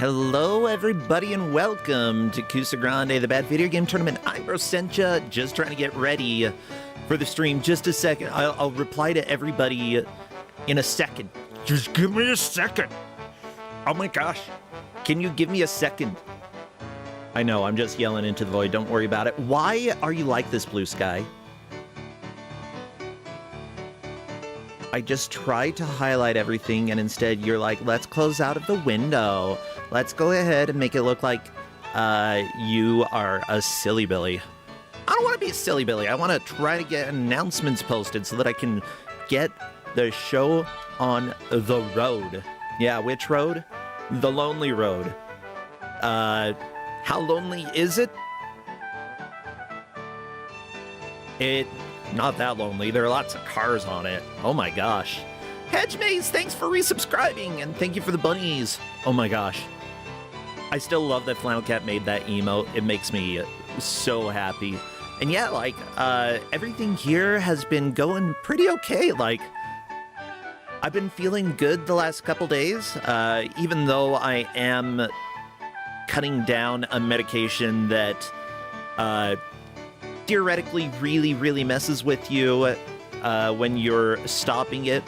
Hello, everybody, and welcome to Kusogrande, the Bad Video Game Tournament. I'm Rosencha, just trying to get ready for the stream. Just a second. I'll reply to everybody in a second. Just give me a second. Oh my gosh. Can you give me a second? I know, I'm just yelling into the void. Don't worry about it. Why are you like this, Blue Sky? I just tried to highlight everything, and instead you're like, let's close out of the window. Let's go ahead and make it look like you are a silly Billy. I don't want to be a silly Billy. I want to try to get announcements posted so that I can get the show on the road. Yeah, which road? The lonely road. How lonely is it? Not that lonely. There are lots of cars on it. Oh my gosh. Hedge Maze, thanks for resubscribing, and thank you for the bunnies. Oh my gosh. I still love that Flannel Cat made that emote. It makes me so happy. And yeah, like, everything here has been going pretty okay. Like, I've been feeling good the last couple days, even though I am cutting down a medication that, theoretically really messes with you when you're stopping it.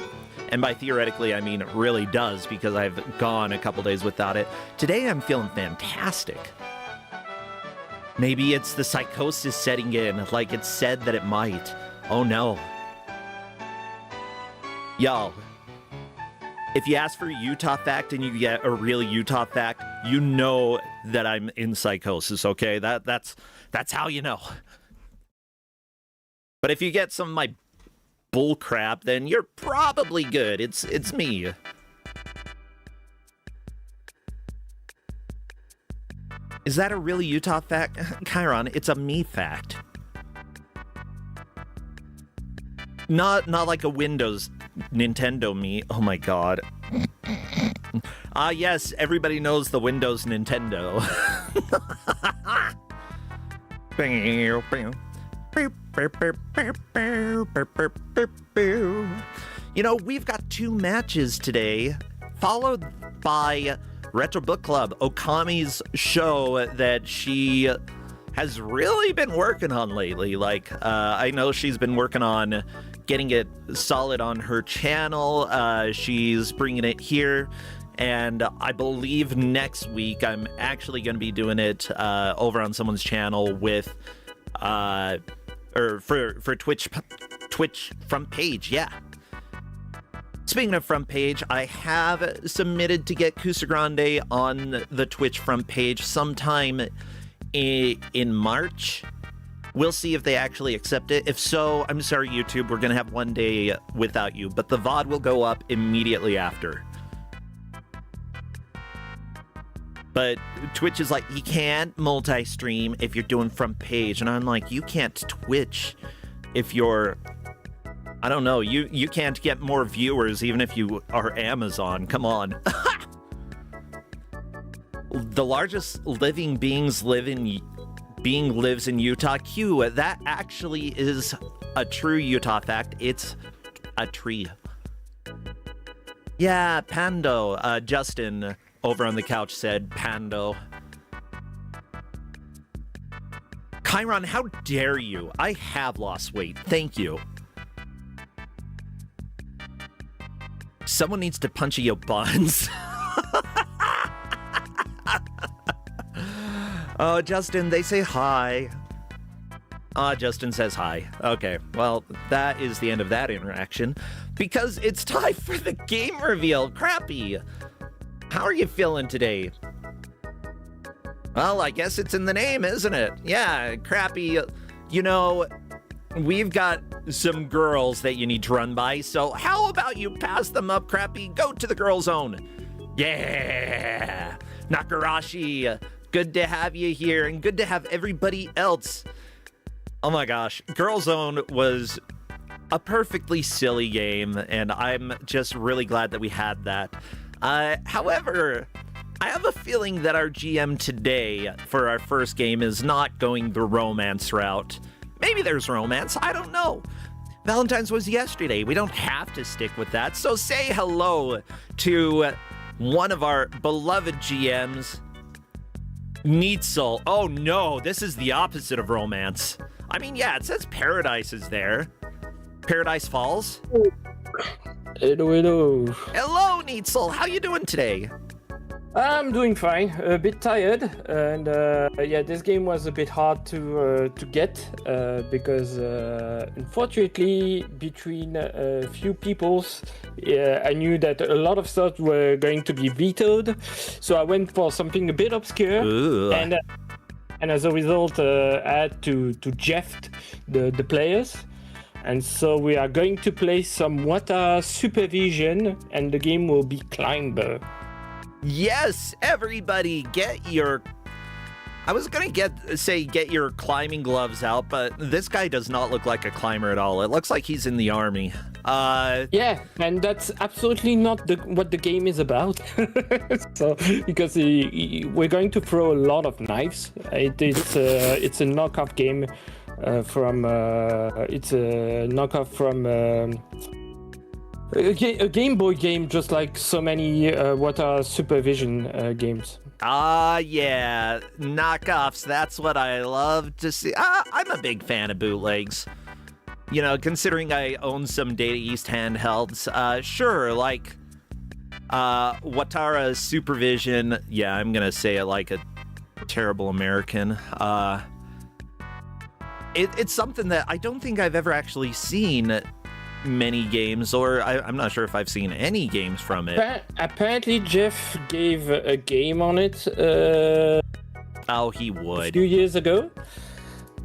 And by theoretically, I mean it really does, because I've gone a couple days without it. Today, I'm feeling fantastic. Maybe it's the psychosis setting in, like it said that it might. Oh no. Y'all, if you ask for a Utah fact and you get a real Utah fact, you know that I'm in psychosis, okay? That's how you know. But if you get some of my bull crap, then you're probably good. It's me. Is that a really Utah fact? Chiron, it's a me fact. Not like a Windows Nintendo me. Oh my god. Yes, everybody knows the Windows Nintendo. You know, we've got 2 matches today, followed by Retro Book Club, Okami's show that she has really been working on lately. Like, I know she's been working on getting it solid on her channel. She's bringing it here. And I believe next week I'm actually going to be doing it over on someone's channel with... or for Twitch front page, yeah. Speaking of front page, I have submitted to get Kusogrande on the Twitch front page sometime in March. We'll see if they actually accept it. If so, I'm sorry, YouTube, we're gonna have one day without you, but the VOD will go up immediately after. But Twitch is like, you can't multi-stream if you're doing front page. And I'm like, you can't Twitch if you're... I don't know. You can't get more viewers even if you are Amazon. Come on. The largest living beings lives in Utah. Q, that actually is a true Utah fact. It's a tree. Yeah, Pando. Justin... over on the couch said Pando. Chiron, how dare you? I have lost weight. Thank you. Someone needs to punch your buns. Oh, Justin, they say hi. Justin says hi. Okay, well, that is the end of that interaction. Because it's time for the game reveal. Crappy. How are you feeling today? Well, I guess it's in the name, isn't it? Yeah, Crappy. You know, we've got some girls that you need to run by, so how about you pass them up, Crappy? Go to the girl zone. Yeah! Nakarashi, good to have you here, and good to have everybody else. Oh my gosh, Girl Zone was a perfectly silly game, and I'm just really glad that we had that. However, I have a feeling that our GM today for our first game is not going the romance route. Maybe there's romance, I don't know. Valentine's was yesterday. We don't have to stick with that. So say hello to one of our beloved GMs, Neitzel. Oh no, this is the opposite of romance. I mean, yeah, it says Paradise is there. Paradise Falls? Hello. Hello, Neitzel. How you doing today? I'm doing fine. A bit tired, and yeah, this game was a bit hard to get because unfortunately, between a few peoples, I knew that a lot of stuff were going to be vetoed, so I went for something a bit obscure, and as a result, I had to Jeff the players. And so we are going to play some Water Supervision, and the game will be Climber. Yes, everybody, get your... I was gonna get your climbing gloves out, but this guy does not look like a climber at all. It looks like he's in the army. Yeah, and that's absolutely not what the game is about. So, because we're going to throw a lot of knives. It's a knockoff game from a Game Boy game, just like so many Water Supervision games. Yeah, knockoffs, that's what I love to see. I'm a big fan of bootlegs. You know, considering I own some Data East handhelds, sure, like, Watara Supervision, yeah, I'm gonna say it like a terrible American. It's something that I don't think I've ever actually seen many games, or I'm not sure if I've seen any games from it. Apparently, Jeff gave a game on it. Oh, he would. A few years ago.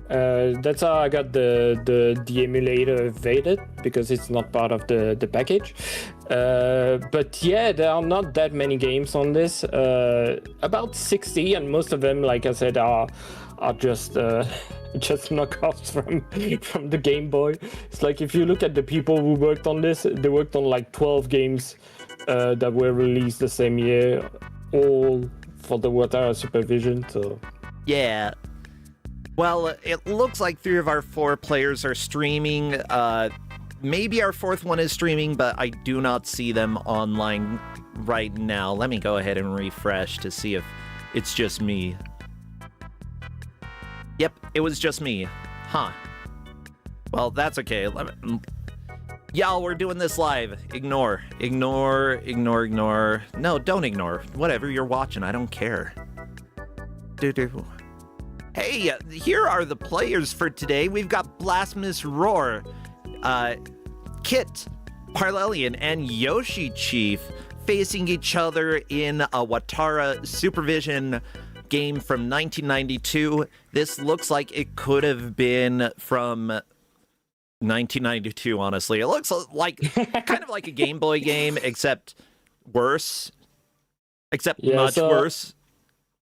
That's how I got the emulator evaded, because it's not part of the package. But yeah, there are not that many games on this. About 60, and most of them, like I said, are just knockoffs from the Game Boy. It's like, if you look at the people who worked on this, they worked on like 12 games that were released the same year, all for the Water Supervision. So yeah. Well, it looks like 3 of our 4 players are streaming. Maybe our 4th one is streaming, but I do not see them online right now. Let me go ahead and refresh to see if it's just me. Yep, it was just me. Huh. Well, that's okay. Y'all, we're doing this live. Ignore. No, don't ignore. Whatever you're watching, I don't care. Hey, here are the players for today. We've got Blasphemous Roar, Kit, Parlelian, and Yoshi Chief facing each other in a Watara Supervision game from 1992. This looks like it could have been from 1992, honestly. It looks like kind of like a Game Boy game, except worse. Much worse.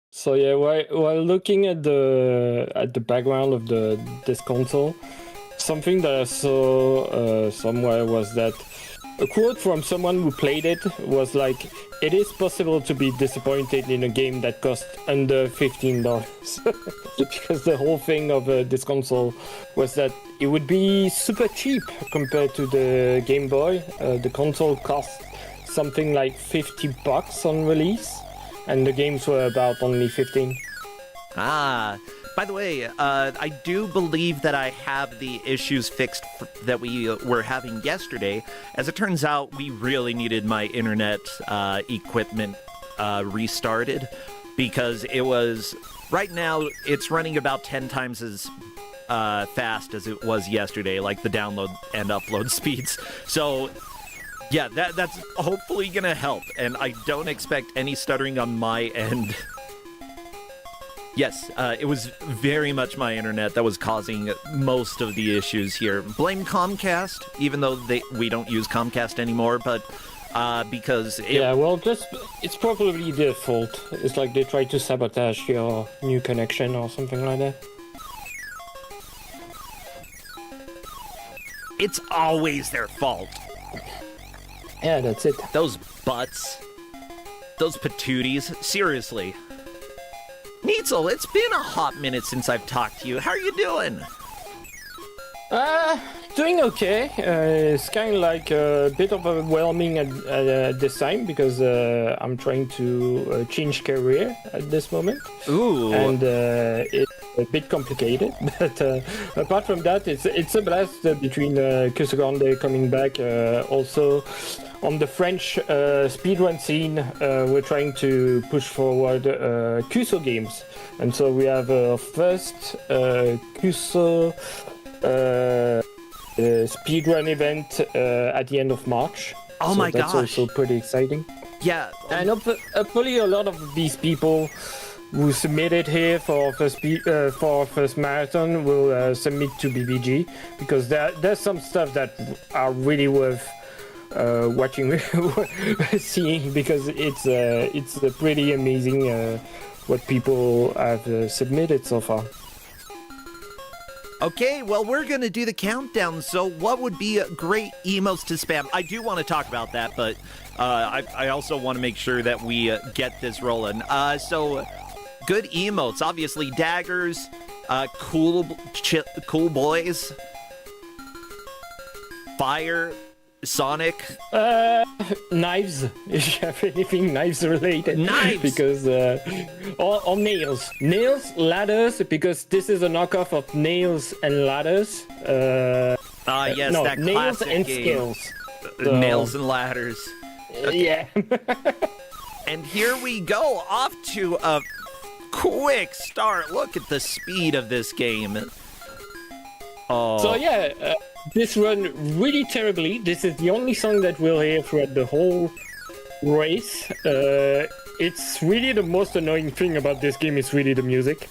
So yeah, while looking at the background of this console, something that I saw somewhere was that a quote from someone who played it was like, "It is possible to be disappointed in a game that cost under $15." Because the whole thing of this console was that it would be super cheap compared to the Game Boy. The console cost something like $50 on release, and the games were about only 15. By the way, I do believe that I have the issues fixed that we were having yesterday. As it turns out, we really needed my internet equipment restarted, because it was... Right now, it's running about 10 times as fast as it was yesterday, like the download and upload speeds. So... yeah, that's hopefully gonna help, and I don't expect any stuttering on my end. Yes, it was very much my internet that was causing most of the issues here. Blame Comcast, even though we don't use Comcast anymore, but because yeah, well, it's probably their fault. It's like they tried to sabotage your new connection or something like that. It's always their fault. Yeah, that's it. Those butts. Those patooties. Seriously. Neitzel, it's been a hot minute since I've talked to you. How are you doing? Doing okay. It's kind of like a bit overwhelming at this time because I'm trying to change career at this moment. Ooh. And it's a bit complicated. But apart from that, it's a blast between Kusogrande coming back. Also, on the French speedrun scene, we're trying to push forward Kuso games. And so we have our first Kuso speedrun event at the end of March. Oh so my that's gosh. also pretty exciting. Yeah. And hopefully a lot of these people who submitted here for first marathon will submit to BBG, because there's some stuff that are really worth watching, seeing, because it's pretty amazing what people have submitted so far. Okay, well, we're going to do the countdown. So what would be great emotes to spam? I do want to talk about that, but I also want to make sure that we get this rolling. So good emotes, obviously daggers, cool boys, fire, Sonic. Knives. If you have anything knives related. Knives! Because, or nails. Nails, ladders, because this is a knockoff of Nails and Ladders. Yes, no, that Nails classic and game. Skills. So, Nails and ladders. Yeah. And here we go, off to a quick start. Look at the speed of this game. Oh. So yeah, this run really terribly. This is the only song that we'll hear throughout the whole race. It's really the most annoying thing about this game is really the music.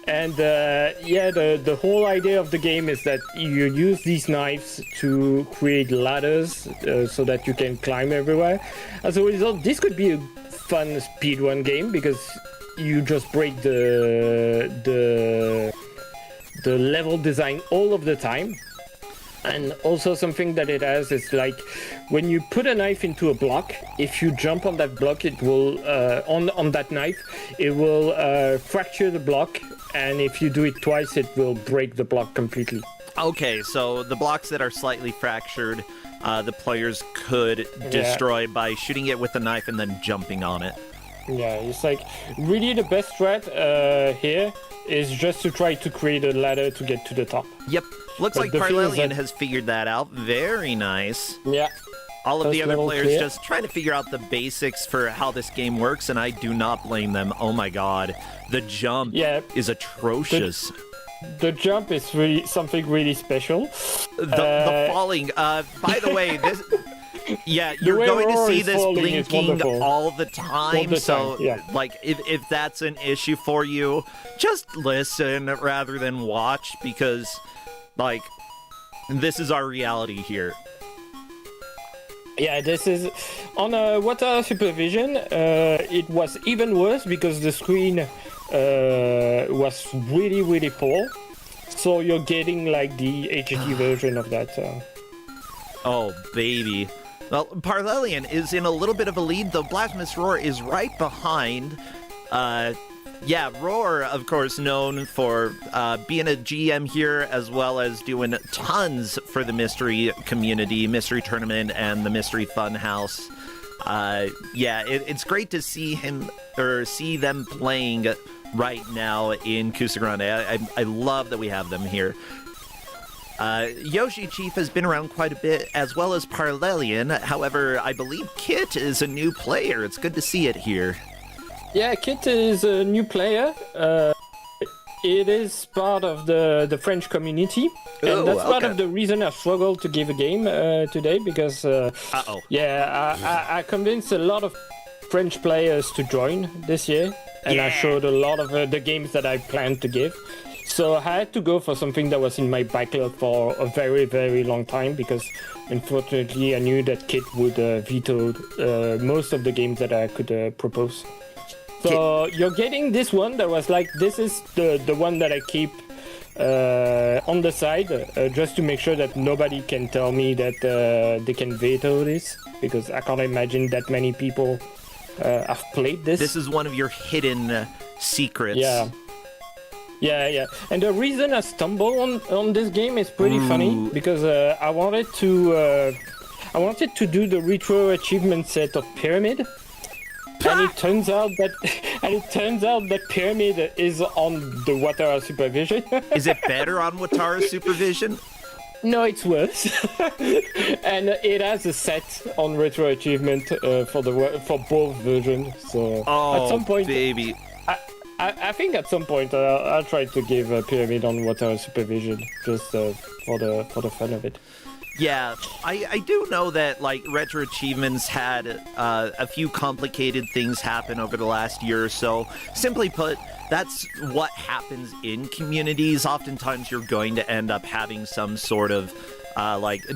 And the whole idea of the game is that you use these knives to create ladders so that you can climb everywhere. As a result, this could be a fun speedrun game because you just break the level design all of the time. And also something that it has is like when you put a knife into a block, if you jump on that block, it will on that knife, it will fracture the block, and if you do it twice, it will break the block completely. Okay, so the blocks that are slightly fractured, the players could destroy by shooting it with a knife and then jumping on it. Yeah, it's like really the best strat here is just to try to create a ladder to get to the top. Yep. Looks But like the thing is Parlelian that- has figured that out. Very nice. Yeah. All of the First other level players clear. just trying to figure out the basics for how this game works, and I do not blame them. Oh my god. The jump Yeah. is atrocious. The jump is really something really special. The falling. By the way, this. Yeah, The you're way going to Roar see is this falling is blinking wonderful. all the time. All the So, time, yeah. like, if that's an issue for you, just listen rather than watch, because, like, this is our reality here. Yeah, this is on water supervision. It was even worse because the screen was really, really poor. So you're getting like the HD version of that. Oh, baby. Well, Parlelian is in a little bit of a lead, though Blasphemous Roar is right behind. Roar, of course, known for being a GM here, as well as doing tons for the Mystery community, Mystery Tournament, and the Mystery Funhouse. It's great to see them playing right now in Kusogrande. I love that we have them here. Yoshi Chief has been around quite a bit, as well as Parlelian. However, I believe Kit is a new player. It's good to see it here. Yeah, Kit is a new player. It is part of the French community, and that's part of the reason I struggled to give a game today, because I convinced a lot of French players to join this year, and I showed a lot of the games that I planned to give. So I had to go for something that was in my backlog for a very, very long time, because unfortunately I knew that Kit would veto most of the games that I could propose. So you're getting this one that was like, this is the one that I keep on the side, just to make sure that nobody can tell me that they can veto this, because I can't imagine that many people have played this. This is one of your hidden secrets. Yeah. Yeah. And the reason I stumbled on this game is pretty funny because I wanted to do the retro achievement set of Pyramid. And it turns out that Pyramid is on the Watara supervision. Is it better on Watara supervision? No, it's worse. And it has a set on retro achievement for both versions. So at some point, baby. I think at some point I'll try to give a Pyramid on Watara supervision just for the fun of it. Yeah, I do know that, like, Retro Achievements had a few complicated things happen over the last year or so. Simply put, that's what happens in communities. Oftentimes you're going to end up having some sort of,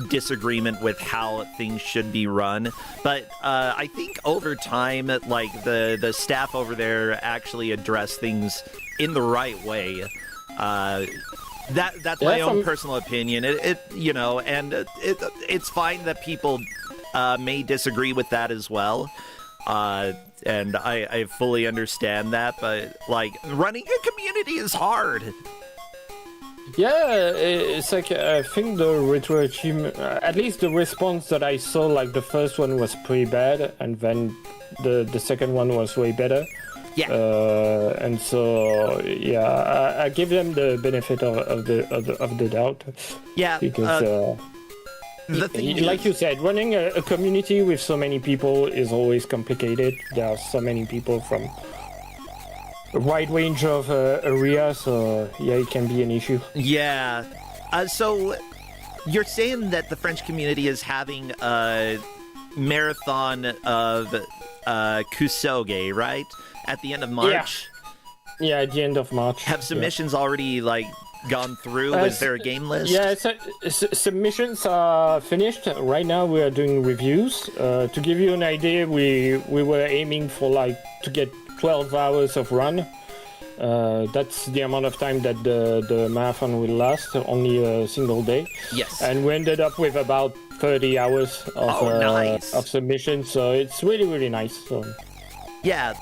disagreement with how things should be run. But I think over time, like, the staff over there actually address things in the right way. That's my own personal opinion. It's fine that people may disagree with that as well, and I fully understand that. But like, running a community is hard. Yeah, it's like I think the retro achievement, at least the response that I saw, like the first one was pretty bad, and then the second one was way better. Yeah. And so I give them the benefit of the doubt. Yeah. Because the thing like you said, running a community with so many people is always complicated. There are so many people from a wide range of areas, so yeah, it can be an issue. Yeah. So you're saying that the French community is having a marathon of Kusogrande, right? At the end of March? Yeah, at the end of March. Have submissions already, like, gone through? Is there a game list? Yeah, submissions are finished. Right now we are doing reviews. To give you an idea, we were aiming for, like, to get 12 hours of run. That's the amount of time that the marathon will last, only a single day. Yes. And we ended up with about 30 hours of submission, so it's really, really nice. So. Yeah,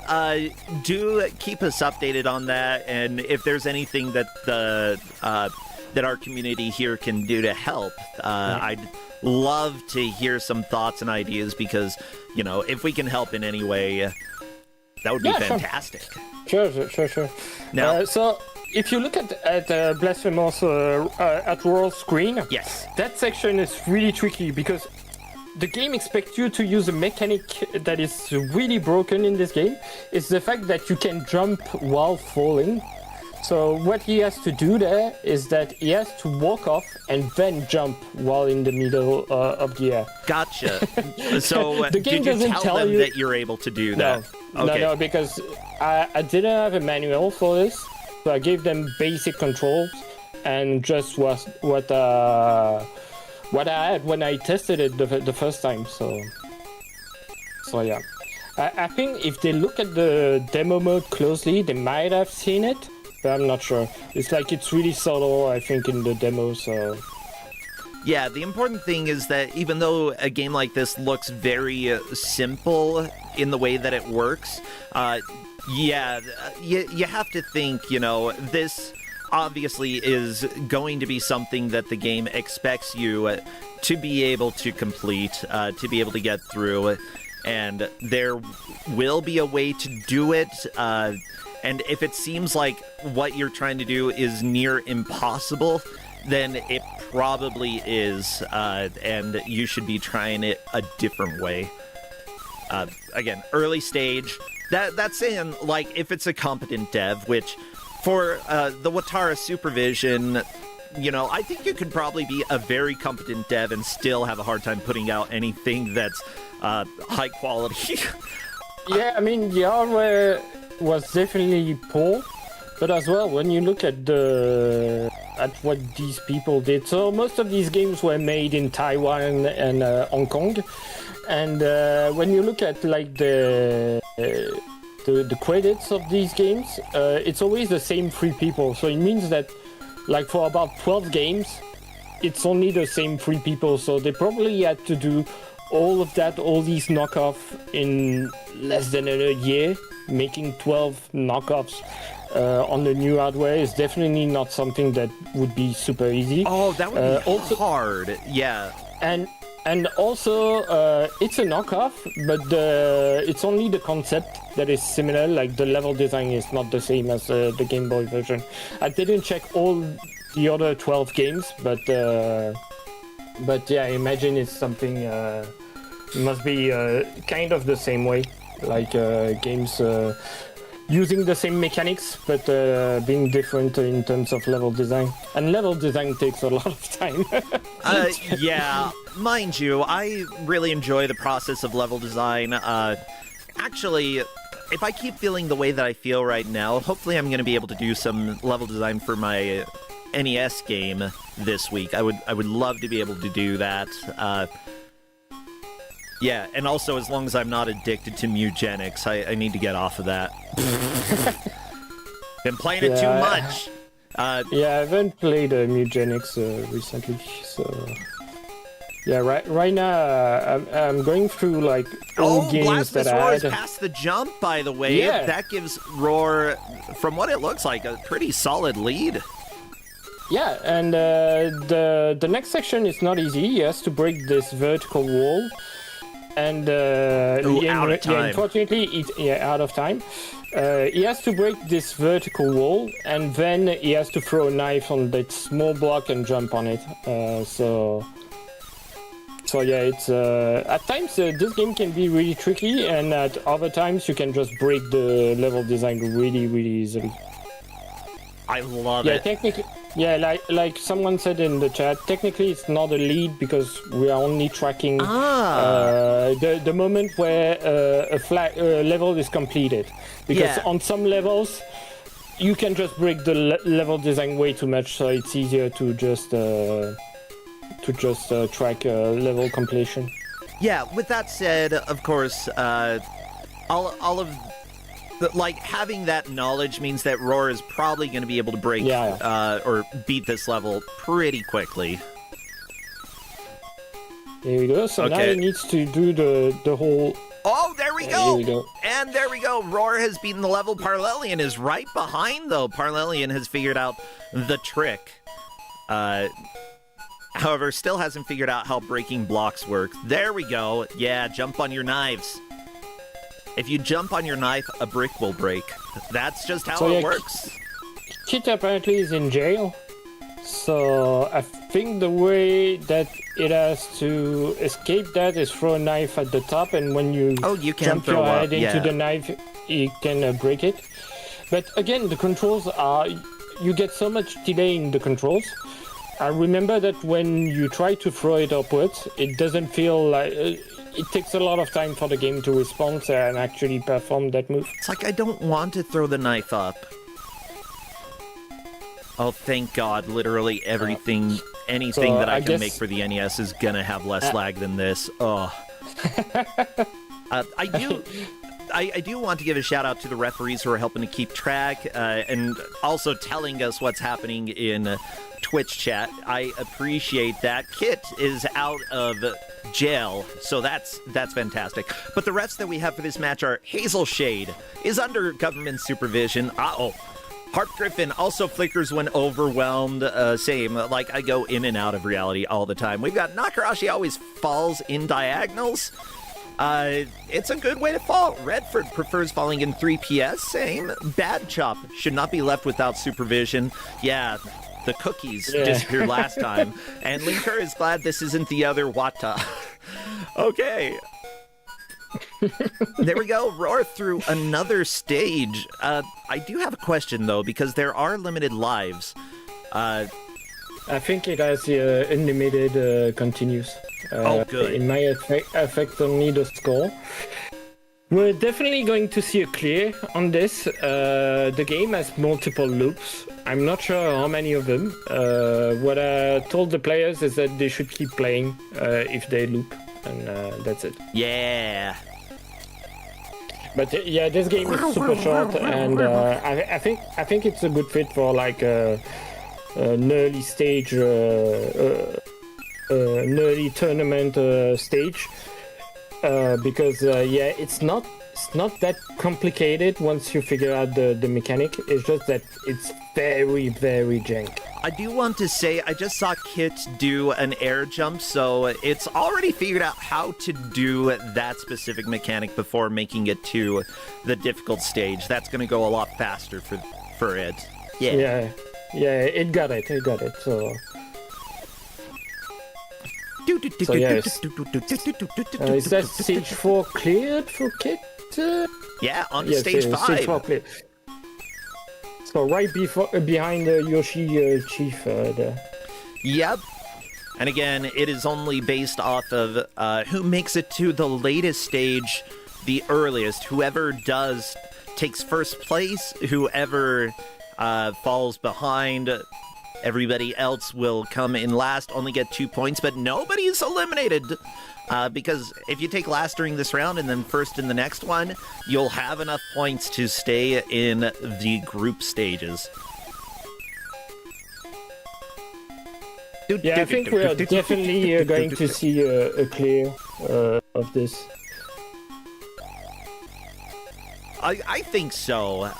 do keep us updated on that, and if there's anything that that our community here can do to help, I'd love to hear some thoughts and ideas, because, you know, if we can help in any way, that would be fantastic. Sure. Now, so if you look at Blasphemous at World Screen, yes, that section is really tricky because the game expects you to use a mechanic that is really broken in this game. It's the fact that you can jump while falling. So what he has to do there is that he has to walk off and then jump while in the middle of the air. Gotcha. So the game did you doesn't tell them you that you're able to do that? No, because I didn't have a manual for this, so I gave them basic controls and just what I had when I tested it the first time. So yeah, I think if they look at the demo mode closely, they might have seen it, but I'm not sure. It's like it's really subtle, I think, in the demo. So yeah, the important thing is that even though a game like this looks very simple in the way that it works, you have to think, you know, this obviously is going to be something that the game expects you to be able to complete, to be able to get through, and there will be a way to do it, and if it seems like what you're trying to do is near impossible, then it probably is, and you should be trying it a different way. Again, early stage, that's saying, like, if it's a competent dev, which for the Watara supervision, you know, I think you could probably be a very competent dev and still have a hard time putting out anything that's high quality. Yeah, I mean, the hardware was definitely poor, but as well, when you look at what these people did, so most of these games were made in Taiwan and Hong Kong, and when you look at, like, the credits of these games, it's always the same 3 people. So it means that, like, for about 12 games, it's only the same 3 people. So they probably had to do all these knockoffs in less than a year, making 12 knockoffs on the new hardware is definitely not something that would be super easy. Oh, that would be also hard. Yeah. And also, it's a knockoff, but it's only the concept that is similar. Like the level design is not the same as the Game Boy version. I didn't check all the other 12 games, but yeah, I imagine it's something. Must be kind of the same way, like games using the same mechanics, but being different in terms of level design. And level design takes a lot of time. Yeah, mind you, I really enjoy the process of level design. Actually, if I keep feeling the way that I feel right now, hopefully I'm going to be able to do some level design for my NES game this week. I would love to be able to do that. Yeah, and also as long as I'm not addicted to mutagenics, I need to get off of that. Been playing it too much. Yeah, I haven't played mutagenics recently, so yeah. Right now, I'm going through like old games that I Roar had. is past the jump, by the way. Yeah. That gives Roar, from what it looks like, a pretty solid lead. Yeah, and the next section is not easy. He has to break this vertical wall. And out of time. Unfortunately, out of time. He has to break this vertical wall, and then he has to throw a knife on that small block and jump on it. So yeah, it's at times this game can be really tricky, and at other times you can just break the level design really, really easily. I love it. Technically. Yeah, like someone said in the chat, technically it's not a lead because we are only tracking the moment where a level is completed. Because on some levels, you can just break the level design way too much, so it's easier to just track level completion. Yeah, with that said, of course, all of like having that knowledge means that Roar is probably going to be able to break or beat this level pretty quickly. There we go. So now he needs to do the whole. Oh, there we go. And there we go. Roar has beaten the level. Parlelian is right behind, though. Parlelian has figured out the trick. However, still hasn't figured out how breaking blocks work. There we go. Yeah, jump on your knives. If you jump on your knife, a brick will break. That's just how it works. Kit apparently is in jail. So I think the way that it has to escape that is throw a knife at the top, and when you jump your head into the knife, you can break it. But again, the controls are... You get so much delay in the controls. I remember that when you try to throw it upwards, it doesn't feel like... it takes a lot of time for the game to respond and actually perform that move. It's like I don't want to throw the knife up. Oh, thank God. Literally everything, anything that I can make for the NES is gonna have less lag than this. Oh. I do want to give a shout out to the referees who are helping to keep track and also telling us what's happening in Twitch chat. I appreciate that. Kit is out of jail, so that's fantastic. But the refs that we have for this match are Hazel Shade is under government supervision. Harp Griffin also flickers when overwhelmed. Same, like I go in and out of reality all the time. We've got Nakarashi always falls in diagonals. It's a good way to fall. Redford prefers falling in 3PS. Same. Bad Chop should not be left without supervision. Yeah, the cookies disappeared last time. And Linker is glad this isn't the other Wata. Okay. There we go. Roar through another stage. I do have a question, though, because there are limited lives. I think it has unlimited continues. Good. It might affect only the score. We're definitely going to see a clear on this. The game has multiple loops. I'm not sure how many of them. What I told the players is that they should keep playing if they loop, and that's it. Yeah. But yeah, this game is super short, and I think it's a good fit for like an early stage, an early tournament stage, because it's not it's not that complicated once you figure out the mechanic. It's just that it's very, very jank. I do want to say, I just saw Kit do an air jump, so it's already figured out how to do that specific mechanic before making it to the difficult stage. That's going to go a lot faster for it. Yeah, it got it, so... So yes. Is that stage 4 cleared for Kit? Yeah, on to stage 5. Stage 4 cleared. So right behind Yoshi Chief there. Yep. And again, it is only based off of who makes it to the latest stage the earliest. Whoever takes first place. Whoever falls behind, everybody else will come in last, only get 2 points, but nobody's eliminated. Because if you take last during this round and then first in the next one, you'll have enough points to stay in the group stages. Yeah, I think we are definitely going to see a clear of this. I think so.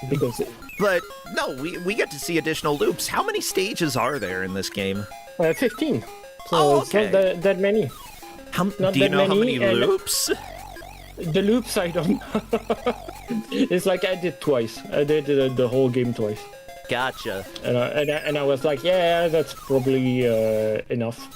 Because... But no, we get to see additional loops. How many stages are there in this game? 15. So okay. It's not that many. Do you know how many loops? The loops, I don't know. It's like I did twice. I did the whole game twice. Gotcha. And I was like, yeah, that's probably enough.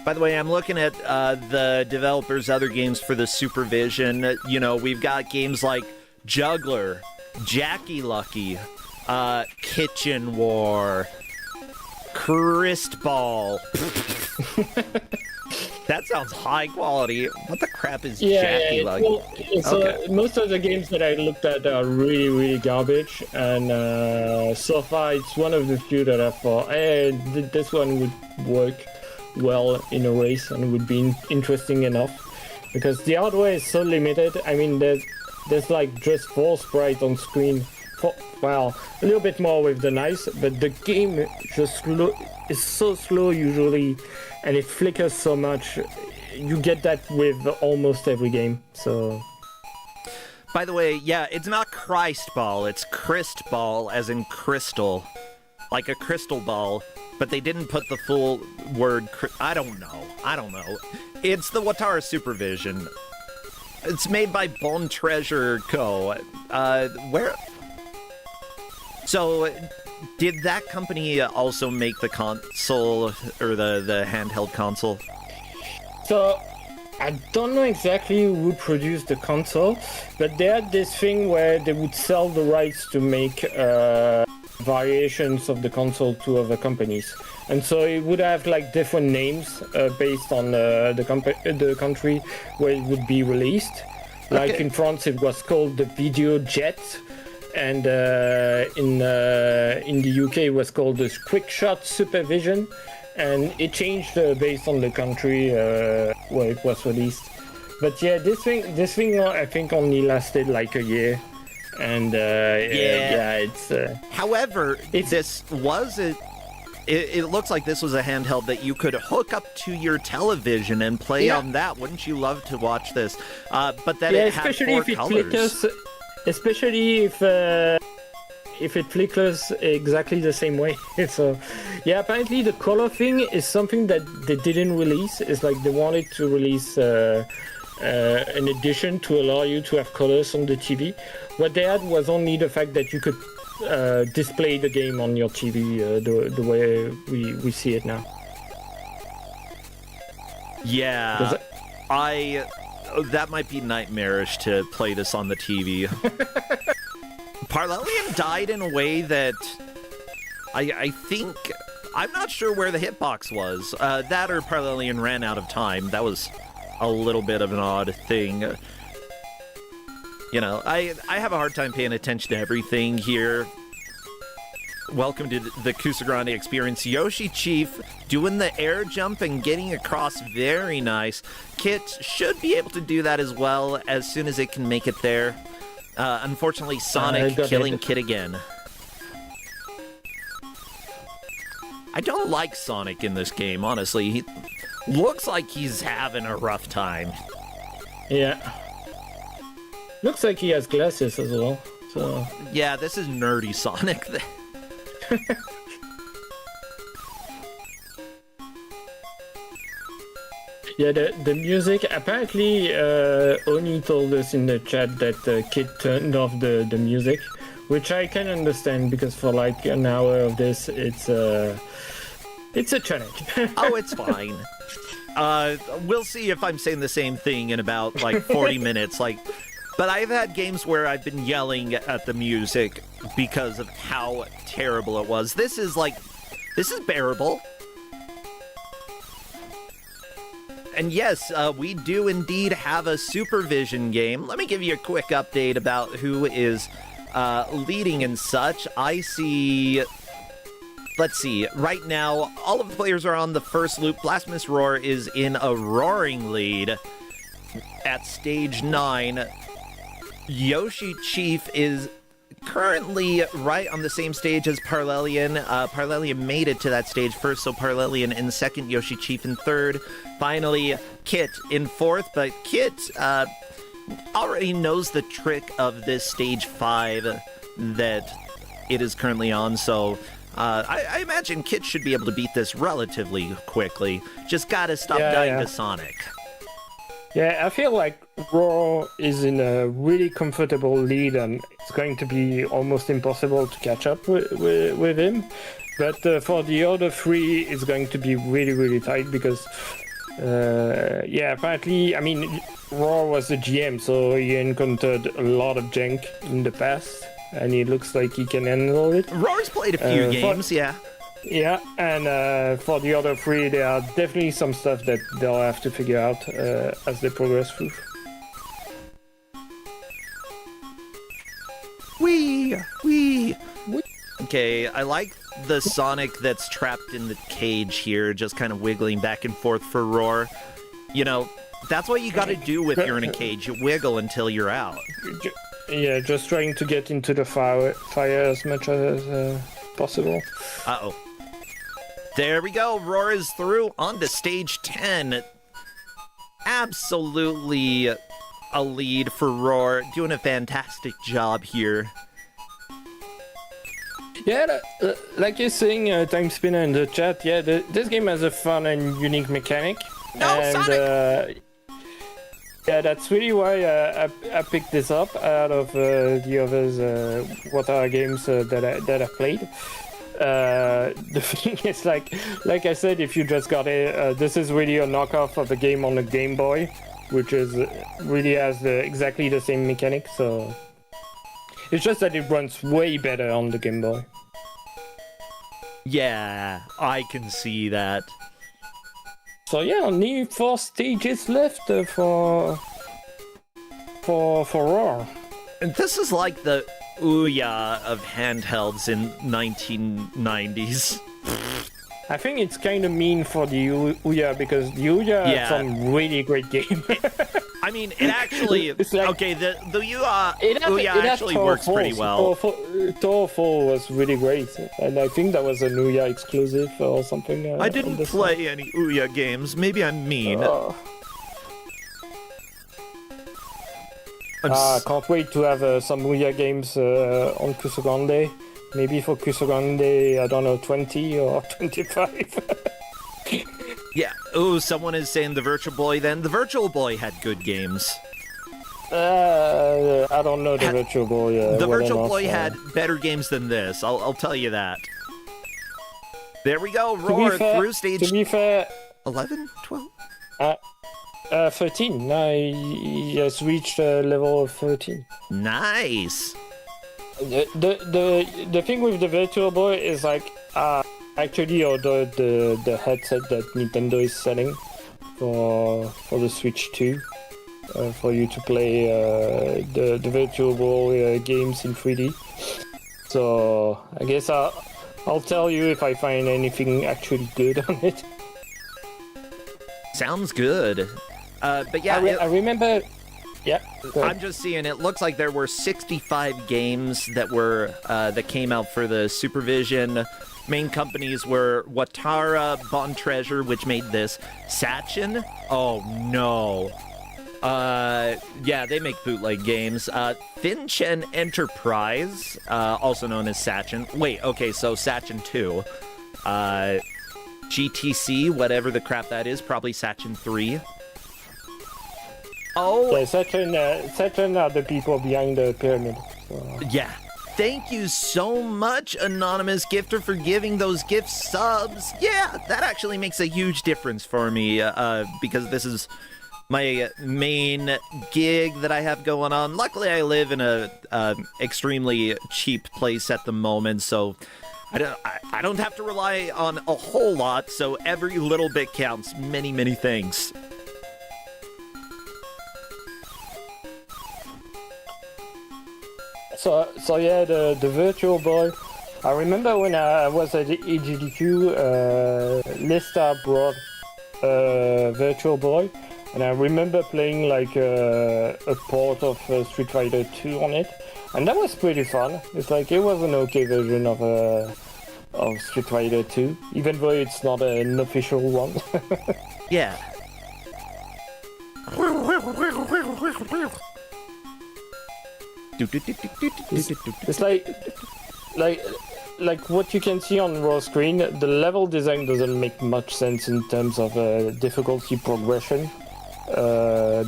By the way, I'm looking at the developers' other games for the Supervision. You know, we've got games like Juggler, Jackie Lucky, Kitchen War, Crystball. That sounds high quality. What the crap is Jackie Lucky? Well, okay. Most of the games that I looked at are really, really garbage, and so far it's one of the few that I thought, hey, this one would work well in a race and would be interesting enough, because the hardware is so limited. I mean, there's like just 4 sprites on screen. Well, a little bit more with the knives, but the game is so slow usually, and it flickers so much. You get that with almost every game. So, by the way, yeah, it's not Christball, it's Crystball, as in crystal, like a crystal ball. But they didn't put the full word. I don't know. It's the Watara Supervision. It's made by Bone Treasure Co. Where? So, did that company also make the console, or the handheld console? So, I don't know exactly who produced the console, but they had this thing where they would sell the rights to make variations of the console to other companies. And so it would have like different names based on the country where it would be released. Like in France, it was called the Video Jet. And in the UK, it was called the Quick Shot Supervision, and it changed based on the country where it was released. But yeah, this thing I think only lasted like a year, and it's. However, it looks like this was a handheld that you could hook up to your television and play on that. Wouldn't you love to watch this? But then it had 4 colors. Especially if it flickers exactly the same way. So, yeah, apparently the color thing is something that they didn't release. It's like they wanted to release an edition to allow you to have colors on the TV. What they had was only the fact that you could display the game on your TV the way we see it now. Yeah, that might be nightmarish to play this on the TV. Parlelian died in a way that I think... I'm not sure where the hitbox was. That or Parlelian ran out of time. That was a little bit of an odd thing. You know, I have a hard time paying attention to everything here. Welcome to the Kusogrande experience. Yoshi Chief doing the air jump and getting across, very nice. Kit should be able to do that as well as soon as it can make it there. Unfortunately, Sonic killing Kit again. I don't like Sonic in this game, honestly. He looks like he's having a rough time. Yeah. Looks like he has glasses as well. So Yeah, this is nerdy Sonic. yeah, the music. Apparently, Oni told us in the chat that Kid turned off the music, which I can understand because for like an hour of this, it's a challenge. Oh, it's fine. We'll see if I'm saying the same thing in about like 40 minutes. But I've had games where I've been yelling at the music because of how terrible it was. This is bearable. And yes, we do indeed have a Supervision game. Let me give you a quick update about who is leading and such. I see... Let's see. Right now, all of the players are on the first loop. Blasphemous Roar is in a roaring lead at stage 9. Yoshi Chief is currently right on the same stage as Parlelian. Parlelian made it to that stage first, so Parlelian in second, Yoshi Chief in third. Finally, Kit in fourth, but Kit already knows the trick of this stage 5 that it is currently on, so I imagine Kit should be able to beat this relatively quickly. Just gotta stop dying to Sonic. Yeah, I feel like Roar is in a really comfortable lead and it's going to be almost impossible to catch up with him. But for the other 3, it's going to be really, really tight because, apparently, I mean, Roar was the GM, so he encountered a lot of jank in the past and it looks like he can handle it. Roar's played a few games, yeah. Yeah, and for the other 3, there are definitely some stuff that they'll have to figure out as they progress through. Wee! Okay, I like the Sonic that's trapped in the cage here, just kind of wiggling back and forth for Roar. You know, that's what you gotta do if you're in a cage. You wiggle until you're out. Yeah, just trying to get into the fire as much as possible. Uh-oh. There we go. Roar is through on to stage 10. Absolutely a lead for Roar. Doing a fantastic job here. Yeah, like you're saying, Time Spinner in the chat, yeah, this game has a fun and unique mechanic. Sonic! Yeah, that's really why I picked this up out of the others Water games that I played. The thing is, like I said, if you just got it, this is really a knockoff of the game on the Game Boy, which is really has exactly the same mechanic. So it's just that it runs way better on the Game Boy. Yeah, I can see that. So yeah, only 4 stages left for Roar. And this is like the Ouya of handhelds in 1990s. I think it's kind of mean for the Ouya because the Ouya had some really great games. I mean, it actually... It's like, okay, the Ouya actually works pretty well. Tower 4 was really great, and I think that was an Ouya exclusive or something. I didn't play any Ouya games. Maybe I'm mean. Can't wait to have some Ouya games on Kusogrande. Maybe for Kusogrande, I don't know, 20 or 25. Yeah. Oh, someone is saying the Virtual Boy then. The Virtual Boy had good games. I don't know the Virtual Boy. The Virtual Boy had better games than this. I'll tell you that. There we go. Roar through stage... To be fair... 11? 12? 13. He has reached level of 13. Nice. The thing with the Virtual Boy is like actually the headset that Nintendo is selling for the Switch 2 for you to play the Virtual Boy games in 3D. So I guess I'll tell you if I find anything actually good on it. Sounds good. But yeah, I remember. Yeah. I'm just seeing it looks like there were 65 games that came out for the Supervision. Main companies were Watara, Bon Treasure, which made this. Sachin? Oh no. Yeah, they make bootleg games. Finchen Enterprise, also known as Sachin. Wait, okay, so Sachin 2. GTC, whatever the crap that is, probably Sachin 3. Oh! Yeah, Saturn are the people behind the pyramid. So. Yeah. Thank you so much, Anonymous Gifter, for giving those gift subs. Yeah, that actually makes a huge difference for me, because this is my main gig that I have going on. Luckily, I live in a extremely cheap place at the moment, so I don't have to rely on a whole lot, so every little bit counts. Many, many thanks. So yeah, the Virtual Boy. I remember when I was at EGDQ, Lista brought Virtual Boy, and I remember playing like a port of Street Fighter 2 on it, and that was pretty fun. It's like it was an okay version of Street Fighter 2, even though it's not an official one. Yeah. It's like what you can see on raw screen. The level design doesn't make much sense in terms of difficulty progression,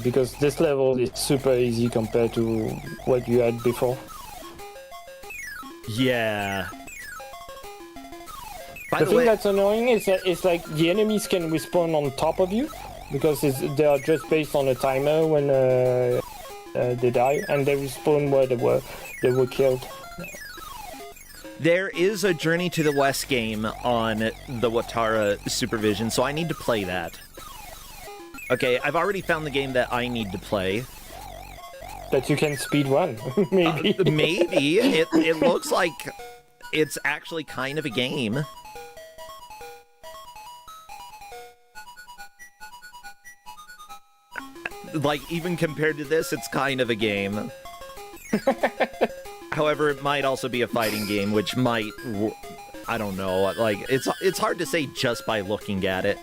because this level is super easy compared to what you had before. Yeah. The thing that's annoying is that it's like the enemies can respawn on top of you, because they are just based on a timer when they die, and they respawn where they were killed. There is a Journey to the West game on the Watara Supervision, so I need to play that. Okay, I've already found the game that I need to play. That you can speedrun, maybe. Maybe. It looks like it's actually kind of a game. Like, even compared to this, it's kind of a game. However, it might also be a fighting game, which might... I don't know. Like, it's hard to say just by looking at it.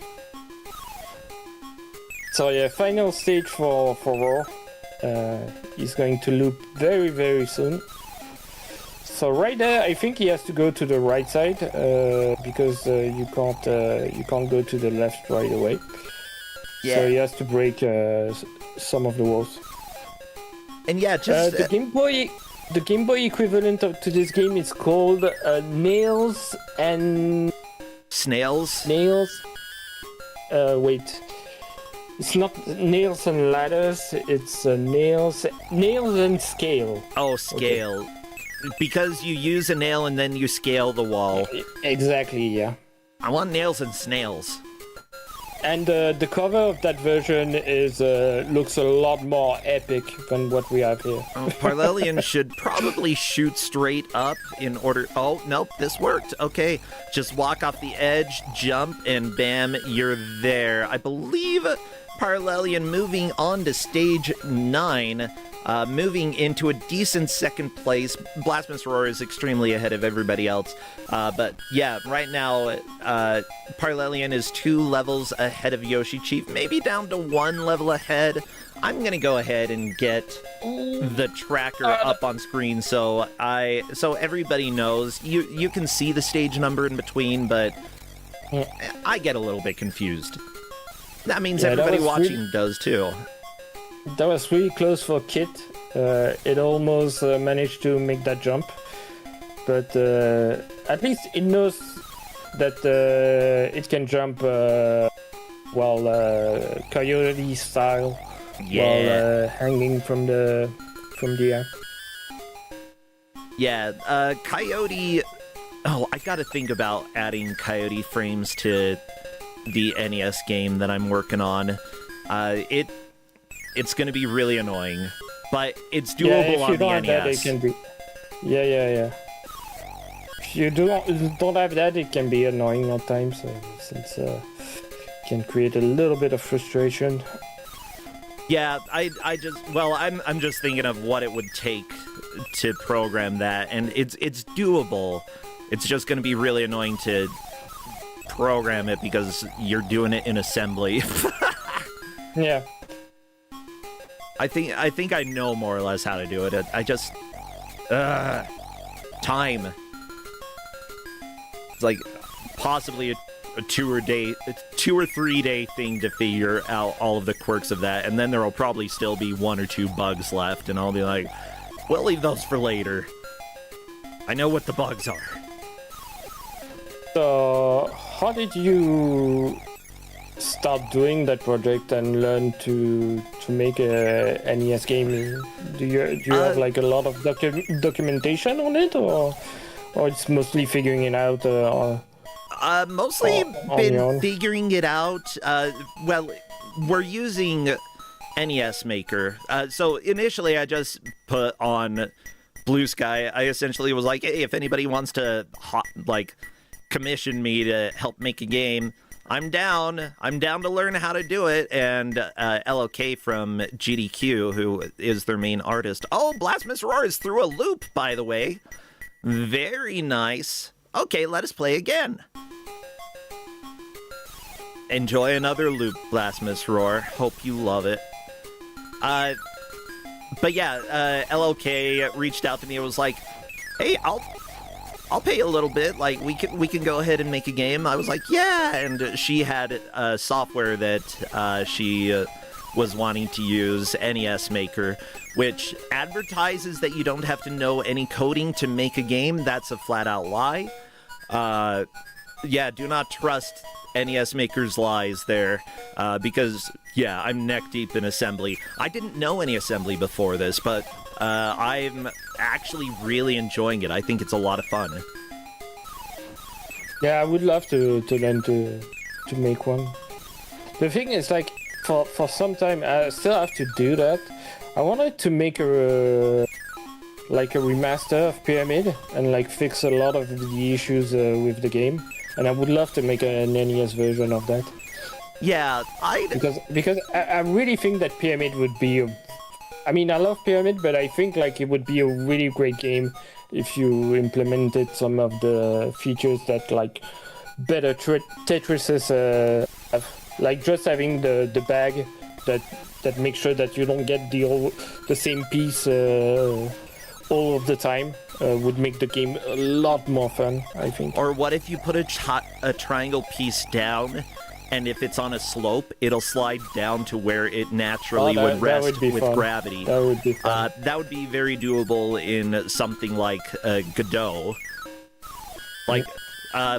So yeah, final stage for Raw. He's going to loop very, very soon. So right there, I think he has to go to the right side, because you can't go to the left right away. Yeah. So he has to break some of the walls. And yeah, just the Game Boy equivalent to this game is called Nails and Snails. Wait, it's not Nails and Ladders. It's Nails and Scale. Oh, Scale. Okay. Because you use a nail and then you scale the wall. Exactly. Yeah. I want Nails and Snails. And the cover of that version is looks a lot more epic than what we have here. Oh, Parlelian should probably shoot straight up in order... Oh, nope, this worked. Okay, just walk off the edge, jump, and bam, you're there. I believe Parlelian moving on to stage 9, moving into a decent second place. Blasphemous Roar is extremely ahead of everybody else. But yeah, right now, Parlelian is 2 levels ahead of Yoshi Chief, maybe down to 1 level ahead. I'm gonna go ahead and get the tracker up on screen so everybody knows. You can see the stage number in between, but I get a little bit confused. That means everybody watching does too. That was really close for Kit. It almost managed to make that jump. But at least it knows that it can jump coyote style, while hanging from the air. Yeah, Coyote... Oh, I gotta think about adding Coyote frames to the NES game that I'm working on. It's gonna be really annoying, but it's doable on the NES. That, it can be... Yeah. If you don't have that, it can be annoying at times, since it can create a little bit of frustration. Yeah, I'm just thinking of what it would take to program that, and it's doable. It's just gonna be really annoying to program it because you're doing it in assembly. Yeah. I think I know more or less how to do it. I just time. It's like possibly a 2 or 3 day thing to figure out all of the quirks of that, and then there will probably still be 1 or 2 bugs left, and I'll be like, we'll leave those for later. I know what the bugs are. So, how did you start doing that project and learn to make a NES game? Do you have like a lot of documentation on it, or it's mostly figuring it out? Mostly been figuring it out. Well, we're using NES Maker. So initially I just put on Blue Sky. I essentially was like, hey, if anybody wants to commission me to help make a game, I'm down. I'm down to learn how to do it. And LOK from GDQ, who is their main artist. Oh, Blasphemous Roar is through a loop, by the way. Very nice. Okay, let us play again. Enjoy another loop, Blasphemous Roar. Hope you love it. But yeah, LOK reached out to me and was like, hey, I'll pay a little bit. Like, we can go ahead and make a game. I was like, yeah. And she had software that she was wanting to use, NES Maker, which advertises that you don't have to know any coding to make a game. That's a flat-out lie. Yeah, do not trust NES Maker's lies there, because, yeah, I'm neck-deep in assembly. I didn't know any assembly before this, but I'm actually really enjoying it. I think it's a lot of fun. Yeah, I would love to learn to make one. The thing is, like, for some time, I still have to do that. I wanted to make a remaster of Pyramid and like fix a lot of the issues with the game. And I would love to make an NES version of that. Yeah, because I really think that Pyramid would be I mean, I love Pyramid, but I think like it would be a really great game if you implemented some of the features that like better Tetrises have. Like just having the bag that makes sure that you don't get the same piece all of the time would make the game a lot more fun, I think. Or what if you put a triangle piece down, and if it's on a slope, it'll slide down to where it naturally would rest with gravity. That would be fun. That would be very doable in something like Godot. Like,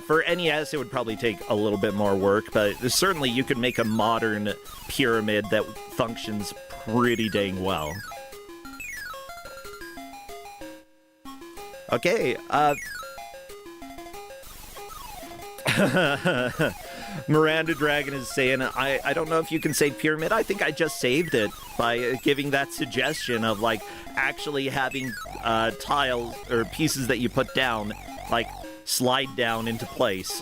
for NES, it would probably take a little bit more work, but certainly you could make a modern pyramid that functions pretty dang well. Okay, Miranda Dragon is saying, I don't know if you can save Pyramid. I think I just saved it by giving that suggestion of, like, actually having tiles or pieces that you put down, like, slide down into place.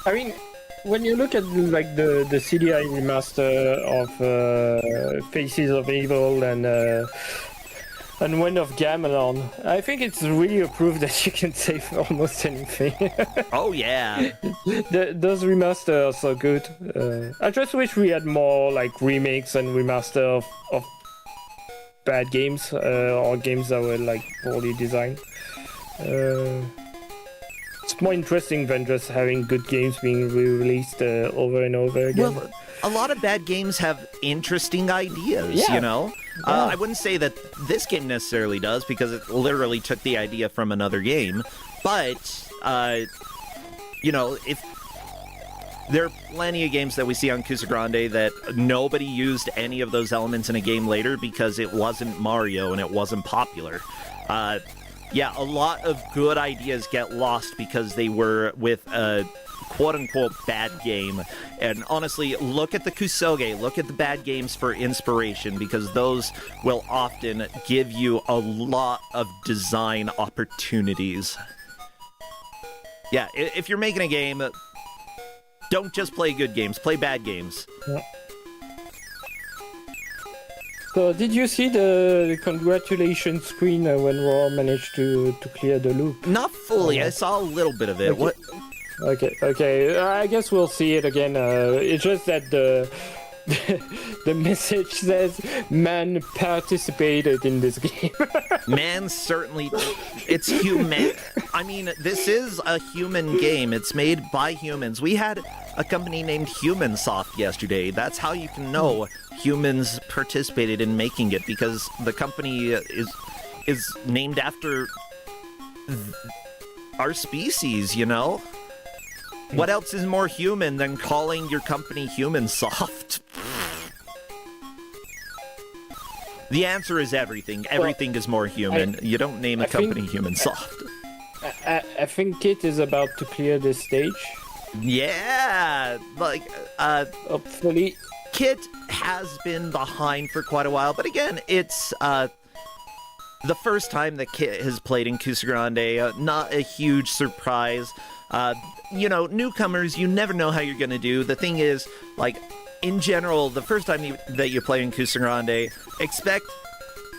I mean, when you look at, like, the CDI remaster of Faces of Evil and Wind of Gamelon, I think it's really a proof that you can save almost anything. Oh, yeah. Those remasters are so good. I just wish we had more like remakes and remaster of bad games or games that were like poorly designed. It's more interesting than just having good games being re-released over and over again. Well, a lot of bad games have interesting ideas, you know? Yeah. I wouldn't say that this game necessarily does, because it literally took the idea from another game. But, you know, if there are plenty of games that we see on Kusogrande that nobody used any of those elements in a game later because it wasn't Mario and it wasn't popular. Yeah, a lot of good ideas get lost because they were with a quote-unquote bad game. And honestly, look at the Kusoge, look at the bad games for inspiration, because those will often give you a lot of design opportunities. Yeah, if you're making a game, don't just play good games, play bad games. Yeah. So, did you see the congratulations screen when Raw managed to clear the loop? Not fully, I saw a little bit of it. Okay. Okay, I guess we'll see it again. It's just that the message says, "Man participated in this game." Man, certainly, it's human. I mean, this is a human game. It's made by humans. We had a company named Humansoft yesterday. That's how you can know humans participated in making it, because the company is named after our species, you know? What else is more human than calling your company Humansoft? The answer is everything. Everything is more human. You don't name a company Humansoft. I think Kit is about to clear this stage. Yeah, like, Hopefully. Kit has been behind for quite a while, but again, it's, the first time that Kit has played in Kusogrande, not a huge surprise. You know, newcomers, you never know how you're gonna do. The thing is, like, in general, the first time that you play in Kusogrande, expect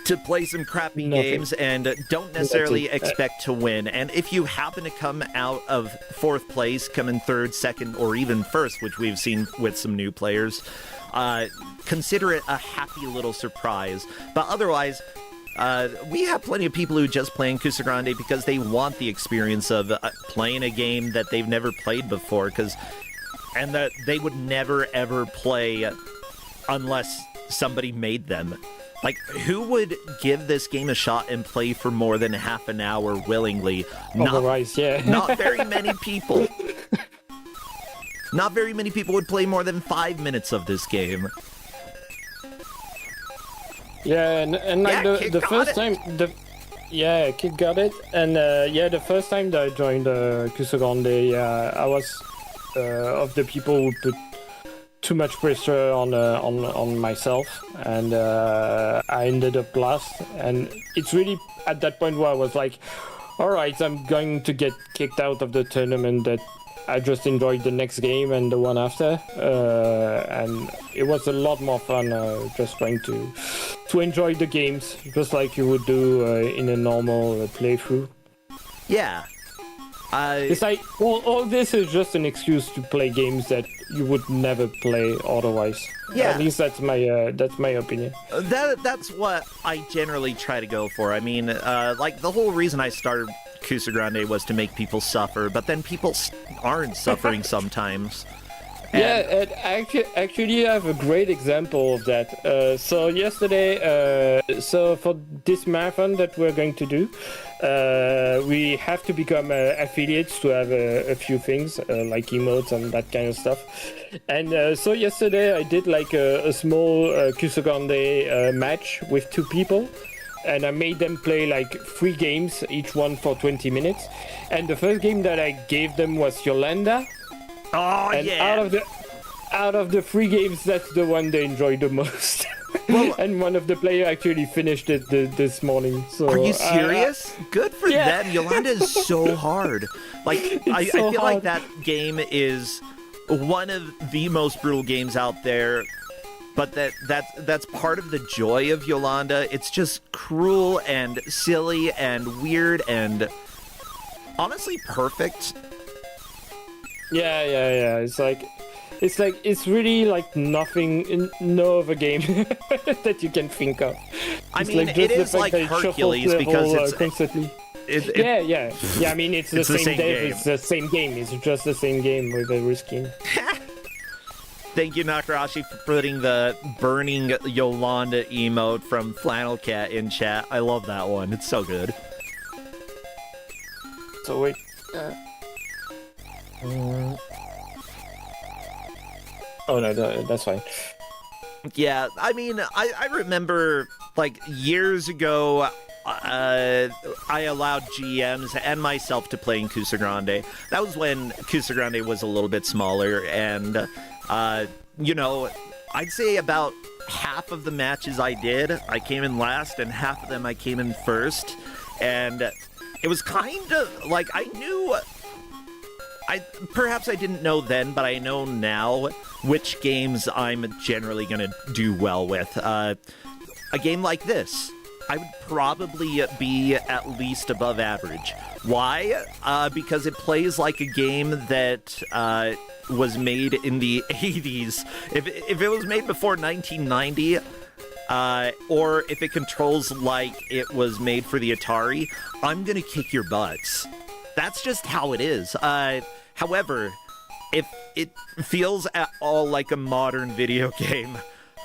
to play some crappy games and don't necessarily expect to win. And if you happen to come out of 4th place, come in 3rd, 2nd, or even 1st, which we've seen with some new players, consider it a happy little surprise. But otherwise, we have plenty of people who just play in Kusogrande because they want the experience of playing a game that they've never played before, and that they would never ever play unless somebody made them. Like, who would give this game a shot and play for more than half an hour willingly? Otherwise, yeah. Not very many people. Not very many people would play more than 5 minutes of this game. Yeah, and like the first time, Kid got it, and the first time that I joined Kusogrande, I was of the people who put too much pressure on myself, and I ended up last. And it's really at that point where I was like, all right, I'm going to get kicked out of the tournament. That I just enjoyed the next game and the one after, and it was a lot more fun just trying to enjoy the games, just like you would do in a normal playthrough. Yeah. It's like all this is just an excuse to play games that you would never play otherwise. Yeah. At least that's my opinion. That's what I generally try to go for. I mean, like, the whole reason I started Kusogrande was to make people suffer, but then people aren't suffering sometimes. And actually, I have a great example of that. So yesterday, so for this marathon that we're going to do, we have to become affiliates to have a few things like emotes and that kind of stuff. And so yesterday, I did like a small Kusogrande match with 2 people. And I made them play like 3 games, each one for 20 minutes. And the first game that I gave them was Yolanda. Oh, and yeah! Out of the 3 games, that's the one they enjoyed the most. Well, and one of the players actually finished it this morning. So are you serious? Good for them. Yolanda is so hard. Like, I feel like that game is one of the most brutal games out there. But that's part of the joy of Yolanda. It's just cruel and silly and weird and honestly perfect. Yeah. It's really like nothing, no other game that you can think of. I mean, it is like Hercules because it's constantly. Yeah. I mean, it's the same game. It's the same game. It's just the same game with a reskin. Thank you, Nakarashi, for putting the burning Yolanda emote from Flannel Cat in chat. I love that one. It's so good. So wait. Oh no, that's fine. Yeah, I mean, I remember, like, years ago, I allowed GMs and myself to play in Kusogrande. That was when Kusogrande was a little bit smaller, and you know, I'd say about half of the matches I did, I came in last, and half of them I came in first. And it was kind of like perhaps I didn't know then, but I know now which games I'm generally going to do well with. A game like this, I would probably be at least above average. Why? Because it plays like a game that was made in the 80s. If it was made before 1990, or if it controls like it was made for the Atari, I'm gonna kick your butts. That's just how it is. However, if it feels at all like a modern video game,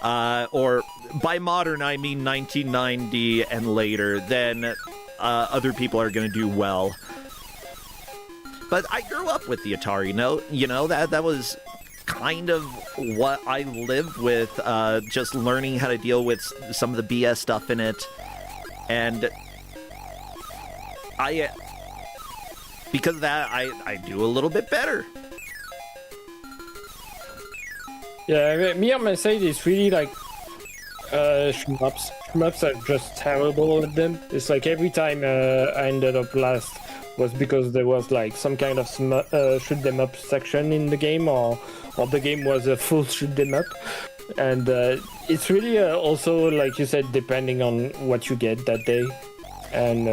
or by modern I mean 1990 and later, then other people are going to do well. But I grew up with the Atari, that was kind of what I lived with, just learning how to deal with some of the BS stuff in it. And because of that, I do a little bit better. Yeah, me on my side is really like shmups. Shmups are just terrible at them. It's like every time I ended up last was because there was like some kind of shoot them up section in the game, or the game was a full shoot them up. And it's really also, like you said, depending on what you get that day. And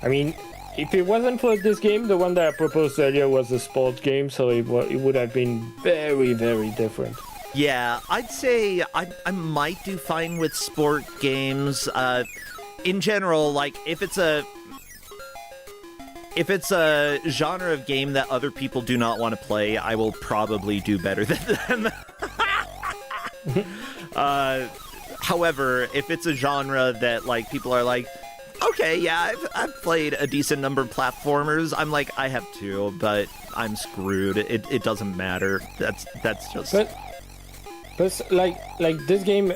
I mean, if it wasn't for this game, the one that I proposed earlier was a sports game, so it would have been very, very different. Yeah, I'd say I might do fine with sport games. In general, like, if it's a genre of game that other people do not want to play, I will probably do better than them. However, if it's a genre that, like, people are like, okay, yeah, I've played a decent number of platformers, I'm like, I have too, but I'm screwed. It doesn't matter. That's just... But like this game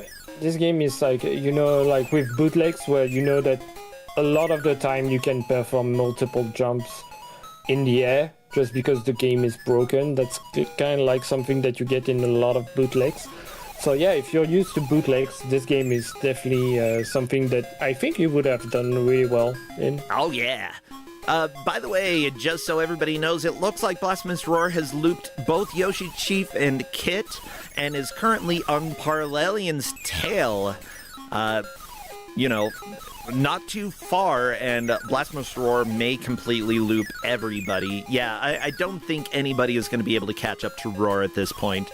is like, like with bootlegs, where that a lot of the time you can perform multiple jumps in the air just because the game is broken. That's kind of like something that you get in a lot of bootlegs. So yeah, if you're used to bootlegs, this game is definitely something that I think you would have done really well in. Oh yeah. By the way, just so everybody knows, it looks like Blasphemous Roar has looped both Yoshi Chief and Kit, and is currently on Parlelian's tail. Not too far, and Blasphemous Roar may completely loop everybody. Yeah, I don't think anybody is going to be able to catch up to Roar at this point.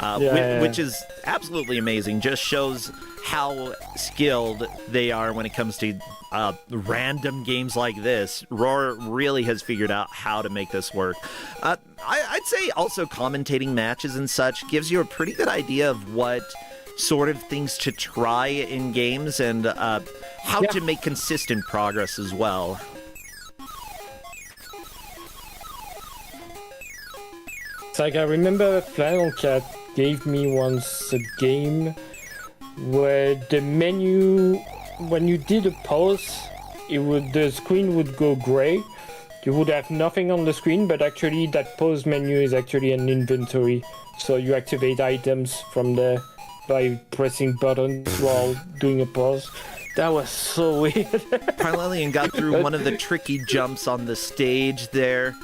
Which is absolutely amazing. Just shows how skilled they are when it comes to random games like this. Roar really has figured out how to make this work. I'd say also commentating matches and such gives you a pretty good idea of what sort of things to try in games, and how to make consistent progress as well. It's like, I remember Flannel Cat gave me once a game where the menu, when you did a pause, the screen would go gray. You would have nothing on the screen, but actually that pause menu is actually an inventory. So you activate items from there by pressing buttons while doing a pause. That was so weird. Parlelian got through one of the tricky jumps on the stage there.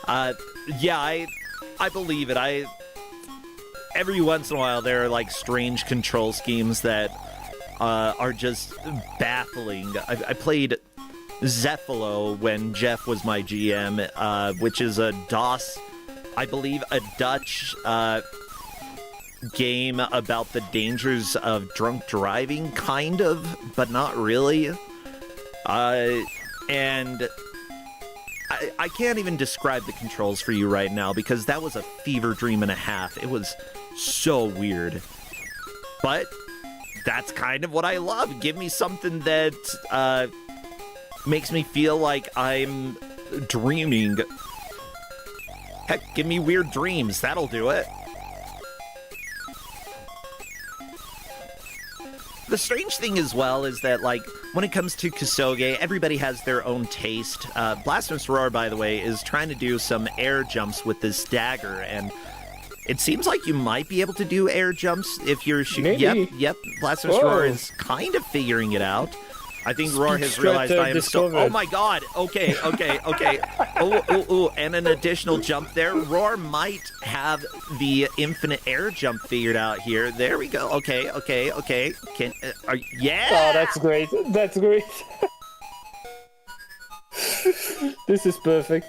I believe it. Every once in a while, there are like strange control schemes that are just baffling. I played Zeffalo when Jeff was my GM, which is a DOS, I believe, a Dutch game about the dangers of drunk driving, kind of, but not really. And I can't even describe the controls for you right now, because that was a fever dream and a half. It was so weird. But that's kind of what I love. Give me something that makes me feel like I'm dreaming. Heck, give me weird dreams. That'll do it. The strange thing as well is that, like, when it comes to Kusoge, everybody has their own taste. Blasphemous Roar, by the way, is trying to do some air jumps with this dagger, and it seems like you might be able to do air jumps if you're shooting. Maybe. Yep. Blasphemous Roar is kind of figuring it out. I think Roar has Speed realized strat, I am so... discovered. Oh my god! Okay. Oh, and an additional jump there. Roar might have the infinite air jump figured out here. There we go. Okay. Yeah! Oh, that's great. That's great. This is perfect.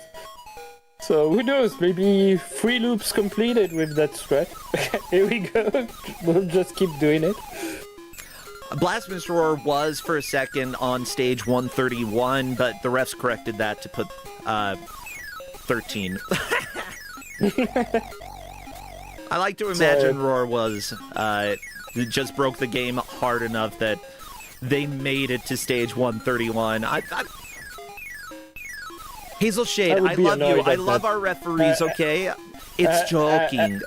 So who knows? Maybe 3 loops completed with that strat. Here we go. We'll just keep doing it. Blasphemous Roar was for a second on stage 131, but the refs corrected that to put 13. I like to imagine Roar was just broke the game hard enough that they made it to stage 131. Hazel Shade, I love you. I love our referees, okay? It's joking.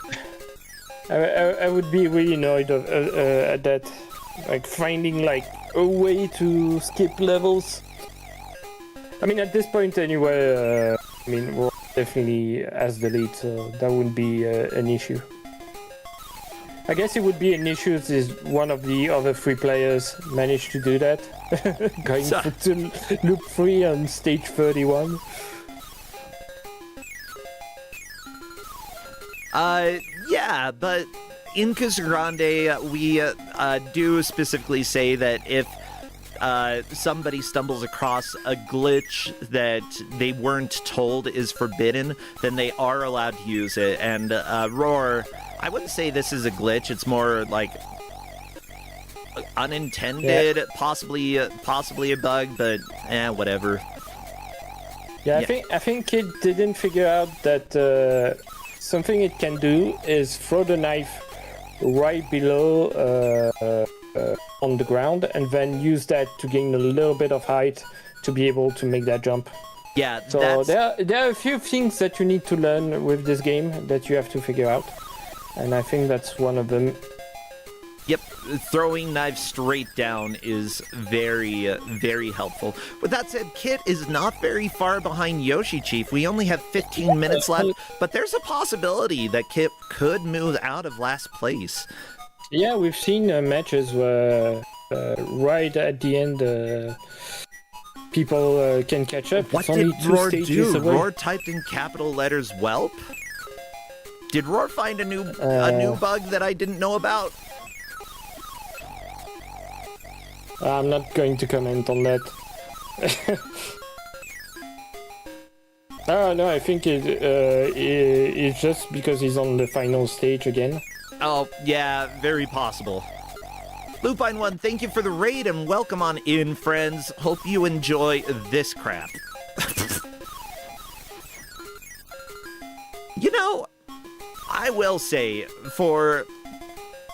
I would be really annoyed at that. Like finding like a way to skip levels. I mean, at this point anyway, I mean, we're definitely has the lead, so that wouldn't be an issue. I guess it would be an issue if one of the other 3 players managed to do that. Going to loop 3 on stage 31. Yeah, but in Kusogrande, we do specifically say that if somebody stumbles across a glitch that they weren't told is forbidden, then they are allowed to use it. And Roar, I wouldn't say this is a glitch. It's more like unintended, possibly a bug, but whatever. Yeah, I think it didn't figure out that something it can do is throw the knife right below on the ground and then use that to gain a little bit of height to be able to make that jump. Yeah, so there are a few things that you need to learn with this game that you have to figure out, and I think that's one of them. Yep, throwing knives straight down is very, very helpful. With that said, Kit is not very far behind Yoshi Chief. We only have 15 minutes left, but there's a possibility that Kit could move out of last place. Yeah, we've seen matches where right at the end people can catch up. What it's did only 2 Roar stages do? away. Roar typed in capital letters "whelp." Did Roar find a new bug that I didn't know about? I'm not going to comment on that. No, I think it's just because he's on the final stage again. Oh, yeah, very possible. Lupine 1, thank you for the raid and welcome on in, friends. Hope you enjoy this crap. You know, I will say, for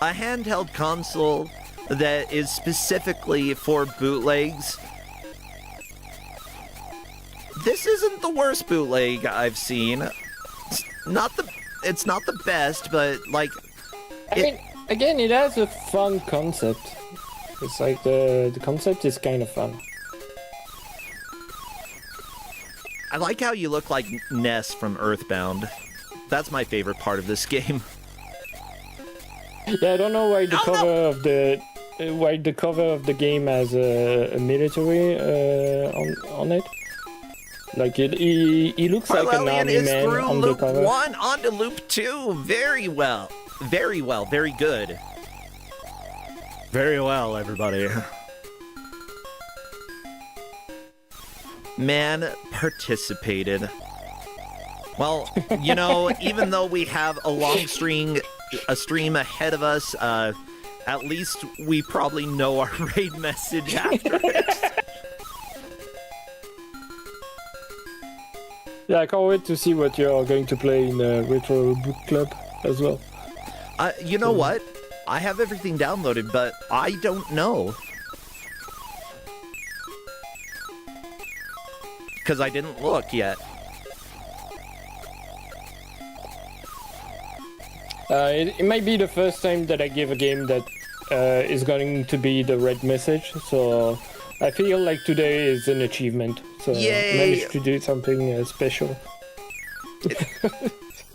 a handheld console that is specifically for bootlegs, this isn't the worst bootleg I've seen. It's not the best, but like, I mean, again, it has a fun concept. It's like the concept is kind of fun. I like how you look like Ness from Earthbound. That's my favorite part of this game. Yeah, I don't know why the cover of the game has a military on it. Like he looks like an army man on the cover. Loop 1 onto loop 2. Very well. Very well. Very good. Very well, everybody. Man participated. Well, you know, even though we have a long stream ahead of us, at least we probably know our raid message after it. Yeah, I can't wait to see what you're going to play in Retro Book Club as well. You know what? I have everything downloaded, but I don't know. Because I didn't look yet. It might be the first time that I give a game that is going to be the red message, so I feel like today is an achievement. So Yay! I managed to do something special.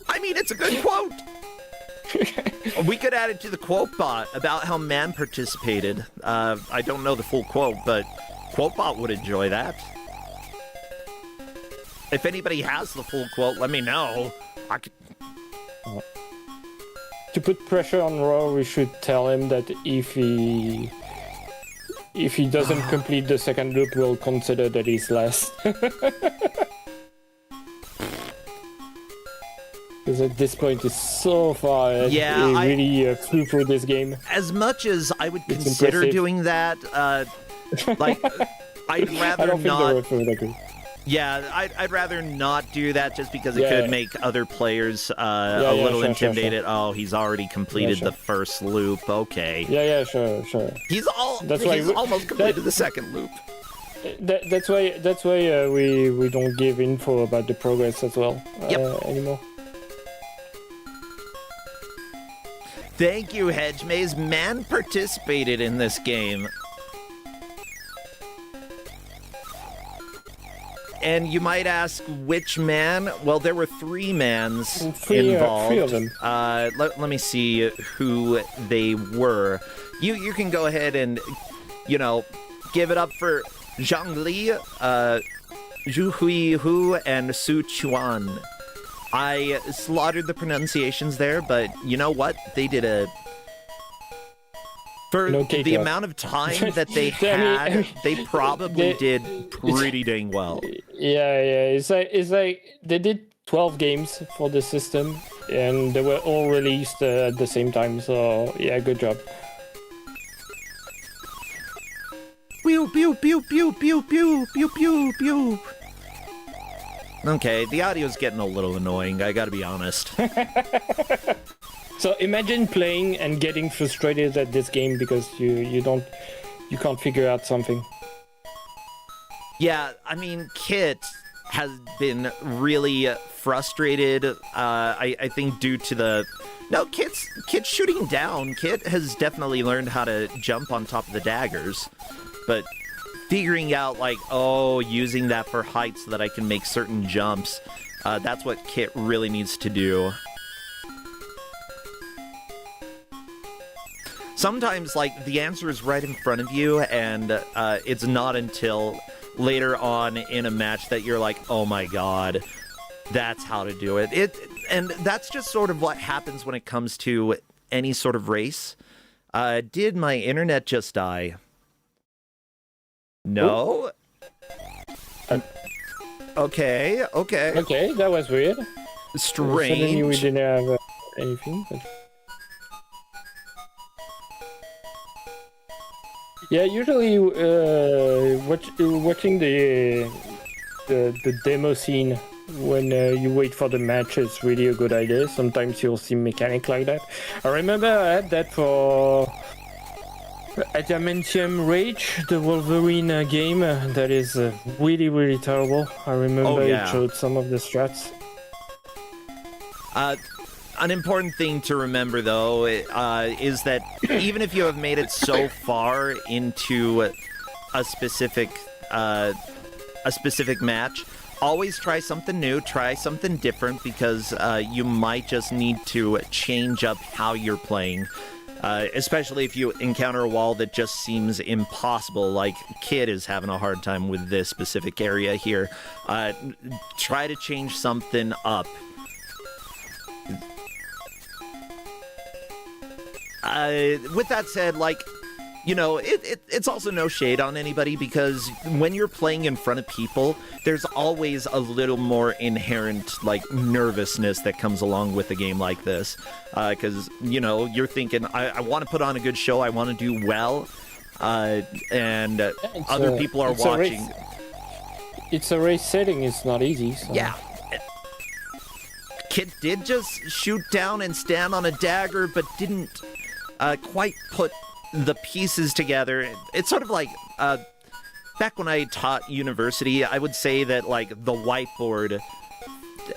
I mean, it's a good quote. We could add it to the quote bot about how man participated. I don't know the full quote, but Quotebot would enjoy that. If anybody has the full quote, let me know. I could... To put pressure on Raw, we should tell him that if he doesn't complete the second loop, we'll consider that he's last. Because at this point, it's so far ahead. Yeah, he really flew through this game. As much as I would consider impressive. doing that, like, I'd rather I don't think not... the ref would agree. Yeah, I'd rather not do that just because it could make other players a little intimidated. Sure. Oh, he's already completed the first loop. Okay. Yeah, sure. He's That's why almost completed the second loop. That's why we don't give info about the progress as well anymore. Thank you, Hedgemaze. Man participated in this game. And you might ask which man? Well, there were three mans involved. Three of them. Let me see who they were. You can go ahead and, give it up for Zhang Li, Zhu Hui Hu, and Su Chuan. I slaughtered the pronunciations there, but you know what? They did a... For the amount of time that they had, they probably did pretty dang well. Yeah. It's like they did 12 games for the system, and they were all released at the same time. So yeah, good job. Pew pew pew pew pew pew pew pew pew. Okay, the audio's getting a little annoying. I gotta be honest. So imagine playing and getting frustrated at this game because you can't figure out something. Yeah, I mean, Kit has been really frustrated. I think due to the Kit's shooting down. Kit has definitely learned how to jump on top of the daggers, but figuring out using that for height so that I can make certain jumps. That's what Kit really needs to do. Sometimes, the answer is right in front of you, and it's not until later on in a match that you're like, oh my god, that's how to do it. And that's just sort of what happens when it comes to any sort of race. Did my internet just die? No? Okay. Okay, that was weird. Strange. Suddenly we didn't have anything, but... Yeah, usually watching the demo scene when you wait for the match is really a good idea. Sometimes you'll see mechanic like that. I remember I had that for Adamantium Rage, the Wolverine game. That is really, really terrible. I remember it showed some of the strats. An important thing to remember, though, is that even if you have made it so far into a specific match, always try something new, try something different, because you might just need to change up how you're playing. Especially if you encounter a wall that just seems impossible, like Kid is having a hard time with this specific area here. Try to change something up. With that said, it's also no shade on anybody, because when you're playing in front of people, there's always a little more inherent, nervousness that comes along with a game like this. Because, you're thinking, I want to put on a good show, I want to do well, and other people are watching. It's a race setting, it's not easy. So. Yeah. Kid did just shoot down and stand on a dagger, but didn't quite put the pieces together. It's sort of like back when I taught university, I would say that the whiteboard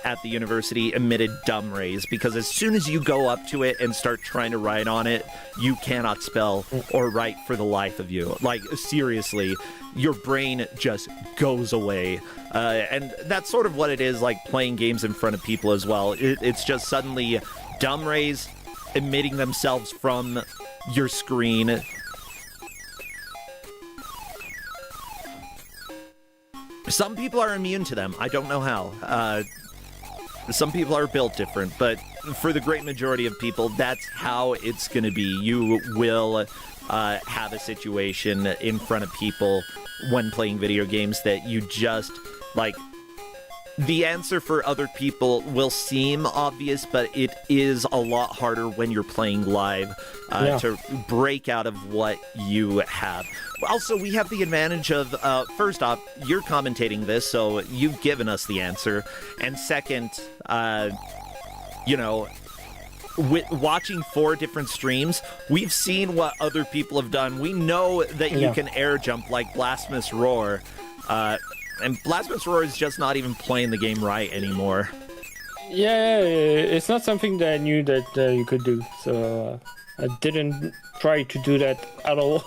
at the university emitted dumb rays, because as soon as you go up to it and start trying to write on it, you cannot spell or write for the life of you. Seriously, your brain just goes away. And that's sort of what it is playing games in front of people as well. It's just suddenly dumb rays emitting themselves from your screen. Some people are immune to them. I don't know how. Some people are built different, but for the great majority of people, that's how it's going to be. You will have a situation in front of people when playing video games that you just, like, the answer for other people will seem obvious, but it is a lot harder when you're playing live to break out of what you have. Also, we have the advantage of, first off, you're commentating this, so you've given us the answer. And second, you know, with watching 4 different streams, we've seen what other people have done. We know that you can air jump like Blasphemous Roar. And Blasphemous Roar is just not even playing the game right anymore. Yeah, it's not something that I knew that you could do, so I didn't try to do that at all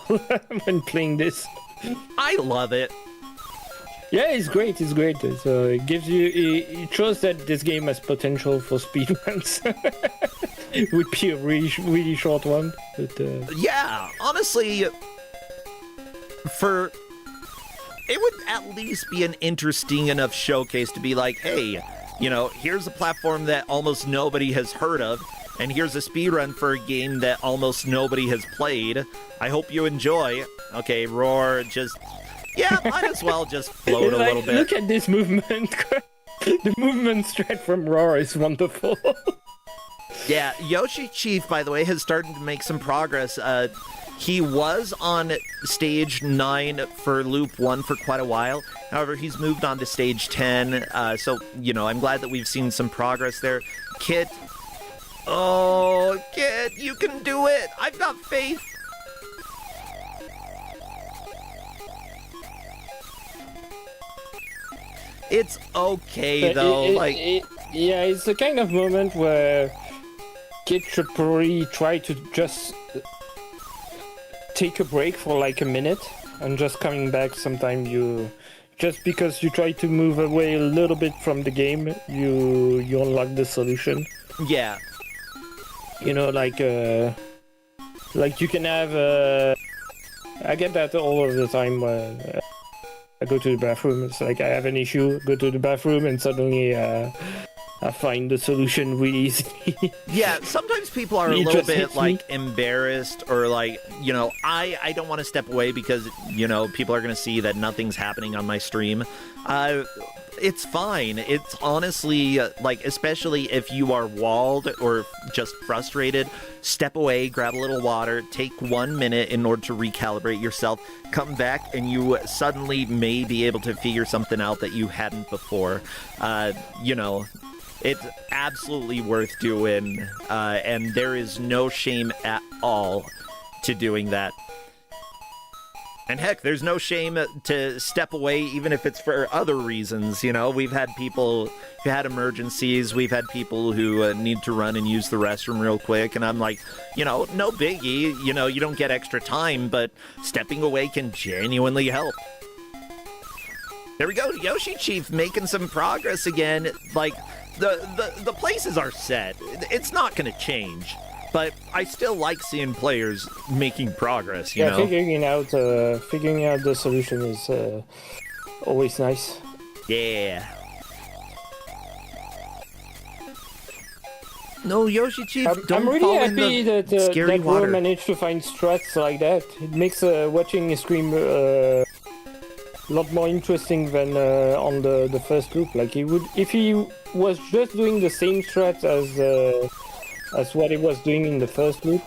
when playing this. I love it. Yeah, it's great. So it gives you, it shows that this game has potential for speedruns. It would be a really short one, but yeah, honestly, it would at least be an interesting enough showcase to be like, hey, you know, here's a platform that almost nobody has heard of, and here's a speedrun for a game that almost nobody has played. I hope you enjoy. Okay, Roar, just... yeah, might as well just float a little bit. Look at this movement. The movement straight from Roar is wonderful. Yeah, Yoshi Chief, by the way, has started to make some progress. He was on stage 9 for Loop 1 for quite a while. However, he's moved on to stage 10. So, you know, I'm glad that we've seen some progress there. Kit. Oh, Kit, you can do it. I've got faith. It's okay, though. Yeah, it's the kind of moment where Kit should probably try to just take a break for like a minute and just coming back. Sometime just because you try to move away a little bit from the game, you unlock the solution. Yeah. You know, like you can have I get that all of the time. I go to the bathroom, it's like I have an issue, go to the bathroom, and suddenly I find the solution really easy. Yeah, sometimes people are a little bit, like, embarrassed, or, like, you know, I don't want to step away because, you know, people are going to see that nothing's happening on my stream. It's fine. It's honestly, like, especially if you are walled or just frustrated, step away, grab a little water, take 1 minute in order to recalibrate yourself, come back, and you suddenly may be able to figure something out that you hadn't before. You know, it's absolutely worth doing, and there is no shame at all to doing that. And heck, there's no shame to step away, even if it's for other reasons. You know, we've had people who had emergencies. We've had people who need to run and use the restroom real quick. And I'm like, you know, no biggie. You know, you don't get extra time, but stepping away can genuinely help. There we go, Yoshi Chief making some progress again. Like, the places are set. It's not going to change. But I still like seeing players making progress, you know? Figuring out the solution is always nice. Yeah. No, Yoshi Chief, I'm really happy that water. Ro managed to find struts like that. It makes watching a stream a lot more interesting than on the first loop. Like, if he was just doing the same strats as what it was doing in the first loop.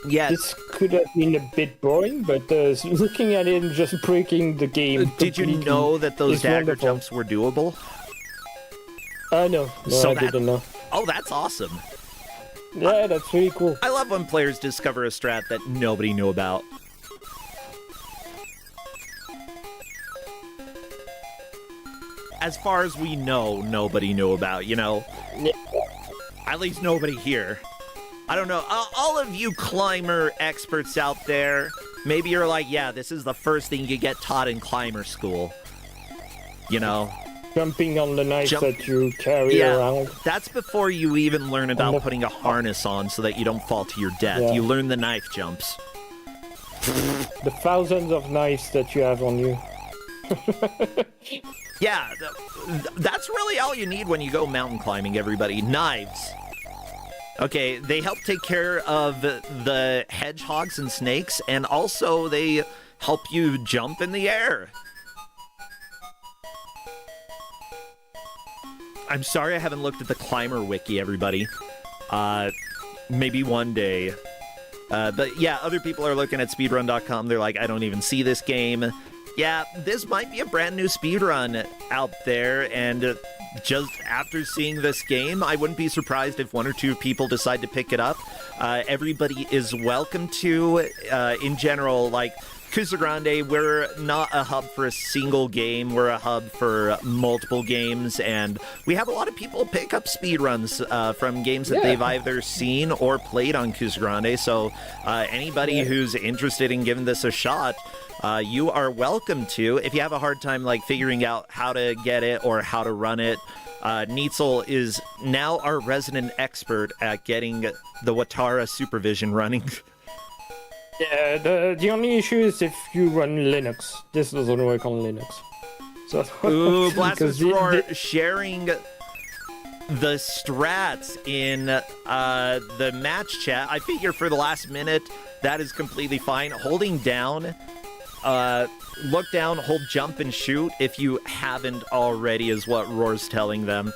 Yeah. This could have been a bit boring, but looking at it and just breaking the game. Did you know that those dagger jumps were doable? No, I didn't know. Oh, that's awesome. Yeah, that's really cool. I love when players discover a strat that nobody knew about. As far as we know, nobody knew about, you know? Yeah. At least nobody here. I don't know. All of you climber experts out there, maybe you're like, yeah, this is the first thing you get taught in climber school. You know? Jumping on the knife that you carry around. That's before you even learn about putting a harness on so that you don't fall to your death. Yeah. You learn the knife jumps. The thousands of knives that you have on you. Yeah, that's really all you need when you go mountain climbing, everybody. Knives. Okay, they help take care of the hedgehogs and snakes, and also they help you jump in the air. I'm sorry I haven't looked at the climber wiki, everybody. Maybe one day. But yeah, other people are looking at speedrun.com. They're like, I don't even see this game. Yeah, this might be a brand new speedrun out there, and just after seeing this game, I wouldn't be surprised if one or two people decide to pick it up. Everybody is welcome to. In general, like, Kusogrande, we're not a hub for a single game. We're a hub for multiple games, and we have a lot of people pick up speedruns from games that they've either seen or played on Kusogrande. So anybody who's interested in giving this a shot, you are welcome to. If you have a hard time like figuring out how to get it or how to run it, Neitzel is now our resident expert at getting the Watara supervision running. Yeah, the only issue is if you run Linux. This doesn't work on Linux. So, ooh, Blasphemous Roar sharing the strats in the match chat. I figure for the last minute, that is completely fine. Holding down, look down, hold jump, and shoot if you haven't already is what Roar's telling them.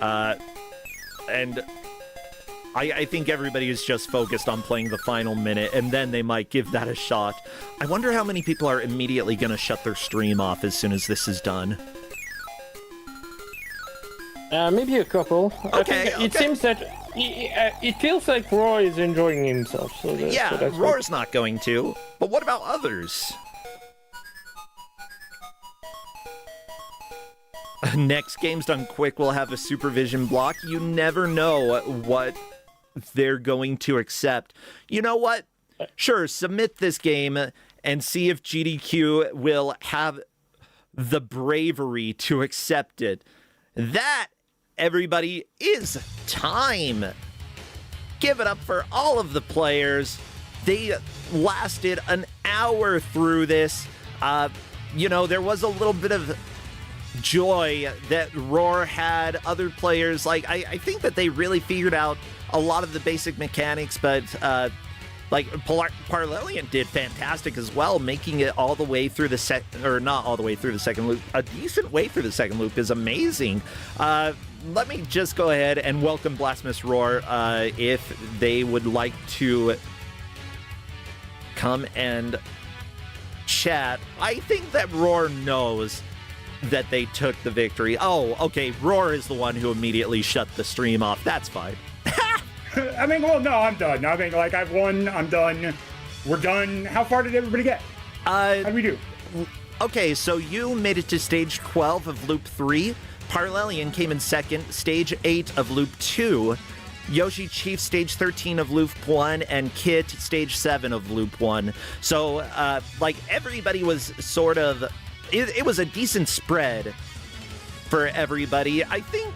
And I think everybody is just focused on playing the final minute, and then they might give that a shot. I wonder how many people are immediately going to shut their stream off as soon as this is done. Maybe a couple. Okay, It seems that it feels like Roar is enjoying himself. So Roar's not going to. But what about others? Next game's done quick. We'll have a supervision block. You never know what they're going to accept. You know what? Sure, submit this game and see if GDQ will have the bravery to accept it. That, everybody, is time. Give it up for all of the players. They lasted an hour through this. There was a little bit of joy that Roar had. Other players, like, I think that they really figured out a lot of the basic mechanics, but Parlelian did fantastic as well, making it all the way through not all the way through the second loop. A decent way through the second loop is amazing. Let me just go ahead and welcome Blasphemous Roar if they would like to come and chat. I think that Roar knows that they took the victory. Oh, okay, Roar is the one who immediately shut the stream off. That's fine. I mean, well, no, I'm done. I mean, like, I've won. I'm done. We're done. How far did everybody get? How did we do? Okay, so you made it to stage 12 of loop 3. Parlelian came in second, stage 8 of loop 2. Yoshi Chief, stage 13 of loop 1, and Kit, stage 7 of loop 1. So, everybody was sort of... It was a decent spread for everybody. I think,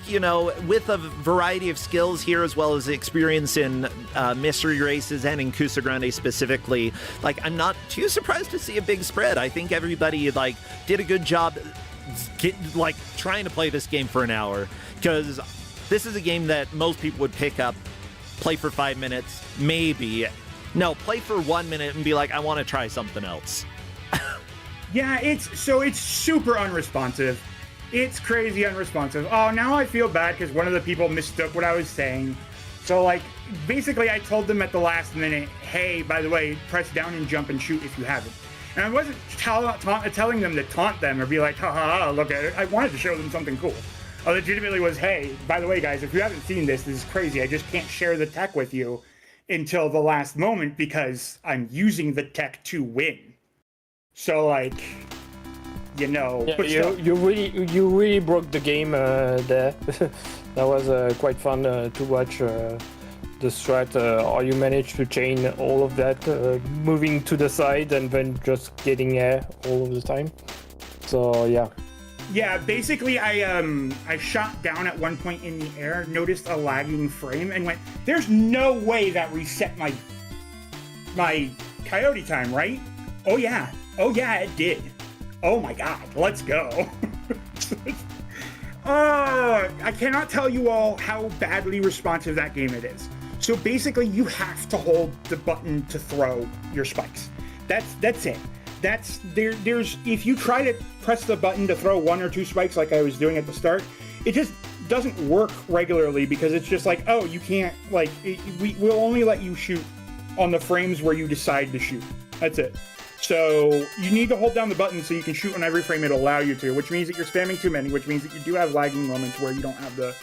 with a variety of skills here, as well as experience in mystery races and in Kusogrande specifically, I'm not too surprised to see a big spread. I think everybody, did a good job trying to play this game for an hour, because this is a game that most people would pick up, play for 5 minutes, maybe. No, play for 1 minute and be like, I want to try something else. Yeah, it's super unresponsive. It's crazy unresponsive. Oh, now I feel bad because one of the people mistook what I was saying. So, basically I told them at the last minute, hey, by the way, press down and jump and shoot if you haven't. And I wasn't telling them to taunt them or be like, ha ha ha, look at it. I wanted to show them something cool. I legitimately was, hey, by the way, guys, if you haven't seen this is crazy. I just can't share the tech with you until the last moment because I'm using the tech to win. So, you really broke the game there. That was quite fun to watch the strat. How you managed to chain all of that, moving to the side and then just getting air all of the time. So yeah. Yeah, basically I shot down at one point in the air, noticed a lagging frame, and went, "There's no way that reset my coyote time, right?" Oh yeah, it did. Oh my god, let's go. I cannot tell you all how badly responsive that game it is. So basically, you have to hold the button to throw your spikes. That's it. There's if you try to press the button to throw 1 or 2 spikes like I was doing at the start, it just doesn't work regularly because it's just like, oh, you can't, like, we'll only let you shoot on the frames where you decide to shoot. That's it. So you need to hold down the button so you can shoot on every frame it'll allow you to, which means that you're spamming too many, which means that you do have lagging moments where you don't have the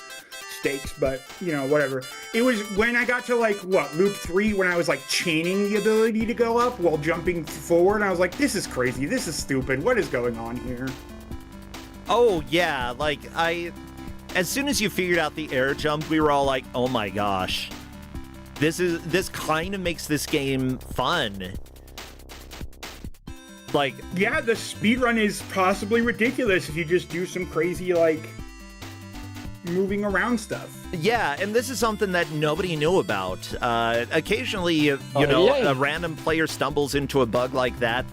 stakes, but, you know, whatever. It was when I got to, like, loop 3, when I was, like, chaining the ability to go up while jumping forward, I was like, this is crazy, this is stupid, what is going on here? Oh, yeah, like, as soon as you figured out the air jump, we were all like, oh my gosh. This kind of makes this game fun. Like, yeah, the speedrun is possibly ridiculous if you just do some crazy, like, moving around stuff. Yeah, and this is something that nobody knew about. Occasionally, you know, a random player stumbles into a bug like that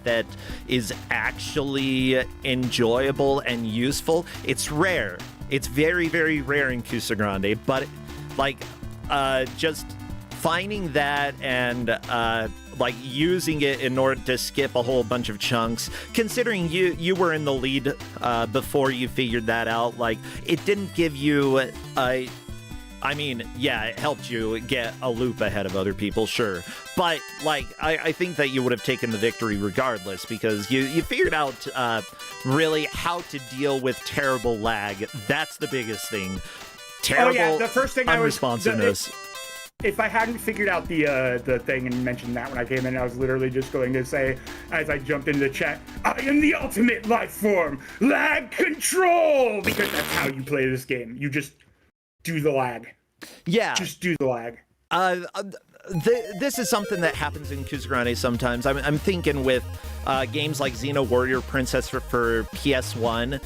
is actually enjoyable and useful. It's rare. It's very, very rare in Kusogrande, but, like, just finding that and, like, using it in order to skip a whole bunch of chunks, considering you were in the lead before you figured that out, like, it didn't give you I mean, yeah, it helped you get a loop ahead of other people, sure. But, like, I think that you would have taken the victory regardless, because you figured out really how to deal with terrible lag. That's the biggest thing. Terrible the first thing unresponsiveness. If I hadn't figured out the thing and mentioned that when I came in, I was literally just going to say, as I jumped into the chat, I am the ultimate life form, lag control, because that's how you play this game. You just do the lag. Yeah. Just do the lag. This is something that happens in Kusogrande sometimes. I'm thinking with games like Xeno Warrior Princess for PS1,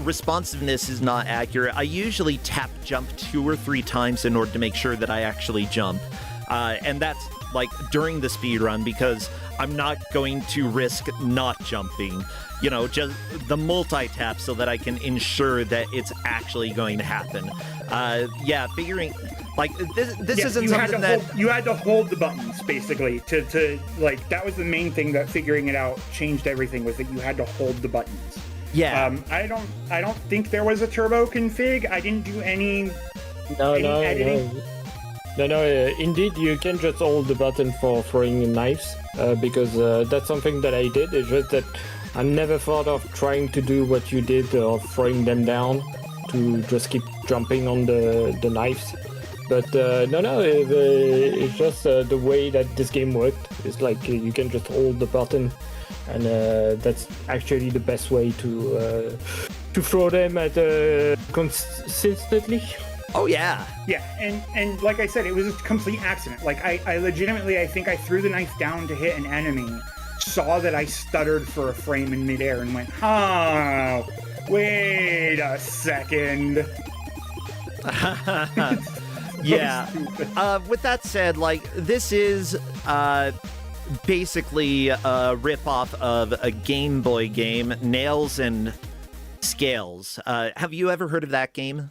responsiveness is not accurate. I usually tap jump 2 or 3 times in order to make sure that I actually jump. And that's, like, during the speed run, because I'm not going to risk not jumping. You know, just the multi-tap so that I can ensure that it's actually going to happen. Yeah, figuring... Like, this isn't something that... You had to hold the buttons, basically, to like, that was the main thing that figuring it out changed everything, was that you had to hold the buttons. Yeah. I don't think there was a turbo config. I didn't do any editing. No, indeed, you can just hold the button for throwing knives, because that's something that I did. It's just that I never thought of trying to do what you did, of throwing them down, to just keep jumping on the knives. But it's just the way that this game worked. It's like you can just hold the button, and that's actually the best way to throw them at consistently. Oh yeah. Yeah, and like I said, it was a complete accident. Like I legitimately, I think I threw the knife down to hit an enemy, saw that I stuttered for a frame in midair, and went, oh, wait a second. Yeah. With that said, like, this is basically a ripoff of a Game Boy game, Nails and Scales. Have you ever heard of that game?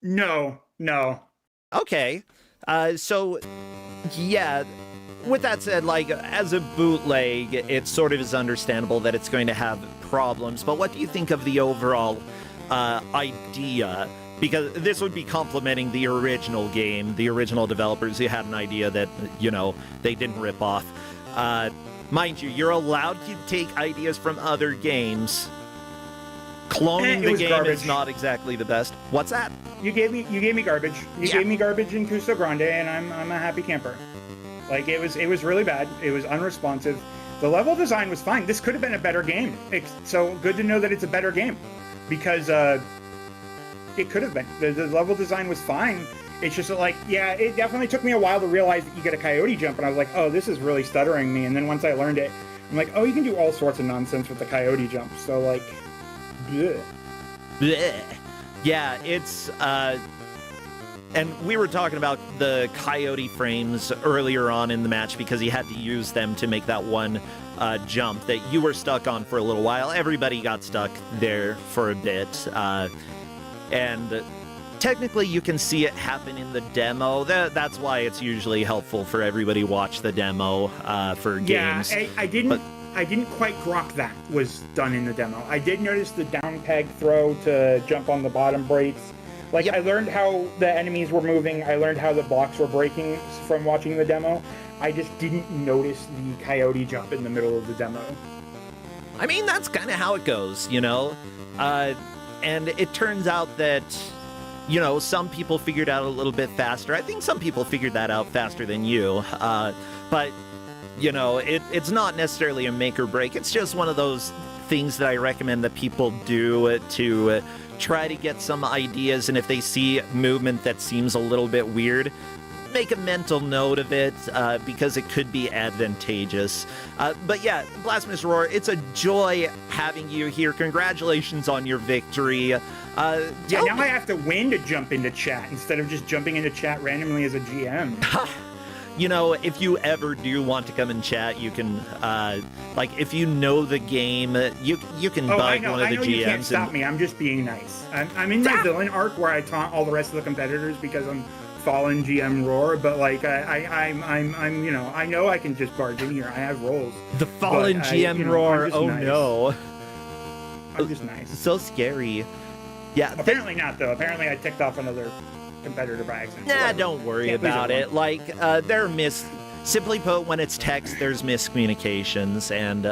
No. Okay. So, yeah. With that said, like, as a bootleg, it sort of is understandable that it's going to have problems, but what do you think of the overall idea? Because this would be complementing the original game, the original developers who had an idea that, you know, they didn't rip off. Mind you, you're allowed to take ideas from other games. Cloning the game is not exactly the best. What's that? You gave me garbage. You gave me garbage in Kusogrande, and I'm a happy camper. Like, it was really bad. It was unresponsive. The level design was fine. This could have been a better game. It's so good to know that it's a better game, because it could have been. The level design was fine. It's just like, yeah, it definitely took me a while to realize that you get a coyote jump, and I was like, oh, this is really stuttering me. And then once I learned it, I'm like, oh, you can do all sorts of nonsense with the coyote jump. So, like, bleh. Bleh. Yeah, it's, and we were talking about the coyote frames earlier on in the match because he had to use them to make that one jump that you were stuck on for a little while. Everybody got stuck there for a bit. And technically you can see it happen in the demo. That's why it's usually helpful for everybody to watch the demo for games. Yeah, I didn't quite grok that was done in the demo. I did notice the down peg throw to jump on the bottom breaks. Like, yep. I learned how the enemies were moving. I learned how the blocks were breaking from watching the demo. I just didn't notice the coyote jump in the middle of the demo. I mean, that's kind of how it goes, you know? And it turns out that, you know, some people figured out a little bit faster. I think some people figured that out faster than you. But, you know, it's not necessarily a make or break. It's just one of those things that I recommend that people do to try to get some ideas, and if they see movement that seems a little bit weird, make a mental note of it, because it could be advantageous. But yeah, Blasphemous Roar, it's a joy having you here. Congratulations on your victory. Yeah, now I have to win to jump into chat instead of just jumping into chat randomly as a GM. You know, if you ever do want to come and chat, you can, like, if you know the game, you can bug one of the GMs. You can't stop me. I'm just being nice. I'm in the villain arc where I taunt all the rest of the competitors because I'm fallen GM Roar, but like I'm you know, I know I can just barge in here. I have roles. The fallen GM Roar. Oh nice. No. I'm just nice. So scary. Yeah. Apparently not though. Apparently I ticked off another competitor by accident. Nah, don't worry about it. Like, simply put, when it's text, there's miscommunications, and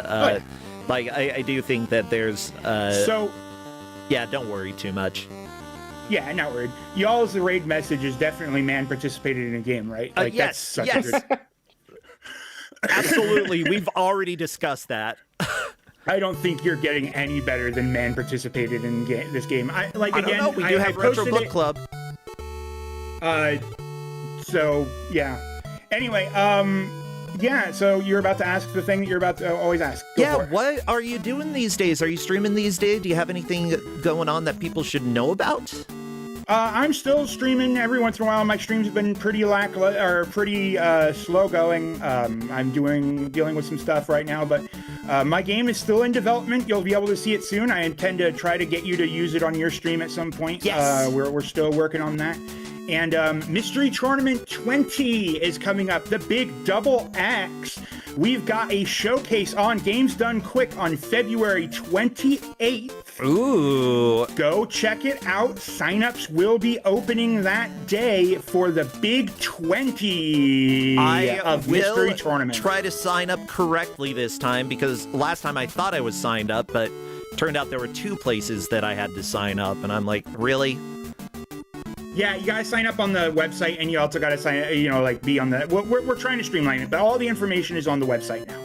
like I do think that there's yeah, don't worry too much. Yeah, not worried. Y'all's raid message is definitely man participated in a game, right? Like, yes, that's such a good... Absolutely, we've already discussed that. I don't think you're getting any better than man participated in this game. I don't know. We do have Retro Book Club. So yeah. Anyway, yeah, so you're about to ask the thing that you're about to always ask. Go for it. What are you doing these days? Are you streaming these days? Do you have anything going on that people should know about? I'm still streaming every once in a while. My streams have been pretty slow going. I'm dealing with some stuff right now, but my game is still in development. You'll be able to see it soon. I intend to try to get you to use it on your stream at some point. Yes. We're still working on that. And Mystery Tournament 20 is coming up, the big double X. We've got a showcase on Games Done Quick on February 28th. Ooh. Go check it out. Signups will be opening that day for the big 20 of Mystery Tournament. I will try to sign up correctly this time, because last time I thought I was signed up, but turned out there were 2 places that I had to sign up, and I'm like, really? Yeah, you gotta sign up on the website, and you also gotta sign, you know, like be on the. We're trying to streamline it, but all the information is on the website now.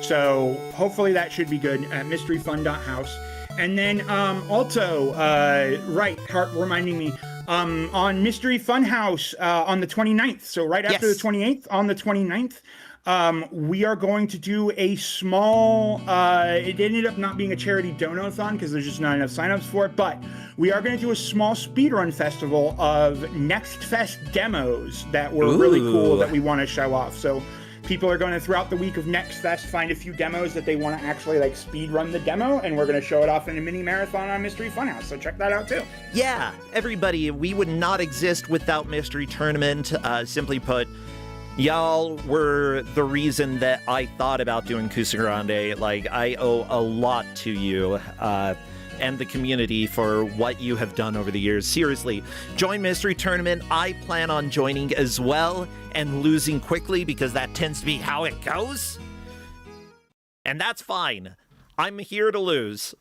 So hopefully that should be good at mysteryfun.house. And then also, right, Hart reminding me, on Mystery Funhouse on the 29th. So right after the 28th, on the 29th. We are going to do a small, it ended up not being a charity donathon because there's just not enough signups for it, but we are going to do a small speedrun festival of Next Fest demos that were really cool that we want to show off. So people are going to, throughout the week of Next Fest, find a few demos that they want to actually like speedrun the demo, and we're going to show it off in a mini marathon on Mystery Funhouse. So check that out too. Yeah, everybody, we would not exist without Mystery Tournament. Simply put, y'all were the reason that I thought about doing Kusogrande. Like, I owe a lot to you and the community for what you have done over the years. Seriously, join Mystery Tournament. I plan on joining as well and losing quickly because that tends to be how it goes. And that's fine. I'm here to lose.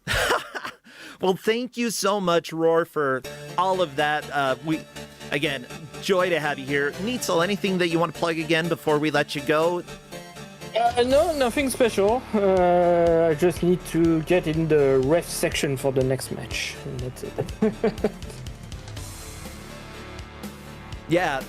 Well, thank you so much, Roar, for all of that. Again, joy to have you here. Neitzel, anything that you want to plug again before we let you go? No, nothing special. I just need to get in the ref section for the next match, and that's it. Yeah,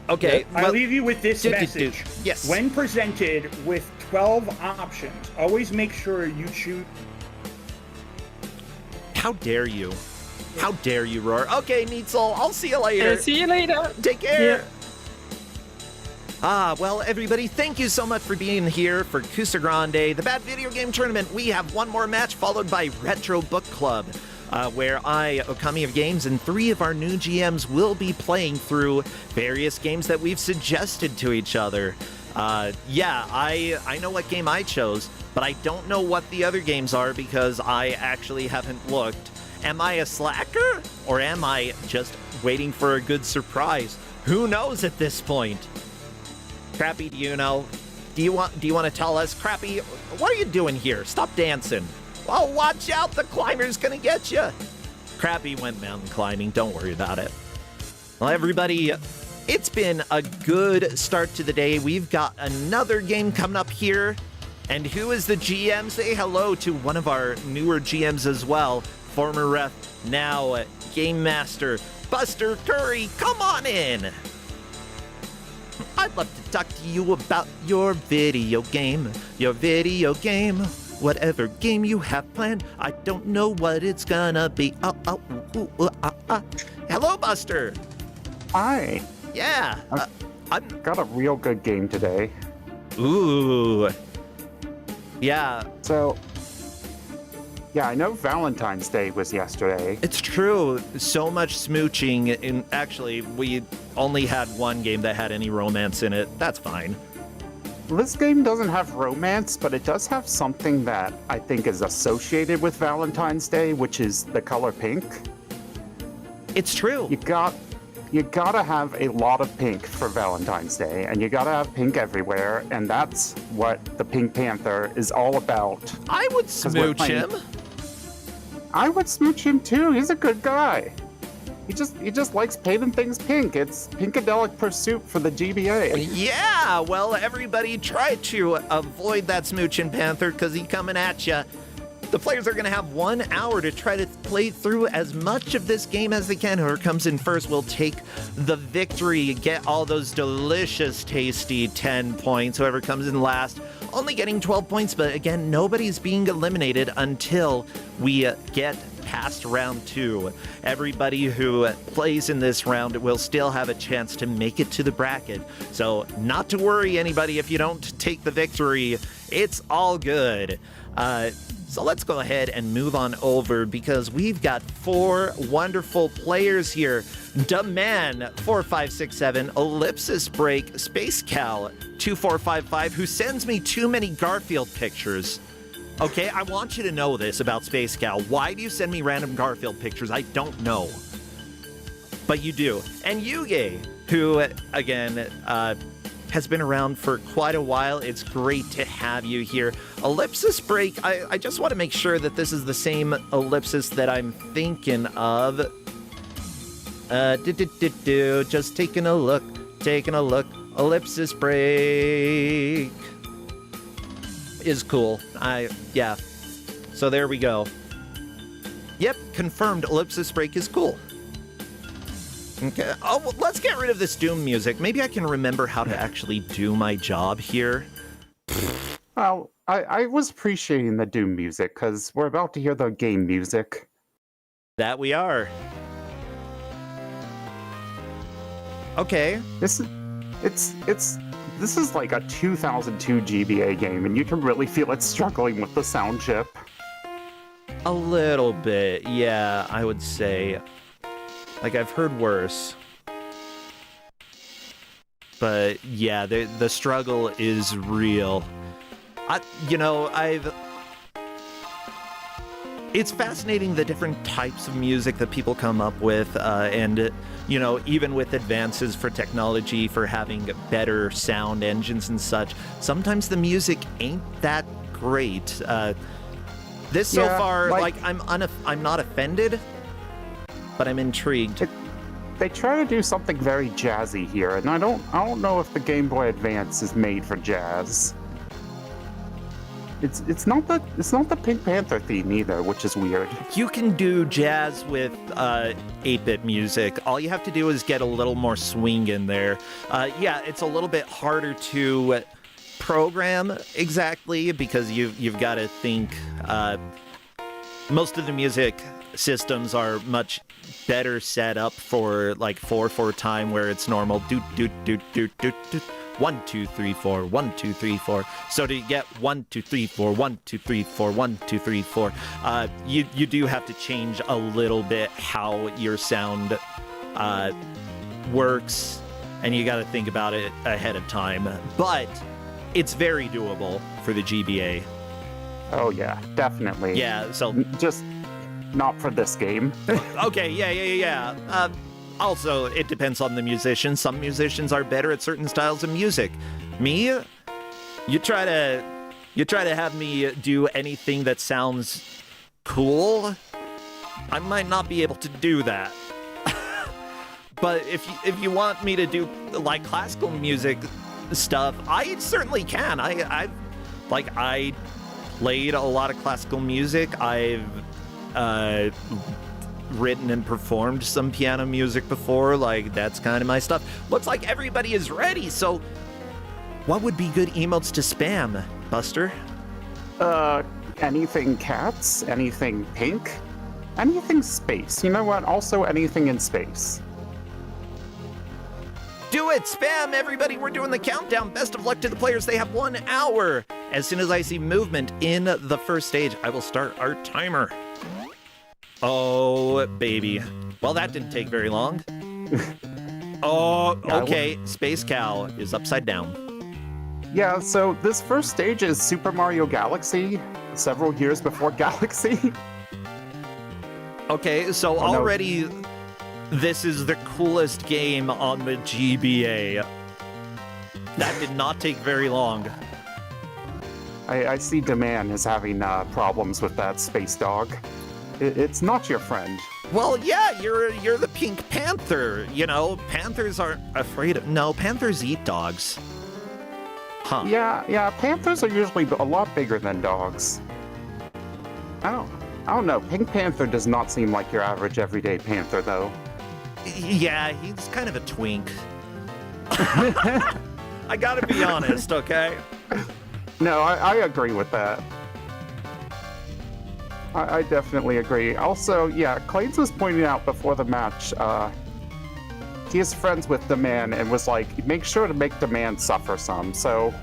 okay. I'll leave you with this message. Yes. When presented with 12 options, always make sure you choose. How dare you? How dare you, Roar? Okay, Neitzel, I'll see you later. See you later. Take care. Yeah. Well, everybody, thank you so much for being here for Kusogrande, the Bad Video Game Tournament. We have one more match followed by Retro Book Club, where I, Okami of Games, and 3 of our new GMs will be playing through various games that we've suggested to each other. I know what game I chose, but I don't know what the other games are because I actually haven't looked. Am I a slacker? Or am I just waiting for a good surprise? Who knows at this point? Crappy, do you know? Do you want to tell us? Crappy, what are you doing here? Stop dancing. Oh, watch out, the climber's gonna get you. Crappy went mountain climbing, don't worry about it. Well, everybody, it's been a good start to the day. We've got another game coming up here. And who is the GM? Say hello to one of our newer GMs as well. Former ref, now Game Master, Buster Curry. Come on in. I'd love to talk to you about your video game. Whatever game you have planned, I don't know what it's gonna be. Hello, Buster. Hi. Yeah. I've got a real good game today. Ooh. Yeah. So, yeah, I know Valentine's Day was yesterday. It's true. So much smooching. And actually, we only had one game that had any romance in it. That's fine. This game doesn't have romance, but it does have something that I think is associated with Valentine's Day, which is the color pink. It's true. You gotta have a lot of pink for Valentine's Day, and you gotta have pink everywhere, and that's what the Pink Panther is all about. I would smooch him. I would smooch him too. He's a good guy. He just likes painting things pink. It's Pinkadelic Pursuit for the GBA. Yeah, well, everybody try to avoid that smooching Panther because he's coming at you. The players are going to have 1 hour to try to play through as much of this game as they can. Whoever comes in first will take the victory, get all those delicious, tasty 10 points. Whoever comes in last, only getting 12 points. But again, nobody's being eliminated until we get past round 2. Everybody who plays in this round will still have a chance to make it to the bracket. So not to worry, anybody, if you don't take the victory, it's all good. So let's go ahead and move on over because we've got 4 wonderful players here. Daman 4567, Ellipsis Break, Space Cal 2455, who sends me too many Garfield pictures. Okay, I want you to know this about Space Cal. Why do you send me random Garfield pictures? I don't know. But you do. And Yuge, who, again, has been around for quite a while. It's great to have you here. Ellipsis Break, I just want to make sure that this is the same ellipsis that I'm thinking of. Just taking a look. Ellipsis Break is cool. Yeah. So there we go. Yep, confirmed Ellipsis Break is cool. Okay. Oh, well, let's get rid of this Doom music. Maybe I can remember how to actually do my job here. Well, I was appreciating the Doom music because we're about to hear the game music. That we are. Okay. This is like a 2002 GBA game, and you can really feel it struggling with the sound chip. A little bit, yeah, I would say. Like, I've heard worse. But, yeah, the struggle is real. It's fascinating the different types of music that people come up with, and, even with advances for technology, for having better sound engines and such, sometimes the music ain't that great. This so far, I'm not offended, but I'm intrigued. They try to do something very jazzy here, and I don't know if the Game Boy Advance is made for jazz. It's not the Pink Panther theme either, which is weird. You can do jazz with 8-bit music. All you have to do is get a little more swing in there. Yeah, it's a little bit harder to program exactly because you've got to think. Most of the music systems are much better set up for like 4/4 time where it's normal. Doot doot doot doot doot doot. 1 2 3 4 1 2 3 4. So to get 1 2 3 4 1 2 3 4 1 2 3 4, you do have to change a little bit how your sound works, and you got to think about it ahead of time. But it's very doable for the GBA. Oh yeah, definitely. Yeah. So just not for this game. okay. Yeah. Also, it depends on the musician. Some musicians are better at certain styles of music. Me, you try to have me do anything that sounds cool, I might not be able to do that. But if you want me to do like classical music stuff, I certainly can. I played a lot of classical music. I've written and performed some piano music before. Like, that's kind of my stuff. Looks like everybody is ready. So what would be good emotes to spam, Buster? Anything cats, anything pink, anything space. You know what? Also anything in space. Do it! Spam, everybody! We're doing the countdown. Best of luck to the players. They have 1 hour. As soon as I see movement in the first stage, I will start our timer. Oh, baby. Well, that didn't take very long. Oh, okay. Space Cow is upside down. Yeah, so this first stage is Super Mario Galaxy, several years before Galaxy. Okay, so already this is the coolest game on the GBA. That did not take very long. I see Demand is having problems with that space dog. It's not your friend. Well, yeah, you're the Pink Panther. You know, panthers aren't afraid of... No, panthers eat dogs. Huh. Yeah, panthers are usually a lot bigger than dogs. I don't know. Pink Panther does not seem like your average everyday panther, though. Yeah, he's kind of a twink. I gotta be honest, okay? No, I agree with that. I definitely agree. Also, yeah, Clades was pointing out before the match, he is friends with Demand and was like, make sure to make Demand suffer some, so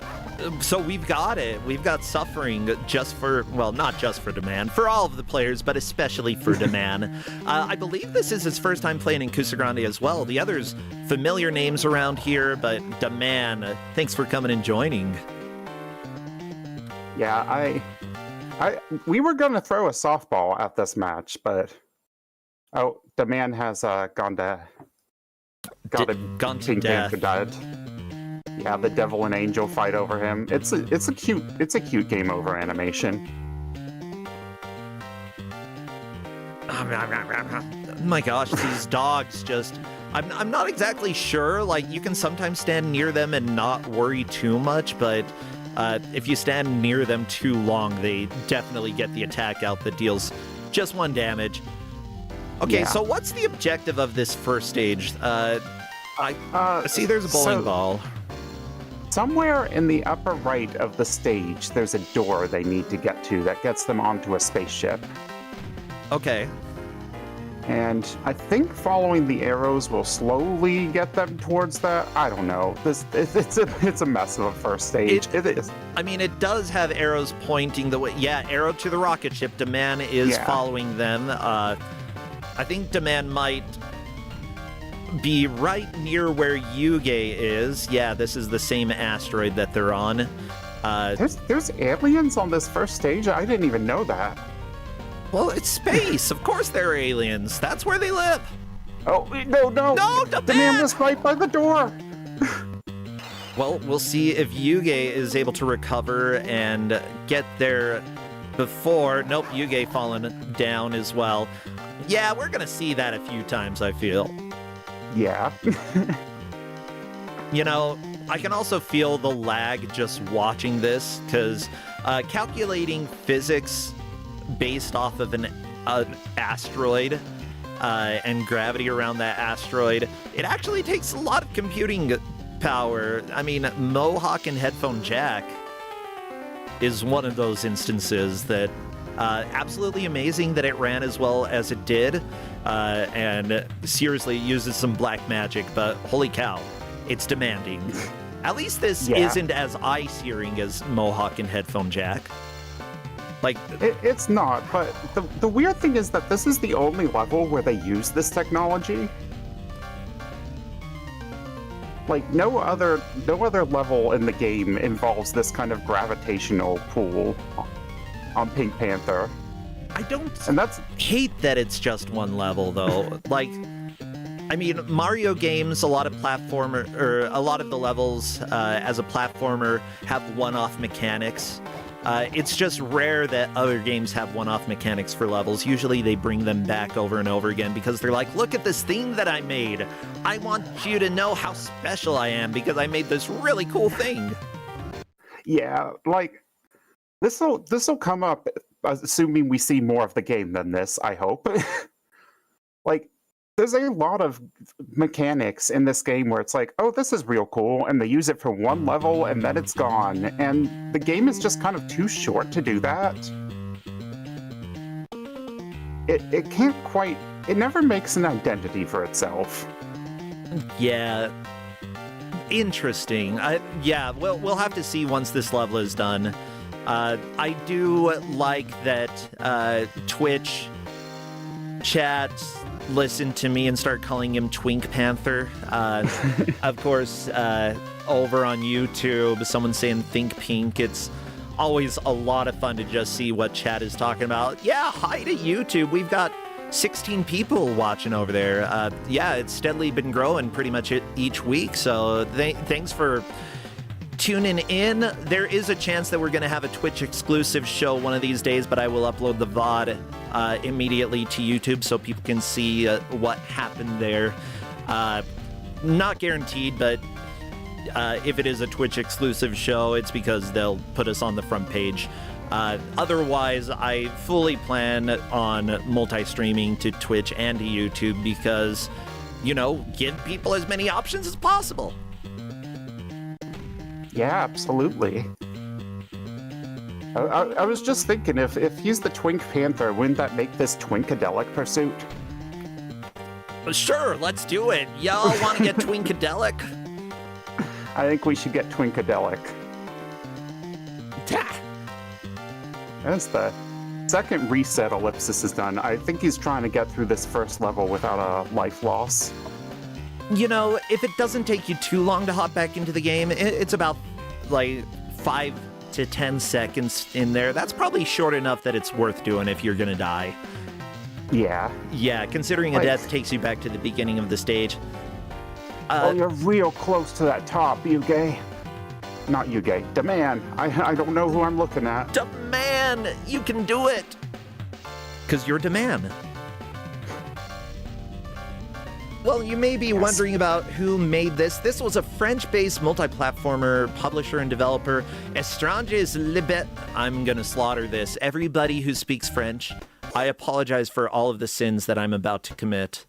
we've got it. We've got suffering just for, well, not just for Demand, for all of the players, but especially for Demand. I believe this is his first time playing in Kusogrande as well. The others, familiar names around here, but Demand, thanks for coming and joining. Yeah, we were gonna throw a softball at this match, but Demand has gone to Pink Panther died. Yeah, the devil and angel fight over him. It's a cute game over animation. Oh my gosh, these dogs just... I'm not exactly sure. Like, you can sometimes stand near them and not worry too much, but if you stand near them too long, they definitely get the attack out that deals just 1 damage. Okay, Yeah. So what's the objective of this first stage? I see there's a bowling ball. Somewhere in the upper right of the stage, there's a door they need to get to that gets them onto a spaceship. Okay. And I think following the arrows will slowly get them towards that. I don't know. It's a mess of a first stage. It is. I mean, it does have arrows pointing the way. Yeah, arrow to the rocket ship. Demand is following them. I think Demand might be right near where Yuge is. Yeah, this is the same asteroid that they're on. There's aliens on this first stage? I didn't even know that. Well, it's space. Of course they're aliens. That's where they live. Oh, no. No, The man was right by the door. Well, we'll see if Yuge is able to recover and get there before... Nope, Yuge fallen down as well. Yeah, we're going to see that a few times, I feel. Yeah. You know, I can also feel the lag just watching this, because calculating physics based off of an asteroid and gravity around that asteroid, it actually takes a lot of computing power. I mean, Mohawk and Headphone Jack is one of those instances that Absolutely amazing that it ran as well as it did, and seriously, it uses some black magic, but holy cow, it's demanding. At least this isn't as eye-searing as Mohawk and Headphone Jack. Like, it's not, but the weird thing is that this is the only level where they use this technology. Like, no other level in the game involves this kind of gravitational pull on Pink Panther. I don't And that's hate that it's just one level, though. Like, I mean, Mario games, a lot of the levels as a platformer have one-off mechanics. It's just rare that other games have one-off mechanics for levels. Usually they bring them back over and over again because they're like, look at this thing that I made. I want you to know how special I am because I made this really cool thing. Yeah, like, this'll come up, assuming we see more of the game than this, I hope. Like, there's a lot of mechanics in this game where it's like, oh, this is real cool, and they use it for one level, and then it's gone. And the game is just kind of too short to do that. It can't quite... It never makes an identity for itself. Yeah. Interesting. Yeah, we'll have to see once this level is done. I do like that Twitch chat listen to me and start calling him Twink Panther. Of course, over on YouTube, someone's saying Think Pink. It's always a lot of fun to just see what chat is talking about. Yeah, hi to YouTube. We've got 16 people watching over there. Yeah, it's steadily been growing pretty much each week, so thanks for tuning in. There is a chance that we're going to have a Twitch exclusive show one of these days, but I will upload the VOD immediately to YouTube so people can see what happened there. Not guaranteed, but if it is a Twitch exclusive show, it's because they'll put us on the front page. Otherwise, I fully plan on multi-streaming to Twitch and to YouTube because, you know, give people as many options as possible. Yeah, absolutely. I was just thinking, if he's the Twink Panther, wouldn't that make this Twinkadelic Pursuit? Sure, let's do it. Y'all want to get Twinkadelic? I think we should get Twinkadelic. As the second reset Ellipsis is done, I think he's trying to get through this first level without a life loss. You know, if it doesn't take you too long to hop back into the game, it's about like 5 to 10 seconds in there. That's probably short enough that it's worth doing if you're gonna die. Yeah. Yeah, considering a death takes you back to the beginning of the stage. Oh, you're real close to that top, Yuge. Not Yuge, the man. I don't know who I'm looking at. The man! You can do it! Because you're the man. Well, you may be wondering about who made this. This was a French-based multi-platformer publisher and developer, Estranges Libet. I'm gonna slaughter this. Everybody who speaks French, I apologize for all of the sins that I'm about to commit.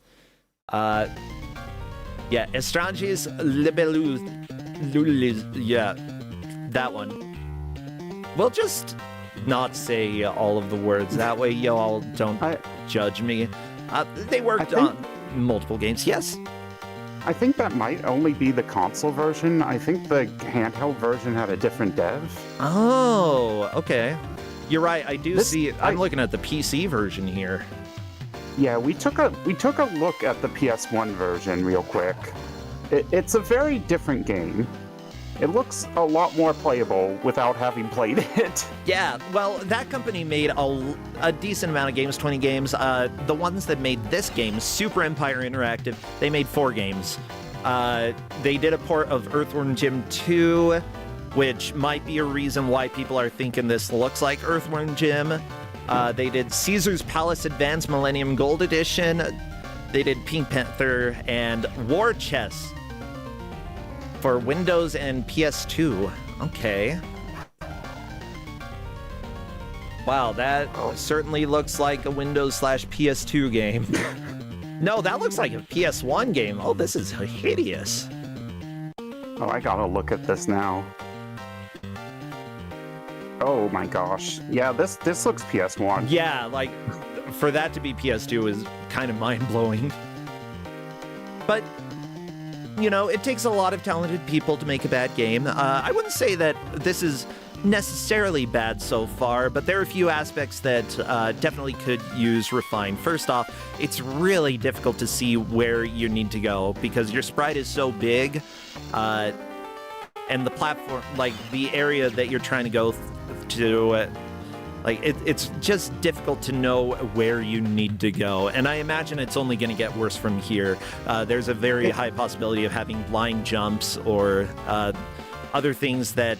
Yeah, Estranges Libelus. Yeah, that one. We'll just not say all of the words. That way y'all don't judge me. They worked on multiple games, yes? I think that might only be the console version. I think the handheld version had a different dev. Oh, okay. You're right, I do see... I'm looking at the PC version here. Yeah, we took a look at the PS1 version real quick. It's a very different game. It looks a lot more playable without having played it. Yeah, well, that company made a decent amount of games, 20 games. The ones that made this game, Super Empire Interactive, they made 4 games. They did a port of Earthworm Jim 2, which might be a reason why people are thinking this looks like Earthworm Jim. They did Caesar's Palace Advanced Millennium Gold Edition. They did Pink Panther and War Chess for Windows and PS2. Okay. Wow, that certainly looks like a Windows/PS2 game. No, that looks like a PS1 game. Oh, this is hideous. Oh, I gotta look at this now. Oh my gosh. Yeah, this looks PS1. Yeah, like, for that to be PS2 is kind of mind-blowing. But, you know, it takes a lot of talented people to make a bad game. I wouldn't say that this is necessarily bad so far, but there are a few aspects that definitely could use refined. First off, it's really difficult to see where you need to go because your sprite is so big, and the platform, like the area that you're trying to go to, like it's just difficult to know where you need to go. And I imagine it's only going to get worse from here. There's a very high possibility of having blind jumps or other things that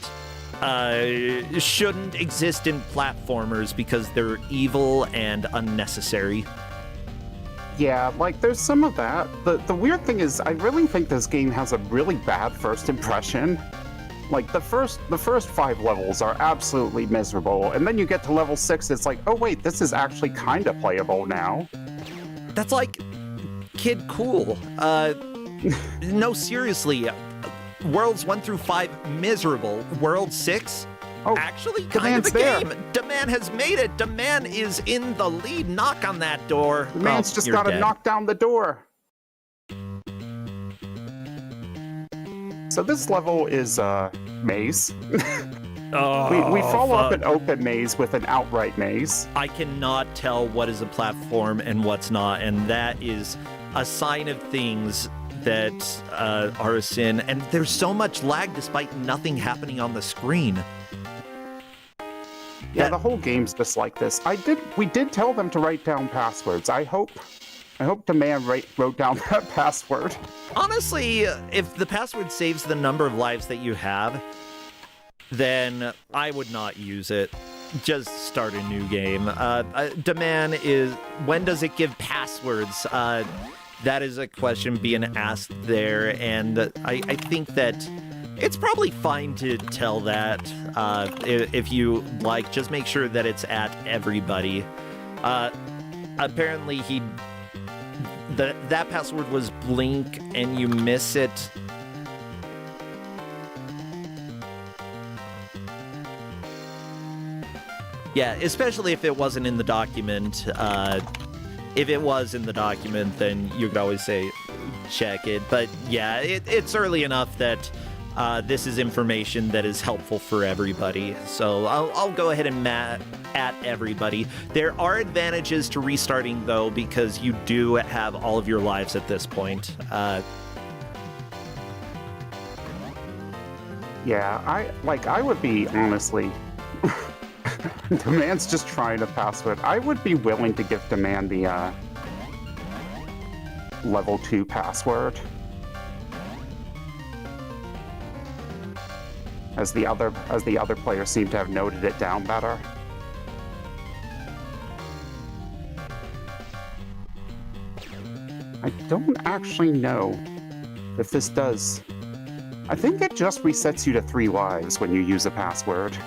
shouldn't exist in platformers because they're evil and unnecessary. Yeah, like there's some of that. The weird thing is I really think this game has a really bad first impression. Like the first 5 levels are absolutely miserable, and then you get to level 6, it's like, oh wait, this is actually kind of playable now. That's like Kid Cool. No, seriously. Worlds 1 through 5 miserable. World 6 actually kind of a game. Demand has made it. Demand is in the lead. Knock on that door. The man's just got to knock down the door. So this level is maze. We follow up an open maze with an outright maze. I cannot tell what is a platform and what's not, and that is a sign of things that are a sin. And there's so much lag despite nothing happening on the screen. Yeah, the whole game's just like this. We did tell them to write down passwords. I hope the man wrote down that password. Honestly, if the password saves the number of lives that you have, then I would not use it. Just start a new game. Demand is, when does it give passwords? That is a question being asked there, and I think that it's probably fine to tell that if you like. Just make sure that it's at everybody. Apparently, that password was blink, and you miss it. Yeah, especially if it wasn't in the document. If it was in the document, then you could always say, check it. But yeah, it's early enough that this is information that is helpful for everybody. So I'll go ahead and at everybody. There are advantages to restarting, though, because you do have all of your lives at this point. Yeah, I would be, honestly... Demand's just trying a password. I would be willing to give Demand the level 2 password. As the other players seem to have noted it down better. I don't actually know if this does. I think it just resets you to 3 lives when you use a password.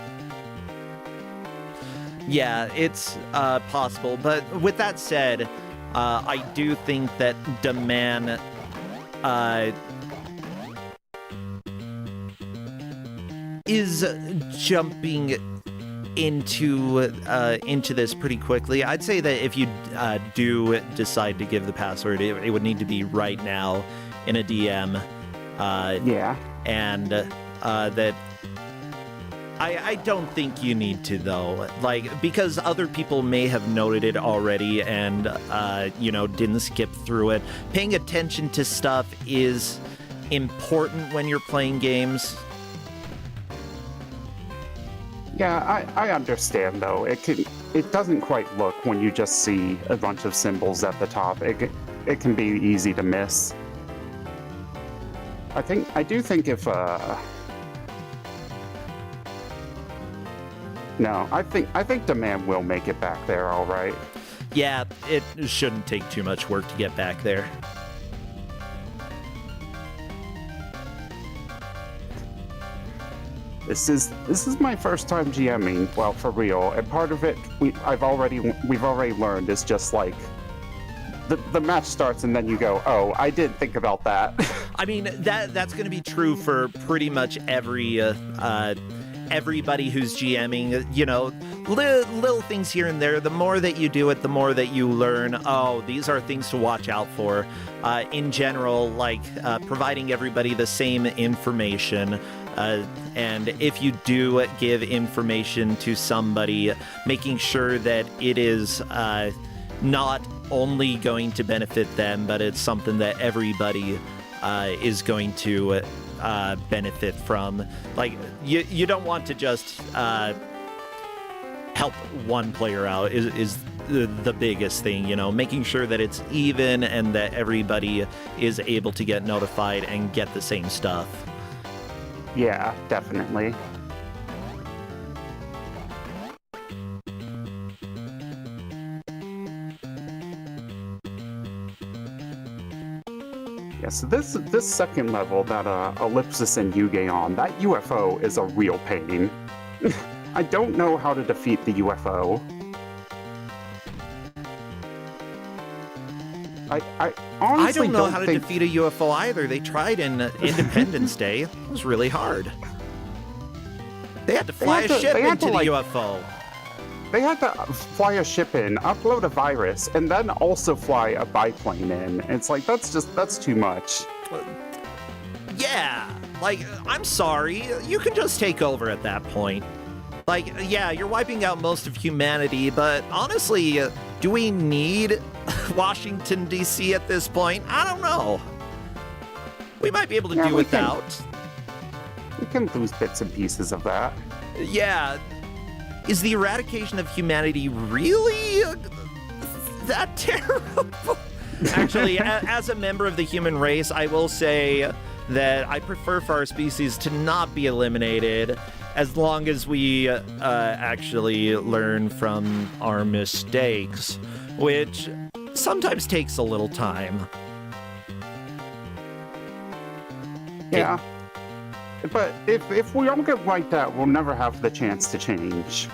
Yeah, it's possible. But with that said, I do think that Demand is jumping into this pretty quickly. I'd say that if you do decide to give the password, it would need to be right now in a DM. Yeah. And that... I don't think you need to, though, like, because other people may have noted it already and, didn't skip through it. Paying attention to stuff is important when you're playing games. Yeah, I understand, though. It doesn't quite look when you just see a bunch of symbols at the top. It can be easy to miss. I do think if, No, I think Demand will make it back there all right. Yeah, it shouldn't take too much work to get back there. This is my first time GMing, well, for real, and part of it we've already learned is just like the match starts and then you go, oh, I didn't think about that. I mean, that's going to be true for pretty much every everybody who's GMing, you know, little things here and there. The more that you do it, the more that you learn, oh, these are things to watch out for. In general, like providing everybody the same information. And if you do give information to somebody, making sure that it is not only going to benefit them, but it's something that everybody is going to benefit from. Like, you don't want to just help one player out is the biggest thing, you know, making sure that it's even and that everybody is able to get notified and get the same stuff. Yeah, definitely. Yeah, so this second level that Ellipsis and Yuge on, that UFO is a real pain. I don't know how to defeat the UFO. I honestly don't know how to defeat a UFO either. They tried in Independence Day. It was really hard. They had to fly a ship into the UFO. They had to fly a ship in, upload a virus, and then also fly a biplane in. It's like, that's too much. Yeah, like, I'm sorry. You can just take over at that point. Like, yeah, you're wiping out most of humanity, but honestly, do we need Washington, D.C. at this point? I don't know. We might be able to do without. We can lose bits and pieces of that. Yeah. Is the eradication of humanity really that terrible? Actually, as a member of the human race, I will say that I prefer for our species to not be eliminated as long as we actually learn from our mistakes, which sometimes takes a little time. Yeah. But if we don't get wiped out, we'll never have the chance to change.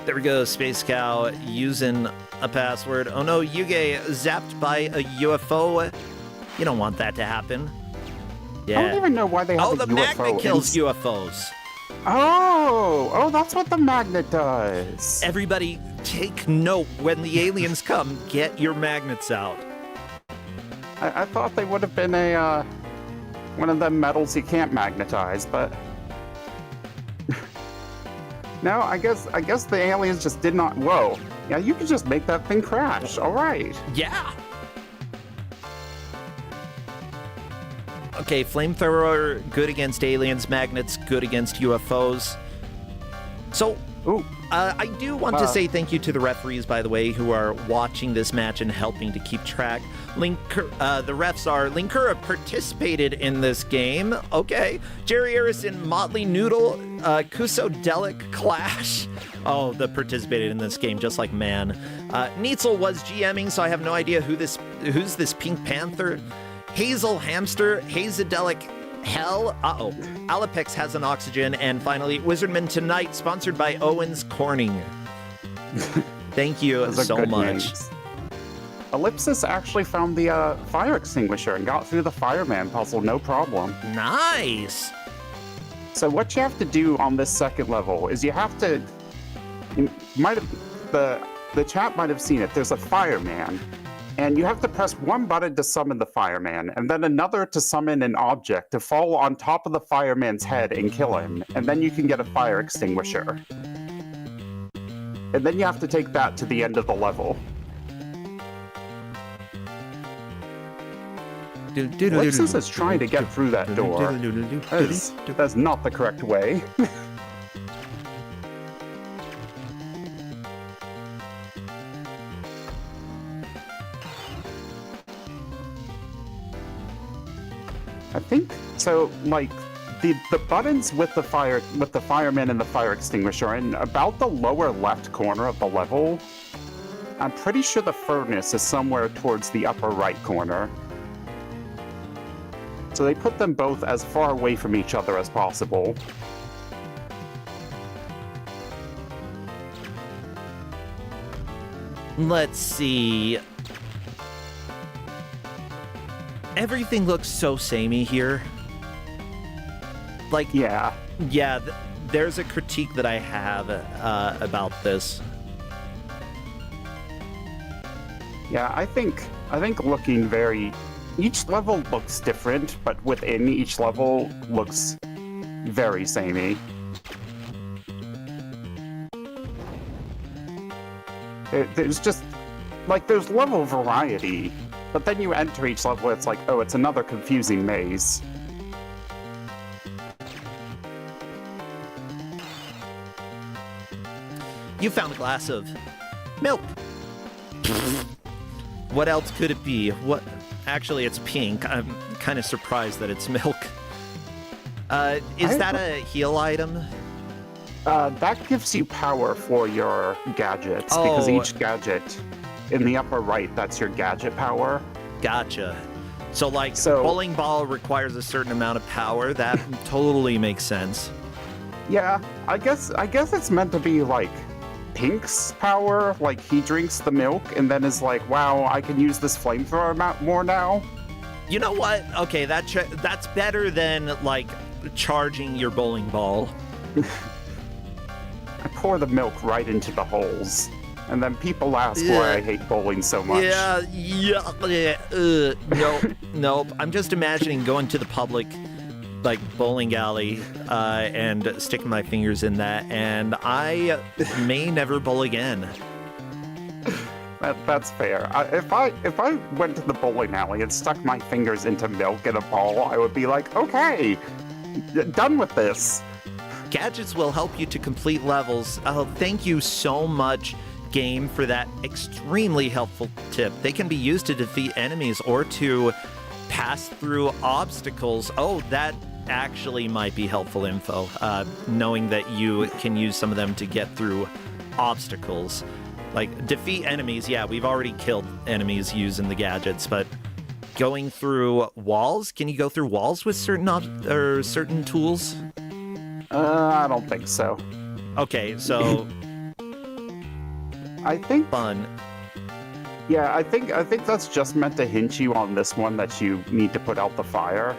There we go, Space Cow using a password. Oh no, Yuge zapped by a UFO. You don't want that to happen. Yeah. I don't even know why they have a UFO. Oh, the magnet kills UFOs. Oh, that's what the magnet does. Everybody take note when the aliens come, get your magnets out. I thought they would have been one of them metals you can't magnetize, but no, I guess the aliens just did not. Whoa, yeah, you could just make that thing crash. All right. Yeah. Okay, flamethrower good against aliens, magnets good against UFOs. So, I do want to say thank you to the referees, by the way, who are watching this match and helping to keep track. The refs are Linkura participated in this game. Okay. Jerry Harrison, Motley Noodle, Kusogrande Clash. Oh, the participated in this game, just like man. Neitzel was GMing, so I have no idea who's this Pink Panther. Hazel Hamster, Hazadelic Hell. Alapex has an oxygen. And finally, Wizardman Tonight, sponsored by Owens Corning. Thank you so much. Names. Ellipsis actually found the fire extinguisher and got through the fireman puzzle, no problem. Nice. So what you have to do on this second level is you have to, the chat might have seen it, there's a fireman, and you have to press one button to summon the fireman, and then another to summon an object to fall on top of the fireman's head and kill him, and then you can get a fire extinguisher. And then you have to take that to the end of the level. Ellipsis is trying to get through that door. That's not the correct way. I think so. Like the buttons with the fireman and the fire extinguisher are in about the lower left corner of the level. I'm pretty sure the furnace is somewhere towards the upper right corner. So they put them both as far away from each other as possible. Let's see. Everything looks so samey here. Like, yeah, there's a critique that I have about this. Yeah, I think looking each level looks different, but within each level looks very samey. There's just, like, there's level variety, but then you enter each level, it's like, oh, it's another confusing maze. You found a glass of milk. What else could it be? What? Actually, it's pink. I'm kind of surprised that it's milk. Is that a heal item? That gives you power for your gadgets, because each gadget in the upper right, that's your gadget power. Gotcha. So, bowling ball requires a certain amount of power. That totally makes sense. Yeah, I guess it's meant to be like Pink's power. Like, he drinks the milk and then is like, wow, I can use this flamethrower more now. You know what? Okay, that's better than, like, charging your bowling ball. I pour the milk right into the holes, and then people ask why I hate bowling so much. Nope. I'm just imagining going to the public, like, bowling alley, and sticking my fingers in that, and I may never bowl again. That's fair. If I went to the bowling alley and stuck my fingers into milk in a ball, I would be like, okay, done with this. Gadgets will help you to complete levels. Oh, thank you so much, game, for that extremely helpful tip. They can be used to defeat enemies or to pass through obstacles. Oh, that actually might be helpful info, knowing that you can use some of them to get through obstacles. Like, defeat enemies, yeah, we've already killed enemies using the gadgets, but going through walls? Can you go through walls with certain tools? I don't think so. Okay, so I think fun. Yeah, I think that's just meant to hint you on this one that you need to put out the fire.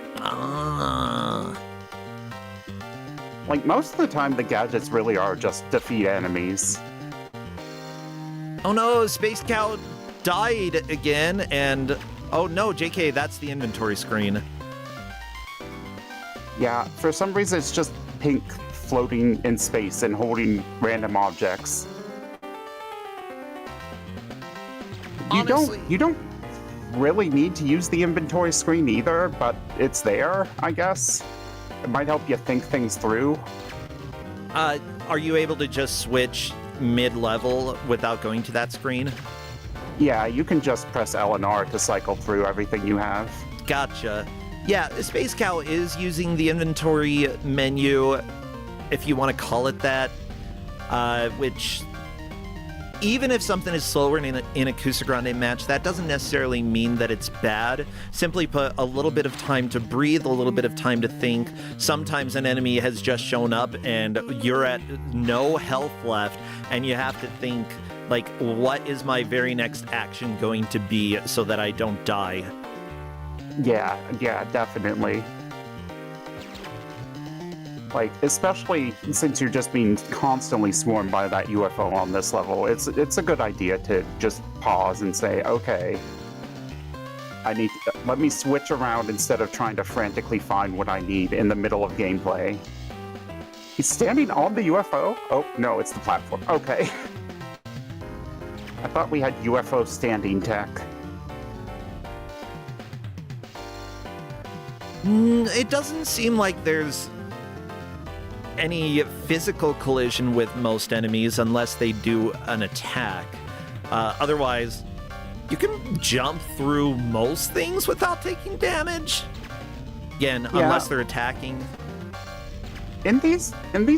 Like, most of the time, the gadgets really are just defeat enemies. Oh no, Space Cow died again, and oh no, JK, that's the inventory screen. Yeah, for some reason it's just Pink floating in space and holding random objects. Honestly, You don't really need to use the inventory screen either, but it's there, I guess. It might help you think things through. are you able to just switch mid-level without going to that screen? Yeah, you can just press L and R to cycle through everything you have. Gotcha. Yeah, Space Cow is using the inventory menu, if you want to call it that, which, even if something is slower in a Kusogrande match, that doesn't necessarily mean that it's bad. Simply put, a little bit of time to breathe, a little bit of time to think. Sometimes an enemy has just shown up and you're at no health left, and you have to think, like, what is my very next action going to be so that I don't die? Yeah, definitely. Like, especially since you're just being constantly swarmed by that UFO on this level, it's a good idea to just pause and say, okay, let me switch around instead of trying to frantically find what I need in the middle of gameplay. He's standing on the UFO? Oh, no, it's the platform. Okay. I thought we had UFO standing tech. It doesn't seem like there's any physical collision with most enemies unless they do an attack. Otherwise, you can jump through most things without taking damage. Again, unless they're attacking. In these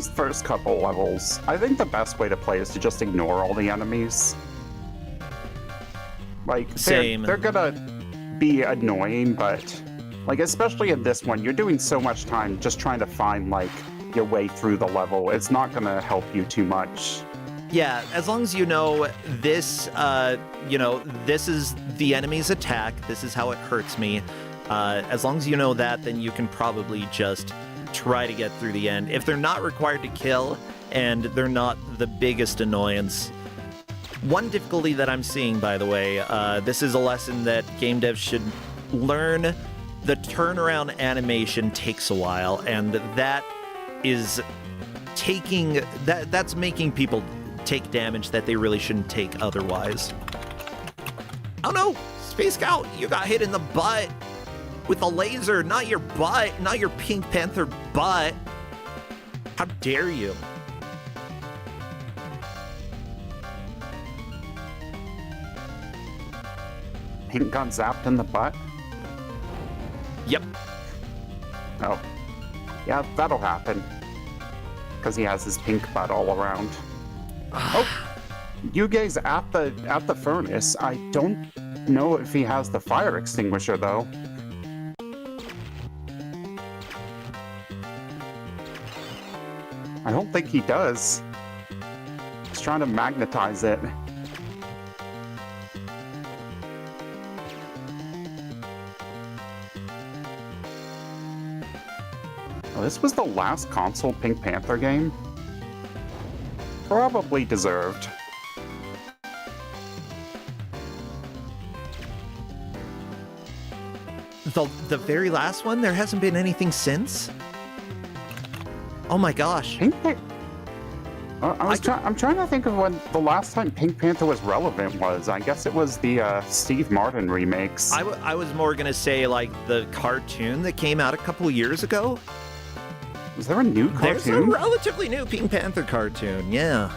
first couple levels, I think the best way to play is to just ignore all the enemies. Like, they're gonna be annoying, but like, especially in this one, you're doing so much time just trying to find, like, your way through the level. It's not gonna help you too much. Yeah, as long as you know this, this is the enemy's attack, this is how it hurts me. As long as you know that, then you can probably just try to get through the end. If they're not required to kill and they're not the biggest annoyance. One difficulty that I'm seeing, by the way, this is a lesson that game devs should learn. The turnaround animation takes a while, and that is that's making people take damage that they really shouldn't take otherwise. Oh no! Space Scout, you got hit in the butt with a laser, not your butt, not your Pink Panther butt. How dare you? Pink got zapped in the butt? Yep. Oh. Yeah, that'll happen. Because he has his pink butt all around. Oh! Yuge's at the furnace. I don't know if he has the fire extinguisher, though. I don't think he does. He's trying to magnetize it. Oh, this was the last console Pink Panther game? Probably deserved. The very last one? There hasn't been anything since? Oh my gosh. Pink Panther. I'm trying to think of when the last time Pink Panther was relevant was. I guess it was the Steve Martin remakes. I was more gonna say like the cartoon that came out a couple years ago. Was there a new cartoon? There's a relatively new Pink Panther cartoon, yeah.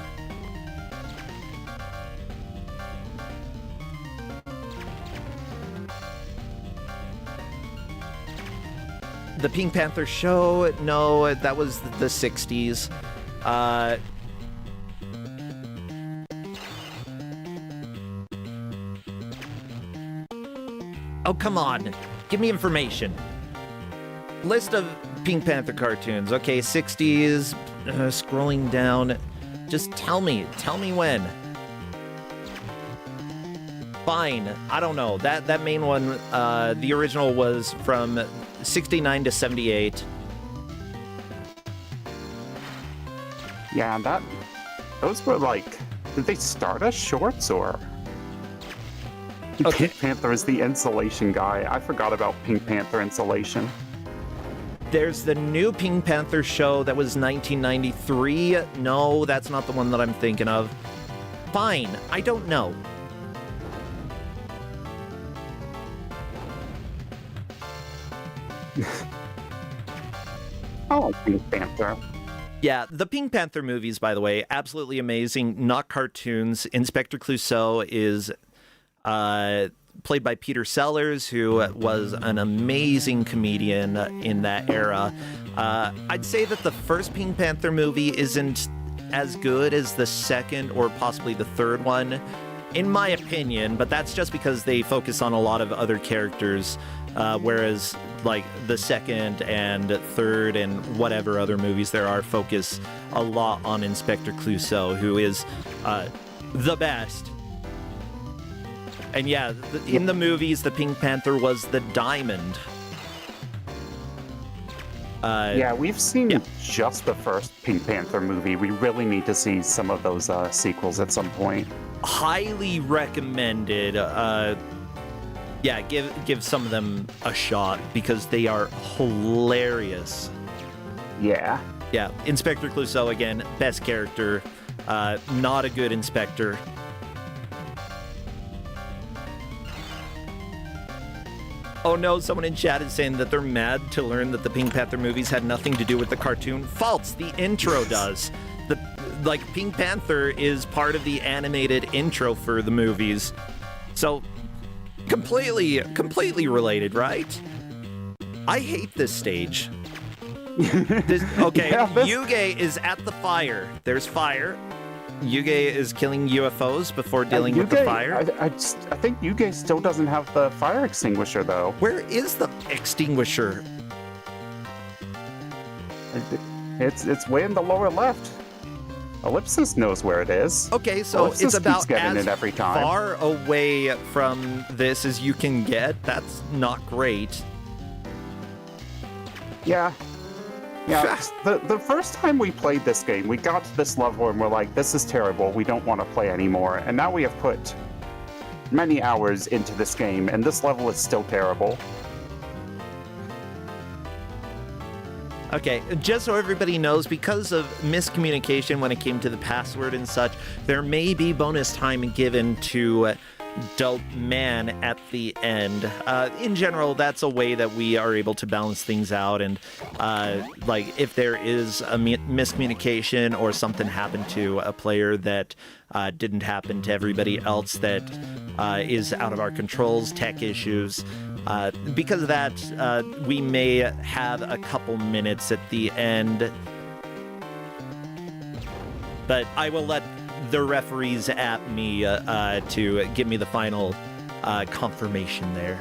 The Pink Panther show, no, that was the 60s. Oh, come on. Give me information. List of Pink Panther cartoons. Okay, 60s, scrolling down. Just tell me when. Fine, I don't know. That main one, the original was from 69 to 78. Yeah, those were like, did they start as shorts or? Okay. Pink Panther is the insulation guy. I forgot about Pink Panther insulation. There's the new Pink Panther show that was 1993. No, that's not the one that I'm thinking of. Fine, I don't know. Oh, Pink Panther. Yeah, the Pink Panther movies, by the way, absolutely amazing. Not cartoons. Inspector Clouseau is played by Peter Sellers, who was an amazing comedian in that era. I'd say that the first Pink Panther movie isn't as good as the second or possibly the third one, in my opinion, but that's just because they focus on a lot of other characters, whereas like the second and third and whatever other movies there are focus a lot on Inspector Clouseau, who is the best. And yeah, in the movies, the Pink Panther was the diamond. Yeah, we've seen just the first Pink Panther movie. We really need to see some of those sequels at some point. Highly recommended. Yeah, give some of them a shot because they are hilarious. Yeah. Yeah, Inspector Clouseau again, best character. Not a good inspector. Oh no, someone in chat is saying that they're mad to learn that the Pink Panther movies had nothing to do with the cartoon. False, the intro does. Pink Panther is part of the animated intro for the movies. So, completely related, right? I hate this stage. Yuge is at the fire. There's fire. Yuge is killing UFOs before dealing with the fire. I think Yuge still doesn't have the fire extinguisher, though. Where is the extinguisher? It's way in the lower left. Ellipsis knows where it is. Okay, so Ellipsis it's about getting as it every time. far away from this as you can get. That's not great. Yeah. Yeah, the first time we played this game, we got to this level and we're like, this is terrible, we don't want to play anymore. And now we have put many hours into this game, and this level is still terrible. Okay, just so everybody knows, because of miscommunication when it came to the password and such, there may be bonus time given to Dope Man at the end. In general, that's a way that we are able to balance things out, and like if there is a miscommunication or something happened to a player that didn't happen to everybody else that is out of our controls, tech issues, because of that, we may have a couple minutes at the end, but I will let the referees at me to give me the final confirmation there.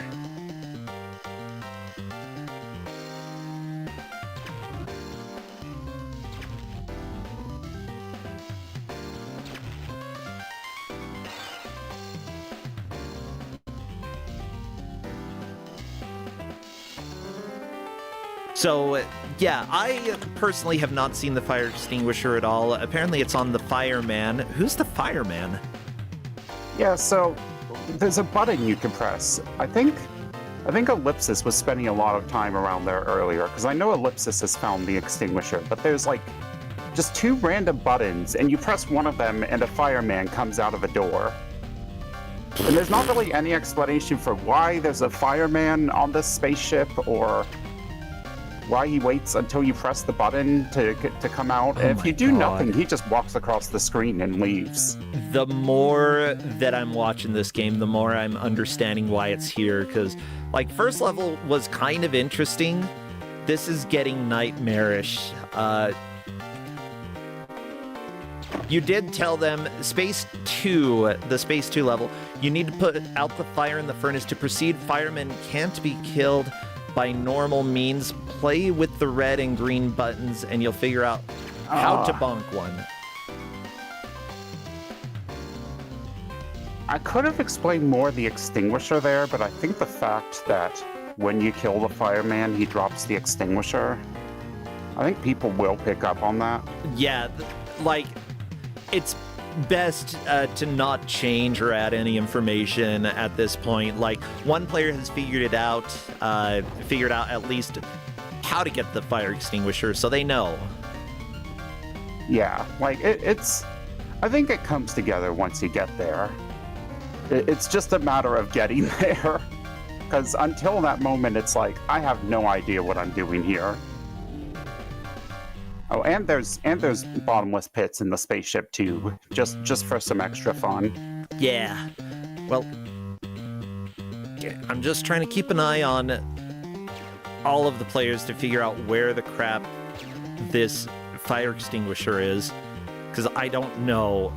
So, yeah, I personally have not seen the fire extinguisher at all. Apparently it's on the fireman. Who's the fireman? Yeah, so there's a button you can press. I think Ellipsis was spending a lot of time around there earlier, because I know Ellipsis has found the extinguisher, but there's like just two random buttons, and you press one of them and a fireman comes out of a door. And there's not really any explanation for why there's a fireman on this spaceship, or why he waits until you press the button to come out. And if you do nothing, he just walks across the screen and leaves. The more that I'm watching this game, the more I'm understanding why it's here, because, like, first level was kind of interesting. This is getting nightmarish. You did tell them, the Space 2 level, you need to put out the fire in the furnace to proceed. Firemen can't be killed by normal means. Play with the red and green buttons and you'll figure out how to bonk one. I could have explained more the extinguisher there, but I think the fact that when you kill the fireman, he drops the extinguisher, I think people will pick up on that. Yeah, like, it's best to not change or add any information at this point. Like, one player has figured out at least how to get the fire extinguisher, so they know. Yeah, like, it's... I think it comes together once you get there. It's just a matter of getting there. Because until that moment, it's like, I have no idea what I'm doing here. Oh, and there's bottomless pits in the spaceship too, just for some extra fun. Yeah. Well, I'm just trying to keep an eye on all of the players to figure out where the crap this fire extinguisher is, because I don't know.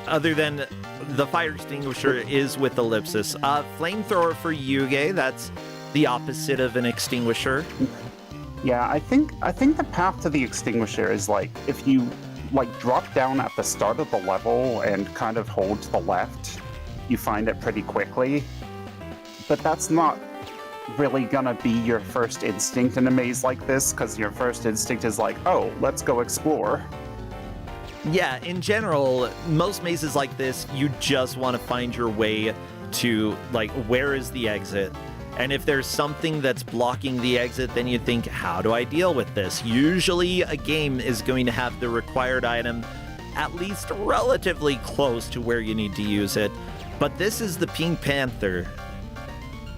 Other than the fire extinguisher is with Ellipsis. Flamethrower for Yuge, that's the opposite of an extinguisher. Yeah, I think the path to the extinguisher is like, if you like drop down at the start of the level and kind of hold to the left, you find it pretty quickly. But that's not really gonna be your first instinct in a maze like this, because your first instinct is like, oh, let's go explore. Yeah, in general, most mazes like this, you just want to find your way to, like, where is the exit? And if there's something that's blocking the exit, then you think, how do I deal with this? Usually a game is going to have the required item at least relatively close to where you need to use it. But this is the Pink Panther.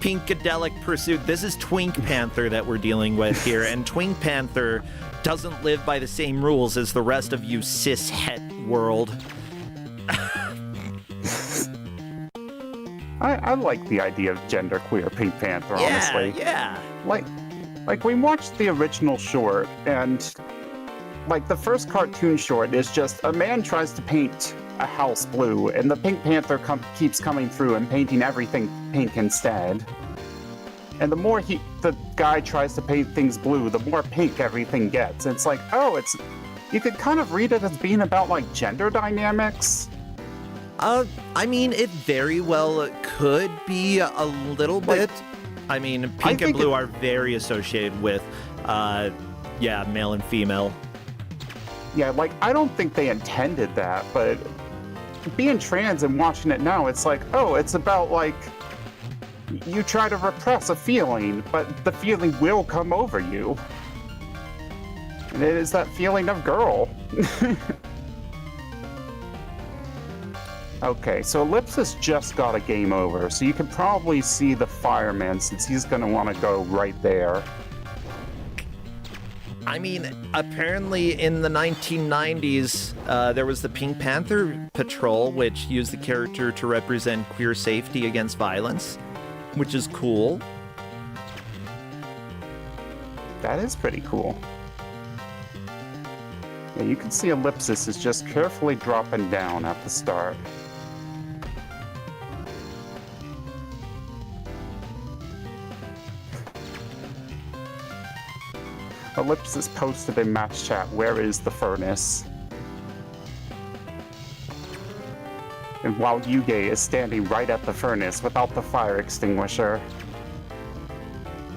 Pinkadelic Pursuit. This is Twink Panther that we're dealing with here. And Twink Panther doesn't live by the same rules as the rest of you cishet world. I like the idea of genderqueer Pink Panther, honestly. Yeah. Like we watched the original short, and like the first cartoon short is just a man tries to paint a house blue, and the Pink Panther keeps coming through and painting everything pink instead. And the more the guy tries to paint things blue, the more pink everything gets. It's like, oh, you could kind of read it as being about like gender dynamics. I mean, it very well could be a little bit. I mean, pink and blue are very associated with, Yeah, male and female. Yeah, like, I don't think they intended that, but being trans and watching it now, it's like, oh, it's about, like, you try to repress a feeling, but the feeling will come over you. And it is that feeling of girl. Okay, so Ellipsis just got a game over, so you can probably see the fireman since he's gonna want to go right there. I mean, apparently in the 1990s, there was the Pink Panther Patrol, which used the character to represent queer safety against violence, which is cool. That is pretty cool. Yeah, you can see Ellipsis is just carefully dropping down at the start. Ellipsis posted in match chat, "Where is the furnace?" And while Yuge is standing right at the furnace without the fire extinguisher.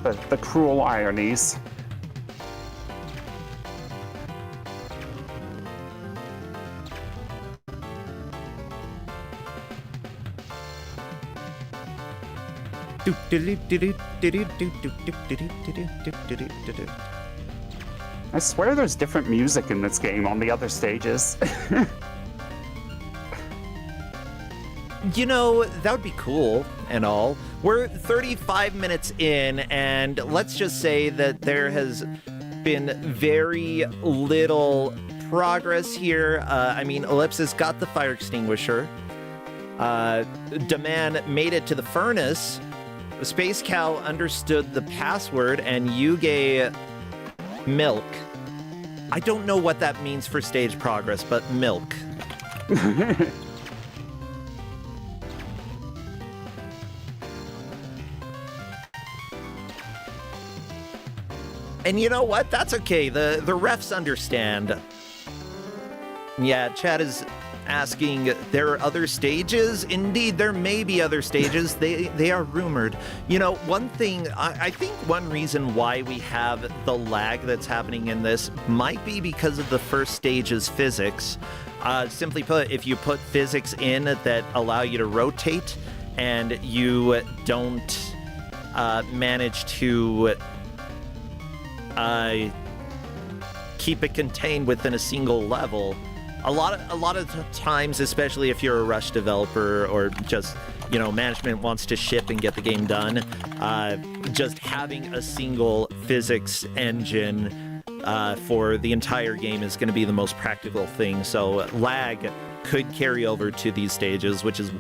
The cruel ironies. I swear there's different music in this game on the other stages. You know, that would be cool and all. We're 35 minutes in, and let's just say that there has been very little progress here. I mean, Ellipsis got the fire extinguisher. Demand made it to the furnace. Space Cow understood the password, and Yuge milk. I don't know what that means for stage progress, but milk. And you know what? That's okay. The refs understand. Yeah, Chad is asking, there are other stages? Indeed, there may be other stages. They are rumored. You know, one thing, I think one reason why we have the lag that's happening in this might be because of the first stage's physics. Simply put, if you put physics in that allow you to rotate and you don't manage to keep it contained within a single level, a lot of times, especially if you're a Rush developer or just, you know, management wants to ship and get the game done, just having a single physics engine for the entire game is going to be the most practical thing. So lag could carry over to these stages, which is,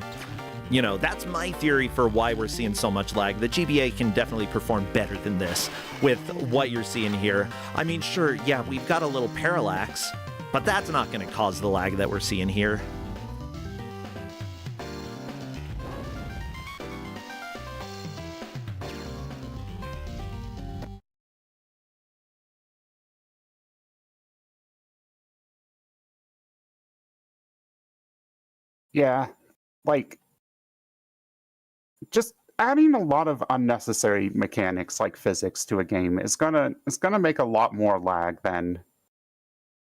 you know, that's my theory for why we're seeing so much lag. The GBA can definitely perform better than this with what you're seeing here. I mean, sure, yeah, we've got a little parallax, but that's not going to cause the lag that we're seeing here. Yeah, like, just adding a lot of unnecessary mechanics like physics to a game is gonna make a lot more lag than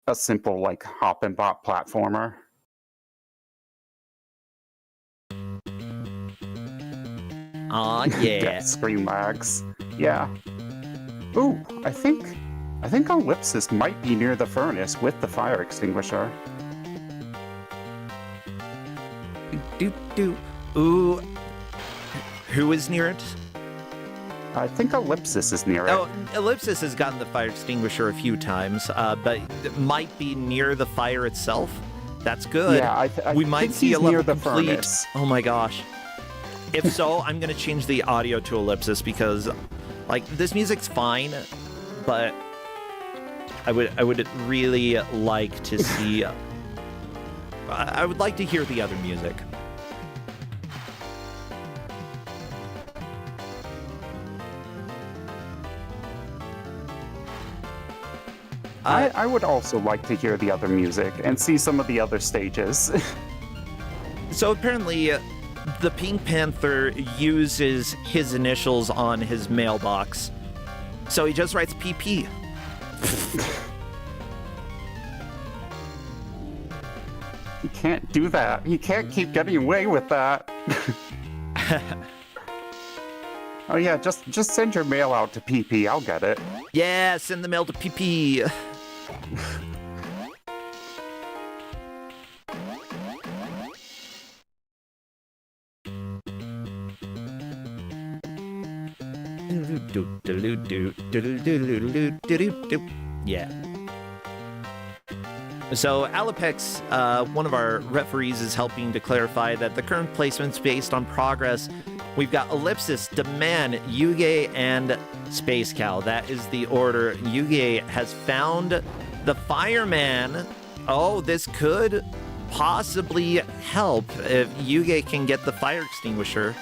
a simple, like, hop and bop platformer. Aw, yeah. Death screen lags. Yeah. Ooh, I think Ellipsis might be near the furnace with the fire extinguisher. Ooh. Who is near it? I think Ellipsis is near it. Oh, Ellipsis has gotten the fire extinguisher a few times, but it might be near the fire itself. That's good. Yeah, we might think see he's a level near the complete. furnace. Oh my gosh. If so, I'm gonna change the audio to Ellipsis because, like, this music's fine, but I would really like to see. I would like to hear the other music. I would also like to hear the other music and see some of the other stages. So apparently, the Pink Panther uses his initials on his mailbox. So he just writes PP. You can't do that. You can't keep getting away with that. Oh yeah, just send your mail out to PP. I'll get it. Yeah, send the mail to PP. Yeah. So Alapex, one of our referees, is helping to clarify that the current placement's based on progress. We've got Ellipsis, Demand, Yuge, and Space Cow. That is the order. Yuge has found the fireman. Oh, this could possibly help if Yuge can get the fire extinguisher.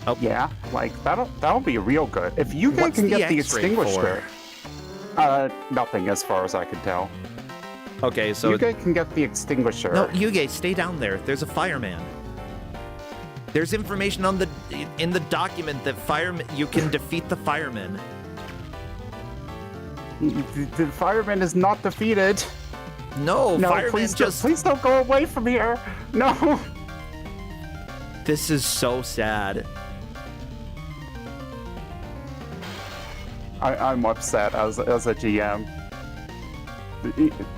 Oh. Yeah, like that'll be real good. If you guys What's can the get the X-ray extinguisher, nothing as far as I can tell. Okay, so You guys can get the extinguisher. no, Yuge, stay down there. There's a fireman. There's information on in the document that you can defeat the fireman. The fireman is not defeated. No, No, fireman please don't go away from here. No. This is so sad. I'm upset as a GM.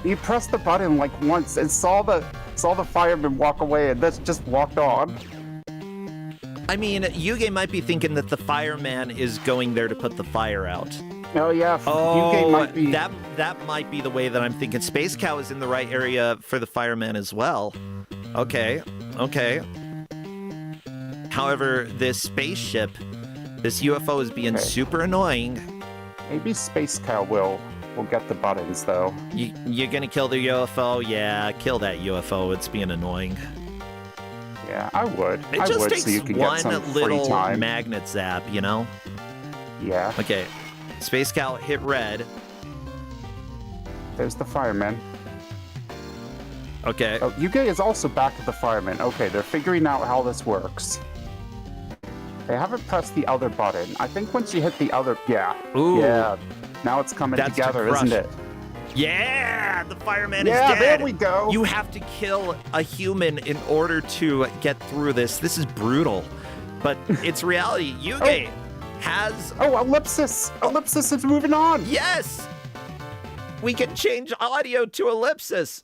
You pressed the button like once and saw the fireman walk away, and that's just walked on. I mean, Yuge might be thinking that the fireman is going there to put the fire out. Oh yeah, Oh, Yuge might be. that might be the way that I'm thinking. Space Cow is in the right area for the fireman as well. Okay. However, this spaceship, this UFO is being super annoying. Maybe Space Cow will get the buttons though. You're gonna kill the UFO? Yeah, kill that UFO. It's being annoying. Yeah, I would. It I just would, takes so you can one get some free little time. magnet zap, you know? Yeah. Okay, Space Cow hit red. There's the fireman. Okay. Oh, Yuge is also back at the fireman. Okay, they're figuring out how this works. They haven't pressed the other button. I think once you hit the other, yeah. Ooh. Yeah. Now it's coming That's to together, crush. isn't it? Yeah, the fireman is Yeah, dead. there we go. You have to kill a human in order to get through this. This is brutal, but it's reality. Yuge has... Oh, Ellipsis! Ellipsis is moving on! Yes! We can change audio to Ellipsis.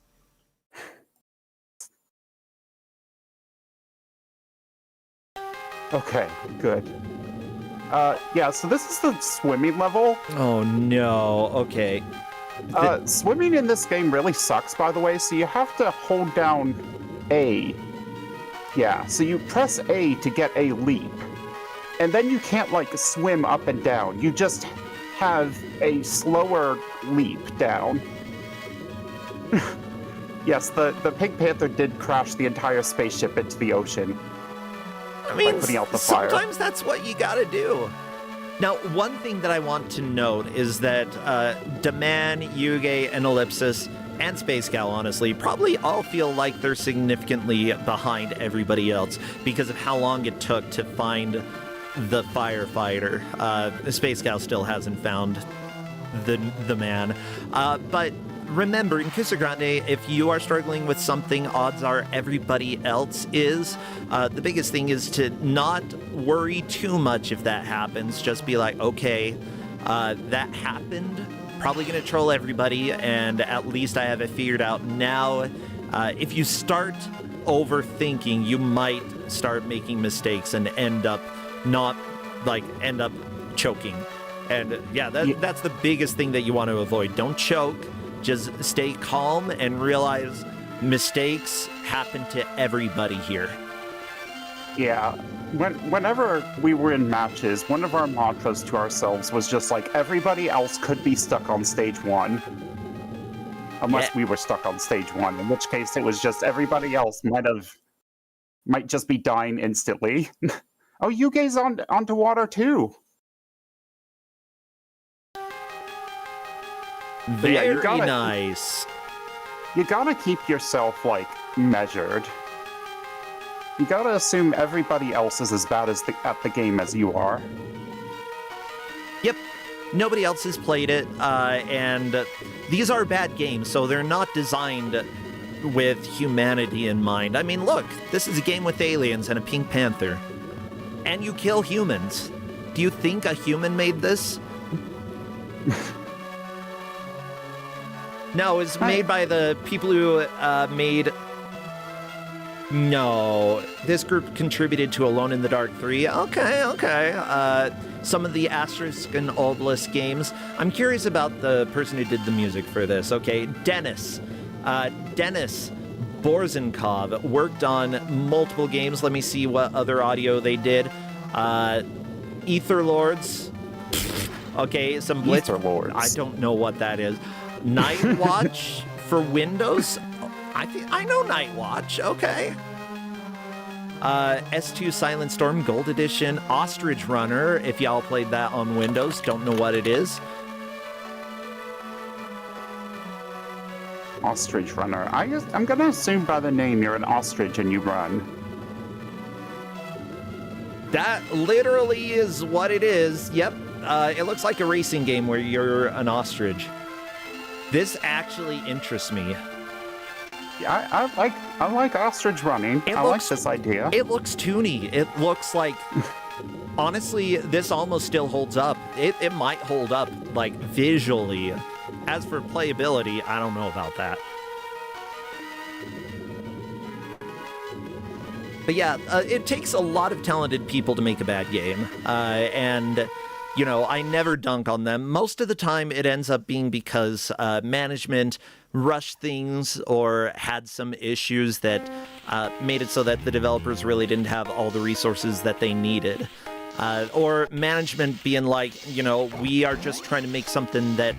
Okay, good. Yeah, so this is the swimming level. Oh no, okay. Swimming in this game really sucks, by the way, so you have to hold down A. Yeah, so you press A to get a leap. And then you can't, like, swim up and down. You just have a slower leap down. Yes, the Pink Panther did crash the entire spaceship into the ocean. I mean, putting out the fire. sometimes that's what you gotta do. Now, one thing that I want to note is that Daman, Yuge, and Ellipsis, and Space Cow, honestly, probably all feel like they're significantly behind everybody else because of how long it took to find the firefighter. Space Cow still hasn't found the man. But remember, in Kusogrande, if you are struggling with something, odds are everybody else is. The biggest thing is to not worry too much if that happens. Just be like, okay, that happened. Probably going to troll everybody, and at least I have it figured out now. If you start overthinking, you might start making mistakes and end up choking. And yeah, that's the biggest thing that you want to avoid. Don't choke. Just stay calm and realize mistakes happen to everybody here. Yeah. Whenever we were in matches, one of our mantras to ourselves was just like, everybody else could be stuck on stage 1. Unless we were stuck on stage 1, in which case it was just everybody else might just be dying instantly. Oh, Yuge's onto water too. Very nice. You gotta keep yourself, like, measured. You gotta assume everybody else is as bad at the game as you are. Yep. Nobody else has played it, and these are bad games, so they're not designed with humanity in mind. I mean, look, this is a game with aliens and a Pink Panther. And you kill humans. Do you think a human made this? No, it's made by the people who made... No, this group contributed to Alone in the Dark 3. Okay. Some of the Asterisk and Obelisk games. I'm curious about the person who did the music for this. Okay, Dennis Borzenkov worked on multiple games. Let me see what other audio they did. Ether Lords. Okay, some Blitz. Ether Lords. I don't know what that is. Night Watch for Windows. I know Night Watch. Okay. S2 Silent Storm Gold Edition. Ostrich Runner. If y'all played that on Windows, don't know what it is. Ostrich Runner. I'm gonna assume by the name you're an ostrich and you run. That literally is what it is. Yep. It looks like a racing game where you're an ostrich. This actually interests me. Yeah, I like ostrich running. I like this idea. It looks toony. It looks like... Honestly, this almost still holds up. It might hold up, like, visually. As for playability, I don't know about that. But yeah, it takes a lot of talented people to make a bad game. And... You know, I never dunk on them. Most of the time, it ends up being because management rushed things or had some issues that made it so that the developers really didn't have all the resources that they needed. Or management being like, you know, we are just trying to make something that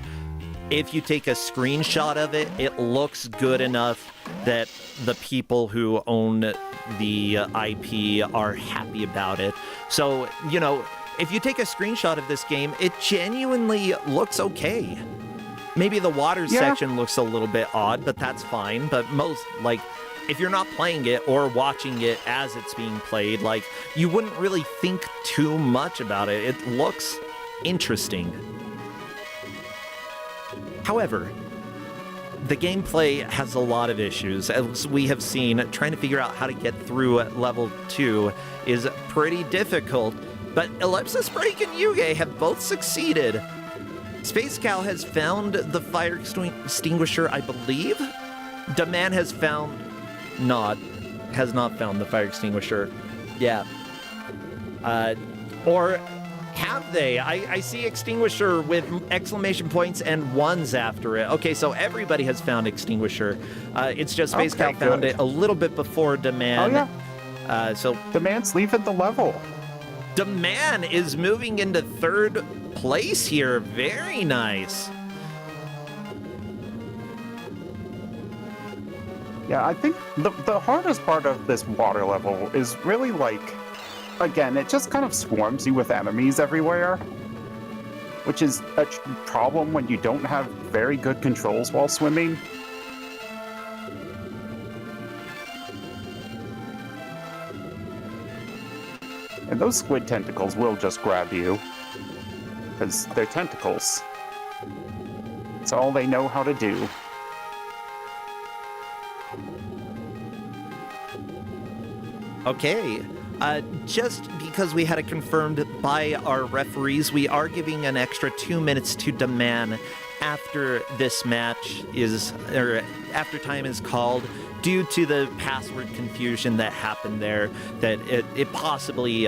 if you take a screenshot of it, it looks good enough that the people who own the IP are happy about it. So, you know... If you take a screenshot of this game, it genuinely looks okay. Maybe the water section looks a little bit odd, but that's fine. But most, like, if you're not playing it or watching it as it's being played, like, you wouldn't really think too much about it. It looks interesting. However, the gameplay has a lot of issues. As we have seen, trying to figure out how to get through level 2 is pretty difficult. But Ellipsis Break and Yuge have both succeeded. Space Cow has found the fire extinguisher, I believe. Daman has not found the fire extinguisher. Yeah. Or have they? I see extinguisher with exclamation points and ones after it. Okay, so everybody has found extinguisher. It's just Space Cow found it a little bit before Daman. Oh, yeah. So Daman's leaving the level. Daman is moving into third place here. Very nice. Yeah, I think the hardest part of this water level is really like, again, it just kind of swarms you with enemies everywhere, which is a problem when you don't have very good controls while swimming. And those squid tentacles will just grab you, because they're tentacles. It's all they know how to do. Okay, just because we had it confirmed by our referees, we are giving an extra 2 minutes to Daman after this match is, or after time is called, due to the password confusion that happened there, that it possibly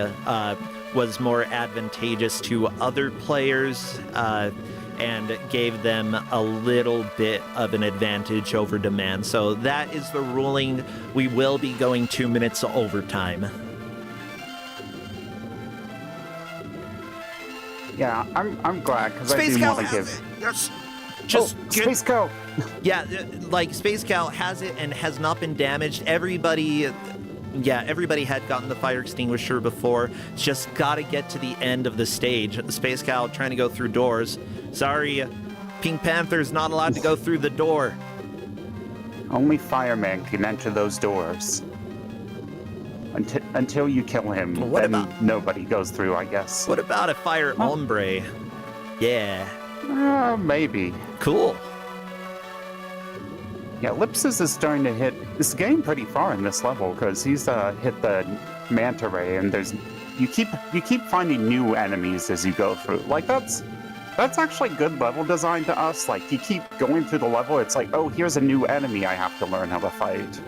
was more advantageous to other players and gave them a little bit of an advantage over Daman. So that is the ruling. We will be going 2 minutes overtime. Yeah, I'm glad, because I do want to give... Yes. Space Cow! Yeah, like, Space Cow has it and has not been damaged. Everybody had gotten the fire extinguisher before. It's just gotta get to the end of the stage. Space Cow trying to go through doors. Sorry, Pink Panther's not allowed to go through the door. Only Fireman can enter those doors. Until you kill him, then nobody goes through, I guess. What about a fire ombre? Yeah. Maybe. Cool. Yeah, Ellipsis is starting to hit. This game pretty far in this level because he's hit the manta ray, and you keep finding new enemies as you go through. Like that's actually good level design to us. Like you keep going through the level, it's like, oh, here's a new enemy I have to learn how to fight.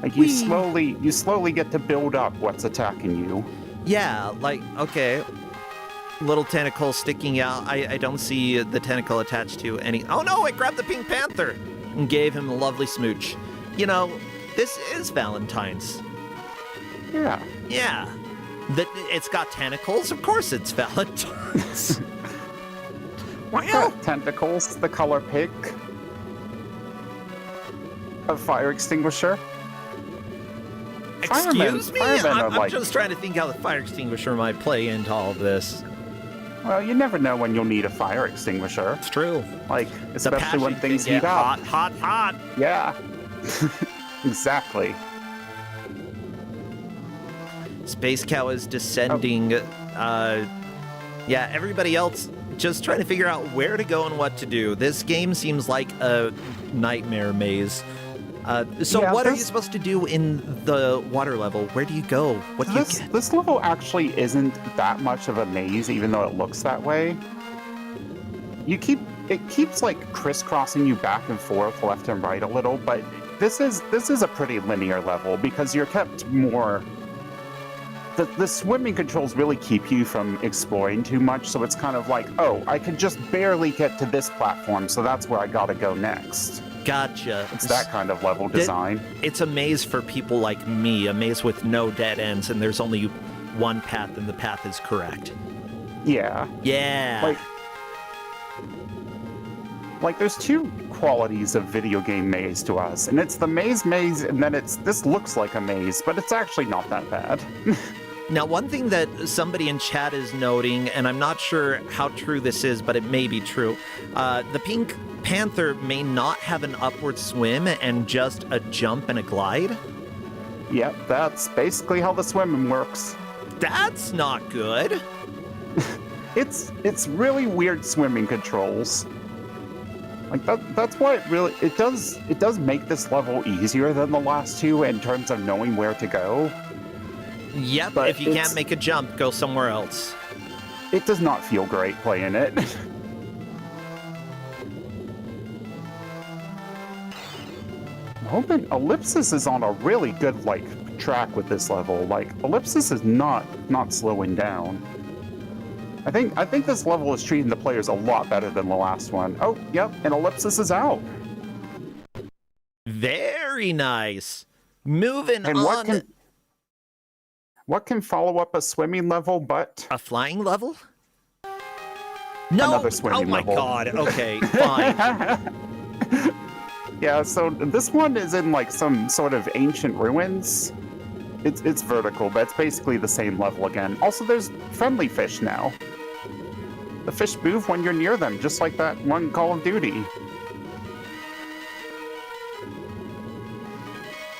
Like you slowly get to build up what's attacking you. Yeah, like, okay. Little tentacle sticking out. I don't see the tentacle attached to any... Oh no, it grabbed the Pink Panther and gave him a lovely smooch. You know, this is Valentine's. Yeah. Yeah. It's got tentacles? Of course it's Valentine's. Wow. Tentacles, the color pink. A fire extinguisher. Excuse me? Firemen I'm just trying to think how the fire extinguisher might play into all of this. Well, you never know when you'll need a fire extinguisher. It's true. Like, especially when things heat up. up. Hot. Yeah. Exactly. Space Cow is descending. Yeah, everybody else just trying to figure out where to go and what to do. This game seems like a nightmare maze. So yeah, what are you supposed to do in the water level? Where do you go? What do you get? This level actually isn't that much of a maze, even though it looks that way. It keeps like crisscrossing you back and forth, left and right a little, but this is a pretty linear level because you're kept more. The swimming controls really keep you from exploring too much, so it's kind of like, oh, I can just barely get to this platform, so that's where I gotta go next. Gotcha. It's that kind of level design. It's a maze for people like me, a maze with no dead ends, and there's only one path, and the path is correct. Yeah. Yeah. Like there's two qualities of video game maze to us, and it's the maze, and then this looks like a maze, but it's actually not that bad. Now, one thing that somebody in chat is noting, and I'm not sure how true this is, but it may be true, the Pink Panther may not have an upward swim and just a jump and a glide. Yep, that's basically how the swimming works. That's not good. It's really weird swimming controls. Like that's why it does make this level easier than the last two in terms of knowing where to go. Yep, but if you can't make a jump, go somewhere else. It does not feel great playing it. I'm hoping Ellipsis is on a really good track with this level. Like Ellipsis is not slowing down. I think this level is treating the players a lot better than the last one. Oh, yep, and Ellipsis is out. Very nice. Moving and on. What can follow up a swimming level but a flying level? No. Another swimming level. Oh my god. Okay, fine. Yeah, so this one is in like some sort of ancient ruins. It's vertical, but it's basically the same level again. Also, there's friendly fish now. The fish move when you're near them, just like that one Call of Duty.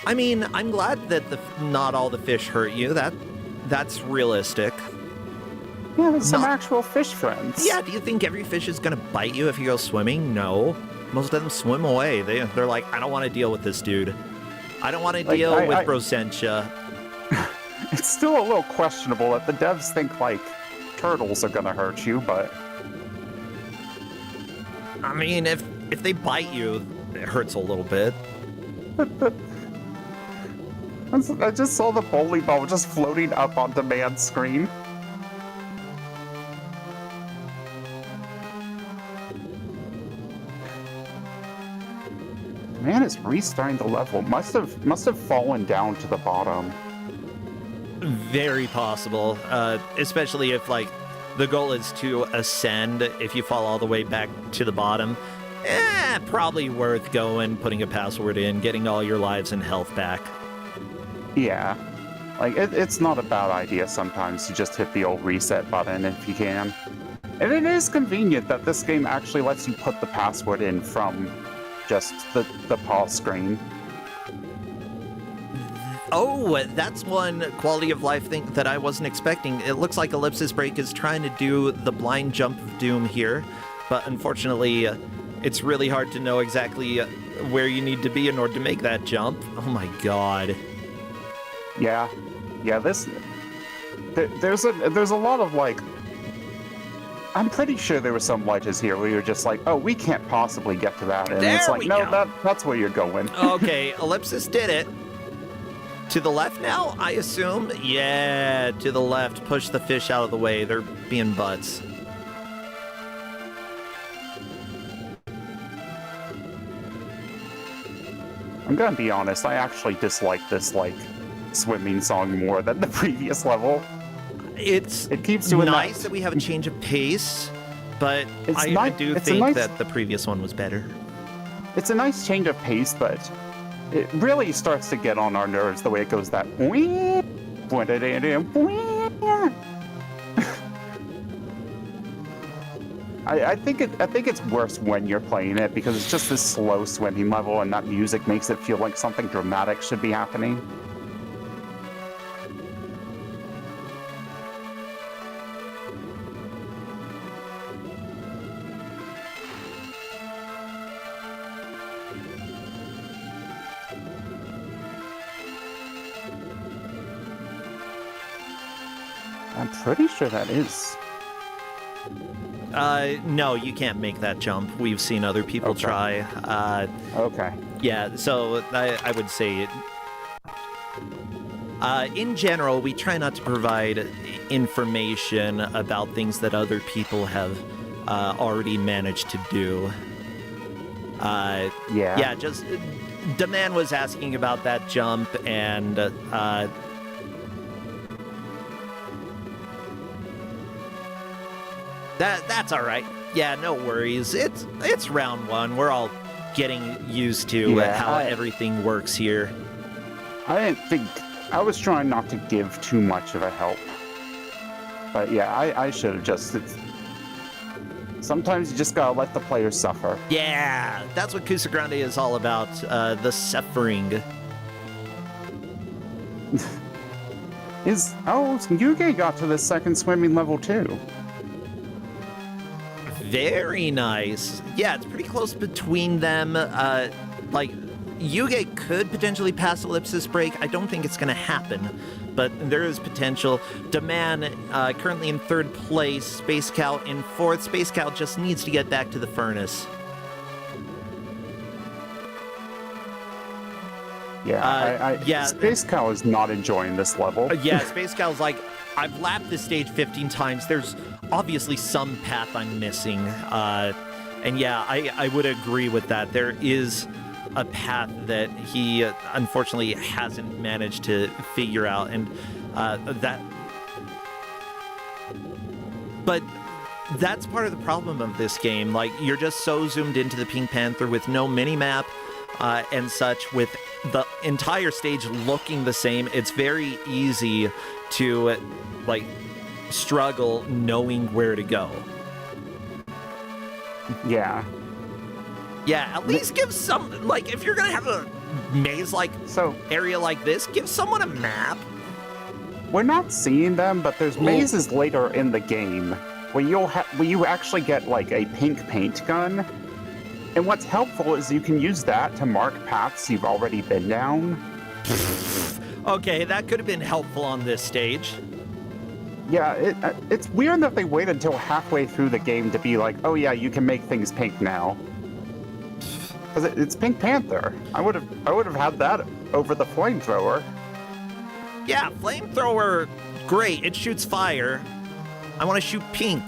I mean, I'm glad that not all the fish hurt you. That's realistic. Yeah, there's some actual fish friends. Yeah, do you think every fish is gonna bite you if you go swimming? No. Most of them swim away. They're like, I don't want to deal with this dude. I don't want to deal with Brosentia. It's still a little questionable that the devs think, like, turtles are gonna hurt you, but... I mean, if they bite you, it hurts a little bit. I just saw the bowling ball just floating up on Demand's screen. Man, it's restarting the level. Must have fallen down to the bottom. Very possible, especially if like the goal is to ascend. If you fall all the way back to the bottom, probably worth going, putting a password in, getting all your lives and health back. Yeah, like it's not a bad idea sometimes to just hit the old reset button if you can. And it is convenient that this game actually lets you put the password in from just the pause screen. Oh, that's one quality of life thing that I wasn't expecting. It looks like Ellipsis Break is trying to do the blind jump of doom here, but unfortunately, it's really hard to know exactly where you need to be in order to make that jump. Oh my god. Yeah, there's a lot of like. I'm pretty sure there were some ledges here where you're just like, oh, we can't possibly get to that, and it's like, no, that's where you're going. Okay, Ellipsis did it. To the left now, I assume? Yeah, to the left. Push the fish out of the way. They're being butts. I'm gonna be honest, I actually dislike this, like, swimming song more than the previous level. It keeps doing nice that we have a change of pace, but I do think that the previous one was better. It's a nice change of pace, but it really starts to get on our nerves the way it goes that. I think it's worse when you're playing it because it's just this slow swimming level, and that music makes it feel like something dramatic should be happening. I'm pretty sure that is. No, you can't make that jump. We've seen other people try. Okay. Yeah, so I would say, in general, we try not to provide information about things that other people have already managed to do. Yeah, just Demand was asking about that jump, and that's all right. Yeah, no worries. It's round one. We're all getting used to how everything works here. I was trying not to give too much of a help. But yeah, I should have just. Sometimes you just gotta let the players suffer. Yeah, that's what Kusogrande is all about. The suffering. Yuge got to the second swimming level too. Very nice. Yeah, it's pretty close between them. Like, Yuge could potentially pass Ellipsis Break. I don't think it's going to happen, but there is potential. Demand currently in third place. Space Cow in fourth. Space Cow just needs to get back to the furnace. Yeah, Space Cow is not enjoying this level. Yeah, Space Cow's like, I've lapped this stage 15 times. There's obviously some path I'm missing. And yeah, I would agree with that. There is a path that he unfortunately hasn't managed to figure out. And But that's part of the problem of this game. Like, you're just so zoomed into the Pink Panther with no mini-map and such, with the entire stage looking the same. It's very easy to, like, struggle knowing where to go. Yeah. Yeah, at least give some, like, if you're gonna have a maze-like area like this, give someone a map. We're not seeing them, but there's mazes later in the game where you actually get, like, a pink paint gun. And what's helpful is you can use that to mark paths you've already been down. Okay, that could have been helpful on this stage. Yeah, it's weird that they wait until halfway through the game to be like, oh yeah, you can make things pink now. Because it's Pink Panther. I would have had that over the flamethrower. Yeah, flamethrower, great. It shoots fire. I want to shoot pink.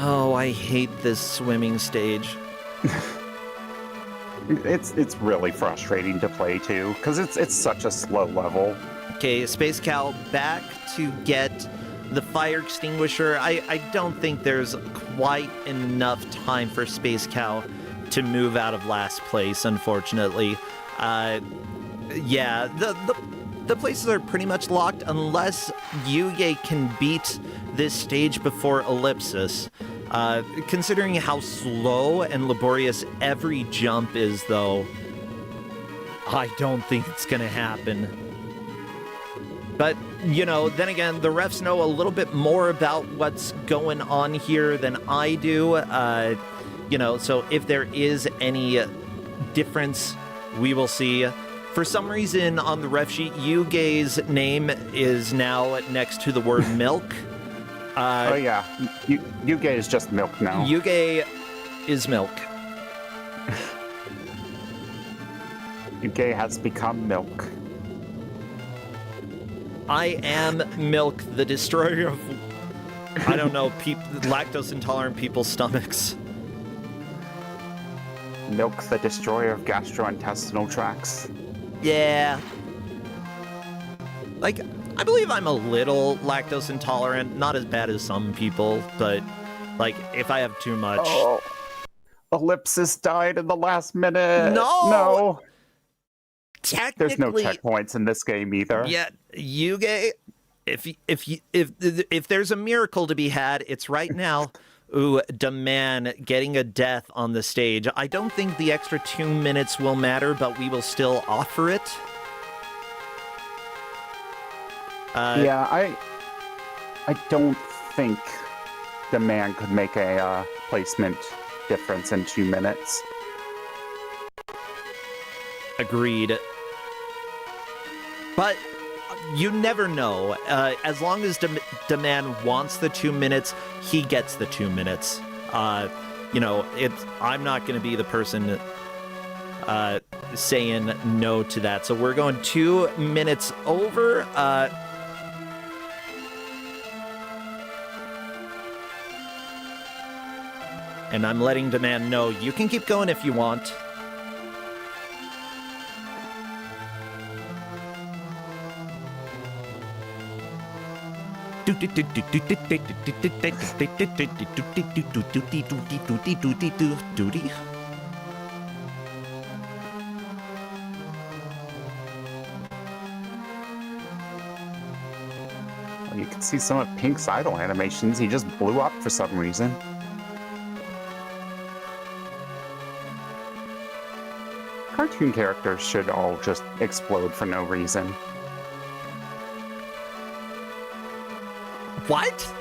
Oh, I hate this swimming stage. It's really frustrating to play too, because it's such a slow level. Okay, Space Cow back to get the fire extinguisher. I don't think there's quite enough time for Space Cow to move out of last place, unfortunately. Yeah, the places are pretty much locked unless Yuge can beat this stage before Ellipsis. Considering how slow and laborious every jump is, though, I don't think it's going to happen. But, you know, then again, the refs know a little bit more about what's going on here than I do. You know, so if there is any difference, we will see. For some reason, on the ref sheet, Yuge's name is now next to the word milk. Oh, yeah. Yuge is just milk now. Yuge is milk. Yuge has become milk. I am milk, the destroyer of, I don't know, lactose intolerant people's stomachs. Milk, the destroyer of gastrointestinal tracts. Yeah. Like, I believe I'm a little lactose intolerant, not as bad as some people, but, like, if I have too much... Oh, Ellipsis died in the last minute. No! Technically, there's no checkpoints in this game either. Yeah, Yuge, if there's a miracle to be had, it's right now. Ooh, Demand getting a death on the stage. I don't think the extra 2 minutes will matter, but we will still offer it. Yeah, I don't think Demand could make a placement difference in 2 minutes. Agreed. But you never know. As long as Demand wants the 2 minutes, he gets the 2 minutes. You know, I'm not going to be the person saying no to that. So we're going 2 minutes over. And I'm letting Demand know you can keep going if you want. Well, you can see some of Pink's idle animations. He just blew up for some reason. Cartoon characters should all just explode for no reason. What?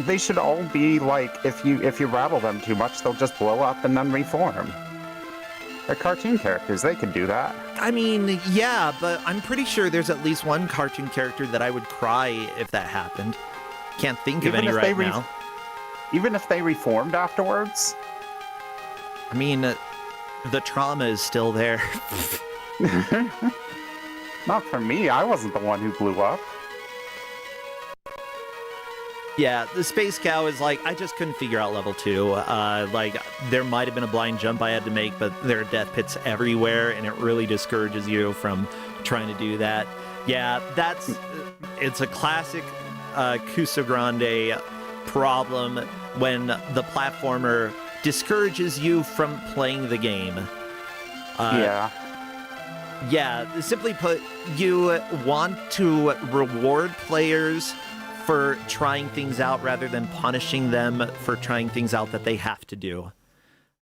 They should all be like, if you rattle them too much, they'll just blow up and then reform. They're cartoon characters, they can do that. I mean, yeah, but I'm pretty sure there's at least one cartoon character that I would cry if that happened. Can't think of any right now. Even if they reformed afterwards? I mean, the trauma is still there. Not for me, I wasn't the one who blew up. Yeah, the Space Cow is like, I just couldn't figure out level 2. Like, there might have been a blind jump I had to make, but there are death pits everywhere, and it really discourages you from trying to do that. Yeah, it's a classic Kusogrande problem when the platformer discourages you from playing the game. Yeah. Yeah, simply put, you want to reward players for trying things out rather than punishing them for trying things out that they have to do.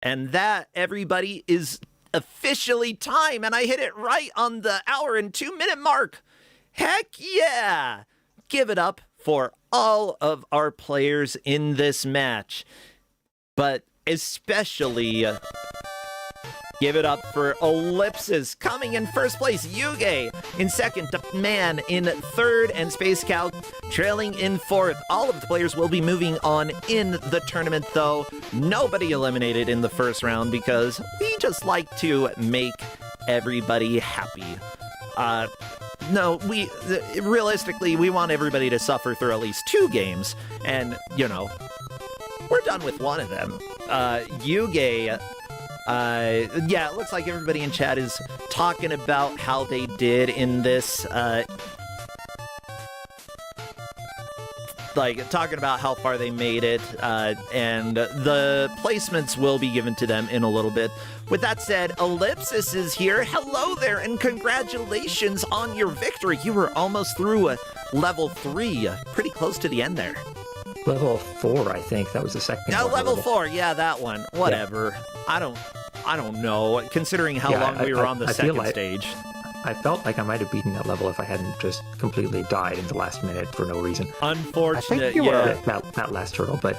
And that, everybody, is officially time, and I hit it right on the hour and 2 minute mark. Heck yeah! Give it up for all of our players in this match. But especially give it up for Ellipsis coming in first place, Yuge in second, Man in third, and Space Cow trailing in fourth. All of the players will be moving on in the tournament, though. Nobody eliminated in the first round because we just like to make everybody happy. No, realistically, we want everybody to suffer through at least 2 games, and, you know, we're done with one of them. Yuge, yeah, it looks like everybody in chat is talking about how they did in this, like, talking about how far they made it, and the placements will be given to them in a little bit. With that said, Ellipsis is here. Hello there, and congratulations on your victory. You were almost through level 3, pretty close to the end there. Level 4, I think. That was the second Now one. level 4, yeah, that one. Whatever. I don't know. Considering how long we were on the second stage. I felt like I might have beaten that level if I hadn't just completely died in the last minute for no reason. Unfortunate, That last hurdle, but...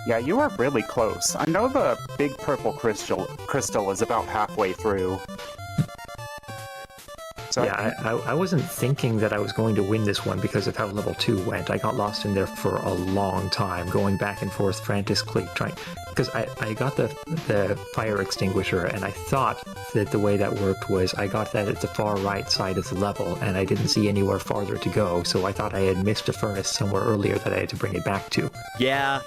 Yeah, you were really close. I know the big purple crystal is about halfway through. So yeah, I wasn't thinking that I was going to win this one because of how level 2 went. I got lost in there for a long time, going back and forth frantically trying... Because I got the fire extinguisher, and I thought that the way that worked was I got that at the far right side of the level, and I didn't see anywhere farther to go, so I thought I had missed a furnace somewhere earlier that I had to bring it back to. Yeah.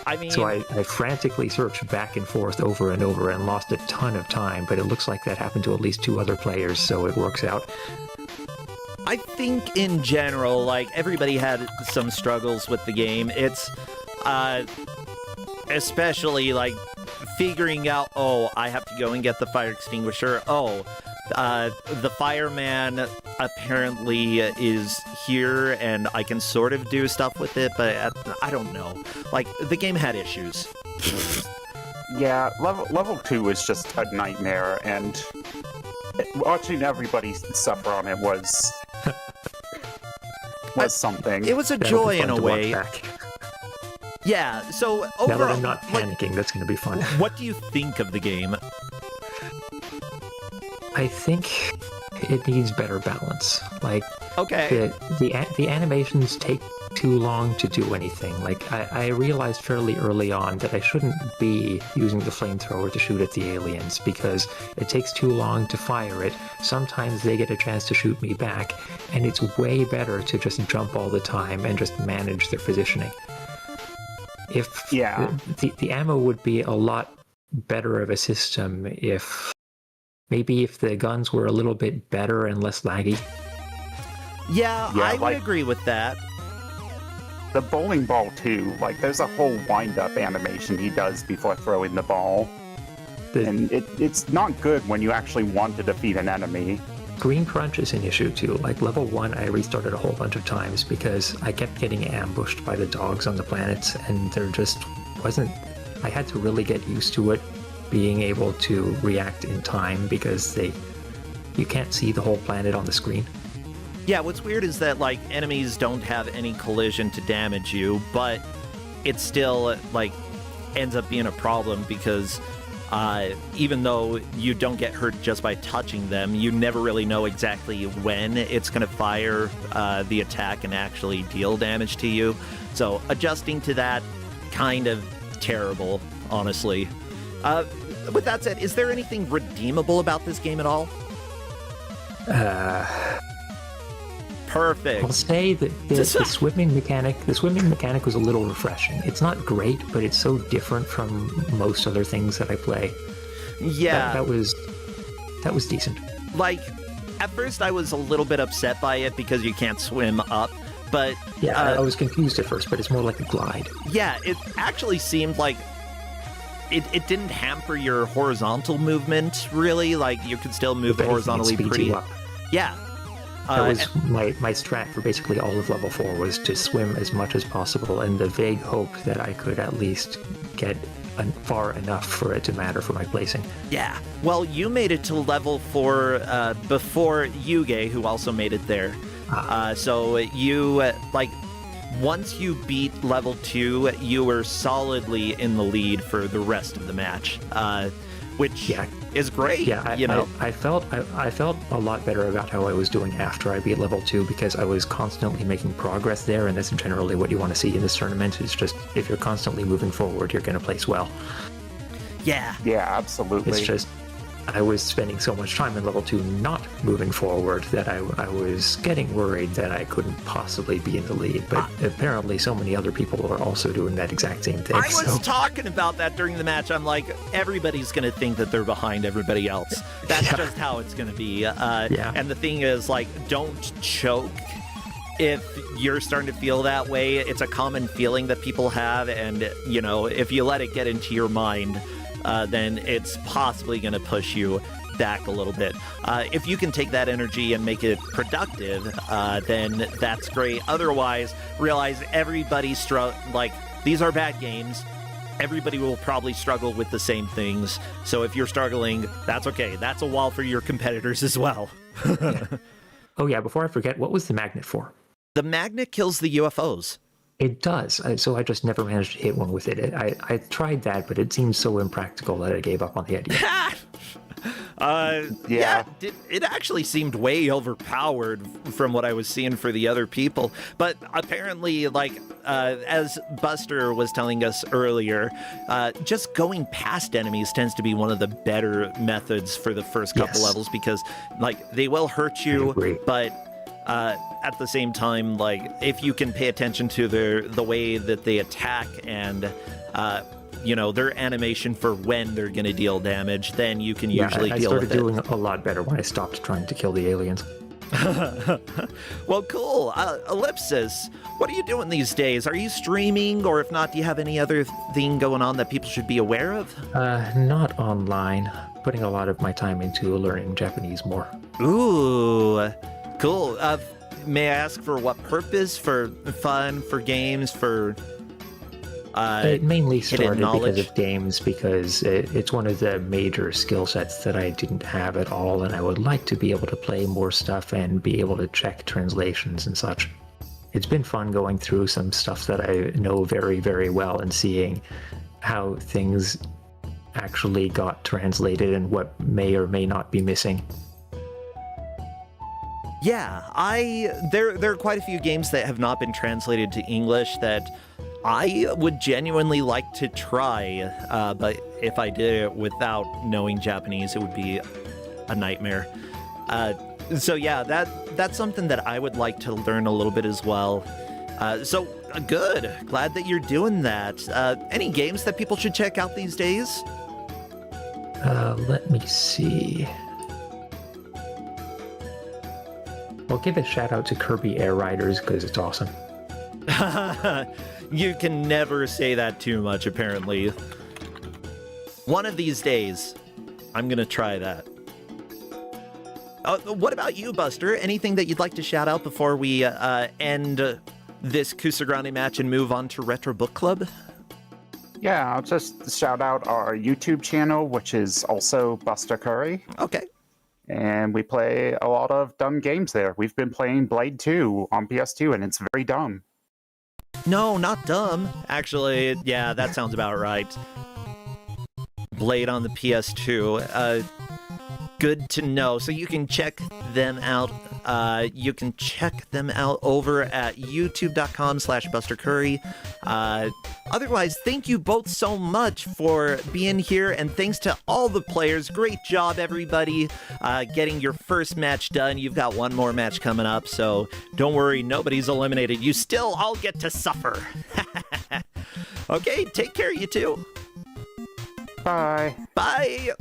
I mean... So I frantically searched back and forth over and over and lost a ton of time, but it looks like that happened to at least 2 other players, so it works out. I think in general, like, everybody had some struggles with the game. It's, especially, like, figuring out, oh, I have to go and get the fire extinguisher. Oh, the fireman apparently is here, and I can sort of do stuff with it, but I don't know. Like, the game had issues. yeah, level 2 is just a nightmare, and watching everybody suffer on it was something. It was a That'll joy be fun in a to watch way. back. Yeah, so Now overall, that I'm not panicking, that's going to be fun. What do you think of the game? I think it needs better balance. Like, Okay. the animations take too long to do anything. Like, I realized fairly early on that I shouldn't be using the flamethrower to shoot at the aliens because it takes too long to fire it. Sometimes they get a chance to shoot me back, and it's way better to just jump all the time and just manage their positioning. If the ammo would be a lot better of a system if the guns were a little bit better and less laggy. Yeah, I would agree with that. The bowling ball too, like there's a whole wind-up animation he does before throwing the ball. And it's not good when you actually want to defeat an enemy. Green crunch is an issue too. Like level 1 I restarted a whole bunch of times because I kept getting ambushed by the dogs on the planets, and there just wasn't... I had to really get used to it, being able to react in time because you can't see the whole planet on the screen. Yeah, what's weird is that, like, enemies don't have any collision to damage you, but it still, like, ends up being a problem because even though you don't get hurt just by touching them, you never really know exactly when it's going to fire the attack and actually deal damage to you. So adjusting to that, kind of terrible, honestly. With that said, is there anything redeemable about this game at all? Perfect. I'll say that the swimming mechanic was a little refreshing. It's not great, but it's so different from most other things that I play. Yeah. That was decent. Like, at first I was a little bit upset by it because you can't swim up, but... Yeah, I was confused at first, but it's more like a glide. Yeah, it actually seemed like it didn't hamper your horizontal movement, really. Like, you could still move horizontally pretty... You up. Yeah. That was my strat for basically all of level 4 was to swim as much as possible, and the vague hope that I could at least get far enough for it to matter for my placing. Yeah. Well, you made it to level 4 before Yuge, who also made it there. So you, once you beat level 2, you were solidly in the lead for the rest of the match, which is great. Yeah, I felt a lot better about how I was doing after I beat level 2 because I was constantly making progress there, and that's generally what you want to see in this tournament. It's just if you're constantly moving forward, you're going to place well. Yeah. Yeah, absolutely. It's just I was spending so much time in level 2 not moving forward that I was getting worried that I couldn't possibly be in the lead. But apparently so many other people were also doing that exact same thing. I was talking about that during the match. I'm like, everybody's going to think that they're behind everybody else. That's just how it's going to be. And the thing is, like, don't choke. If you're starting to feel that way, it's a common feeling that people have. And, if you let it get into your mind, then it's possibly going to push you back a little bit. If you can take that energy and make it productive, then that's great. Otherwise, realize everybody's these are bad games. Everybody will probably struggle with the same things. So if you're struggling, that's okay. That's a wall for your competitors as well. Yeah. Oh yeah, before I forget, what was the magnet for? The magnet kills the UFOs. It does. So I just never managed to hit one with it. I tried that, but it seemed so impractical that I gave up on the idea. Yeah, it actually seemed way overpowered from what I was seeing for the other people. But apparently, as Buster was telling us earlier, just going past enemies tends to be one of the better methods for the first couple levels, because they will hurt you, but at the same time, if you can pay attention to the way that they attack and their animation for when they're going to deal damage, then you can usually deal with it. I started doing a lot better when I stopped trying to kill the aliens. Well, cool. Ellipsis, what are you doing these days? Are you streaming, or if not, do you have any other thing going on that people should be aware of? Not online. Putting a lot of my time into learning Japanese more. Ooh, cool. May I ask for what purpose? For fun? For games? For... it mainly started knowledge? because of games, because it's one of the major skill sets that I didn't have at all, and I would like to be able to play more stuff and be able to check translations and such. It's been fun going through some stuff that I know very, very well and seeing how things actually got translated and what may or may not be missing. Yeah, there are quite a few games that have not been translated to English that I would genuinely like to try, but if I did it without knowing Japanese, it would be a nightmare. So yeah, that's something that I would like to learn a little bit as well. So good, glad that you're doing that. Any games that people should check out these days? Let me see. I'll give a shout out to Kirby Air Riders because it's awesome. You can never say that too much, apparently. One of these days, I'm gonna try that. What about you, Buster? Anything that you'd like to shout out before we end this Kusogrande match and move on to Retro Book Club? Yeah, I'll just shout out our YouTube channel, which is also Buster Curry. Okay. And we play a lot of dumb games there. We've been playing Blade 2 on PS2, and it's very dumb. No, not dumb. Actually, yeah, that sounds about right. Blade on the PS2. Good to know. So you can check them out. You can check them out over at youtube.com/BusterCurry. Otherwise, thank you both so much for being here, and thanks to all the players. Great job, everybody, getting your first match done. You've got one more match coming up, so don't worry, nobody's eliminated. You still all get to suffer. Okay, take care, you two. Bye. Bye.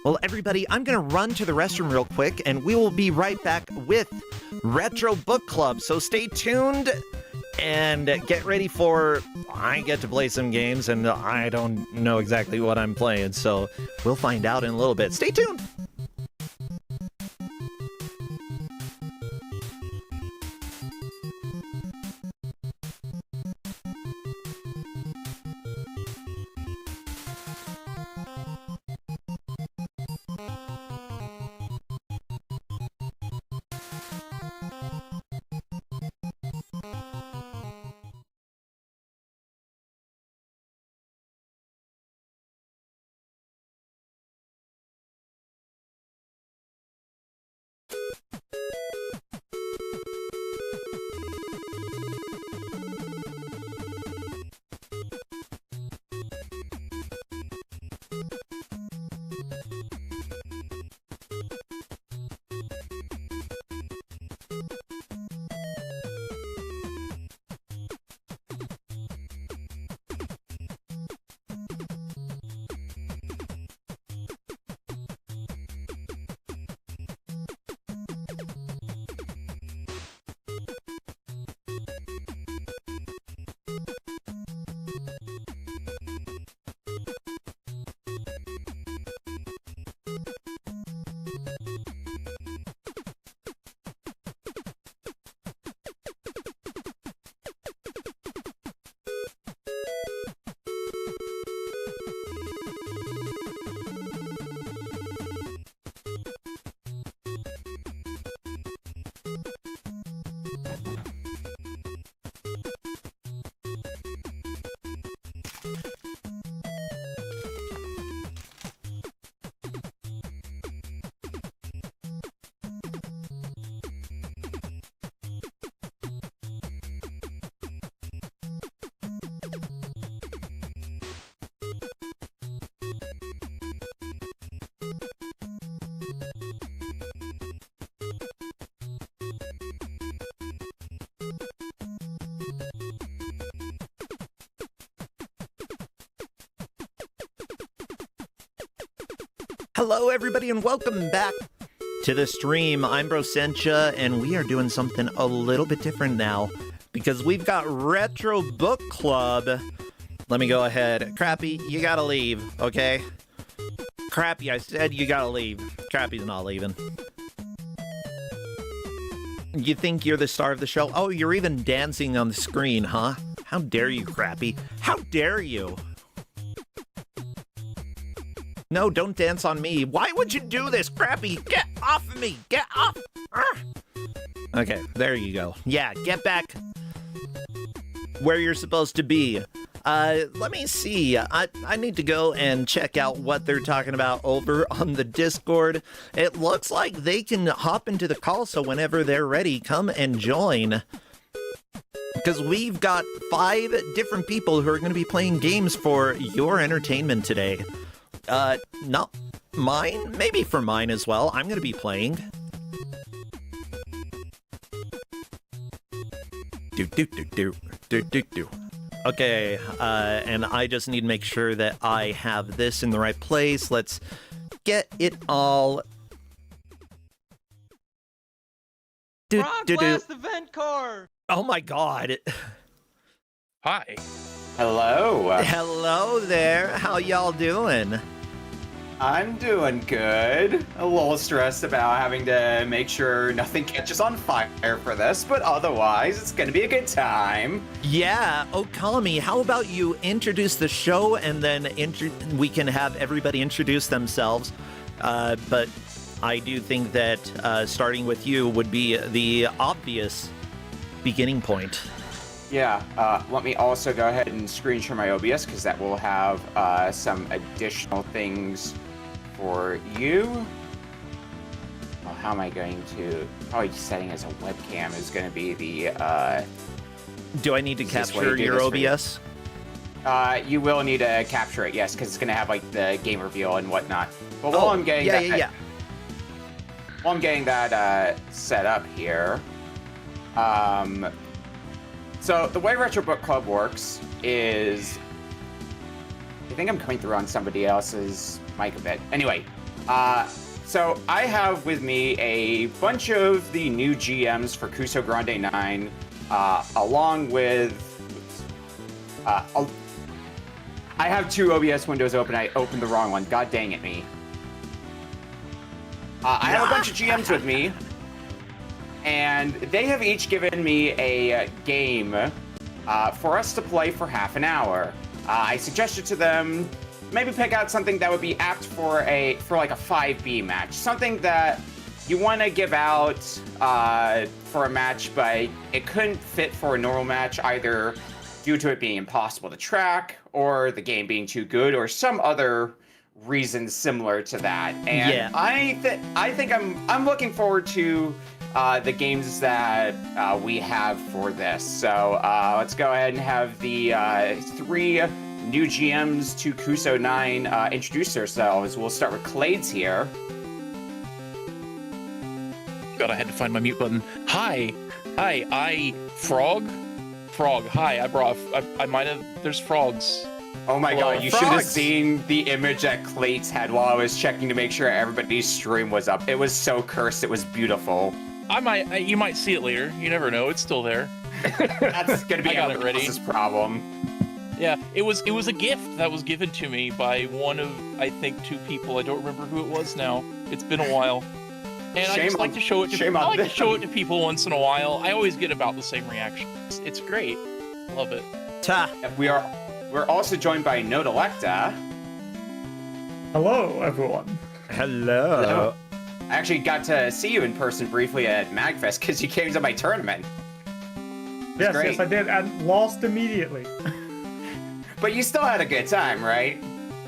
Well, everybody, I'm going to run to the restroom real quick, and we will be right back with Retro Book Club. So stay tuned and get ready for... I get to play some games, and I don't know exactly what I'm playing, so we'll find out in a little bit. Stay tuned! Hello, everybody, and welcome back to the stream. I'm Brosentia, and we are doing something a little bit different now because we've got Retro Book Club. Let me go ahead. Crappy, you gotta leave, okay? Crappy, I said you gotta leave. Crappy's not leaving. You think you're the star of the show? Oh, you're even dancing on the screen, huh? How dare you, Crappy? How dare you? No, don't dance on me. Why would you do this, Crappy? Get off of me! Get off! Okay, there you go. Yeah, get back where you're supposed to be. Let me see. I need to go and check out what they're talking about over on the Discord. It looks like they can hop into the call, so whenever they're ready, come and join. Because we've got 5 different people who are going to be playing games for your entertainment today. Not mine. Maybe for mine as well. I'm going to be playing. Okay, and I just need to make sure that I have this in the right place. Let's get it all. Rock Blast Event Core! Oh my god. Hi. Hello. Hello there. How y'all doing? I'm doing good. A little stressed about having to make sure nothing catches on fire for this, but otherwise, it's gonna be a good time. Yeah, Okami, how about you introduce the show and then we can have everybody introduce themselves. But I do think that starting with you would be the obvious beginning point. Yeah, let me also go ahead and screen share my OBS because that will have some additional things for you. Well, how am I going to... Probably setting as a webcam is going to be the... Do I need to capture your OBS? You will need to capture it, yes, because it's going to have like the game reveal and whatnot. But while I'm getting while I'm getting that set up here, so the way Retro Book Club works is, I think I'm coming through on somebody else's mic a bit. Anyway, so I have with me a bunch of the new GMs for Kusogrande 9, along with, I have 2 OBS windows open. I opened the wrong one. God dang it me. I have a bunch of GMs with me, and they have each given me a game for us to play for half an hour. I suggested to them maybe pick out something that would be apt for like a 5B match, something that you want to give out for a match, but it couldn't fit for a normal match either due to it being impossible to track, or the game being too good, or some other reason similar to that. And yeah. I think I'm looking forward to the games that we have for this. So let's go ahead and have the 3 new GMs to Kus9rande introduce themselves. We'll start with Clades here. God, I had to find my mute button. Hi, Frog. Hi, I might have. There's frogs. Oh my Hello, god, you should have frogs. seen the image that Clates had while I was checking to make sure everybody's stream was up. It was so cursed, it was beautiful. You might see it later. You never know. It's still there. That's gonna be I got it ready. This problem. Yeah, it was a gift that was given to me by one of, I think, 2 people. I don't remember who it was now. It's been a while. And I just like to show it to people once in a while. I always get about the same reaction. It's great. Love it. We're also joined by Nodelecta. Hello, everyone. Hello. I actually got to see you in person briefly at MagFest because you came to my tournament. Yes, great. yes, I did, and lost immediately. But you still had a good time, right?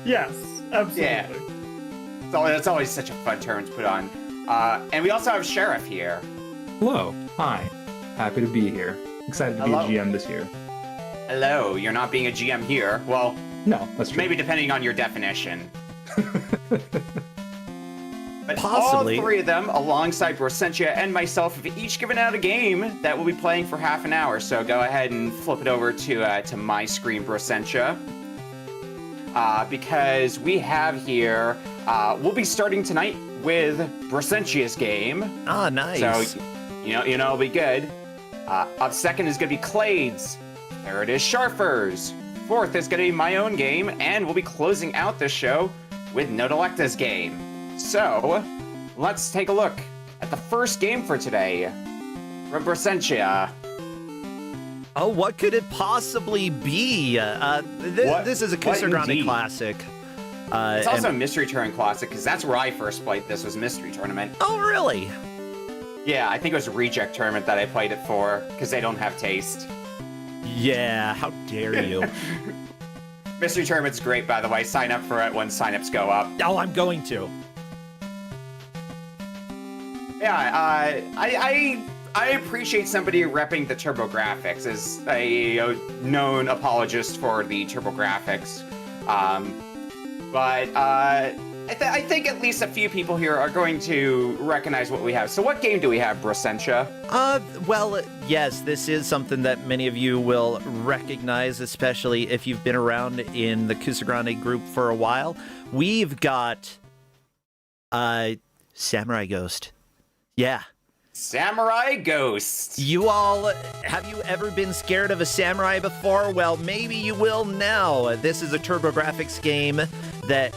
Yes, absolutely. Yeah. It's always such a fun tournament to put on. And we also have Sheriff here. Hello. Hi. Happy to be here. Excited to Hello. be a GM this year. Hello, you're not being a GM here. Well, No, that's true. maybe depending on your definition. But Possibly. all 3 of them, alongside Brosentia and myself, have each given out a game that we'll be playing for half an hour. So go ahead and flip it over to my screen, Brosentia. because we have here, we'll be starting tonight with Brosentia's game. Ah, nice. So, it'll be good. Up second is going to be Clade's. Third is Sharfers. Fourth is going to be my own game, and we'll be closing out the show with Nodelecta's game. So, let's take a look at the first game for today from Brosentia. Oh, what could it possibly be? This is a Kusogrande classic. It's also a Mystery Turn classic, because that's where I first played this, was Mystery Tournament. Oh, really? Yeah, I think it was a Reject Tournament that I played it for, because they don't have taste. Yeah, how dare you? Mystery Tournament's great, by the way. Sign up for it when signups go up. Oh, I'm going to. Yeah, I appreciate somebody repping the TurboGrafx as a known apologist for the TurboGrafx. But I think at least a few people here are going to recognize what we have. So what game do we have, Brosentia? Well, yes, this is something that many of you will recognize, especially if you've been around in the Kusogrande group for a while. We've got, Samurai Ghost. Yeah. Samurai Ghost. You all, have you ever been scared of a samurai before? Well, maybe you will now. This is a TurboGrafx game that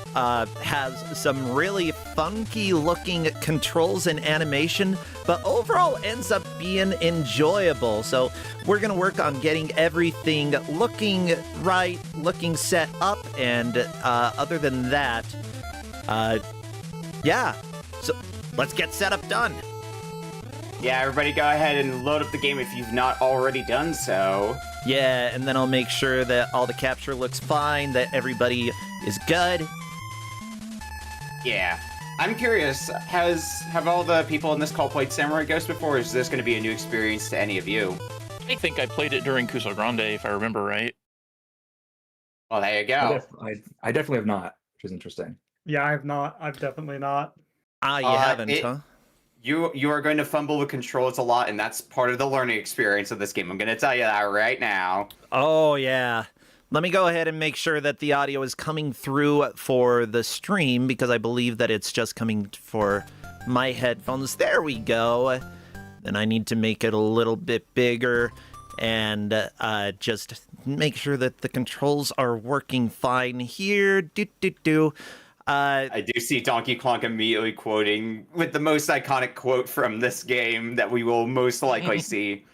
has some really funky looking controls and animation, but overall ends up being enjoyable. So we're going to work on getting everything looking right, looking set up, and other than that, yeah. So let's get setup done. Yeah, everybody go ahead and load up the game if you've not already done so. Yeah, and then I'll make sure that all the capture looks fine, that everybody is good. Yeah. I'm curious, have all the people in this call played Samurai Ghost before, or is this going to be a new experience to any of you? I think I played it during Kusogrande, if I remember right. Well, there you go. I definitely have not, which is interesting. Yeah, I've not. I've definitely not. Ah, you haven't, huh? You are going to fumble with controls a lot, and that's part of the learning experience of this game. I'm going to tell you that right now. Oh, yeah. Let me go ahead and make sure that the audio is coming through for the stream, because I believe that it's just coming for my headphones. There we go. And I need to make it a little bit bigger and just make sure that the controls are working fine here. I do see Donkey Kong immediately quoting with the most iconic quote from this game that we will most likely see.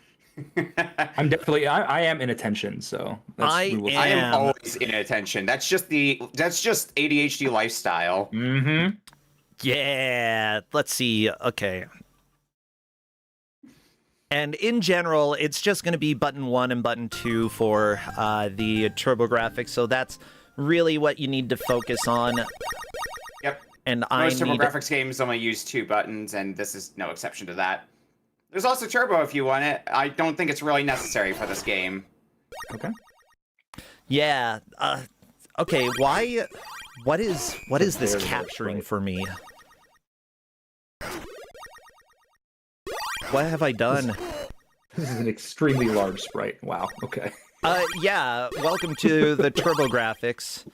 I am in attention, so I am always in attention. That's just ADHD lifestyle. Mm-hmm. Yeah, let's see. Okay. And in general, it's just going to be button 1 and button 2 for the TurboGrafx, so that's really what you need to focus on. Yep. And most TurboGrafx games only use 2 buttons, and this is no exception to that. There's also Turbo if you want it. I don't think it's really necessary for this game. Okay. Yeah. Okay. Why? What is this capturing for me? What have I done? This is an extremely large sprite. Wow. Okay. Yeah. Welcome to the TurboGrafx.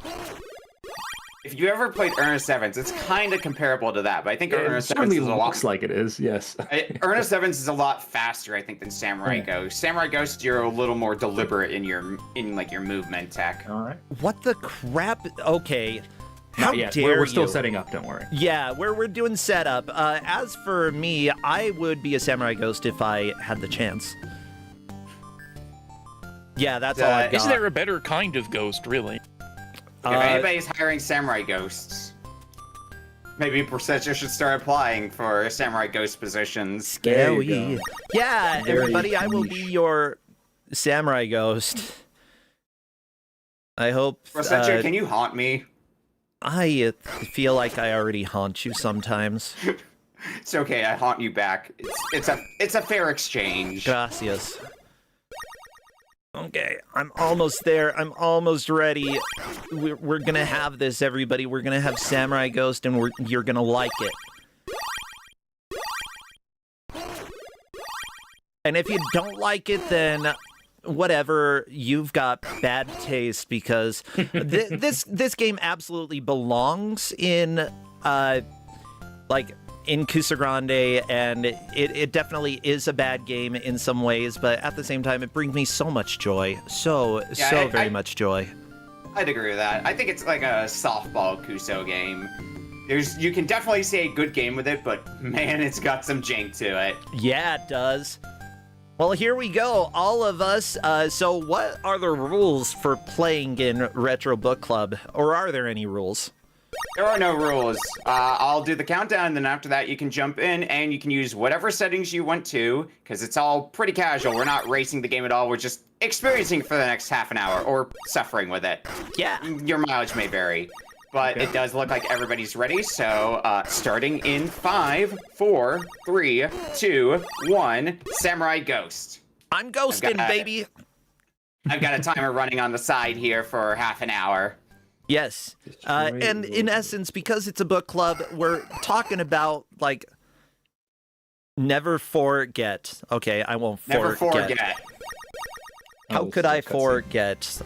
If you ever played Ernest Evans, it's kind of comparable to that, but I think Ernest Evans is a lot... looks like it is, yes. Ernest Evans is a lot faster, I think, than Samurai Ghost. Samurai Ghost, you're a little more deliberate in your movement tech. All right. What the crap? Okay. How dare you? We're still setting up, don't worry. Yeah, we're doing setup. As for me, I would be a Samurai Ghost if I had the chance. Yeah, that's all I've got. Isn't there a better kind of ghost, really? If anybody's hiring Samurai Ghosts, maybe Brosentia should start applying for Samurai Ghost positions. Scary. Yeah, everybody, I will be your Samurai Ghost. I hope... Brosentia, can you haunt me? I feel like I already haunt you sometimes. It's okay, I haunt you back. It's a fair exchange. Gracias. Okay, I'm almost there. I'm almost ready. We're gonna have this, everybody. We're gonna have Samurai Ghost, and you're gonna like it. And if you don't like it, then whatever, you've got bad taste because this game absolutely belongs in in Kusogrande, and it definitely is a bad game in some ways, but at the same time, it brings me so much joy. Very much joy. I'd agree with that. I think it's like a softball Kuso game. You can definitely see a good game with it, but man, it's got some jank to it. Yeah, it does. Well, here we go, all of us. So what are the rules for playing in Retro Book Club? Or are there any rules? There are no rules. I'll do the countdown, and then after that you can jump in, and you can use whatever settings you want to, because it's all pretty casual. We're not racing the game at all. We're just experiencing for the next half an hour, or suffering with it. Yeah. Your mileage may vary. But it does look like everybody's ready, so starting in 5, 4, 3, 2, 1, Samurai Ghost. I'm ghosting, baby. I've got a timer running on the side here for half an hour. Yes. And in essence, because it's a book club, we're talking about, like, never forget. Okay, I won't forget. Never forget. How could I forget?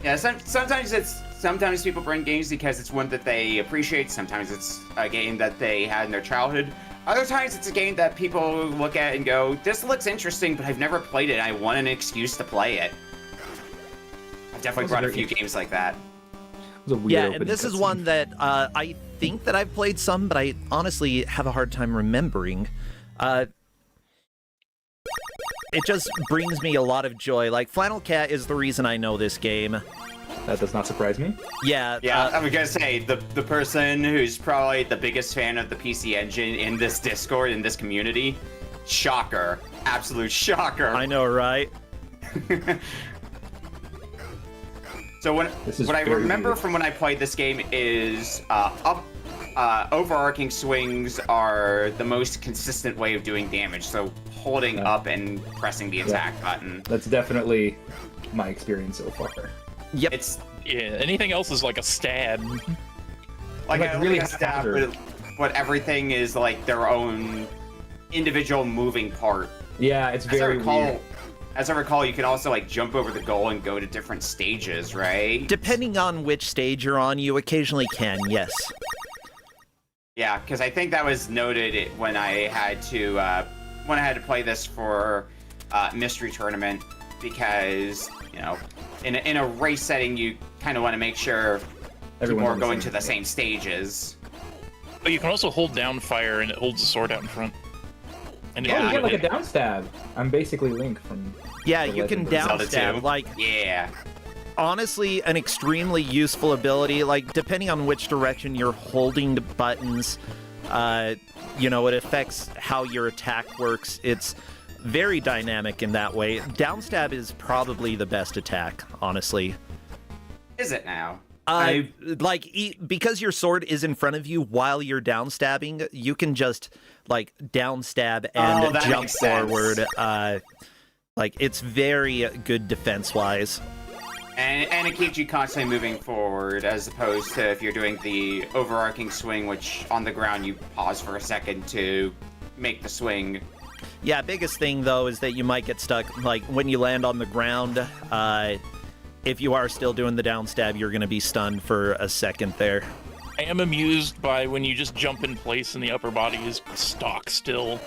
Yeah, sometimes people bring games because it's one that they appreciate. Sometimes it's a game that they had in their childhood. Other times it's a game that people look at and go, this looks interesting, but I've never played it. I want an excuse to play it. I've definitely brought a few games like that. Yeah, and this is one that I think that I've played some, but I honestly have a hard time remembering. It just brings me a lot of joy. Like, Flannel Cat is the reason I know this game. That does not surprise me. Yeah. I was gonna say, the person who's probably the biggest fan of the PC Engine in this Discord, in this community, shocker. Absolute shocker. I know, right? So what I remember from when I played this game is overarching swings are the most consistent way of doing damage. So holding up and pressing the attack button. That's definitely my experience so far. Yep. Anything else is like a stab. Like really a stab, but everything is like their own individual moving part. Yeah, it's very weird. As I recall, you can also like jump over the goal and go to different stages, right? Depending on which stage you're on, you occasionally can, yes. Yeah, because I think that was noted when I had to play this for Mystery Tournament, because in a race setting you kind of want to make sure people are going to the same stages. But you can also hold down fire, and it holds the sword out in front. And you get like a down stab. I'm basically Link from. Yeah, you can down stab. Like, yeah. Honestly, an extremely useful ability. Like, depending on which direction you're holding the buttons, it affects how your attack works. It's very dynamic in that way. Down stab is probably the best attack, honestly. Is it now? Because your sword is in front of you while you're down stabbing, you can just like down stab and jump forward. It's very good defense wise. And it keeps you constantly moving forward, as opposed to if you're doing the overarching swing, which on the ground you pause for a second to make the swing. Yeah, biggest thing though is that you might get stuck. Like when you land on the ground, if you are still doing the down stab, you're going to be stunned for a second there. I am amused by when you just jump in place and the upper body is stock still.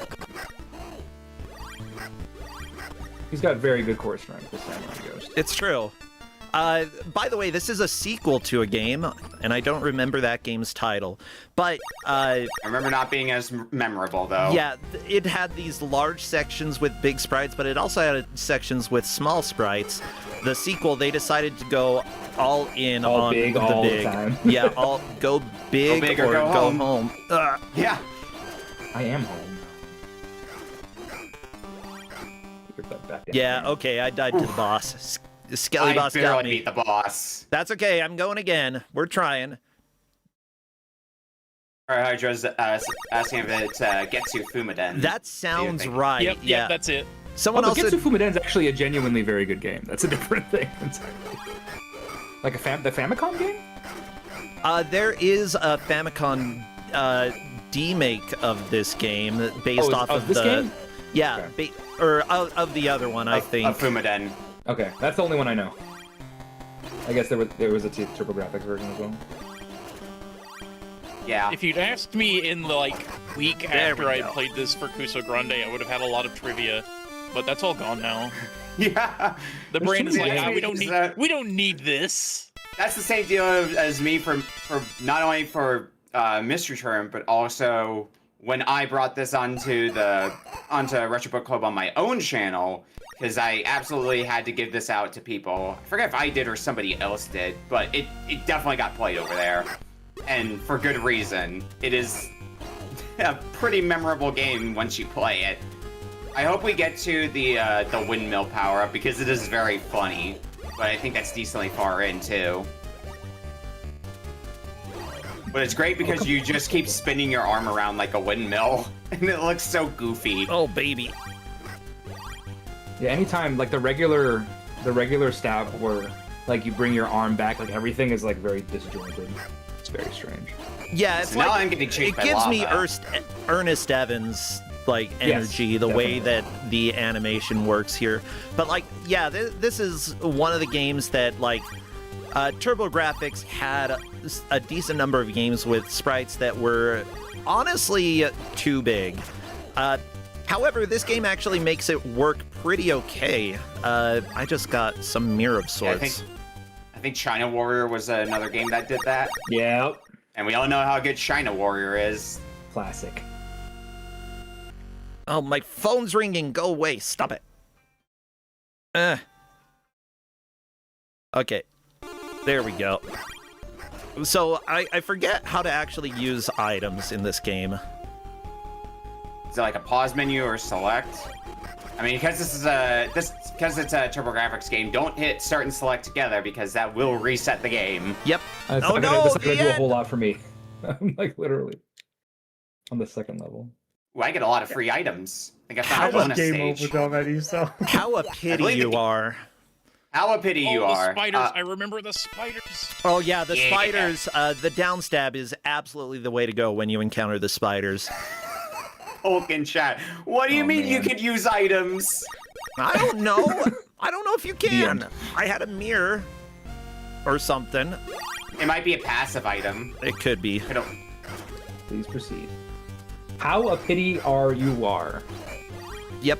He's got very good core strength, this Samurai Ghost. It's true. By the way, this is a sequel to a game, and I don't remember that game's title. But I remember not being as memorable, though. Yeah, it had these large sections with big sprites, but it also had sections with small sprites. The sequel, they decided to go all in on big, the all big. The time. Yeah, go big or go home. Yeah. I am home. Yeah, okay, I died to the boss. Skelly boss got me. Beat the boss. That's okay, I'm going again. We're trying. Alright, Hydra's asking if it's Getsu Fumaden. That sounds right. Yep, yeah, that's it. Someone else Getsu Fumaden is actually a genuinely very good game. That's a different thing. Like the Famicom game? There is a Famicom demake of this game based off of this the game? Yeah, or of the other one, I think. Fumaden. Okay, that's the only one I know. I guess there was a TurboGrafx version as well. Yeah. If you'd asked me in the week after I played this for Kusogrande, I would have had a lot of trivia, but that's all gone now. Yeah. The brain is like, we don't need this. That's the same deal as me for not only for Mystery Term, but also when I brought this onto Retro Book Club on my own channel, because I absolutely had to give this out to people. I forget if I did or somebody else did, but it definitely got played over there. And for good reason. It is a pretty memorable game once you play it. I hope we get to the windmill power-up, because it is very funny. But I think that's decently far in, too. But it's great because you just keep spinning your arm around like a windmill, and it looks so goofy. Oh, baby. Yeah, anytime, the regular stab where, you bring your arm back, everything is, very disjointed. It's very strange. Yeah, it's now I'm getting chased by gives lava. me Ernest Evans energy, Yes, the way definitely. that the animation works here. But yeah, this is one of the games that TurboGrafx had a decent number of games with sprites that were honestly too big. However, this game actually makes it work pretty okay. I just got some mirror of sorts. I think China Warrior was another game that did that. Yeah. And we all know how good China Warrior is. Classic. Oh, my phone's ringing. Go away. Stop it. Okay. There we go. So, I forget how to actually use items in this game. Is it like a pause menu or select? I mean, because it's a TurboGrafx game, don't hit start and select together because that will reset the game. Yep. That's Oh, not no, gonna do a yeah. whole lot for me. I'm literally on the second level. Ooh, I get a lot of free items. I think I found a How bonus game stage. over already, so. How a pity you are. How a pity you the are. spiders. I remember the spiders. Oh, yeah, the Yeah. spiders. The downstab is absolutely the way to go when you encounter the spiders. Hulk in chat. What do you mean you man. could use items? I don't know. I don't know if you can. end. I had a mirror or something. It might be a passive item. It could be. I don't... Please proceed. How a pity you are. Yep.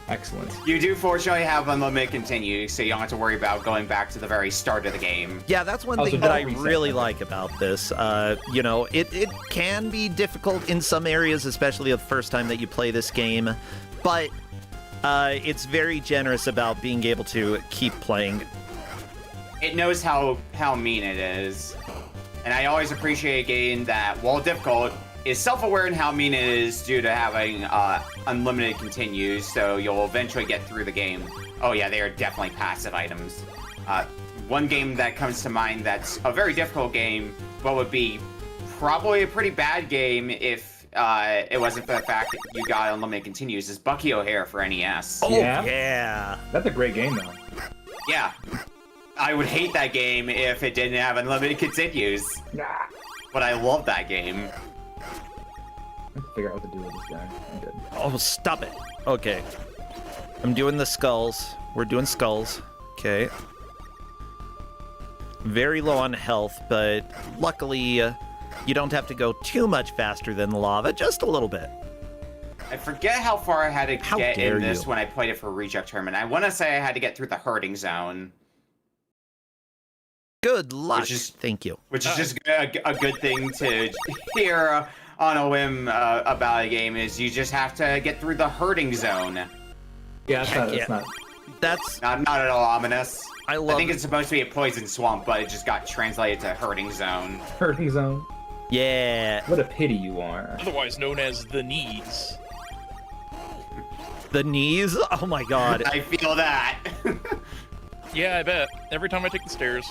Excellent. You do fortunately have unlimited continue, so you don't have to worry about going back to the very start of the game. Yeah, that's one Also, thing that I don't reset really them. like about this. It can be difficult in some areas, especially the first time that you play this game, but it's very generous about being able to keep playing. It knows how mean it is. And I always appreciate a game that, while difficult, is self-aware in how mean it is due to having unlimited continues, so you'll eventually get through the game. Oh yeah, they are definitely passive items. One game that comes to mind that's a very difficult game, but would be probably a pretty bad game if it wasn't for the fact that you got unlimited continues, is Bucky O'Hare for NES. Oh, Yeah? yeah. That's a great game, though. Yeah. I would hate that game if it didn't have unlimited continues. But I love that game. I have to figure out what to do with this guy. I'm good. Oh, stop it. Okay. I'm doing the skulls. We're doing skulls. Okay. Very low on health, but luckily you don't have to go too much faster than the lava, just a little bit. I forget how far I had to How get dare in this you. when I played it for Reject Tournament. I want to say I had to get through the hurting zone, Good luck. Which is- Thank you. which is just a good thing to hear on a whim about a game, is you just have to get through the hurting zone. Yeah, Heck that's not. That's Not at all ominous. I I love think it. it's supposed to be a poison swamp, but it just got translated to hurting zone. Hurting zone. Yeah. What a pity you are. Otherwise known as the knees. The knees? Oh my god. I feel that. Yeah, I bet. Every time I take the stairs.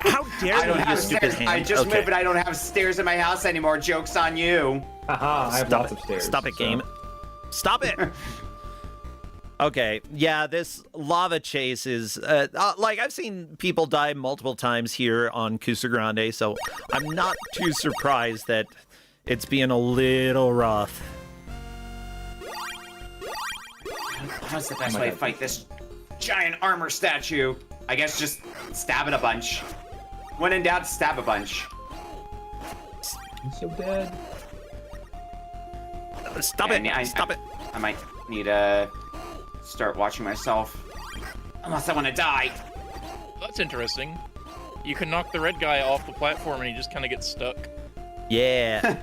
How dare I you, don't you have stupid stairs. hand. I just Okay. moved, but I don't have stairs in my house anymore. Joke's on you. Haha, I have Stop lots it. of stairs. Stop it, so- game. Stop it. Okay, yeah, this lava chase is, like, I've seen people die multiple times here on Kusogrande, so I'm not too surprised that it's being a little rough. How's the best way to fight this giant armor statue? I guess just stab it a bunch. When in doubt, stab a bunch. I'm so dead. Stop it! Stop it! I might need to start watching myself. Unless I want to die. That's interesting. You can knock the red guy off the platform and he just kind of gets stuck. Yeah.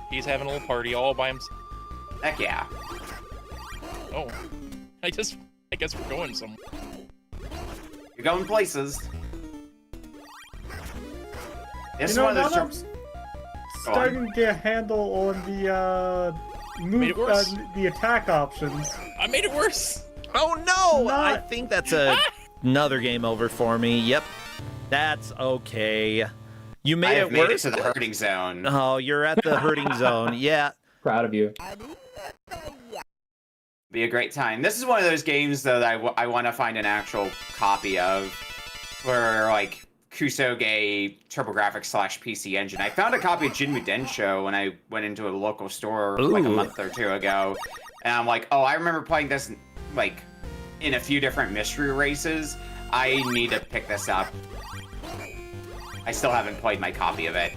He's having a little party all by himself. Heck yeah. Oh. I guess we're going somewhere. You're going places. This You know, one of now those. that I'm starting to get a handle on the Made it worse. the attack options. I made it worse. Oh no! Not- I think that's another game over for me. Yep. That's okay. You I made have it made it worse. to the hurting zone. Oh, you're at the hurting zone. Yeah. Proud of you. Be a great time. This is one of those games though that I want to find an actual copy of for like Kusogrande TurboGrafx/PC Engine. I found a copy of Jinmu Densho when I went into a local store like a Ooh. month or two ago, and I'm like, oh, I remember playing this like in a few different mystery races. I need to pick this up. I still haven't played my copy of it.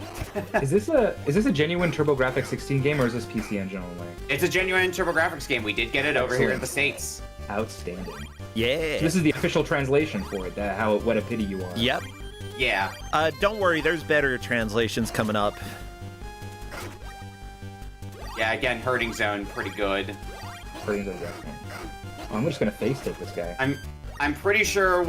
Is this a genuine TurboGrafx 16 game or is this PC Engine only? It's a genuine TurboGrafx game. We did get it over here in Excellent. the States. Outstanding. Yeah. So this is the official translation for it. What a pity you are. Yep. Yeah. Don't worry, there's better translations coming up. Yeah, again, Hurting Zone, pretty good. Hurting Zone, excellent. Oh, I'm just gonna face hit this guy. I'm pretty sure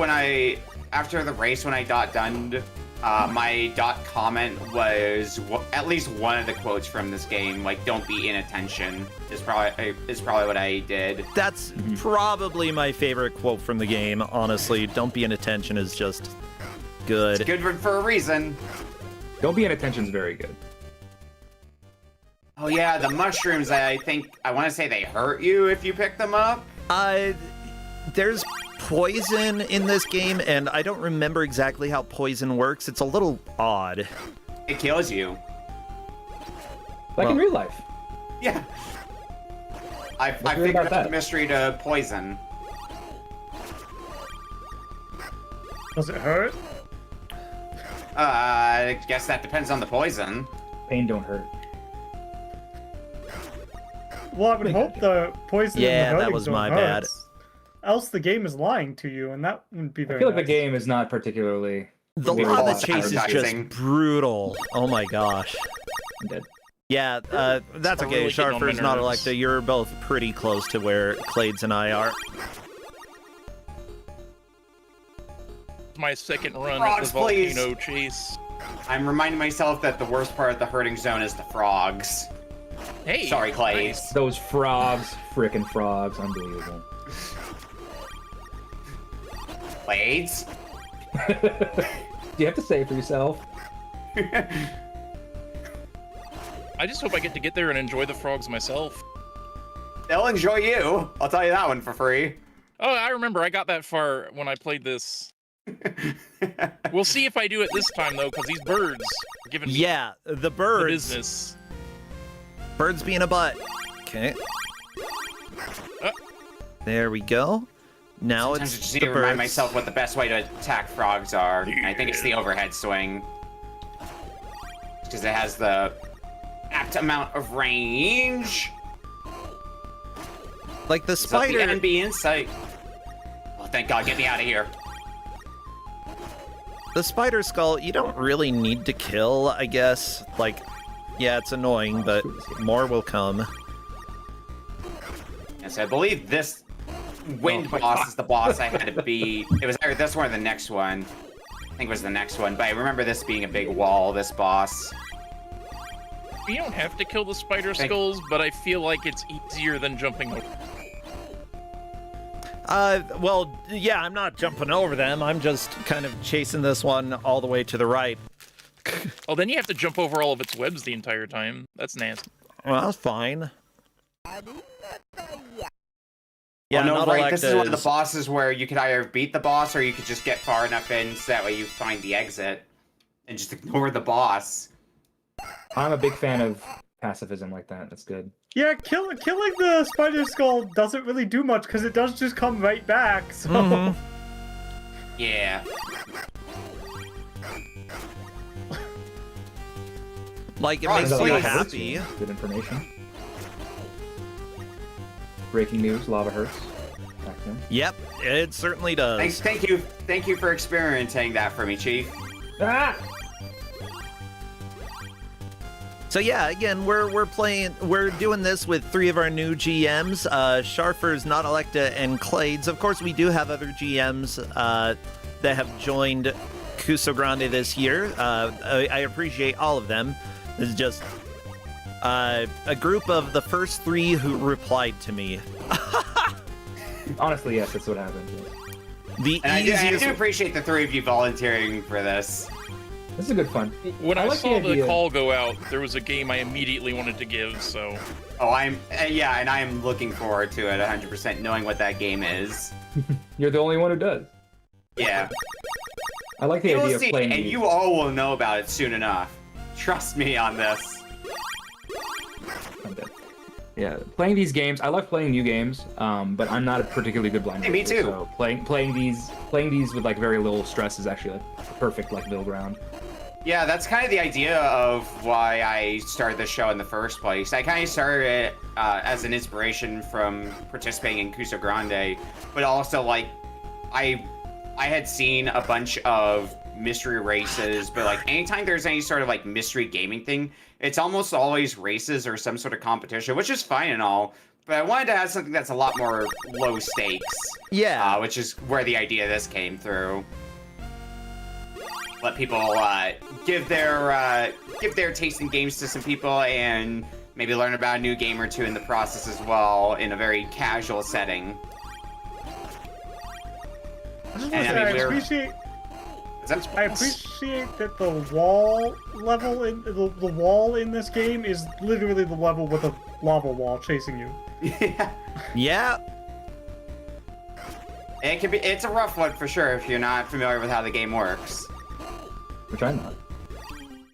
after the race when I dot done, my dot comment was at least one of the quotes from this game, like "Don't be inattention" is probably what I did. That's probably my favorite quote from the game, honestly. Don't be inattention is just good. It's good for a reason. Don't be inattention's very good. Oh yeah, the mushrooms. I want to say they hurt you if you pick them up. There's poison in this game, and I don't remember exactly how poison works. It's a little odd. It kills you. Like in real life. Yeah. I What's weird figured about out that? the mystery to poison. Does it hurt? I guess that depends on the poison. Pain don't hurt. Well, I would hope the poison in Yeah, the that hurting was zone my bad. hurts. Else the game is lying to you, and that wouldn't be very I feel like nice. the game is not particularly. The Maybe lava false chase is just advertising. brutal. Oh my gosh. I'm dead. Yeah, that's I'm okay. really getting on my Sharfer's not nerves. Electa. You're both pretty close to where Clades and I are. My second run Frogs, at the please. volcano chase. I'm reminding myself that the worst part of the hurting zone is the frogs. Hey. Sorry, Clay. nice. Those frogs, frickin' frogs, unbelievable. Blades? Do you have to say it for yourself? I just hope I get there and enjoy the frogs myself. They'll enjoy you. I'll tell you that one for free. Oh, I remember I got that far when I played this. We'll see if I do it this time though, because these birds are giving me Yeah, the the birds. business. Birds being a butt. Okay. There we go. Now Sometimes I it's just need the to remind birds. myself what the best way to attack frogs are. And I think it's the overhead swing. Because it has the apt amount of range. Like the Is that the spider. enemy in sight? Oh, thank God, get me out of here. The spider skull, you don't really need to kill, I guess. Like, yeah, it's annoying, but more will come. Yes, I believe this wind my boss God. is the boss I had to beat. It was either this one or the next one. I think it was the next one, but I remember this being a big wall, this boss. You don't have to kill the spider skulls, but I feel like it's easier than jumping over. Well, yeah, I'm not jumping over them. I'm just kind of chasing this one all the way to the right. Oh, then you have to jump over all of its webs the entire time. That's nasty. Well, that's fine. Yeah, Yeah, no, not right. This is one of the Electa's- bosses where you could either beat the boss or you could just get far enough in so that way you find the exit and just ignore the boss. I'm a big fan of pacifism like that. That's good. Yeah, killing the spider skull doesn't really do much because it does just come right back. So Yeah. Like, it Oh, makes so you that happy. Good information. Breaking news: lava hurts. Back then. Yep, it certainly does. Thank you for experiencing that for me, Chief. Ah! So yeah, again, we're doing this with 3 of our new GMs, Sharfers, Nautilekta, and Clades. Of course, we do have other GMs that have joined Kusogrande this year. I appreciate all of them. This is just a group of the first 3 who replied to me. Honestly, yes, that's what happened. Yes. The And I easiest. do appreciate the 3 of you volunteering for this. This is good fun. When I like saw the idea. call go out, there was a game I immediately wanted to give, so... Oh, and I am looking forward to it 100%, knowing what that game is. You're the only one who does. Yeah. I like the You will idea of see, playing and these. you all will know about it soon enough. Trust me on this. I'm dead. Yeah, playing these games. I love playing new games, but I'm not a particularly good blind. Hey, me player, too. So playing these with like very little stress is actually like a perfect like middle ground. Yeah, that's kind of the idea of why I started the show in the first place. I kind of started it as an inspiration from participating in Kusogrande, but also like I had seen a bunch of mystery races, but like anytime there's any sort of like mystery gaming thing, it's almost always races or some sort of competition, which is fine and all. But I wanted to have something that's a lot more low stakes. Yeah. Which is where the idea of this came through. Let people give their taste in games to some people and maybe learn about a new game or two in the process as well in a very casual setting. I appreciate that the wall level in the wall in this game is literally the level with a lava wall chasing you. Yeah. Yeah. It's a rough one for sure if you're not familiar with how the game works. Which I'm not.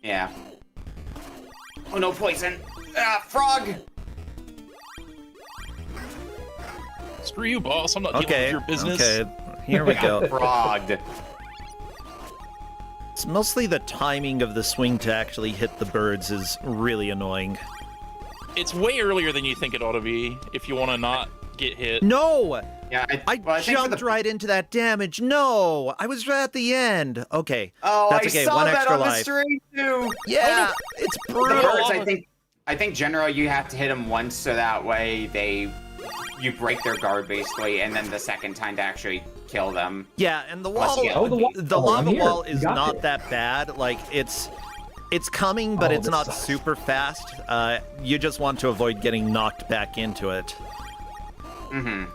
Yeah. Oh no, poison! Ah, frog! Screw you, boss. I'm not dealing with your business. Okay, here we go. Frogged. It's mostly the timing of the swing to actually hit the birds is really annoying. It's way earlier than you think it ought to be if you want to not get hit. No! Yeah, I think for jumped right into that damage. No! I was right at the end. Okay. Oh, That's I okay. saw One that extra on life. the stream too. Yeah, it's The brutal. birds, I think generally you have to hit them once so that way you break their guard basically, and then the second time to actually kill them. Yeah, and the Unless wall, you get the lava I'm here. wall You is got not it. that bad. Like it's coming, but Oh, it's this not sucks. super fast. You just want to avoid getting knocked back into it. Mm-hmm.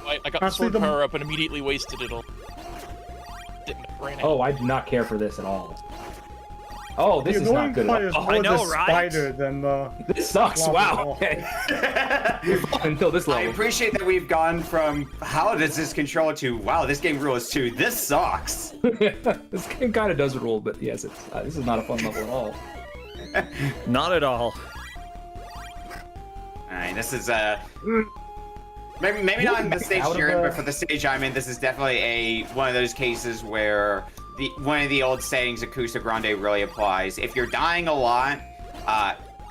I got the Honestly, sword power up and immediately wasted it all. Oh, I do not care for this at all. Oh, this The is annoying not good part at is all. more I know, the right? spider than the This sucks. lava Wow. wall. Okay. Until this I level. appreciate that we've gone from how does this control to wow, this game rules to this sucks. This game kind of does rule, but yes, it's this is not a fun level at all. Not at all. Alright, this is maybe not in the stage out of you're in, the- but for the stage I'm in, this is definitely one of those cases where one of the old sayings of Kusogrande really applies. If you're dying a lot,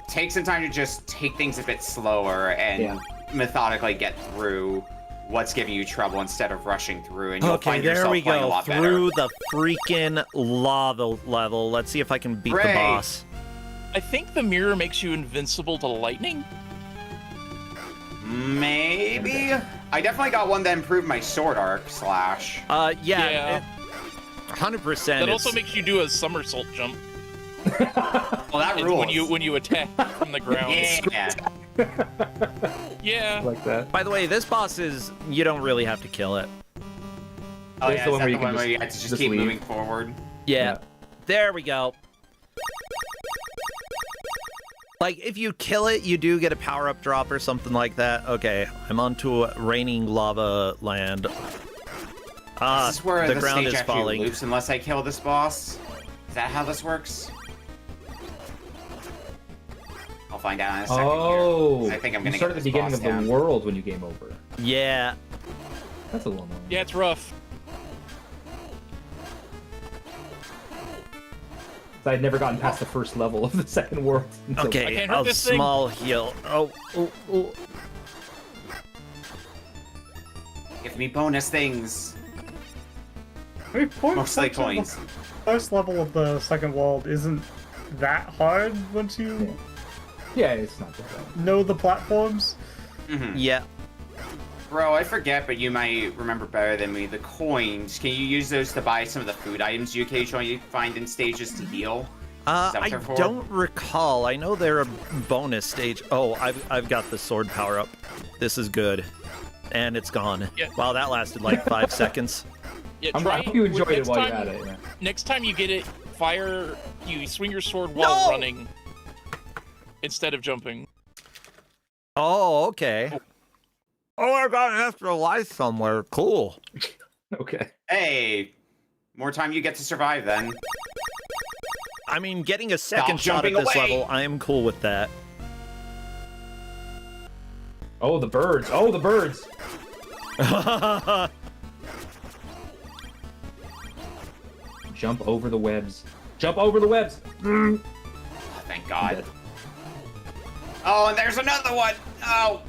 take some time to just take things a bit slower and methodically get through what's giving you trouble instead of rushing through, and you'll Okay, find there yourself we playing a go. lot better. Through the freaking lava level. Let's see if I can beat the Hooray. boss. I think the mirror makes you invincible to lightning. Maybe? I definitely got one that improved my sword arc slash. Yeah. Yeah. 100%. That also it's- makes you do a somersault jump Well, that rules. when you attack from the ground. Yeah. Yeah. Like that. By the way, this boss is you don't really have to kill it. Oh That's yeah, the is one that where you the can one where just- you have to just just keep leave. moving forward? Yeah. Yeah. There we go. Like, if you kill it, you do get a power-up drop or something like that. Okay, I'm onto a raining lava land. Ah, This is where the the ground stage is actually falling. loops unless I kill this boss. Is that how this works? I'll find out in a second Oh, here. I think I'm gonna you start get at the this beginning boss of down. the world when you game over. Yeah. That's a little annoying. Yeah, it's rough. I'd never gotten past the first level of the second world. Until Okay, can't hurt a this thing. small heal. Oh, oh, oh. Give me bonus things. I mean, Mostly coins. First level of the second world isn't that hard once you Yeah, it's not that bad. know the platforms. Yeah. Bro, I forget, but you might remember better than me. The coins, can you use those to buy some of the food items you occasionally find in stages to heal? Is that what I they're for? don't recall. I know they're a bonus stage. Oh, I've got the sword power up. This is good. And it's gone. Yeah. Wow, that lasted like 5 seconds. Yeah, I try hope you enjoyed it next while you time- had it. Yeah. Next time you get it, you swing your sword while No! running instead of jumping. Oh, okay. Oh, I got an extra life somewhere. Cool. Okay. Hey, more time you get to survive then. I mean, getting a second Stop shot at jumping this away. level, I am cool with that. Oh, the birds. Oh, the birds. Jump over the webs. Jump over the webs. Oh, thank God. Oh, and there's another one. Oh,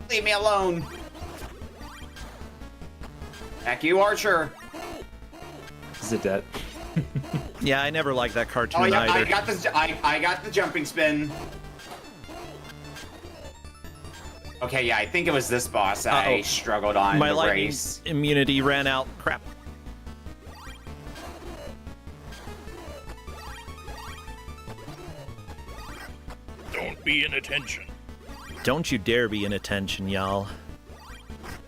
leave me alone. Heck you, Archer. Zedette. Yeah, I never liked that cartoon Oh yeah, either. I got the jumping spin. Okay, yeah, I think it was this boss I Uh-oh. struggled on My in the lightning race. immunity ran out. Crap. Don't be inattention. Don't you dare be in attention, y'all.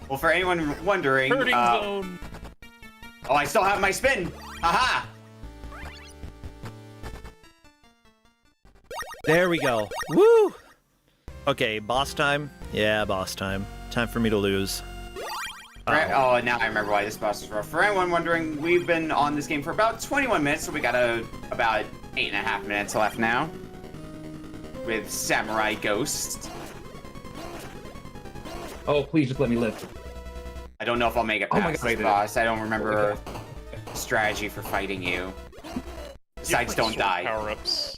Well, for anyone wondering, Hurting zone. oh, I still have my spin. Aha! There we go. Woo! Okay, boss time? Yeah, boss time. Time for me to lose. Oh, now I remember why this boss is rough. For anyone wondering, we've been on this game for about 21 minutes, so we got about 8.5 minutes left now. With Samurai Ghost. Oh, please just let me live. I don't know if I'll make it Oh my past God, I this did it. boss. I don't remember strategy for fighting you. Besides, don't die. Power-ups.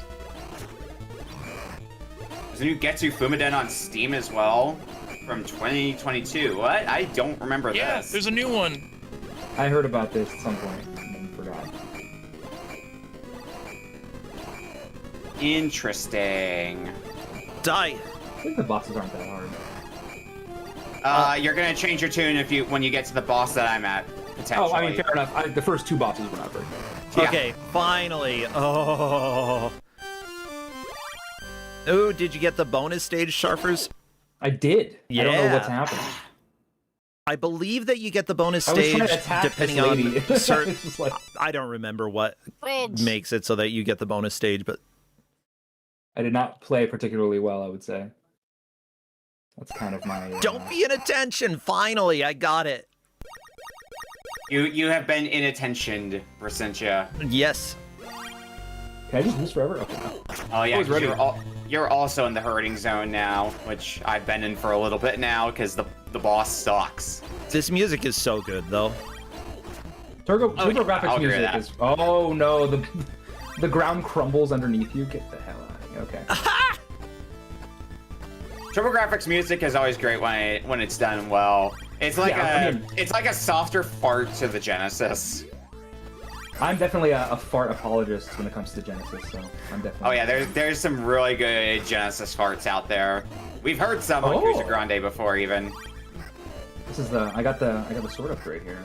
There's a new Getsu Fumaden on Steam as well from 2022. What? I don't remember Yeah, this. there's a new one. I heard about this at some point and then forgot. Interesting. Die! I think the bosses aren't that hard. You're gonna change your tune when you get to the boss that I'm at, potentially. Oh, I mean, fair enough. The first two bosses were not very good. Yeah. Okay, finally. Oh. Ooh, did you get the bonus stage, Sharfers? I did. I don't know what's Yeah. happening. I believe that you get the bonus I was stage trying to attack depending this lady. on certain. It's just like, I don't remember what Frogs. makes it so that you get the bonus stage, but I did not play particularly well, I would say. That's kind of my... don't be in attention. Finally, I got it. You have been inattentioned, Bracentia. Yes. Can I just lose forever? Okay, no. Oh yeah, was 'cause ready. you're also in the hurting zone now, which I've been in for a little bit now because the boss sucks. This music is so good, though. Turbo Oh, graphics I'll agree with music that. is... Oh no, the ground crumbles underneath you. Get the hell out of here. Okay. TurboGrafx music is always great when it's done well. It's like it's like a softer fart to the Genesis. I'm definitely a fart apologist when it comes to Genesis, so I'm definitely... Oh yeah, there's some really good Genesis farts out there. We've heard some on Oh. Kusogrande before even. This is the... I got the sword upgrade here.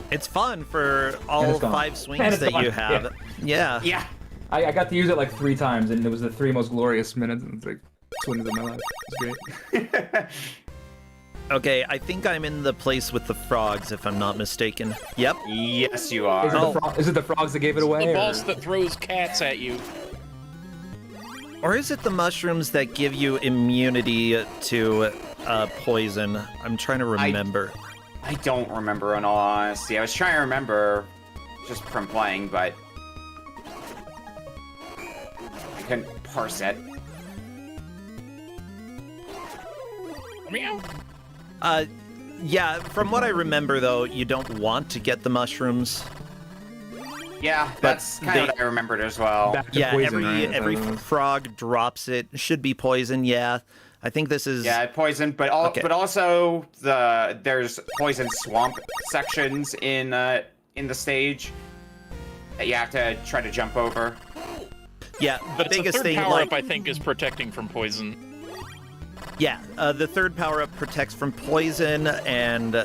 It's fun for And all it's gone. 5 And swings it's that gone. you have. Yeah. Yeah. I got to use it like 3 times, and it was the 3 most glorious minutes and like swings of my life. It's great. Okay, I think I'm in the place with the frogs, if I'm not mistaken. Yep. Yes, you Is it, are. is it the frogs that gave it away? The or- boss that throws cats at you. Or is it the mushrooms that give you immunity to poison? I'm trying to remember. I don't remember in all honesty. I was trying to remember just from playing, but I couldn't parse it. Meow. Yeah, from what I remember, though, you don't want to get the mushrooms. Yeah, that's kind of what I remembered as well. Back to Yeah, poison, right? every frog drops it. Should be poison, yeah. I think this is... Yeah, poison, but also there's poison swamp sections in the stage that you have to try to jump over. Yeah, the But it's biggest third thing, power-up, I think, is protecting from poison. Yeah, the third power-up protects from poison, and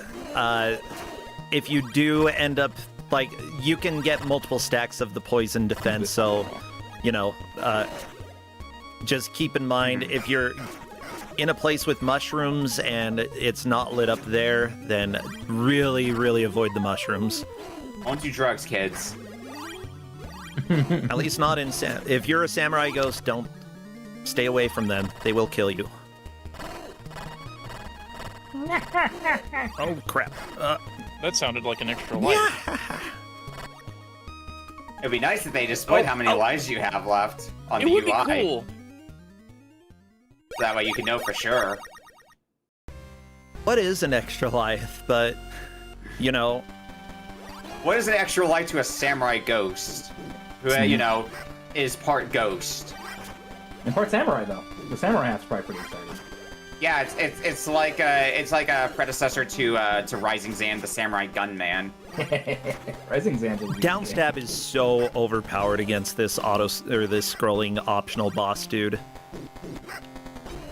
if you do end up, like, you can get multiple stacks of the poison defense, so, you know, just keep in mind, if you're in a place with mushrooms and it's not lit up there, then really, really avoid the mushrooms. Don't do drugs, kids. At least not in... If you're a samurai ghost, don't stay away from them. They will kill you. Oh, crap. That sounded like an extra life. Yeah. It'd be nice if they displayed how many lives you have left on It the would UI. be cool. That way you can know for sure. What is an extra life? But, you know... What is an extra life to a samurai ghost? Who, you know, is part ghost. And part samurai though. The samurai hat's probably pretty exciting. Yeah, it's like a predecessor to Rising Zan, the samurai gunman. Rising Zan's Downstab is so overpowered against this this scrolling optional boss dude.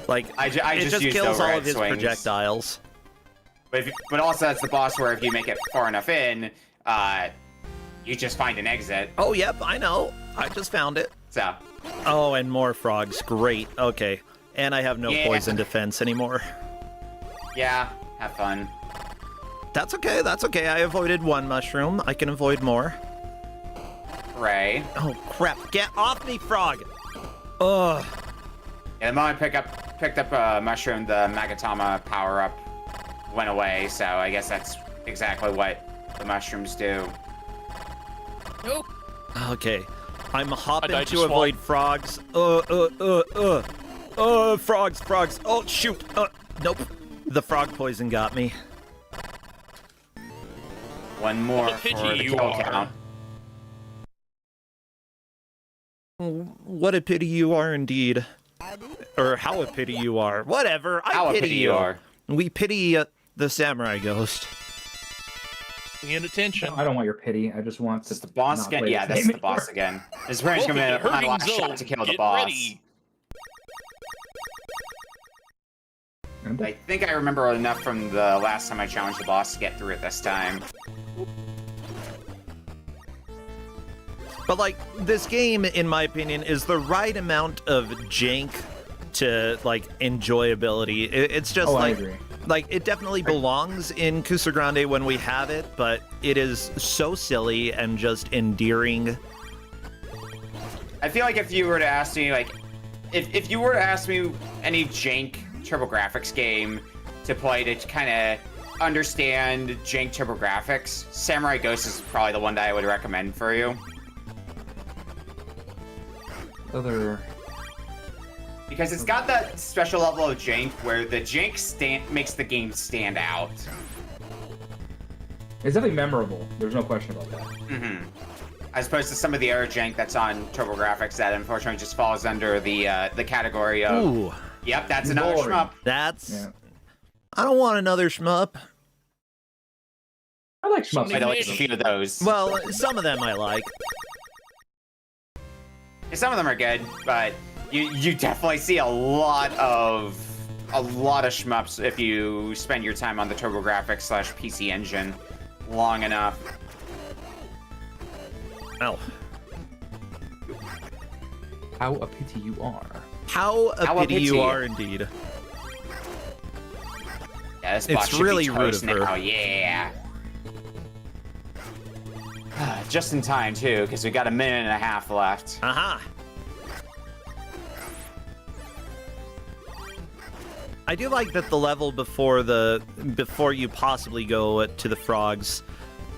Like, I it just used kills all overhead of his swings. projectiles. But also that's the boss where if you make it far enough in, you just find an exit. Oh, yep, I know. I just found it. So. Oh, and more frogs. Great. Okay. And I have no poison defense anymore. Yeah, have fun. That's okay, that's okay. I avoided one mushroom. I can avoid more. Hooray. Oh, crap. Get off me, frog! Ugh. Yeah, the moment I picked up a mushroom, the Magatama power-up went away, so I guess that's exactly what the mushrooms do. Nope. Okay. I'm hopping died to to avoid frogs. Frogs. Oh, shoot. Nope. The frog poison got me. One more What a for pity the you kill are. count. What a pity you are indeed. Or how a pity you are. Whatever. How I a pity pity you. you are. We pity the samurai ghost. Paying attention. I don't want your pity. I just want This is to the boss not again? play Yeah, this this is game the boss anymore. again. This is pretty much gonna be my Hurting last zone. shot to kill the Get boss. ready. I think I remember enough from the last time I challenged the boss to get through it this time. But, like, this game, in my opinion, is the right amount of jank to, like, enjoyability. It's just, I like... agree. Like, it definitely belongs in Kusogrande when we have it, but it is so silly and just endearing. I feel like if you were to ask me, like, if you were to ask me any jank TurboGrafx game to play to kind of understand jank TurboGrafx, Samurai Ghost is probably the one that I would recommend for you. Because it's got that special level of jank where the jank makes the game stand out. It's definitely memorable. There's no question about that. Mm-hmm. As opposed to some of the other jank that's on TurboGrafx that unfortunately just falls under the category of. Ooh. Yep, that's another Boring. shmup. That's... Yeah. I don't want another shmup. I like shmups. I like a few of those. Well, some of them I like. Some of them are good, but you definitely see a lot of shmups if you spend your time on the TurboGrafx/PC Engine long enough. Oh. How a pity you are. How a pity you are, indeed. Yeah, this It's box should really be toast rude of her. now. Yeah. Just in time too, because we got a minute and a half left. Aha! I do like that the level before you possibly go to the frogs,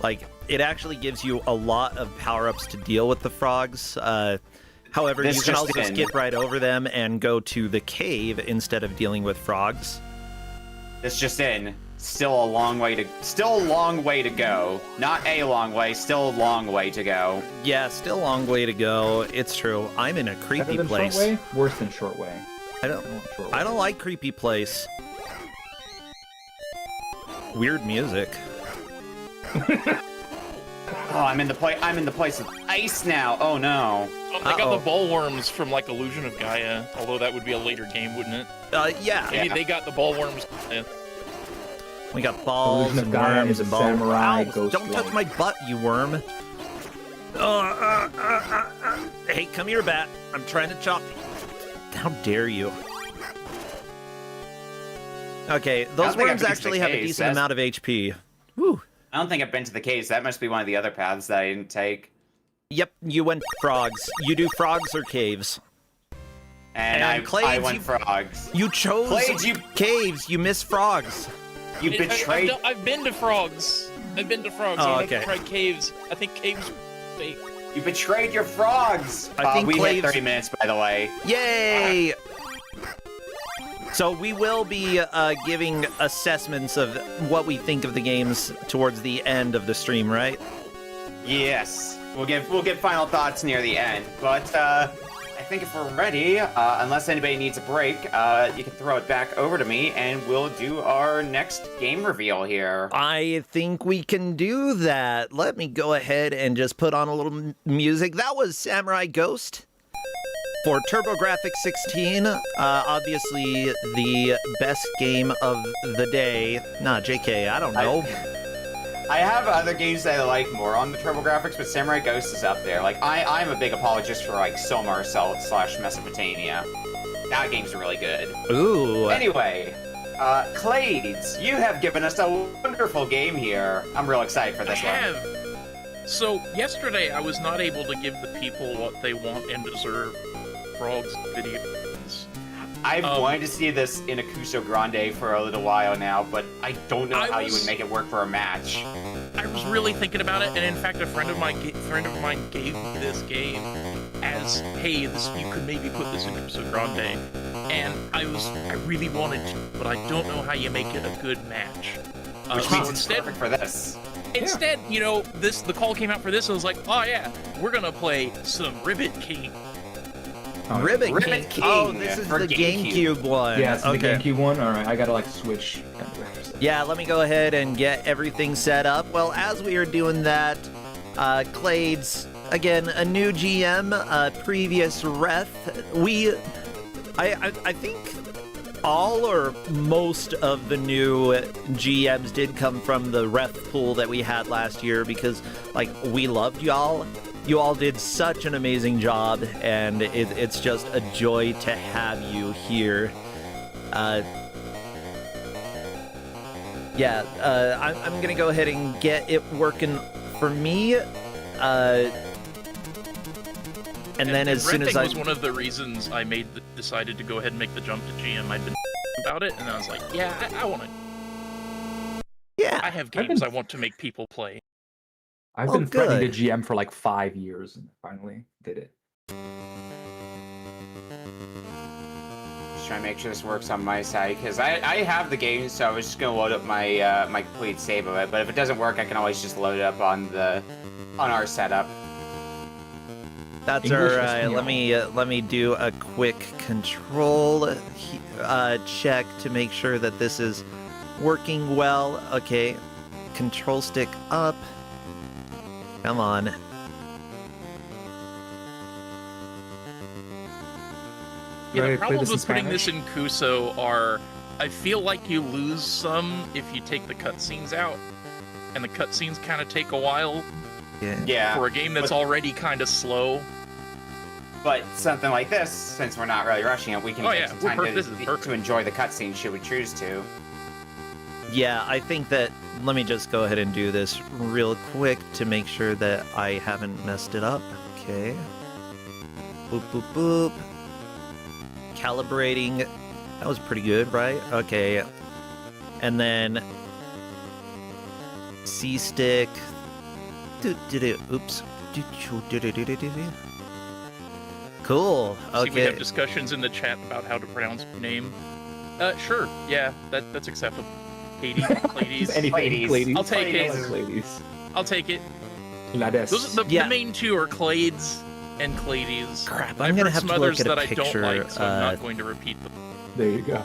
like, it actually gives you a lot of power-ups to deal with the frogs. However, This you can just also in. skip right over them and go to the cave instead of dealing with frogs. This just in. Still a long way to go. Not a long way, still a long way to go. Yeah, still a long way to go. It's true. I'm in a Better creepy than place. short way? Worse than short way. I don't Short way. I don't like creepy place. Weird music. Oh, I'm in the place of ice now. Oh no. Oh, they got the ball worms from like Illusion of Gaia, although that would be a later game, wouldn't it? Yeah. Maybe they got the ball worms. We got balls Illusion of and Gaia worms is a and balls. samurai Ow, ghost don't touch light. my butt, you worm. Hey, come here, bat. I'm trying to chop you. How dare you? Okay, those worms actually have a decent amount of HP. Whew. I don't think I've been to the caves. That must be one of the other paths that I didn't take. Yep, you went frogs. You do frogs or caves. And I Clades, went frogs. You chose Clades, caves. You missed frogs. You betrayed. I've been to frogs. I've been to frogs. Oh, I've okay. never tried caves. I think caves are fake. You betrayed your frogs. I think we hit Claves- 30 minutes, by the way. Yay! So we will be giving assessments of what we think of the games towards the end of the stream, right? Yes, we'll give final thoughts near the end. But I think if we're ready, unless anybody needs a break, you can throw it back over to me, and we'll do our next game reveal here. I think we can do that. Let me go ahead and just put on a little music. That was Samurai Ghost for TurboGrafx 16. Obviously the best game of the day. Nah, JK, I don't know. I have other games that I like more on the TurboGrafx, but Samurai Ghost is up there. Like, I'm a big apologist for, like, Somar / Mesopotamia. That game's really good. Ooh. Anyway, Clades, you have given us a wonderful game here. I'm real excited for this I one. have. So, yesterday I was not able to give the people what they want and deserve. Frogs videos. I've wanted to see this in a Kusogrande for a little while now, but I don't know how you would make it work for a match. I was really thinking about it, and in fact, a friend of mine gave me this game as, hey, you could maybe put this in Kusogrande, and I really wanted to, but I don't know how you make it a good match. Which so means it's perfect for this. Instead, you know, the call came out for this, and I was like, oh yeah, we're gonna play some Ribbit King. Ribbit Ribbit King. King Oh, this is for the GameCube. GameCube one. Yeah, it's okay. the GameCube one. All right, I gotta like switch. Yeah, let me go ahead and get everything set up. Well, as we are doing that, Clades, again, a new GM, previous ref. I think all or most of the new GMs did come from the ref pool that we had last year because, like, we loved y'all. You all did such an amazing job, and it's just a joy to have you here. I'm gonna go ahead and get it working for me. And then as soon as was one of the reasons I decided to go ahead and make the jump to GM. I'd been about it, and I was like, yeah, I want to. Yeah, I have games I want to make people play. I've been threatening to GM for like 5 years, and finally did it. Just trying to make sure this works on my side, because I have the game, so I was just gonna load up my my complete save of it. But if it doesn't work, I can always just load it up on our setup. That's English all or right. Spanish? Let me do a quick control check to make sure that this is working well. Okay, control stick up. Come on. Yeah, Ready the to play problems this in with putting this Spanish? in Kuso are, I feel like you lose some if you take the cutscenes out, and the cutscenes kind of take a while Yeah. for a game that's already kind of slow. But something like this, since we're not really rushing it, we can Oh, take yeah, some we're time perfect. This is perfect. to enjoy the cutscene should we choose to. Yeah, I think that, let me just go ahead and do this real quick to make sure that I haven't messed it up. Okay. Boop, boop, boop. Calibrating. That was pretty good, right? Okay. And then C-stick. Oops. Cool. See, we have Okay. discussions in the chat about how to pronounce your name. Sure. Yeah, that's acceptable. Hades, Clades. Anything, Ladies. ladies. I'll take it. Ladies. I'll take it. Lades. Those the main two are Clades and Clades. Crap, I've I'm gonna heard have some to others look at a that I picture. don't like, so I'm not going to repeat them. There you go.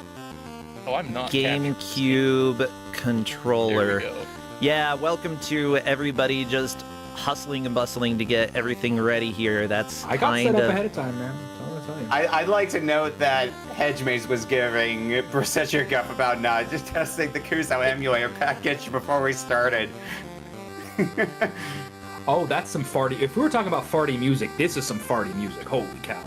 Oh, I'm not. capturing. GameCube controller. There we go. Yeah, welcome to everybody just hustling and bustling to get everything ready here. That's I got kind set up of... ahead of time, man. That's all I tell you. I'd like to note that Hedgemaze was giving such a guff about not just testing the Kuso emulator package before we started. Oh, that's some farty. If we were talking about farty music, this is some farty music. Holy cow.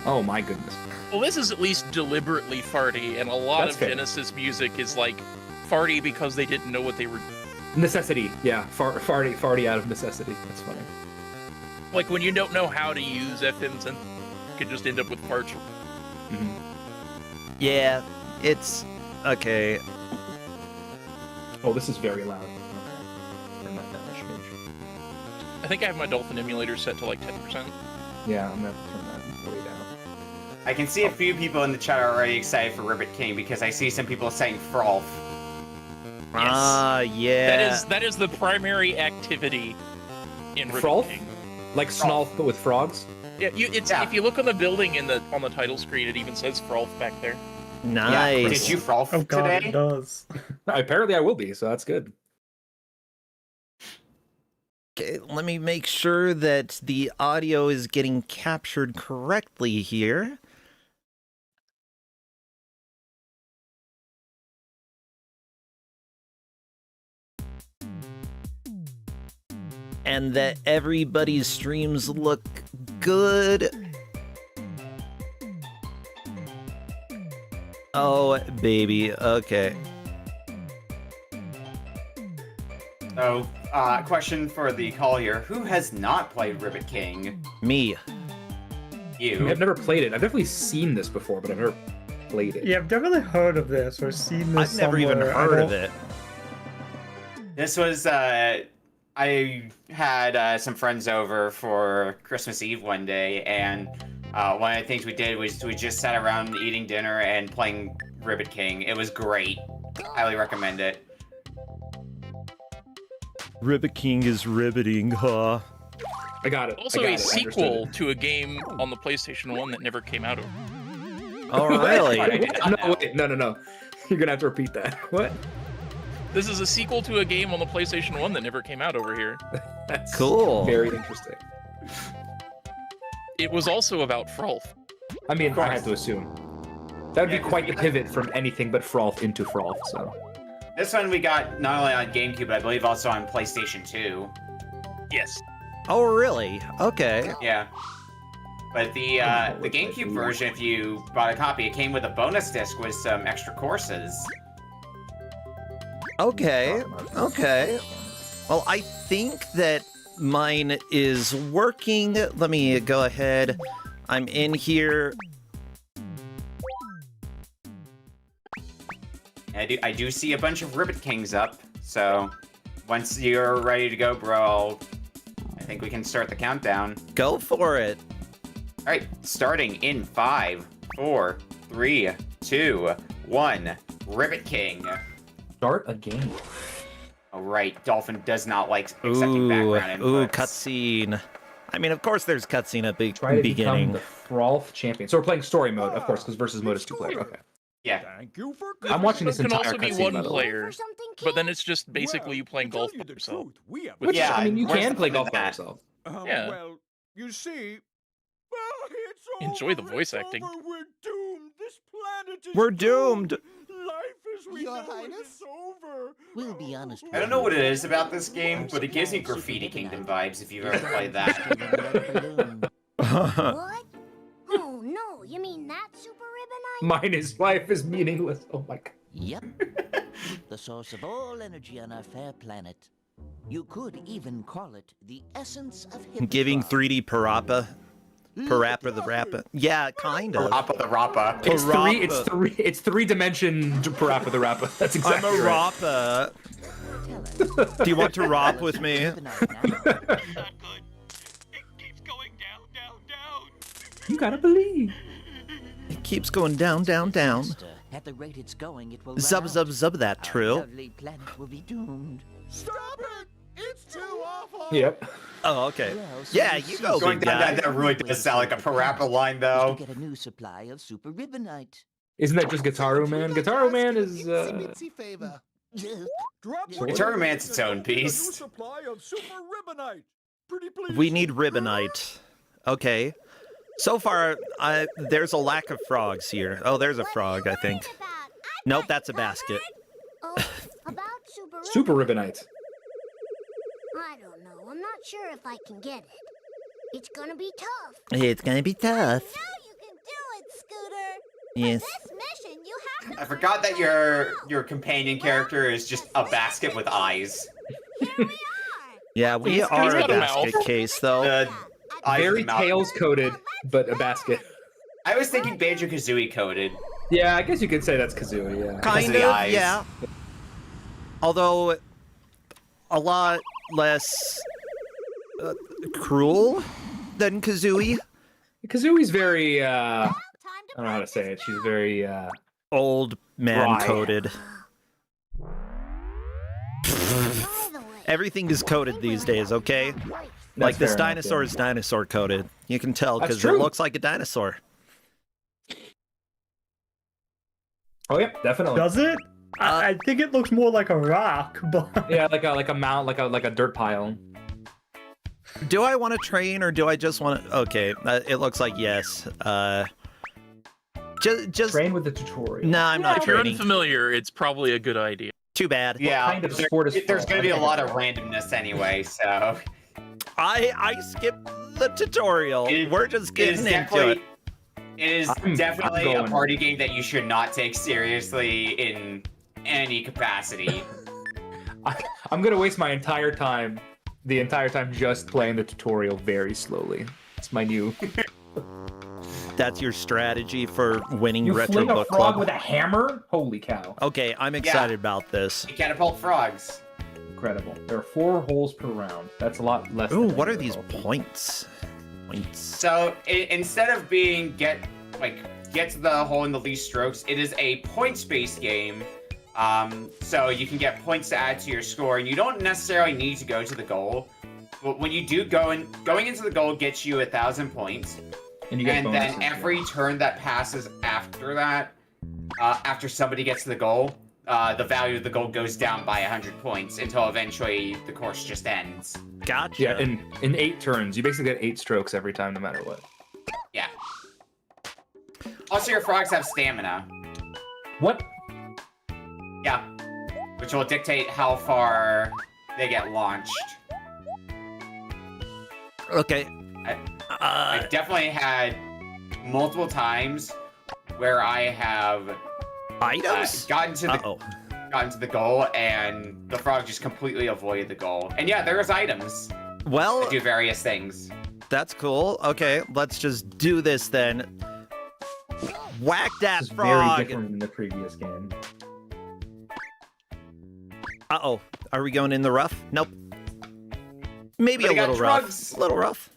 Oh my goodness. Well, this is at least deliberately farty, and a lot That's of fair. Genesis music is like farty because they didn't know what they were. Necessity. Yeah, farty out of necessity. That's funny. Like when you don't know how to use FM synth, you could just end up with farts. Mm-hmm. Yeah, it's... Okay. Oh, this is very loud. Okay. Turn that down. I should change. I think I have my Dolphin emulator set to like 10%. Yeah, I'm gonna have to turn that way down. I can see a few people in the chat are already excited for Ribbit King because I see some people saying Frolf. Ah, yeah. That is the primary activity in Ribbit Frolf? King. Like Snolf, but with frogs? Yeah, if you look on the building on the title screen, it even says Frolf back there. Nice. Yeah. Did you Frolf Oh god, today? it does. Apparently I will be, so that's good. Okay, let me make sure that the audio is getting captured correctly here. And that everybody's streams look good. Oh, baby. Okay. So, question for the call here. Who has not played Ribbit King? Me. You. I've never played it. I've definitely seen this before, but I've never played it. Yeah, I've definitely heard of this or seen this I've never even somewhere. I heard of don't- it. This was, I had some friends over for Christmas Eve one day, and one of the things we did was we just sat around eating dinner and playing Ribbit King. It was great. Highly recommend it. Ribbit King is ribbiting, huh? I got it. Also, I got a it. I understood sequel it. to a game on the PlayStation 1 that never came out. Oh, really? No. You're gonna have to repeat that. What? This is a sequel to a game on the PlayStation 1 that never came out over here. That's Cool. Very interesting. It was also about Frolf. I mean, I had to assume. That would be quite the pivot from anything but Frolf into Frolf, so. This one we got not only on GameCube, but I believe also on PlayStation 2. Yes. Oh, really? Okay. Yeah. But the GameCube version, if you bought a copy, it came with a bonus disc with some extra courses. Okay. Okay. Well, I think that mine is working. Let me go ahead. I'm in here. I do see a bunch of Ribbit Kings up, so once you're ready to go, bro, I think we can start the countdown. Go for it. All right, starting in 5, 4, 3, 2, 1. Ribbit King. Start a game. All right, Dolphin does not like accepting background Ooh, inputs. cutscene. I mean, of course there's cutscene at the Try to beginning. become the Frolf champion. So we're playing story mode, of course, because versus mode is 2 player. Okay. Yeah. I'm watching this It can entire also be cutscene, one by the way. player, but then it's just basically you playing golf by yourself. Which, Yeah, I mean, you where's can the play fun in golf by that? yourself. Yeah. Well, you see, it's Enjoy the over, voice it's acting. over, We're doomed. This planet is We're doomed. Life as we Your know it Highness? is over. We'll be honest with I don't know what it is about this game, but it gives me Graffiti Kingdom vibes if you've ever played that. What? Oh no, you mean that Super Ribbonite? Mine is life is meaningless. Oh my god. Yep. The source of all energy on our fair planet. You could even call it the essence of hip Giving hop. 3D Parappa. Parappa the Rappa. Yeah, kind of. Parappa the Rappa. It's three-dimension Parappa the Rappa. That's I'm exactly a right. Rappa. Tell us. Do you want to rop with me? Not good. It keeps going down, down, down. You gotta believe. It keeps going down, down, down. Master, at the rate it's going, it will Zub, run zub, out. zub, that Our true. lovely planet will be doomed. Stop it! It's too awful! Yep. Oh, okay. Well, so Yeah, you you see, go, Going big down guy. that really does sound like a parappa line, though. To get a new supply of super ribbonite. Isn't that just Guitaru Man? Guitaru Man is favor. Yes. Guitar Man's its own piece. New supply of super ribbonite. Pretty please. We need ribbonite. Okay. So far, there's a lack of frogs here. Oh, there's a frog, I think. Nope, that's a basket. Oh, about super Super Ribbonite. I don't know. I'm not sure if I can get it. It's gonna be tough. It's gonna be tough. You can do it, Scooter. Yes. This mission, you have to. I forgot that your companion character is just a basket with eyes. Yeah, we He's are a got a basket mouth. case, though. Eyes Very and mouth. tails coated, but a basket. I was thinking Banjo-Kazooie coded. Yeah, I guess you could say that's Kazooie, yeah. Kind of the of, eyes. yeah. Although, a lot less cruel than Kazooie. Kazooie's very, I don't know how to say it. She's very, Old man Dry. coded. Everything is coded these days, okay? Like this fair enough, dinosaur yeah. is dinosaur coded. You can tell That's because it true. looks like a dinosaur. Oh, yeah, definitely. Does it? I think it looks more like a rock, but Yeah, like a mount, like a dirt pile. Do I want to train or do I just want to? Okay, it looks like yes. Just Train with the tutorial. No, I'm not If you're training. unfamiliar, it's probably a good idea. Too bad. Yeah, kind of sport is there's fun? going to be a lot of randomness anyway, so... I skipped the tutorial. We're just It is getting into definitely, it. it is I'm definitely a going. party game that you should not take seriously in any capacity. I'm gonna waste the entire time just playing the tutorial very slowly. It's my new. That's your strategy for winning You Retro fling a Book frog Club. with a hammer? Holy cow! Okay, I'm excited about this. You catapult frogs. Incredible. There are 4 holes per round. That's a lot less. Ooh, than what are regular these holes. points? Points. So instead of being get to the hole in the least strokes, it is a points-based game. So you can get points to add to your score, and you don't necessarily need to go to the goal. But when you do going into the goal gets you 1,000 points, And you get and bonuses, then every turn that passes after that, after somebody gets to the goal, the value of the goal goes down by 100 points until eventually the course just ends. Gotcha. Yeah, in 8 turns, you basically get 8 strokes every time, no matter what. Yeah. Also, your frogs have stamina. What? Yeah. Which will dictate how far they get launched. Okay. I've definitely had multiple times where I have items gotten to the goal and the frog just completely avoided the goal. And yeah, there's items Well, that do various things. that's cool. Okay, let's just do this then. Whack that It's frog. very different than the previous game. Uh-oh. Are we going in the rough? Nope. Maybe But a I got little rough. drugs. A little rough.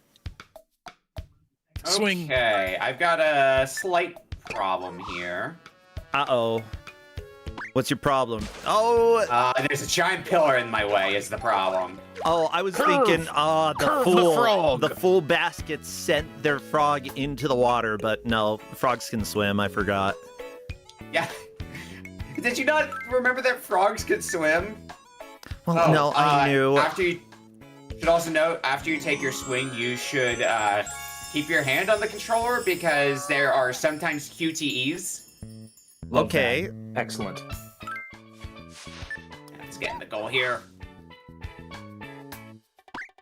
Swing. Okay, I've got a slight problem here. Uh-oh. What's your problem? Oh, There's a giant pillar in my way is the problem. oh, I was Curve. thinking, the Curve the fool, frog. the fool basket sent their frog into the water, but no, frogs can swim, I forgot. Yeah. Did you not remember that frogs could swim? Well, no, I knew. After you should also note, after you take your swing, you should keep your hand on the controller because there are sometimes QTEs. Love Okay. that. Excellent. Let's get in the goal here.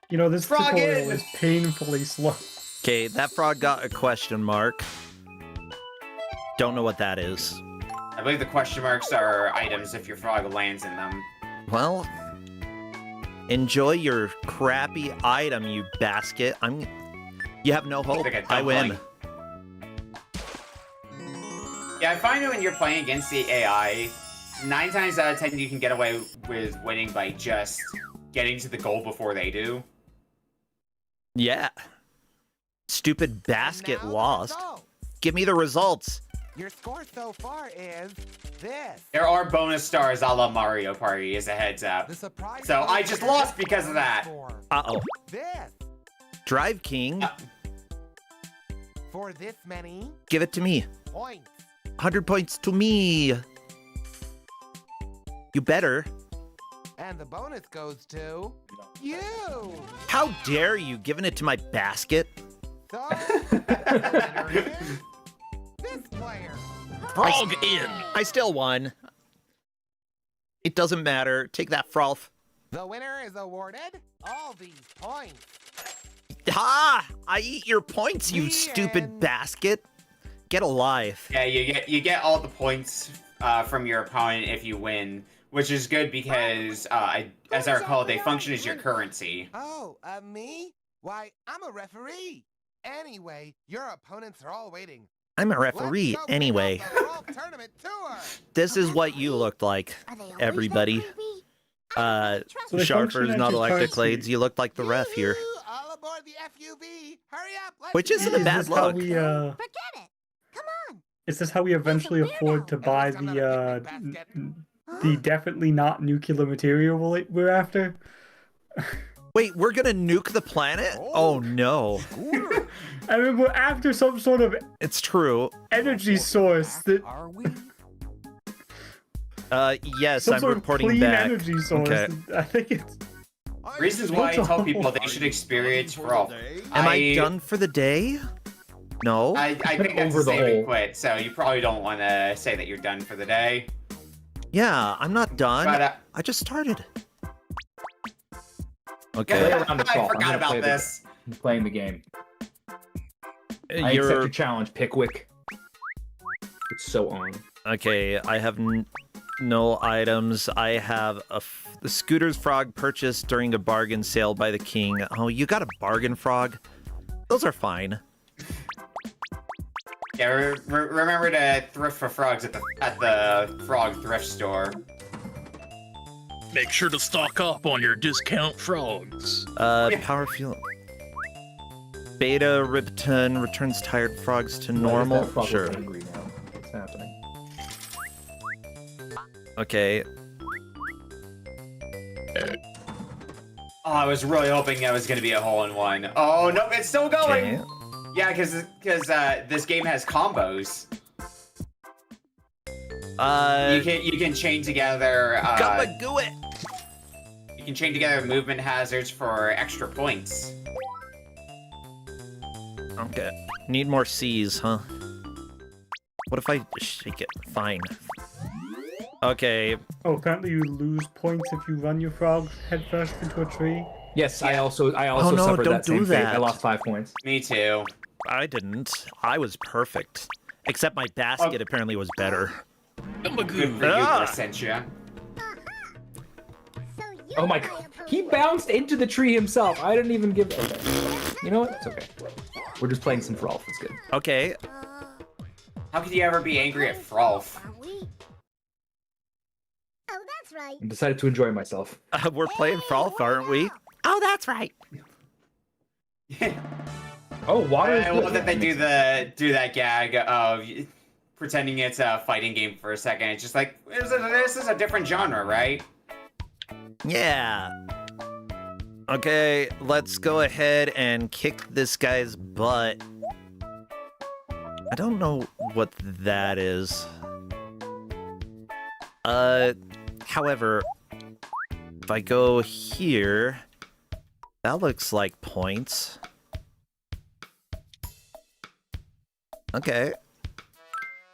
you know this Frog tutorial in. is painfully slow. Okay, that frog got a question mark. Don't know what that is. I believe the question marks are items if your frog lands in them. Well, enjoy your crappy item, you basket. You have no hope. Like a I win. dumpling. Yeah, I find that when you're playing against the AI, 9 times out of 10 you can get away with winning by just getting to the goal before they do. Yeah. It's stupid basket And now lost. the results. Give me the results. Your score so far is this. There are bonus stars a la Mario Party, as a heads up. The surprise So I bonus just for lost this because of that. score. Uh-oh. This. Drive King. For this many Give it to me. points. 100 points to me. You better. And the bonus goes to you. How dare you giving it to my basket? So, the winner is this player. Frog in. I still won. It doesn't matter. Take that, Frolf. The winner is awarded all these points. Ha! I eat your points, you The stupid end. basket. Get a life. Yeah, you get all the points from your opponent if you win, which is good because, as I recall, they function as your currency. Oh, me? Why, I'm a referee. Anyway, your opponents are all waiting. I'm a Let's referee go kick anyway. off the World Tournament Tour. This is what you looked like, Are they always everybody. that creepy? So they function Sharpers, as not your electric currency. Clades. You look like the ref here. Yoo-hoo, all aboard the FUV. Hurry up. Let's Which isn't a go. bad Is this how look. we, Forget it. Come on. is this how we eventually afford to buy least I'm not a the picnic basket. the definitely not nuclear material we're after? Wait, we're gonna nuke the planet? Oh no. Scooter, I mean, we're after some sort of It's true. energy source that are we? Yes, some I'm sort of reporting clean back. energy source. Okay. I think it's. Reasons why I tell people they should experience Frolf. Am I done for the day? No. I think that's Over a the saving hole. quit, so you probably don't want to say that you're done for the day. Yeah, I'm not done. But, I just started. Play Okay. around the I golf. I'm forgot gonna about play this. I'm playing the game. I accept You're your challenge, Pickwick. It's so on. okay. I have no items. I have the Scooter's frog purchased during a bargain sale by the king. Oh, you got a bargain frog? Those are fine. Yeah, remember to thrift for frogs at the frog thrift store. Make sure to stock up on your discount frogs. Power fuel. Beta Ripton returns tired frogs to normal. That frog is Sure. angry now. What's happening? Okay. Oh, I was really hoping that was gonna be a hole-in-one. Oh no, it's still going. Okay. Yeah, because this game has combos. You can chain together. Gabagoo it. You can chain together movement hazards for extra points. Okay. Need more C's, huh? What if I shake it? Fine. Okay. Oh, apparently you lose points if you run your frog headfirst into a tree. Yes, I also Oh, no, suffered don't that same do fate. I that. lost 5 points. Me too. I didn't. I was perfect. Except my basket apparently was better. Good for you, Ah. Placentia. So you Oh my and I god. approve He of bounced into the tree himself. I didn't even give. Okay. You know what? It's okay. We're just playing some Frolf. It's good. Okay. How could you ever be angry at Frolf? Aren't we? Oh, that's right. I decided to enjoy myself. We're playing Frolf, aren't we? Oh, that's right. Oh, water is I good. love that they do that gag of pretending it's a fighting game for a second. It's just like this is a different genre, right? Yeah. Okay, let's go ahead and kick this guy's butt. I don't know what that is. However, if I go here, that looks like points. Okay.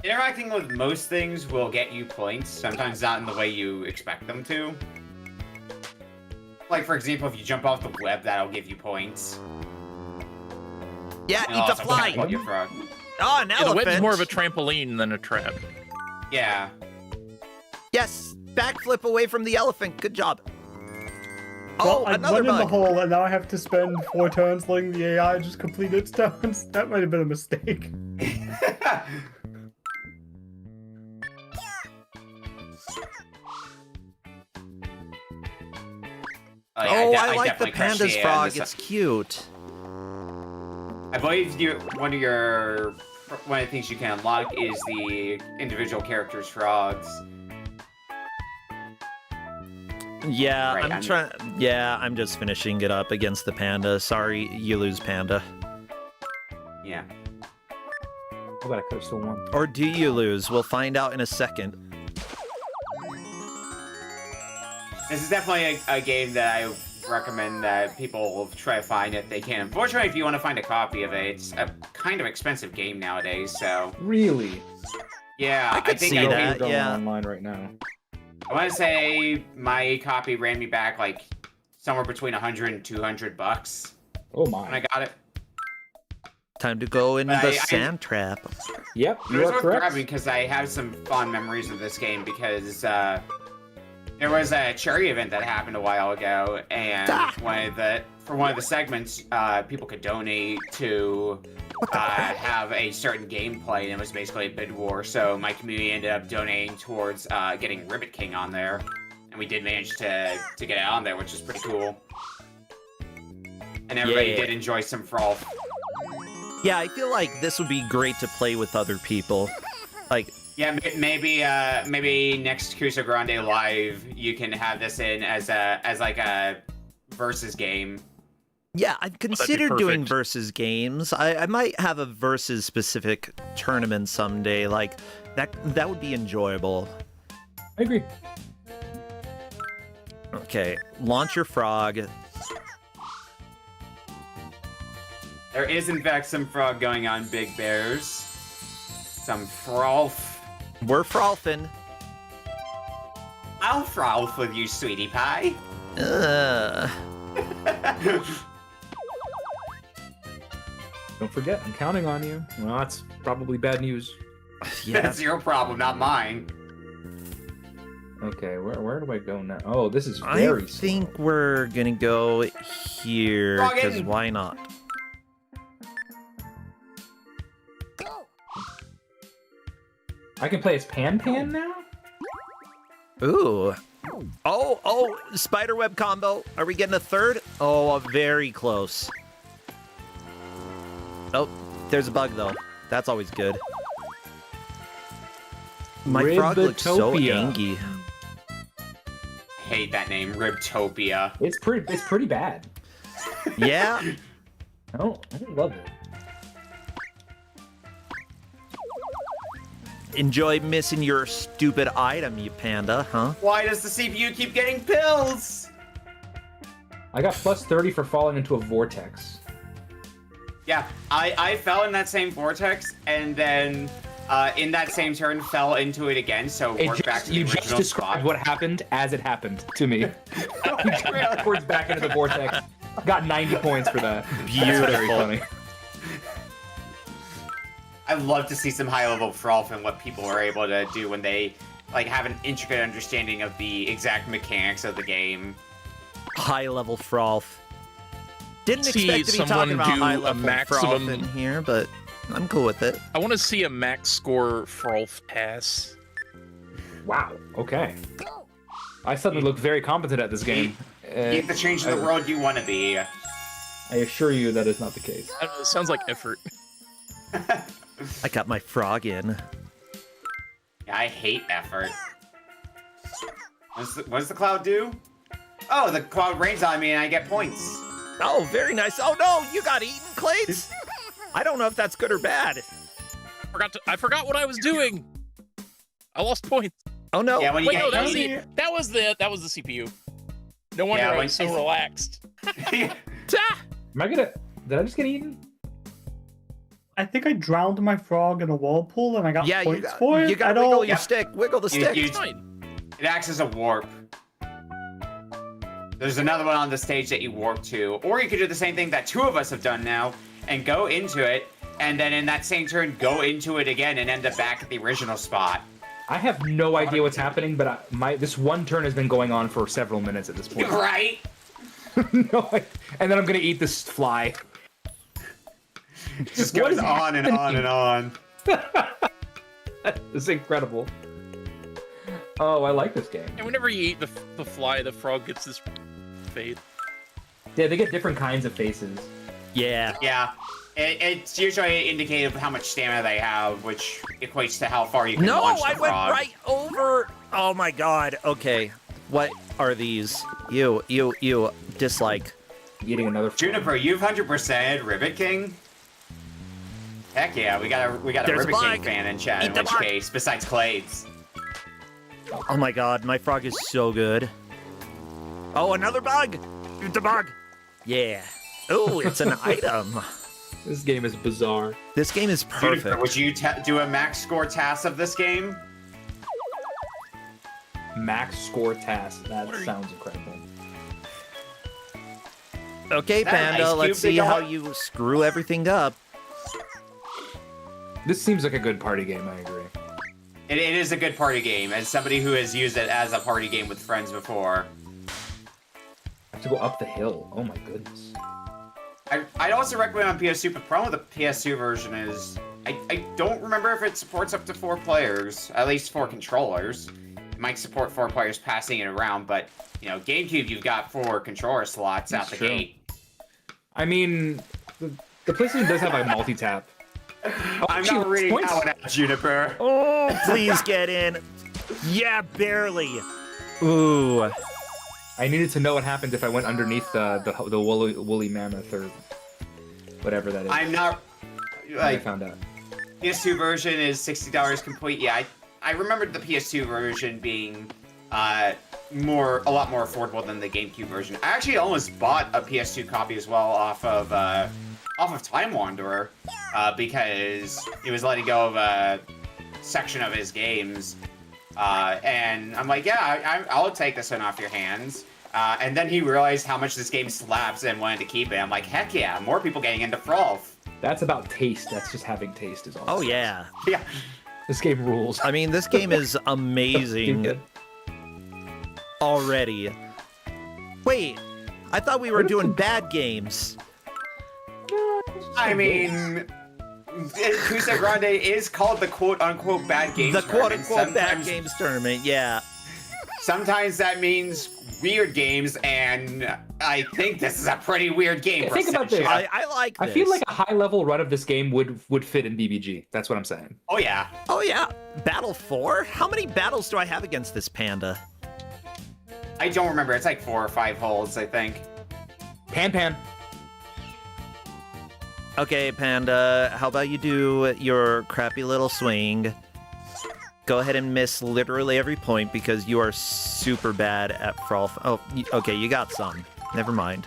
Interacting with most things will get you points, sometimes not in the way you expect them to. Like, for example, if you jump off the web, that'll give you points. Yeah, And eat the also fly. catapult your frog. Oh, an Yeah, the elephant. web's more of a trampoline than a trap. Yeah. Yes, backflip away from the elephant. Good job. Well, Oh, I another went in the bug. hole, and now I have to spend 4 turns letting the AI just complete its turns. That might have been a mistake. Oh, I like the definitely crushed panda's frog. this- It's cute. I I believe one of the things you can unlock is the individual characters' frogs. Yeah, Right, I'm trying. Yeah, I'm just finishing it up against the panda. Sorry, you lose, panda. Yeah. Oh, but I could have still won. Or do you lose? We'll find out in a second. This is definitely a game that I recommend that people try to find if they can. Unfortunately, if you want to find a copy of it, it's a kind of expensive game nowadays, so... Really? Yeah, I could see that, going yeah. online right now. I want to say my copy ran me back, like, somewhere between 100 and 200 bucks. Oh my. When I got it. Time to go in But the I- sand trap. Yep, It you was are worth correct. grabbing because I have some fond memories of this game because there was a charity event that happened a while ago, and for one of the segments, people could donate to have a certain gameplay, and it was basically a bid war. So my community ended up donating towards getting Ribbit King on there, and we did manage to get it on there, which is pretty cool. And everybody did enjoy some Frolf. Yeah, I feel like this would be great to play with other people. Like, yeah, maybe next Kusogrande Live you can have this in as like a versus game. yeah, I've considered doing versus games. I might have a versus specific tournament someday. Like that would be enjoyable. I agree. Okay, launch your frog. There is, in fact, some frog going on, Big Bears. Some frolf. We're frolfing. I'll frolf with you, sweetie pie. Don't forget, I'm counting on you. Well, that's probably bad news. Yeah. That's your problem, not mine. Okay, where do I go now? Oh, this is very I think we're gonna go here, Frog because in. why not? I can play as Pan now? Ooh. Oh, spiderweb combo. Are we getting a third? Oh, very close. Oh, there's a bug, though. That's always good. My frog looks so Ribotopia. angy. Hate that name, Ribtopia. It's pretty bad. Yeah. I don't love it. Enjoy missing your stupid item, you panda, huh? Why does the CPU keep getting pills? I got plus 30 for falling into a vortex. Yeah, I fell in that same vortex, and then in that same turn fell into it again, so worked back to the You original just described spot. what happened as it happened to me. Backwards back into the vortex. Got 90 points for that. Beautiful. That's very funny. I'd love to see some high-level Frolf and what people are able to do when they like have an intricate understanding of the exact mechanics of the game. High-level frolf. Didn't See expect to be someone talking about do a high-level frolf maximum- in here, but I'm cool with it. I want to see a max score Frolf pass. Wow. Okay. I suddenly look very competent at this game. Get the change in the world you want to be. I assure you that is not the case. It sounds like effort. I got my frog in. Yeah, I hate effort. What does the cloud do? Oh, the cloud rains on me and I get points. Oh, very nice. Oh no, you got eaten, Clates? I don't know if that's good or bad. I forgot what I was doing. I lost points. Oh no. Yeah, when you Wait, no, get that was the CPU. No wonder Yeah, I when- was so relaxed. Am I gonna... Did I just get eaten? I think I drowned my frog in a whirlpool and I got Yeah, points for it. you gotta I don't- wiggle your stick. Wiggle the stick. It acts as a warp. There's another one on the stage that you warp to. Or you could do the same thing that two of us have done now and go into it, and then in that same turn, go into it again and end up back at the original spot. I have no idea what's happening, but this one turn has been going on for several minutes at this point. Right? No, and then I'm gonna eat this fly. It just goes on and on and on. This is incredible. Oh, I like this game. And whenever you eat the fly, the frog gets this fade. Yeah, they get different kinds of faces. Yeah. Yeah. It's usually indicative of how much stamina they have, which equates to how far you can No, launch the I went frog. right over. Oh my god. Okay. What are these? You. Dislike. Eating another frog. Juniper, you've 100% Ribbit King? Heck yeah, we got a There's Ribbit a King bug. fan in chat, Eat in the which bug. case, besides Clades. Oh my god, my frog is so good. Oh, another bug! Eat the bug! Yeah. Oh, it's an item. This game is bizarre. This game is perfect. Juniper, would you do a max score task of this game? Max score task. That sounds incredible. Okay, That an Panda, ice let's cube see they how got? you screw everything up. This seems like a good party game, I agree. It is a good party game, as somebody who has used it as a party game with friends before. I have to go up the hill. Oh my goodness. I'd also recommend on PS2, but the problem with the PS2 version is I don't remember if it supports up to 4 players, at least 4 controllers. It might support 4 players passing it around, but you know, GameCube, you've got 4 controller slots out the gate. I mean, the PlayStation does have a multi-tap. I'm gee, not reading points. that one out, Juniper. Oh, please get in. Yeah, barely. Ooh. I needed to know what happens if I went underneath the woolly mammoth or whatever that is. I'm not I like found out. PS2 version is $60 complete. Yeah, I remembered the PS2 version being a lot more affordable than the GameCube version. I actually almost bought a PS2 copy as well off of Time Wanderer because he was letting go of a section of his games. And I'm like, yeah, I'll take this one off your hands. And then he realized how much this game slaps and wanted to keep it. I'm like, heck yeah, more people getting into Frolf. That's about taste. That's just having taste is all. Oh, yeah. Yeah. This game rules. I mean, this game is amazing already. Wait, I thought we were doing bad games. I mean, Kusogrande is called the quote-unquote bad games The tournament. quote-unquote bad Sometimes- games tournament, yeah. Sometimes that means weird games, and I think this is a pretty weird game. Yeah, for think about this. Ascension. I like this. I feel like a high-level run of this game would fit in BBG. That's what I'm saying. Oh yeah. Oh, yeah. Battle 4? How many battles do I have against this panda? I don't remember. It's like 4 or 5 holds, I think. Pan. Okay, Panda, how about you do your crappy little swing? Go ahead and miss literally every point because you are super bad at Frolf. Oh, okay, you got some. Never mind.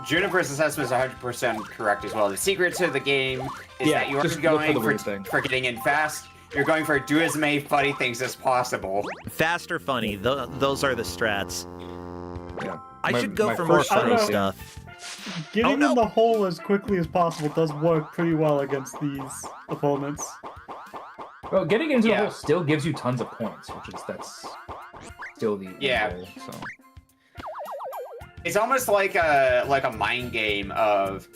Juniper's assessment is 100% correct as well. The secret to the game is Yeah, that you are just look for the going weird thing. for getting in fast. You're going for do as many funny things as possible. Fast or funny, those are the strats. Yeah. I should go for more first funny choice- stuff. Getting Oh, no. in the hole as quickly as possible does work pretty well against these opponents. Well, getting into the Yeah. hole still gives you tons of points, that's still the Yeah. goal. So It's almost like a mind game of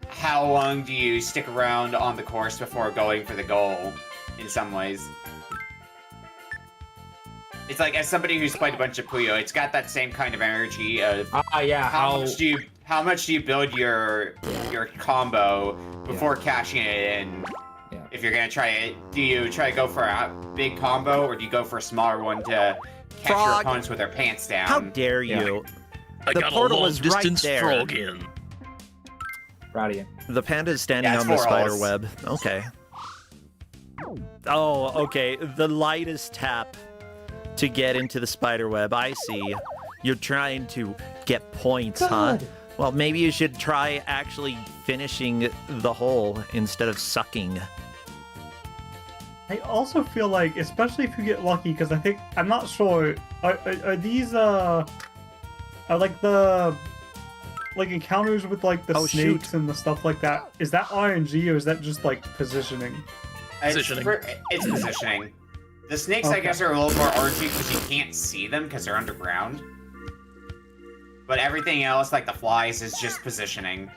how long do you stick around on the course before going for the goal, in some ways. It's like, as somebody who's played a bunch of Puyo, it's got that same kind of energy of yeah, how much do you build your combo before cashing it in? Yeah. If you're gonna try it, do you try to go for a big combo or do you go for a smaller one to catch your Frog. opponents with their pants down? How dare you? I The got portal a long was right distance there. frog in. Rowdy. The panda is standing Yeah, it's on the 4 spider holes. web. Okay. Oh, okay. The lightest tap to get into the spider web. I see. You're trying to get points, huh? Well, maybe you should try actually finishing the hole instead of sucking. I also feel like, especially if you get lucky, because I'm not sure, are these, are like the, like encounters with like the Oh, snakes shoot. and the stuff like that, is that RNG or is that just like positioning? Positioning. It's positioning. The snakes, I Okay. guess, are a little more RNG because you can't see them because they're underground. But everything else, like the flies, is just positioning.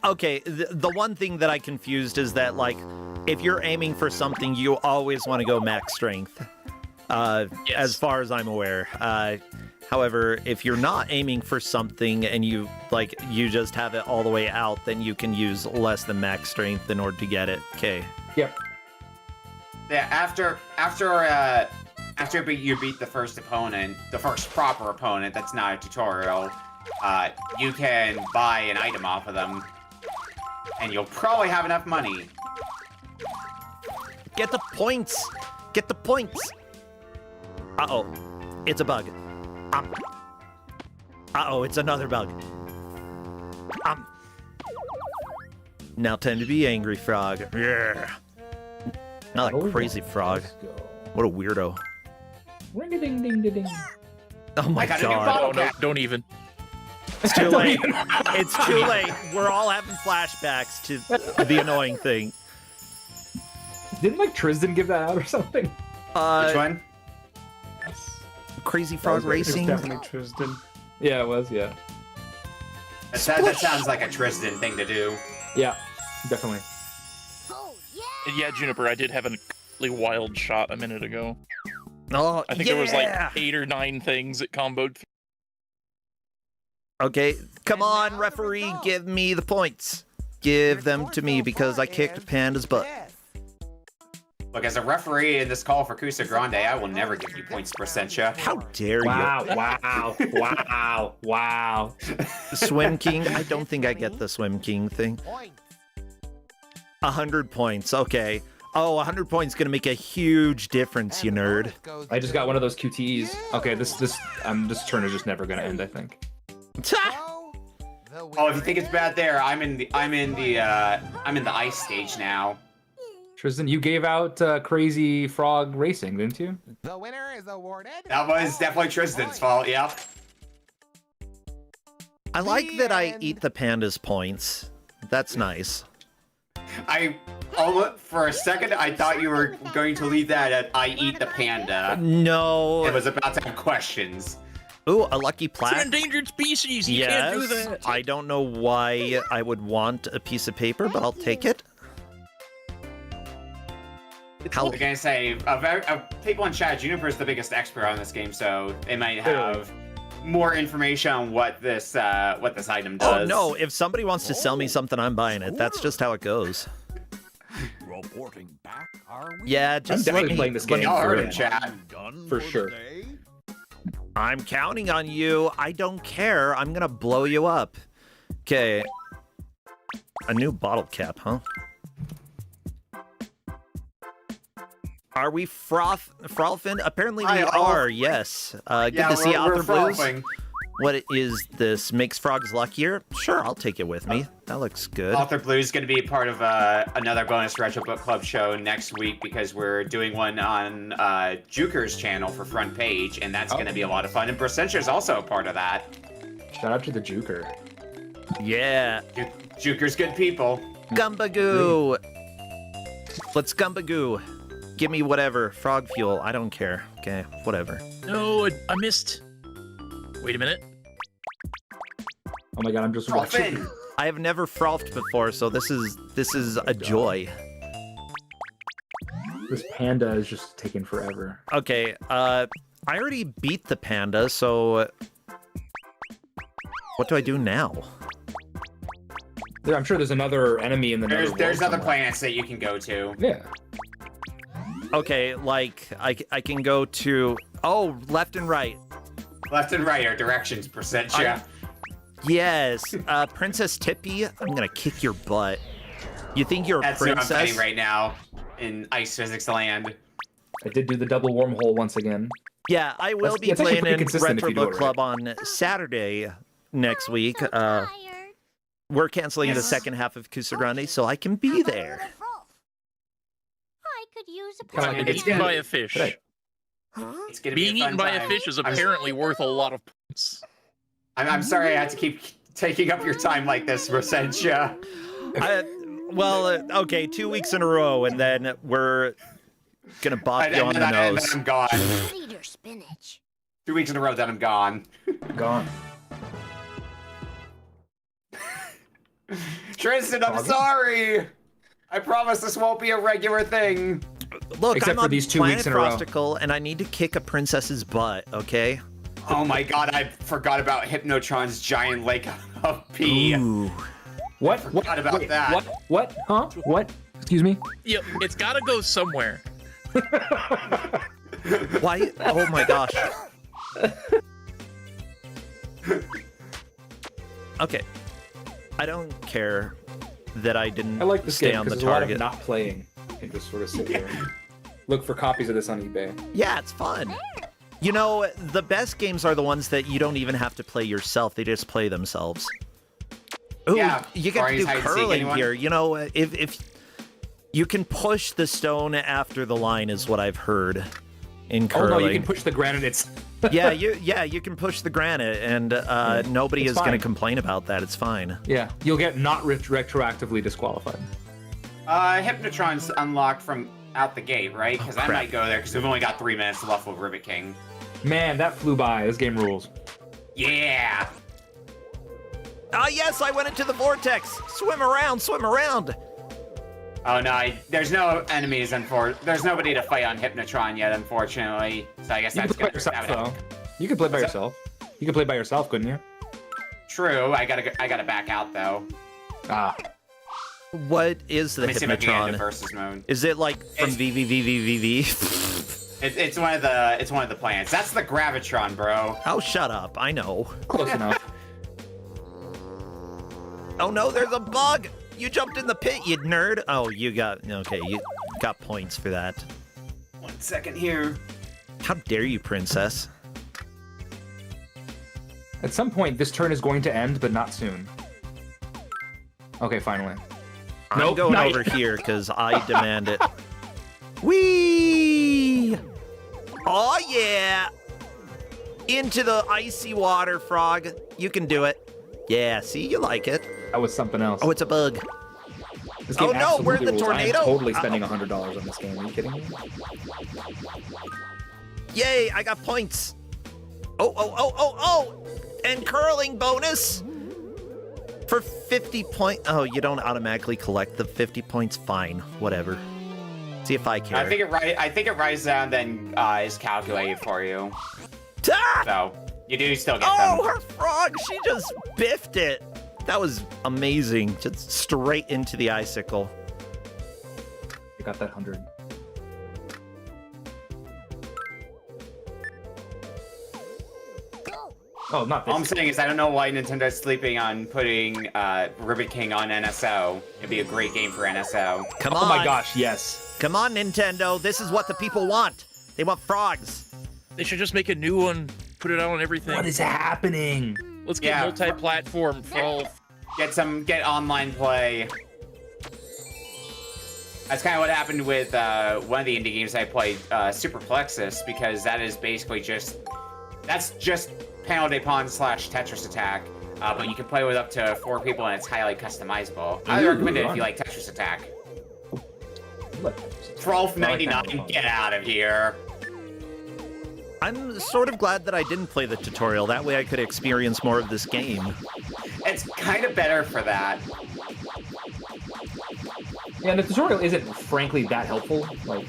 Okay, the one thing that I confused is that, like, if you're aiming for something, you always want to go max strength. As far as I'm aware. However, if you're not aiming for something and you just have it all the way out, then you can use less than max strength in order to get it. Okay. Yep. Yeah, after you beat the first opponent, the first proper opponent that's not a tutorial, you can buy an item off of them, and you'll probably have enough money. Get the points! Get the points! Uh-oh. It's a bug. Uh-oh, it's another bug. Now time to be angry, frog. Yeah. Not like crazy frog. What a weirdo. Ring-a-ding-ding-ding-ding. Oh my god. Oh, no, don't even. It's too late. It's too late. We're all having flashbacks to the annoying thing. Didn't like Tristan give that out or something? Which one? Crazy Frog Racing? Definitely Tristan. Yeah, it was, yeah. That sounds like a Tristan thing to do. Yeah, definitely. Yeah, Juniper, I did have a completely wild shot a minute ago. Oh, I think there was like 8 or 9 things that comboed. Okay, come on, referee, give me the points. Give them to me because I kicked Panda's butt. Look, as a referee in this call for Kusogrande, I will never give you points, Percentia. How dare you? Wow. Swim King? I don't think I get the Swim King thing. 100 points, okay. Oh, 100 points gonna make a huge difference, you nerd. I just got one of those QTEs. Okay, this turn is just never gonna end, I think. Oh, if you think it's bad there, I'm in the ice stage now. Tristan, you gave out Crazy Frog Racing, didn't you? The winner is awarded. That was definitely Tristan's fault. Yep. I like that I eat the panda's points. That's nice. For a second, I thought you were going to leave that at "I eat the panda." No. It was about to have questions. Ooh, a lucky plaque. It's an endangered species. You can't do that. I don't know why I would want a piece of paper, but I'll take it. I'm gonna say, people in chat, Juniper's the biggest expert on this game, so they might have more information on what this item does. Oh no! If somebody wants to sell me something, I'm buying it. That's just how it goes. Reporting back, are we? Yeah, just I'm definitely playing this game. Y'all heard him, chat. For sure. I'm counting on you. I don't care. I'm gonna blow you up. Okay. A new bottle cap, huh? Are we frolfing? Apparently we are, yes. Good to see Author Blues. What is this? Makes frogs luckier? Sure, I'll take it with me. That looks good. Author Blues is going to be part of another bonus Retro Book Club show next week because we're doing one on Juker's channel for Front Page, and that's going to be a lot of fun. And Percentia is also a part of that. Shout out to the Juker. Yeah. Juker's good people. Gumbagoo! Let's Gumbagoo. Give me whatever. Frog fuel. I don't care. Okay, whatever. No, I missed. Wait a minute. Oh my god, I'm just watching. I have never frothed before, so this is a joy. This panda is just taking forever. Okay, I already beat the panda, so what do I do now? Yeah, I'm sure there's another enemy in the There's other planets that you can go to. Yeah. Okay, like I can go to left and right. Left and right are directions, Percentia. Yes, Princess Tippy, I'm gonna kick your butt. You think you're a princess? That's what I'm fighting right now in Ice Physics Land. I did do the double wormhole once again. Yeah, I will be playing in Retro Book Club on Saturday next week. We're canceling the second half of Kusogrande, so I can be there. I could use a Get eaten by a fish. It's gonna Being be a fun eaten by time. a fish is apparently worth a lot of points. I'm sorry I had to keep taking up your time like this, Percentia. Okay, 2 weeks in a row, and then we're gonna bop you on the nose. And then I'm gone. Cedar spinach. 2 weeks in a row, then I'm gone. Gone. Tristan, I'm sorry. I promise this won't be a regular thing. Look, Except I'm for on these 2 Planet weeks in a row. Frosticle, and I need to kick a princess's butt, okay? Oh my god, I forgot about Hypnotron's giant lake of pee. Ooh. What? Forgot about Wait, that. What? Huh? What? Excuse me? Yeah, it's gotta go somewhere. Why? Oh my gosh. Okay. I don't care that I didn't I like this stay game on the because there's a lot of target. not playing. You can just sort of sit there and look for copies of this on eBay. Yeah, it's fun. You know, the best games are the ones that you don't even have to play yourself. They just play themselves. Ooh, Yeah, you get to do hide and seek, curling anyone? here. You know, if you can push the stone after the line is what I've heard in curling. Oh no, you can push the granite. It's yeah, you can push the granite, and nobody It's is going to fine. complain about that. It's fine. yeah. You'll get not retroactively disqualified. Hypnotron's unlocked from out the gate, right? Because I crap. might go there because we've only got 3 minutes left with Rivet King. Man, that flew by. This game rules. Yeah! Ah, yes, I went into the vortex. Swim around, swim around. Oh no, there's no enemies, there's nobody to fight on Hypnotron yet, unfortunately. So I guess You that's can play good. yourself though. You can play by yourself. You can play by yourself, couldn't you? True, I gotta back out though. Ah. What is the Let me see if I can get into Hypnotron? versus mode. Is it like from It's- VVVVVV? It's one of the planets. That's the Gravitron, bro. Oh, shut up. I know. Close enough. Oh no, there's a bug! You jumped in the pit, you nerd! Oh, you got points for that. 1 second here. How dare you, princess? At some point, this turn is going to end, but not soon. Okay, finally. I'm Nope, going not over yet. here because I demand it. Whee! Oh yeah! Into the icy water, frog. You can do it. Yeah, see, you like it. That was something else. Oh, it's a bug. This game Oh, no, we're in the absolutely rules. tornado? I am totally spending $100 on this game. Are you kidding me? Yay, I got points. Oh! And curling bonus for 50 points. Oh, you don't automatically collect the 50 points. Fine, whatever. See if I care. I think it rises down, then is calculated for you. Ah! So you do still get Oh, them. her frog! She just biffed it. That was amazing. Just straight into the icicle. You got that 100. Oh, not All I'm this. saying is I don't know why Nintendo's sleeping on putting Rivet King on NSO. It'd be a great game for NSO. Come on. Oh my gosh, yes. Come on, Nintendo. This is what the people want. They want frogs. They should just make a new one, put it out on everything. What is happening? Let's get Yeah. multi-platform for all. Get online play. That's kind of what happened with one of the indie games I played, Super Plexus, because that is basically just Panel de Pon / Tetris Attack, but you can play with up to 4 people and it's highly customizable. I recommend it if you like Tetris Attack. $12.99, get out of here. I'm sort of glad that I didn't play the tutorial. That way I could experience more of this game. It's kind of better for that. Yeah, and the tutorial isn't frankly that helpful. Like,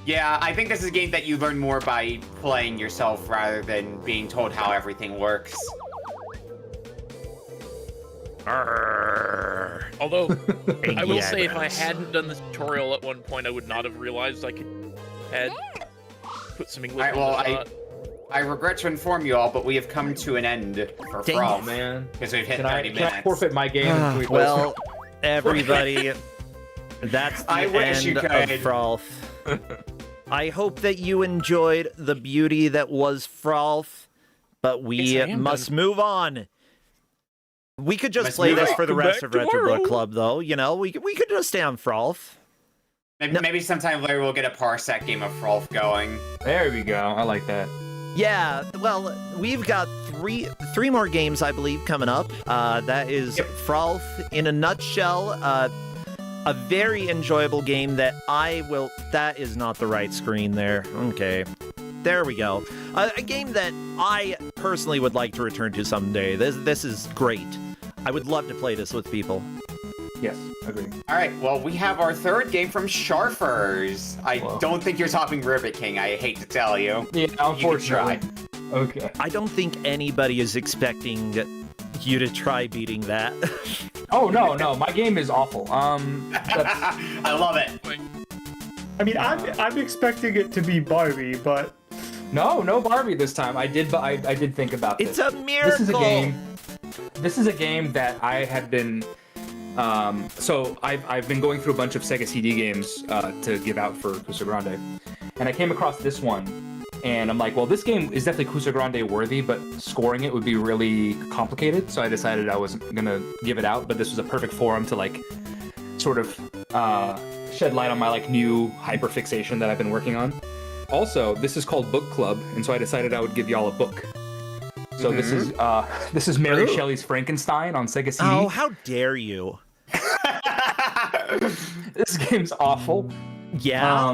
Yeah, I think this is a game that you learn more by playing yourself rather than being told how everything works. Although, I will Yeah, say if I yes. hadn't done the tutorial at one point, I would not have realized I had put some English. Alright, well, in the shot. I regret to inform you all, but we have come to an end for Dang Frolf. it. man. Because we've hit Can 30 I minutes. forfeit my game? and can we play Well, everybody, that's the I wish you end could. of Frolf. I hope that you enjoyed the beauty that was Frolf, but we Yes, I am must done. move on. We could just Let's play move this on. for the Come rest back of Retro tomorrow. Book Club, though. You know, we could just stay on Frolf. Maybe sometime later we'll get a Parsec game of Frolf going. There we go. I like that. Yeah, well, we've got three more games, I believe, coming up. That is Yep. Frolf in a nutshell. A very enjoyable game that that is not the right screen there. Okay. There we go. A game that I personally would like to return to someday. This is great. I would love to play this with people. Yes, agree. All right, well, we have our third game from Sharfers. I don't think you're talking Ribbit King, I hate to tell you. Yeah, unfortunately. Okay. I don't think anybody is expecting you to try beating that. Oh, no, my game is awful. I love it. I mean, I'm expecting it to be Barbie, but no Barbie this time. I did think about this. It's a miracle. This is a game that I have been. So I've been going through a bunch of Sega CD games to give out for Kusogrande, and I came across this one, and I'm like, well, this game is definitely Kusogrande worthy, but scoring it would be really complicated. So I decided I wasn't gonna give it out, but this was a perfect forum to like, sort of shed light on my like new hyperfixation that I've been working on. Also, this is called Book Club, and so I decided I would give y'all a book. So this is Mary Shelley's Frankenstein on Sega CD. Oh, how dare you! This game's awful. Yeah.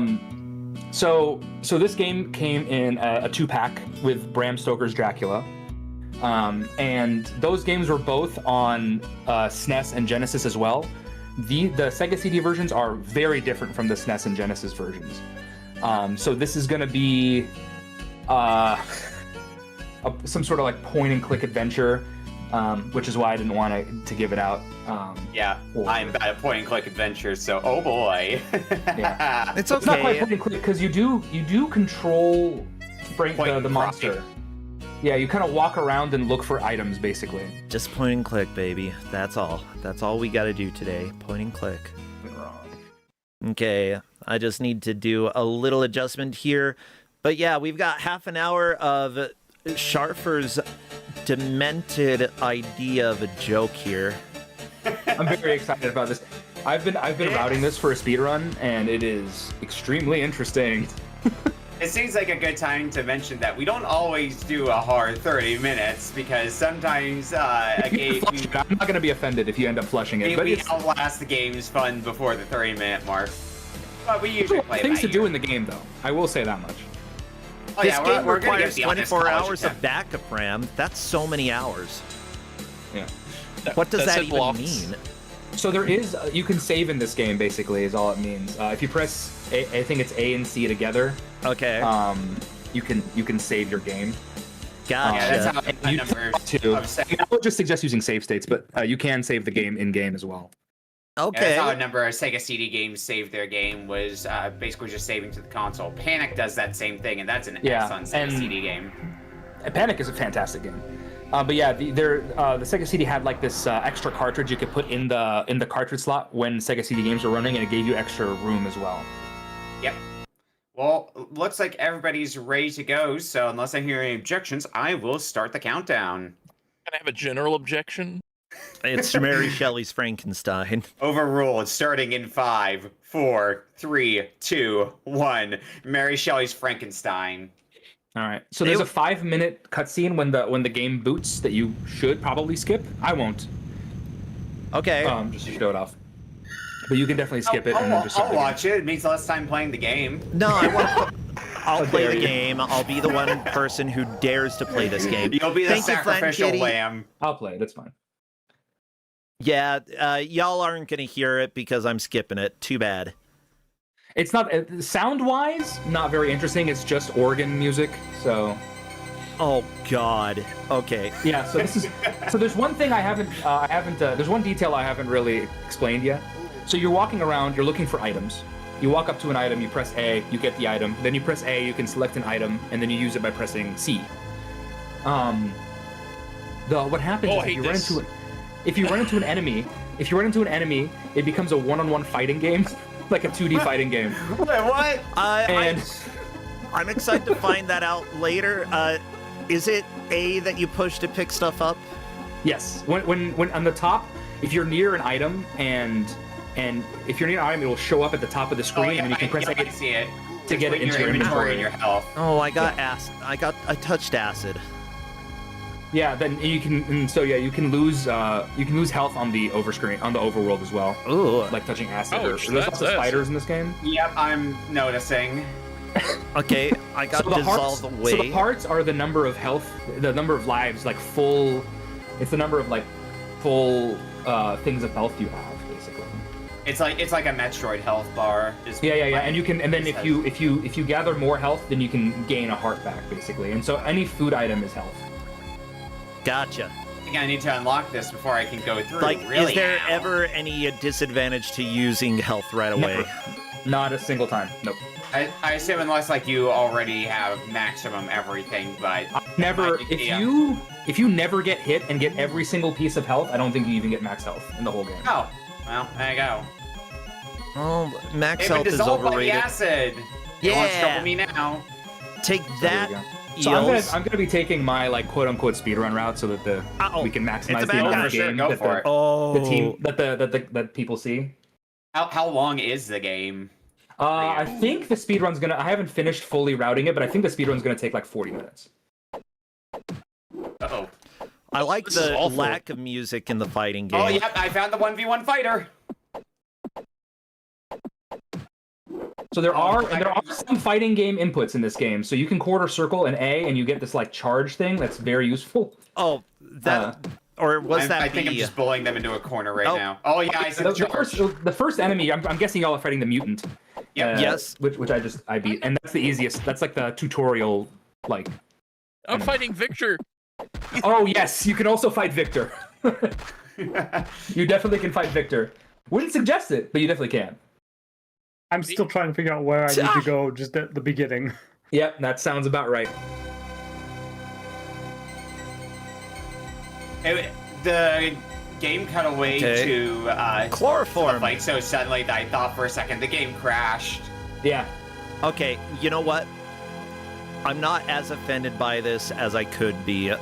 So this game came in a 2-pack with Bram Stoker's Dracula, and those games were both on SNES and Genesis as well. The Sega CD versions are very different from the SNES and Genesis versions. So this is going to be some sort of like point-and-click adventure, which is why I didn't want to give it out. Yeah, I'm bad at point-and-click adventures, so oh boy. Yeah. It's okay. It's not quite point-and-click because you do control the monster. Yeah, you kind of walk around and look for items, basically. Just point and click, baby. That's all. That's all we got to do today. Point and click. Okay, I just need to do a little adjustment here. But yeah, we've got half an hour of Sharfer's demented idea of a joke here. I'm very excited about this. I've been routing this for a speedrun, and it is extremely interesting. It seems like a good time to mention that we don't always do a hard 30 minutes because sometimes a game. I'm not going to be offended if you end up flushing it. But we outlast the game's fun before the 30-minute mark. But we usually play things to do in the game, though. I will say that much. Oh, this yeah, game we're gonna requires get the 24 honest hours of backup RAM. That's so many hours. Yeah. What does that even mean? So there is, you can save in this game, basically, is all it means. If you press, I think it's A and C together. Okay. You can save your game. Gotcha. Yeah, that's how I I would just suggest using save states, but you can save the game in-game as well. Okay. Yeah, that's how a number of Sega CD games saved their game, was basically just saving to the console. Panic does that same thing, and that's an excellent Sega CD game. Panic is a fantastic game. But yeah, the Sega CD had like this extra cartridge you could put in the cartridge slot when Sega CD games were running, and it gave you extra room as well. Yep. Well, looks like everybody's ready to go, so unless I hear any objections, I will start the countdown. Can I have a general objection? It's Mary Shelley's Frankenstein. Overruled, starting in 5, 4, 3, 2, 1. Mary Shelley's Frankenstein. All right. So there's a 5-minute cutscene when the game boots that you should probably skip. I won't. Okay. Just to show it off. But you can definitely skip it and then just. I'll watch it. It means less time playing the game. No, I want. I'll play the game. I'll be the one person who dares to play this game. You'll be the sacrificial lamb. I'll play. That's fine. Yeah, y'all aren't gonna hear it because I'm skipping it. Too bad. It's not sound-wise not very interesting. It's just organ music. So. Oh God. Okay. Yeah. So this is. So there's one thing I haven't. There's one detail I haven't really explained yet. So you're walking around. You're looking for items. You walk up to an item. You press A. You get the item. Then you press A. You can select an item, and then you use it by pressing C. What happens is if you run into an enemy, it becomes a one-on-one fighting game, like a 2D fighting game. Wait, what? I'm excited to find that out later. Is it A that you push to pick stuff up? Yes. When on the top, if you're near an item and if you're near an item, it will show up at the top of the screen, and you can press A to get it into your inventory. And your health. Oh, I got acid. I touched acid. Yeah, then you can, you can lose health on the overworld as well. Ooh, like touching acid. Ouch, There's lots of spiders in this game. Yep, I'm noticing. Okay, I got dissolved away. So the hearts are the number of health, the number of lives, like full. It's the number of like full things of health you have, basically. It's like a Metroid health bar. Yeah. And you can, and then if you gather more health, then you can gain a heart back, basically. And so any food item is health. Gotcha. I think I need to unlock this before I can go through. Like, really is there now. ever any disadvantage to using health right away? Never. Not a single time. Nope. I assume unless like you already have maximum everything, but Never. If you never get hit and get every single piece of health, I don't think you even get max health in the whole game. Oh, well, there you go. Oh, max They've been health is dissolved by the overrated. acid. You won't trouble me now. Take that. So I'm gonna be taking my like quote unquote speedrun route so that we can maximize the amount of game that the team that people see. How long is the game? I think the speedrun's gonna. I haven't finished fully routing it, but I think the speedrun's gonna take like 40 minutes. Uh-oh. I like the lack of music in the fighting game. Oh, yep, I found the 1v1 fighter. So there are some fighting game inputs in this game. So you can quarter circle and A, and you get this like charge thing that's very useful. Oh, that or was that? I think I'm just bullying them into a corner right now. Oh yeah, I see the first enemy. I'm guessing y'all are fighting the mutant. Yep. Yes. Which I beat, and that's the easiest. That's like the tutorial. Like. I'm fighting Victor. Oh yes, you can also fight Victor. You definitely can fight Victor. Wouldn't suggest it, but you definitely can. I'm still trying to figure out where I need to go just at the beginning. Yep, that sounds about right. The game cut away to chloroform. The fight so suddenly that I thought for a second the game crashed. Yeah. Okay, you know what? I'm not as offended by this as I could be.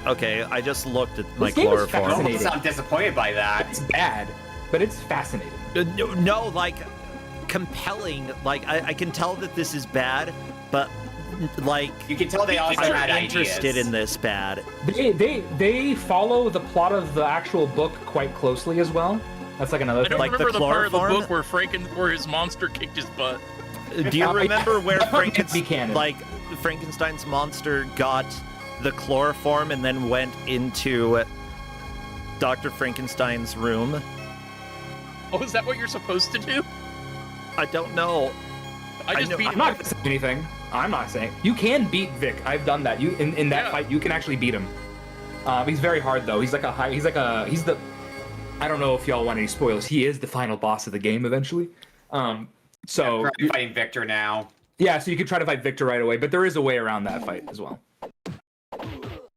Okay, I just looked at my chloroform. I almost sound disappointed by that. It's bad, but it's fascinating. No, like compelling. Like I can tell that this is bad, but like you can tell they also I'm had interested ideas. in this bad. They follow the plot of the actual book quite closely as well. That's like another I thing. don't Like remember the the part of the chloroform? book where his monster kicked his butt. Do you remember where canon. Frankenstein's monster got the chloroform and then went into Dr. Frankenstein's room? Oh, is that what you're supposed to do? I don't know. I just beat I'm him. not gonna say anything. I'm not saying you can beat Vic. I've done that. You in that fight, you can actually beat him. He's very hard though. He's the. I don't know if y'all want any spoilers. He is the final boss of the game eventually. So I'm fighting Victor now. Yeah, so you can try to fight Victor right away, but there is a way around that fight as well.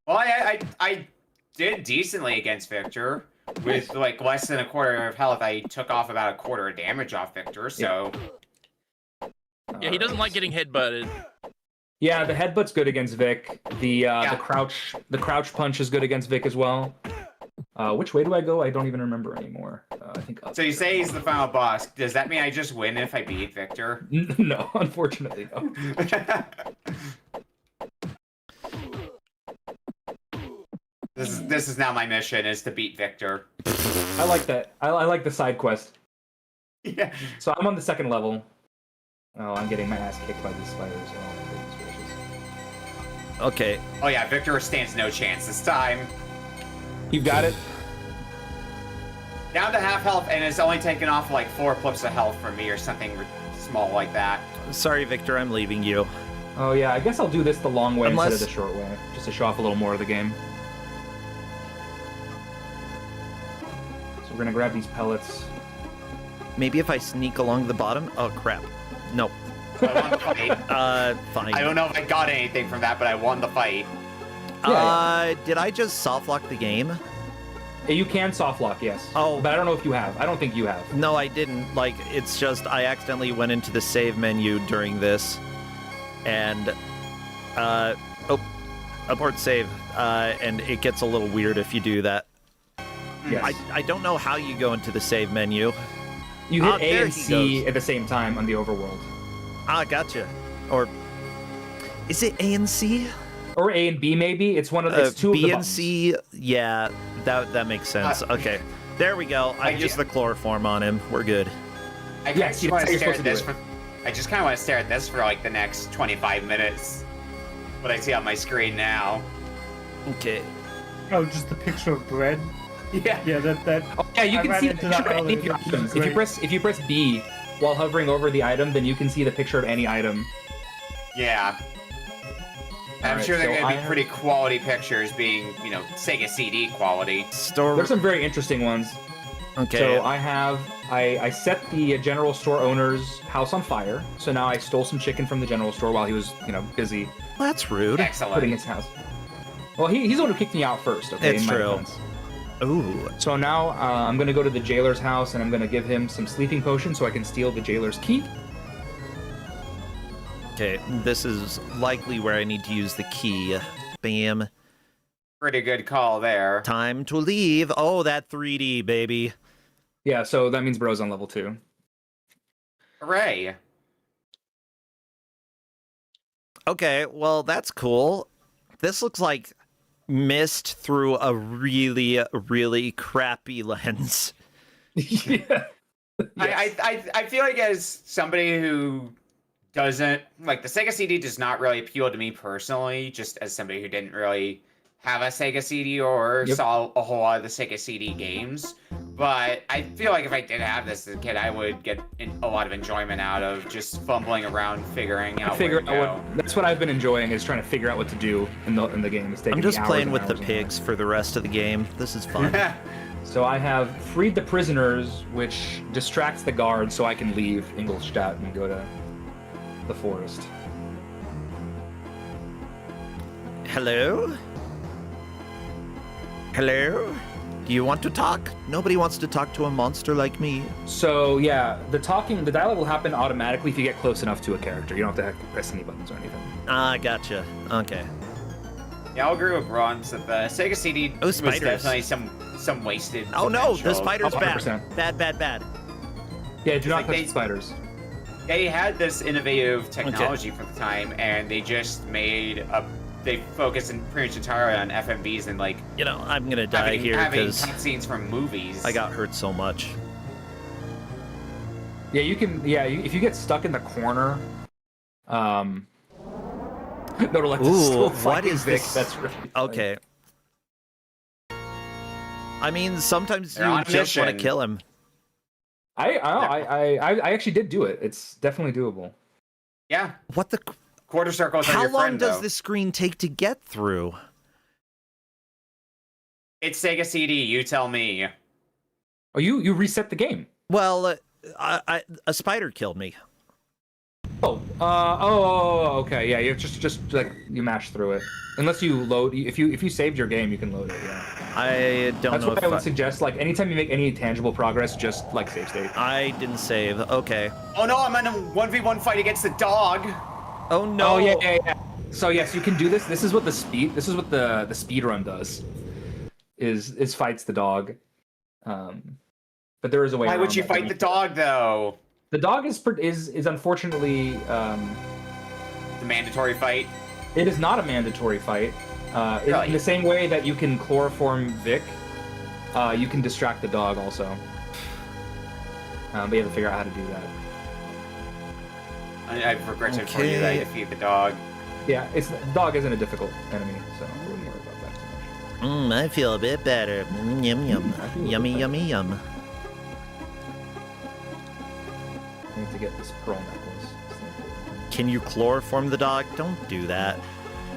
Well, I did decently against Victor. With like less than a quarter of health, I took off about a quarter of damage off Victor, so... Yeah, he doesn't like getting headbutted. Yeah, the headbutt's good against Vic. The crouch punch is good against Vic as well. Which way do I go? I don't even remember anymore. I think up. So you say he's the final boss. Does that mean I just win if I beat Victor? No, unfortunately, no. This is now my mission, is to beat Victor. I like that. I like the side quest. Yeah. So I'm on the second level. Oh, I'm getting my ass kicked by these spiders. Oh, my goodness gracious. Okay. Oh yeah, Victor stands no chance this time. You've got it. Down to half health, and it's only taken off like 4 flips of health from me or something small like that. Sorry, Victor, I'm leaving you. Oh yeah, I guess I'll do this the long way instead of the short way, just to show off a little more of the game. So we're gonna grab these pellets. Maybe if I sneak along the bottom? Oh, crap. Nope. I won the fight. Fine. I don't know if I got anything from that, but I won the fight. Did I just softlock the game? You can softlock, yes. Oh. But I don't know if you have. I don't think you have. No, I didn't. Like, it's just I accidentally went into the save menu during this. And, abort save. And it gets a little weird if you do that. Yes. I don't know how you go into the save menu. You hit A and C at the same time on the overworld. Ah, gotcha. Or is it A and C? Or A and B maybe? It's one of it's two B of the and buttons. C. Yeah, that makes sense. Okay, there we go. I used the chloroform on him. We're good. I just want to stare at this for. I just kind of want to stare at this for like the next 25 minutes. What I see on my screen now. Okay. Oh, just the picture of bread. Yeah, that. Oh, yeah, you I can ran see the into picture that of any of earlier. your This is items. great. If you press B while hovering over the item, then you can see the picture of any item. Yeah. I'm Alright, sure they're so going to be pretty quality pictures, being, you know, Sega CD quality. There's some very interesting ones. Okay. So I set the general store owner's house on fire. So now I stole some chicken from the general store while he was, busy That's rude. Excellent. putting his house. Well, he's the one who kicked me out first. Okay, It's in my true. defense. Ooh. So now I'm gonna go to the jailer's house and I'm gonna give him some sleeping potion so I can steal the jailer's key. Okay, this is likely where I need to use the key. Bam. Pretty good call there. Time to leave. Oh, that 3D, baby. Yeah, so that means Bro's on level 2. Hooray. Okay, well, that's cool. This looks like mist through a really, really crappy lens. Yeah. I feel like as somebody who doesn't like the Sega CD does not really appeal to me personally, just as somebody who didn't really have a Sega CD or saw a whole lot of the Sega CD games. But I feel like if I did have this as a kid, I would get a lot of enjoyment out of just fumbling around, figuring out where to go. That's what I've been enjoying, is trying to figure out what to do in the game. It's taking I'm just me hours playing and with the hours and pigs for the rest of the game. This is fun. So I have freed the prisoners, which distracts the guards, so I can leave Ingolstadt and go to the forest. Hello? Hello? Do you want to talk? Nobody wants to talk to a monster like me. So yeah, the dialogue will happen automatically if you get close enough to a character. You don't have to press any buttons or anything. Ah, gotcha. Okay. Yeah, I'll agree with Bronze that the Sega CD was spiders. definitely some wasted. Oh no, the potential. spider's bad. 100%. Bad. Yeah, do not like touch they- the spiders. They had this innovative technology for the time, and they just they focused pretty much entirely on FMVs and like. You know, I'm gonna die here having because cutscenes from movies. I got hurt so much. Yeah, you can. Yeah, if you get stuck in the corner, no, to let Ooh, the what is Vic, this? That's really funny. Okay. I mean, sometimes They're you on a just want to mission. kill him. I actually did do it. It's definitely doable. Yeah, What the? quarter circles are How your long friend, does though. this screen take to get through? It's Sega CD. You tell me. Oh, you reset the game. Well, a spider killed me. Okay, yeah. You just like you mash through it. Unless you load, if you saved your game, you can load it. Yeah. I don't That's know what if I would suggest. Like anytime you make any tangible progress, just like save state. I didn't save. Okay. Oh no, I'm in a 1v1 fight against the dog. Oh no. Oh yeah. So yes, you can do this. This is what the speed run does. Is fights the dog. But there is a way. Why would around you that. fight the dog though? The dog is unfortunately The mandatory fight. it is not a mandatory fight. Really? In the same way that you can chloroform Vic, you can distract the dog also. But you have to figure out how to do that. I regret to inform you that I defeat the dog. Yeah, the dog isn't a difficult enemy, so I wouldn't worry about that too much. I feel a bit better. Yum yum. Yummy yummy yum. I need to get this pearl necklace. Can you chloroform the dog? Don't do that.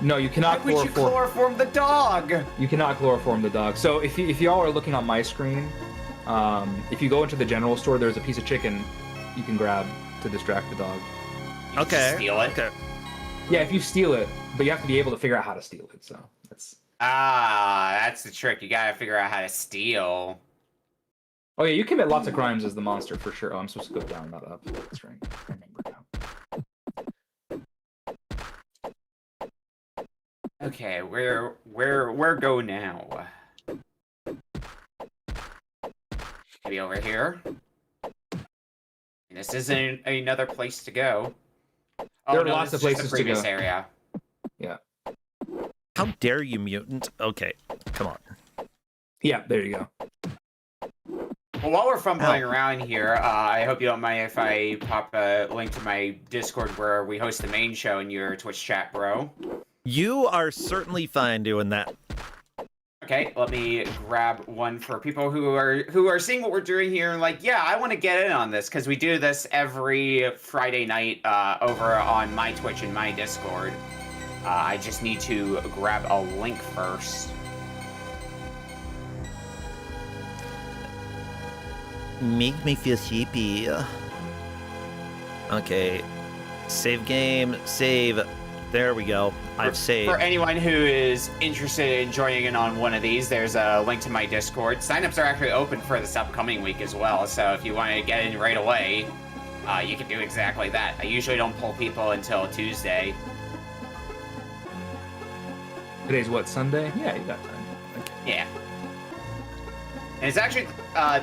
No, you cannot Why would you chloroform the dog? You cannot chloroform the dog. So if y'all are looking on my screen, if you go into the general store, there's a piece of chicken you can grab to distract the dog. You just steal it. Okay. Yeah, if you steal it, but you have to be able to figure out how to steal it. So that's. That's the trick. You gotta figure out how to steal. Oh yeah, you commit lots of crimes as the monster for sure. Oh, I'm supposed to go down, not up. That's right. I remember now. Okay, where go now? Maybe over here. This isn't another place to go. Oh, There are no, lots this of is just places the to previous go. area. Yeah. How dare you, mutant? Okay, come on. Yeah, there you go. Well, while we're fumbling around here, I hope you don't mind if I pop a link to my Discord where we host the main show in your Twitch chat, bro. You are certainly fine doing that. Okay, let me grab one for people who are seeing what we're doing here and like, yeah, I want to get in on this because we do this every Friday night over on my Twitch and my Discord. I just need to grab a link first. Make me feel sleepy. Okay. Save game. Save. There we go. I've saved. For anyone who is interested in joining in on one of these, there's a link to my Discord. Signups are actually open for this upcoming week as well, so if you want to get in right away, you can do exactly that. I usually don't pull people until Tuesday. Today's what, Sunday? Yeah, you got time. Okay. Yeah. And it's actually,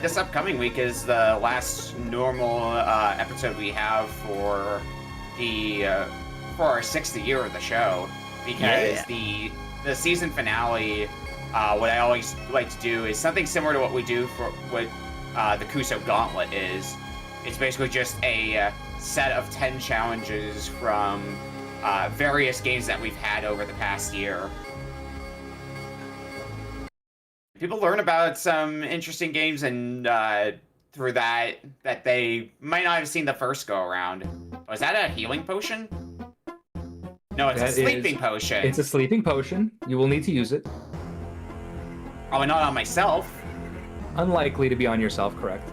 this upcoming week is the last normal episode we have for the for our 6th year of the show, because the season finale, what I always like to do is something similar to what we do for what the Kuso Gauntlet is. It's basically just a set of 10 challenges from various games that we've had over the past year. People learn about some interesting games and through that they might not have seen the first go around. Was that a healing potion? No, it's a sleeping potion. It's a sleeping potion. You will need to use it. Probably not on myself. Unlikely to be on yourself, correct.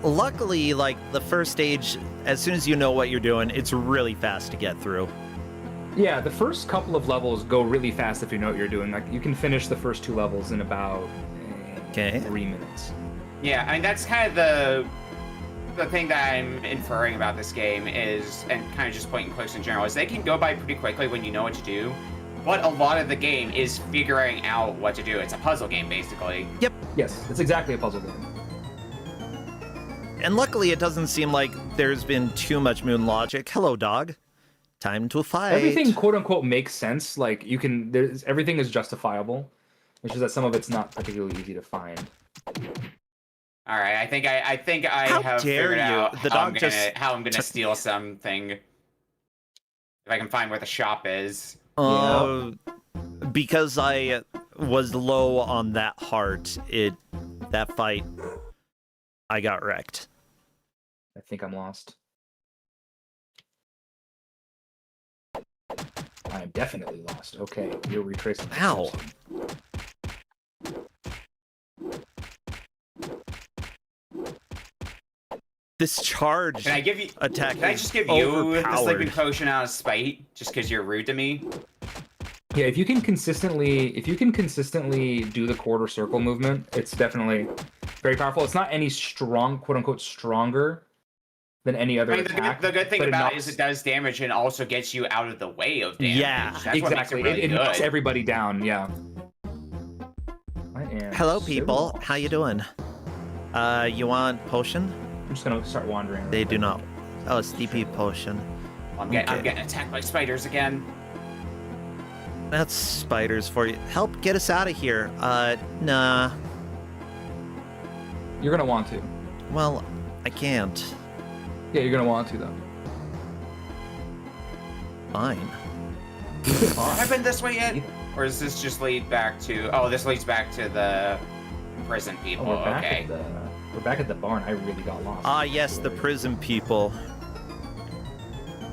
Luckily, like, the first stage, as soon as you know what you're doing, it's really fast to get through. Yeah, the first couple of levels go really fast if you know what you're doing. Like, you can finish the first 2 levels in about 3 minutes. Yeah, I mean, that's kind of the thing that I'm inferring about this game is, and kind of just pointing clicks in general, is they can go by pretty quickly when you know what to do, but a lot of the game is figuring out what to do. It's a puzzle game, basically. Yep. Yes, it's exactly a puzzle game. And luckily, it doesn't seem like there's been too much moon logic. Hello, dog. Time to fight. Everything, quote-unquote, makes sense. Like, you can... everything is justifiable. It's just that some of it's not particularly easy to find. All right, I think I have figured out how I'm gonna steal something. If I can find where the shop is. Because I was low on that heart, that fight, I got wrecked. I think I'm lost. I am definitely lost. Okay, you're retracing. Ow. This charge Can I give you attack Can I just give you the sleeping potion out of spite, just because you're rude to me? Yeah, if you can consistently do the quarter circle movement, it's definitely very powerful. It's not any strong, quote unquote, stronger than any other attack. The good thing about it is it does damage and also gets you out of the way of damage. Yeah, That's exactly. What makes it really it good. knocks everybody down. Yeah. Hello, people. How you doing? You want potion? I'm just gonna start wandering. They do not. Oh, Steepy potion. I'm getting attacked by spiders again. That's spiders for you. Help get us out of here. Nah. You're gonna want to. Well, I can't. Yeah, you're gonna want to though. Fine. Have I been this way yet? Or does this just lead back to... Oh, this leads back to the prison people. Oh, Okay. We're back at the barn. I really got lost. Ah, yes, the prison people.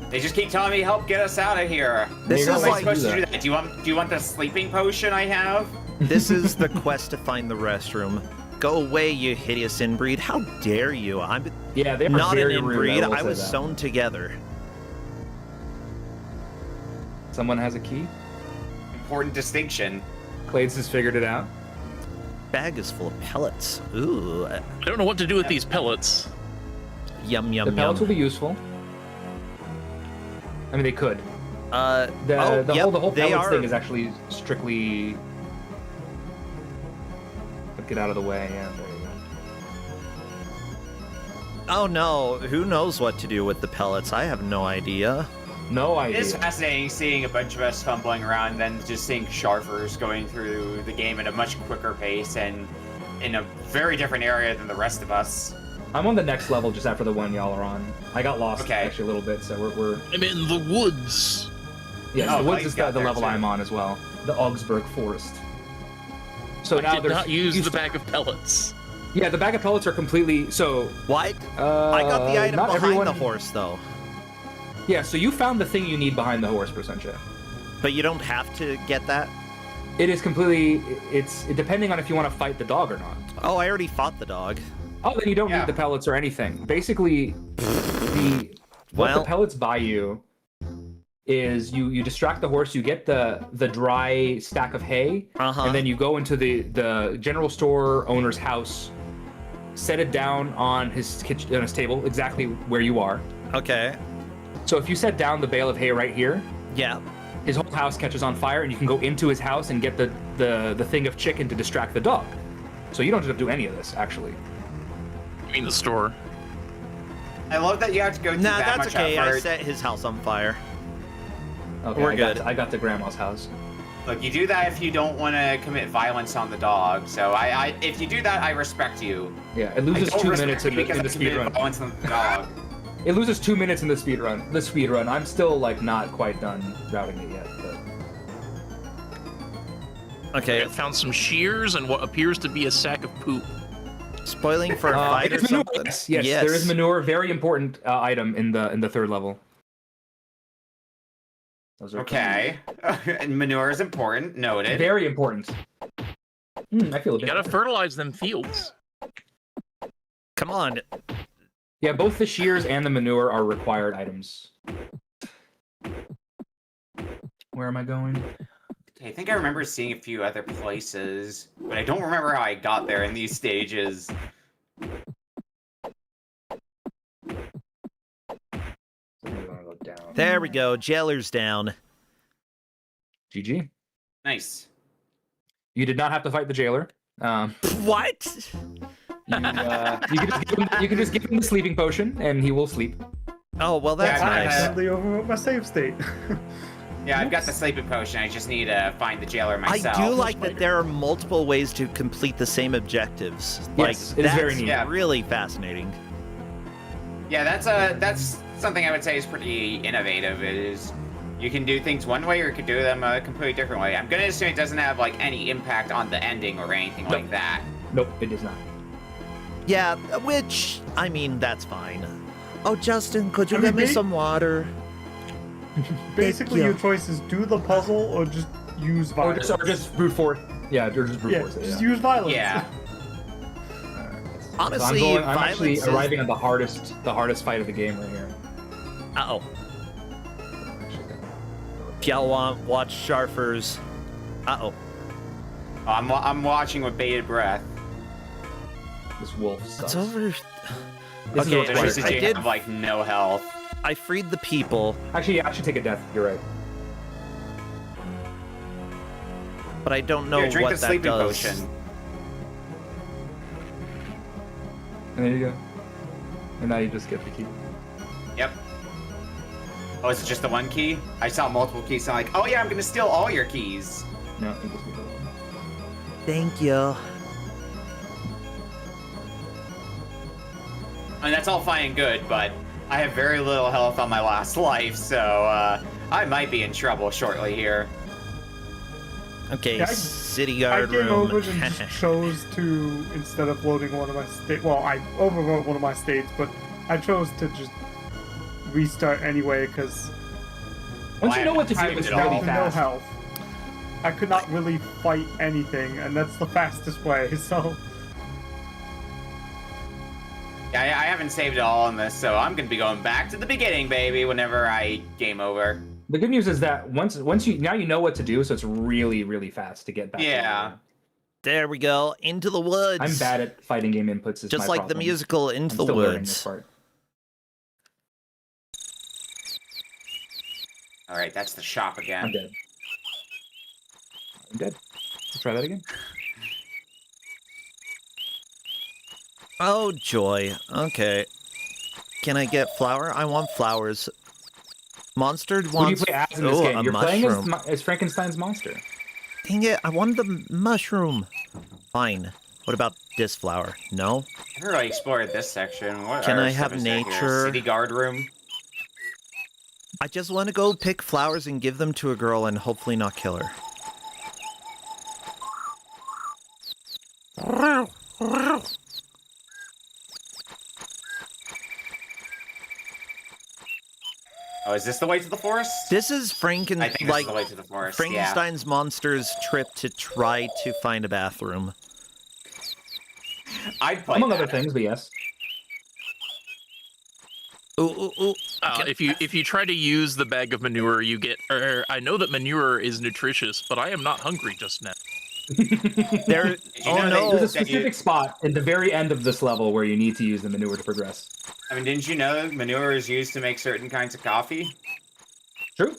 They just keep telling me, help get us out of here. This How is am I like... supposed to do that? Do you want the sleeping potion I have? This is the quest to find the restroom. Go away, you hideous inbreed. How dare you? I'm they're not an very rude, inbreed. will I say was that. sewn together. Someone has a key? Important distinction. Clades has figured it out. Bag is full of pellets. Ooh. I don't know what to do with these pellets. Yum, yum, The pellets yum. will be useful. I mean, they could. The whole pellets thing is actually strictly... Get out of the way, yeah, there you go. Oh no, who knows what to do with the pellets? I have no idea. No idea. It is fascinating seeing a bunch of us fumbling around and then just seeing Sharfers going through the game at a much quicker pace and in a very different area than the rest of us. I'm on the next level just after the one y'all are on. I got lost actually a little bit, so we're... I'm in the woods. Yes, Oh, the woods he's is got the there, level too. I'm on as well. The Augsburg Forest. So now I did there's not use the bag of pellets. Yeah, the bag of pellets are completely so. What? I got the item not behind everyone... the horse, though. Yeah, so you found the thing you need behind the horse, Percentia. But you don't have to get that? It is completely. It's depending on if you want to fight the dog or not. Oh, I already fought the dog. Oh, then you don't need the pellets or anything. Basically, what the pellets buy you is you distract the horse, you get the dry stack of hay, and then you go into the general store owner's house, set it down on his kitchen, on his table, exactly where you are. Okay. So if you set down the bale of hay right here, yeah, his whole house catches on fire, and you can go into his house and get the thing of chicken to distract the dog. So you don't have to do any of this, actually. You mean the store? I love that you have to go through Nah, that that's much okay. effort. I set his house on fire. Okay, We're good. I got the grandma's house. Look, you do that if you don't want to commit violence on the dog. So if you do that, I respect you. Yeah, it loses 2 minutes in the speed run. Violence on the dog. It loses 2 minutes in the speed run. I'm still like not quite done routing it yet. But... Okay. I found some shears and what appears to be a sack of poop. Spoiling for a fight or something? Yes, there is manure. Very important item in the third level. Okay. And manure is important. Noted. Very important. I feel a bit. You gotta fertilize them fields. Come on. Yeah, both the shears and the manure are required items. Where am I going? Okay, I think I remember seeing a few other places, but I don't remember how I got there in these stages. There we go. Jailer's down. GG. Nice. You did not have to fight the jailer. What? You can just give him the sleeping potion, and he will sleep. Oh, well, that's nice. I over my save state. Yeah, I've got the sleeping potion. I just need to find the jailer myself. I do like that there are multiple ways to complete the same objectives. Yes, like, it is that's very neat. Yeah. really fascinating. Yeah, that's something I would say is pretty innovative. It is, you can do things one way or you can do them a completely different way. I'm gonna assume it doesn't have like any impact on the ending or anything like that. Nope, it does not. Yeah, which, I mean, that's fine. Oh, Justin, could you get me some water? Basically, your choice is do the puzzle or just use violence. Or just brute force. Yeah, or just brute force. Just use violence. Yeah. Honestly, so I'm actually violence arriving at the hardest fight of the game right here. Uh-oh. If y'all watch Sharfers. Uh-oh. I'm watching with bated breath. This wolf sucks. It's over. This Okay, is I did have like no health. I freed the people. Actually, I should take a death. You're right. But I don't know Here, drink what the that sleeping does. potion. And there you go. And now you just get the key. Yep. Oh, is it just the one key? I saw multiple keys, so I'm like, oh yeah, I'm gonna steal all your keys. No, it gives me the one. Thank you. And that's all fine and good, but I have very little health on my last life, so I might be in trouble shortly here. Okay, Yeah, city I guard came room. over and just chose to, instead of loading one of my states, well, I overwrote one of my states, but I chose to just restart anyway, because Once you know what to do, it's really no fast. health. I could not really fight anything, and that's the fastest way, so... Yeah, I haven't saved it all on this, so I'm gonna be going back to the beginning, baby, whenever I game over. The good news is that once you know what to do, so it's really, really fast to get back. Yeah. There we go. Into the woods. I'm bad at fighting game inputs. Is Just my like problem. the musical Into I'm the still learning this Woods. part. All right, that's the shop again. I'm dead. I'm dead. Let's try that again. Oh, joy. Okay. Can I get flour? I want flowers. Monster Who do you wants... play as in this oh, game? a You're mushroom. playing as Frankenstein's monster. Dang it, I wanted the mushroom. Fine. What about this flower? No? I haven't really explored this section. What Can other I stuff have is there here? nature? City guard room? I just want to go pick flowers and give them to a girl and hopefully not kill her. Oh, is this the way to the forest? This is I think this is like the way to the forest. Frankenstein's monster's trip to try to find a bathroom. I'd play Among that. other things, but yes. Ooh. If you try to use the bag of manure, you get. I know that manure is nutritious, but I am not hungry just now. There. Oh no! There's a specific spot in the very end of this level where you need to use the manure to progress. I mean, didn't you know manure is used to make certain kinds of coffee? True.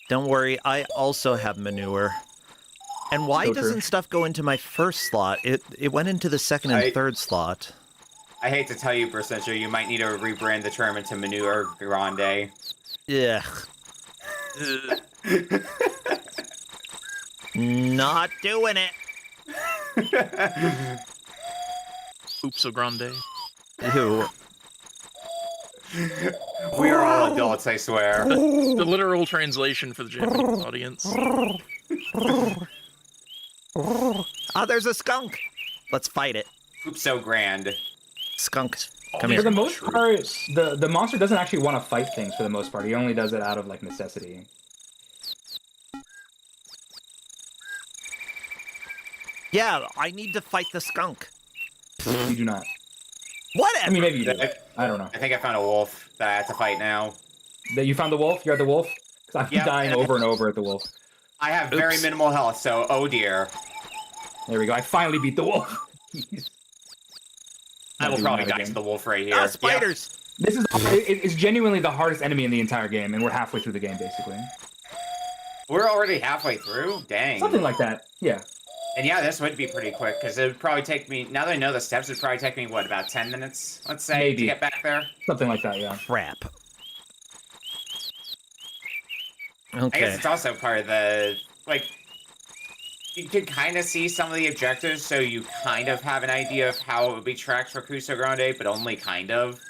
Don't worry, I also have manure. And why So doesn't true. stuff go into my first slot? It went into the second and third slot. I hate to tell you, Percenture, you might need to rebrand the term into Manure Grande. Yeah. Not doing it. Kusogrande. Ew. We are all adults, I swear. The literal translation for the Japanese audience. Oh, there's a skunk. Let's fight it. Kusogrande. Skunk. Come For here. the most part, the monster doesn't actually want to fight things for the most part. He only does it out of like necessity. Yeah, I need to fight the skunk. You do not. Whatever. I mean, maybe you do. I don't know. I think I found a wolf that I have to fight now. That you found the wolf? You're at the wolf? Because I'm Yep, dying and over and over at the wolf. I have very minimal health, so oh dear. There we go. I finally beat the wolf. I will Not doing probably that die again. to the wolf right here. Ah, spiders. This is it's genuinely the hardest enemy in the entire game, and we're halfway through the game basically. Yep. We're already halfway through? Dang. Something like that. Yeah. And yeah, this would be pretty quick, because it would probably take me, now that I know the steps, it would probably take me, what, about 10 minutes, let's say, Maybe. to get back there? Something like that, yeah. Crap. I guess Okay. it's also part of the, like, you can kind of see some of the objectives, so you kind of have an idea of how it would be tracked for Kusogrande, but only kind of.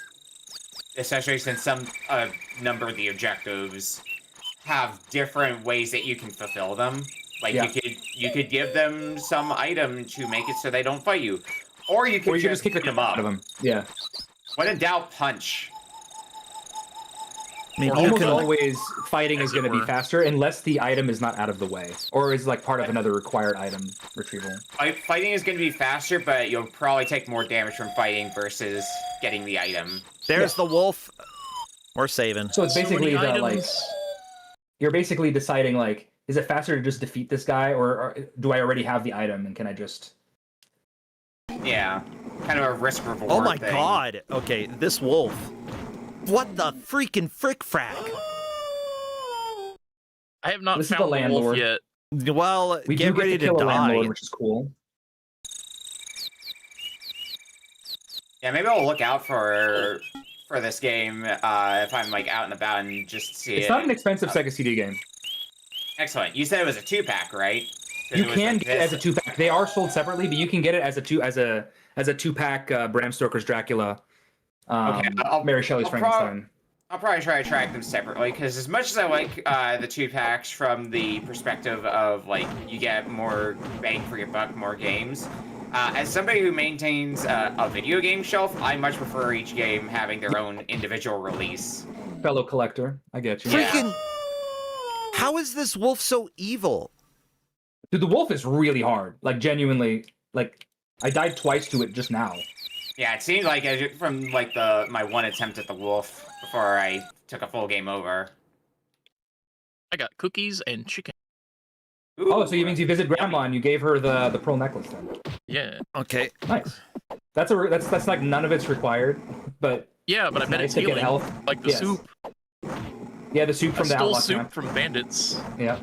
Especially since some number of the objectives have different ways that you can fulfill them. Like, Yeah. you could give them some item to make it so they don't fight you. Or you could just kick the beat them crap up. out of them. Yeah. When in doubt, punch. Maybe you Almost can. always fighting is As it going to be were. faster unless the item is not out of the way, or is like part of another required item retrieval. Fighting is going to be faster, but you'll probably take more damage from fighting versus getting the item. There's the wolf. We're saving. So it's So basically many the like items. you're basically deciding like, is it faster to just defeat this guy, or do I already have the item and can I just? Yeah, kind of a risk reward. Oh my thing. god. Okay, this wolf. What the freaking frick frack? I have not This is the found the wolf landlord. yet. Well, We get do ready get to to kill a die. landlord, which is cool. Yeah, maybe I'll look out for this game if I'm like out and about and just see It's it. not an expensive Sega CD game. Excellent. You said it was a 2-pack, right? 'Cause You it was can like get it as a this. 2-pack. They are sold separately, but you can get it as a 2-pack Bram Stoker's Dracula. Okay, Mary Shelley's I'll Frankenstein. I'll probably try to track them separately because as much as I like the 2-packs from the perspective of like you get more bang for your buck, more games. As somebody who maintains a video game shelf, I much prefer each game having their own individual release. Fellow collector, I get you. Freaking. How is this wolf so evil? Dude, the wolf is really hard. Like genuinely, like I died twice to it just now. Yeah, it seemed like from like my one attempt at the wolf before I took a full game over. I got cookies and chicken. Oh, so you means you visit grandma and you gave her the pearl necklace then? Yeah. Okay. Nice. That's like none of it's required, but Yeah, but I it's bet nice it's to get healing. health. Like the Yes. soup. Yeah, the soup I from the stole outlaw soup camp. from bandits. Yeah.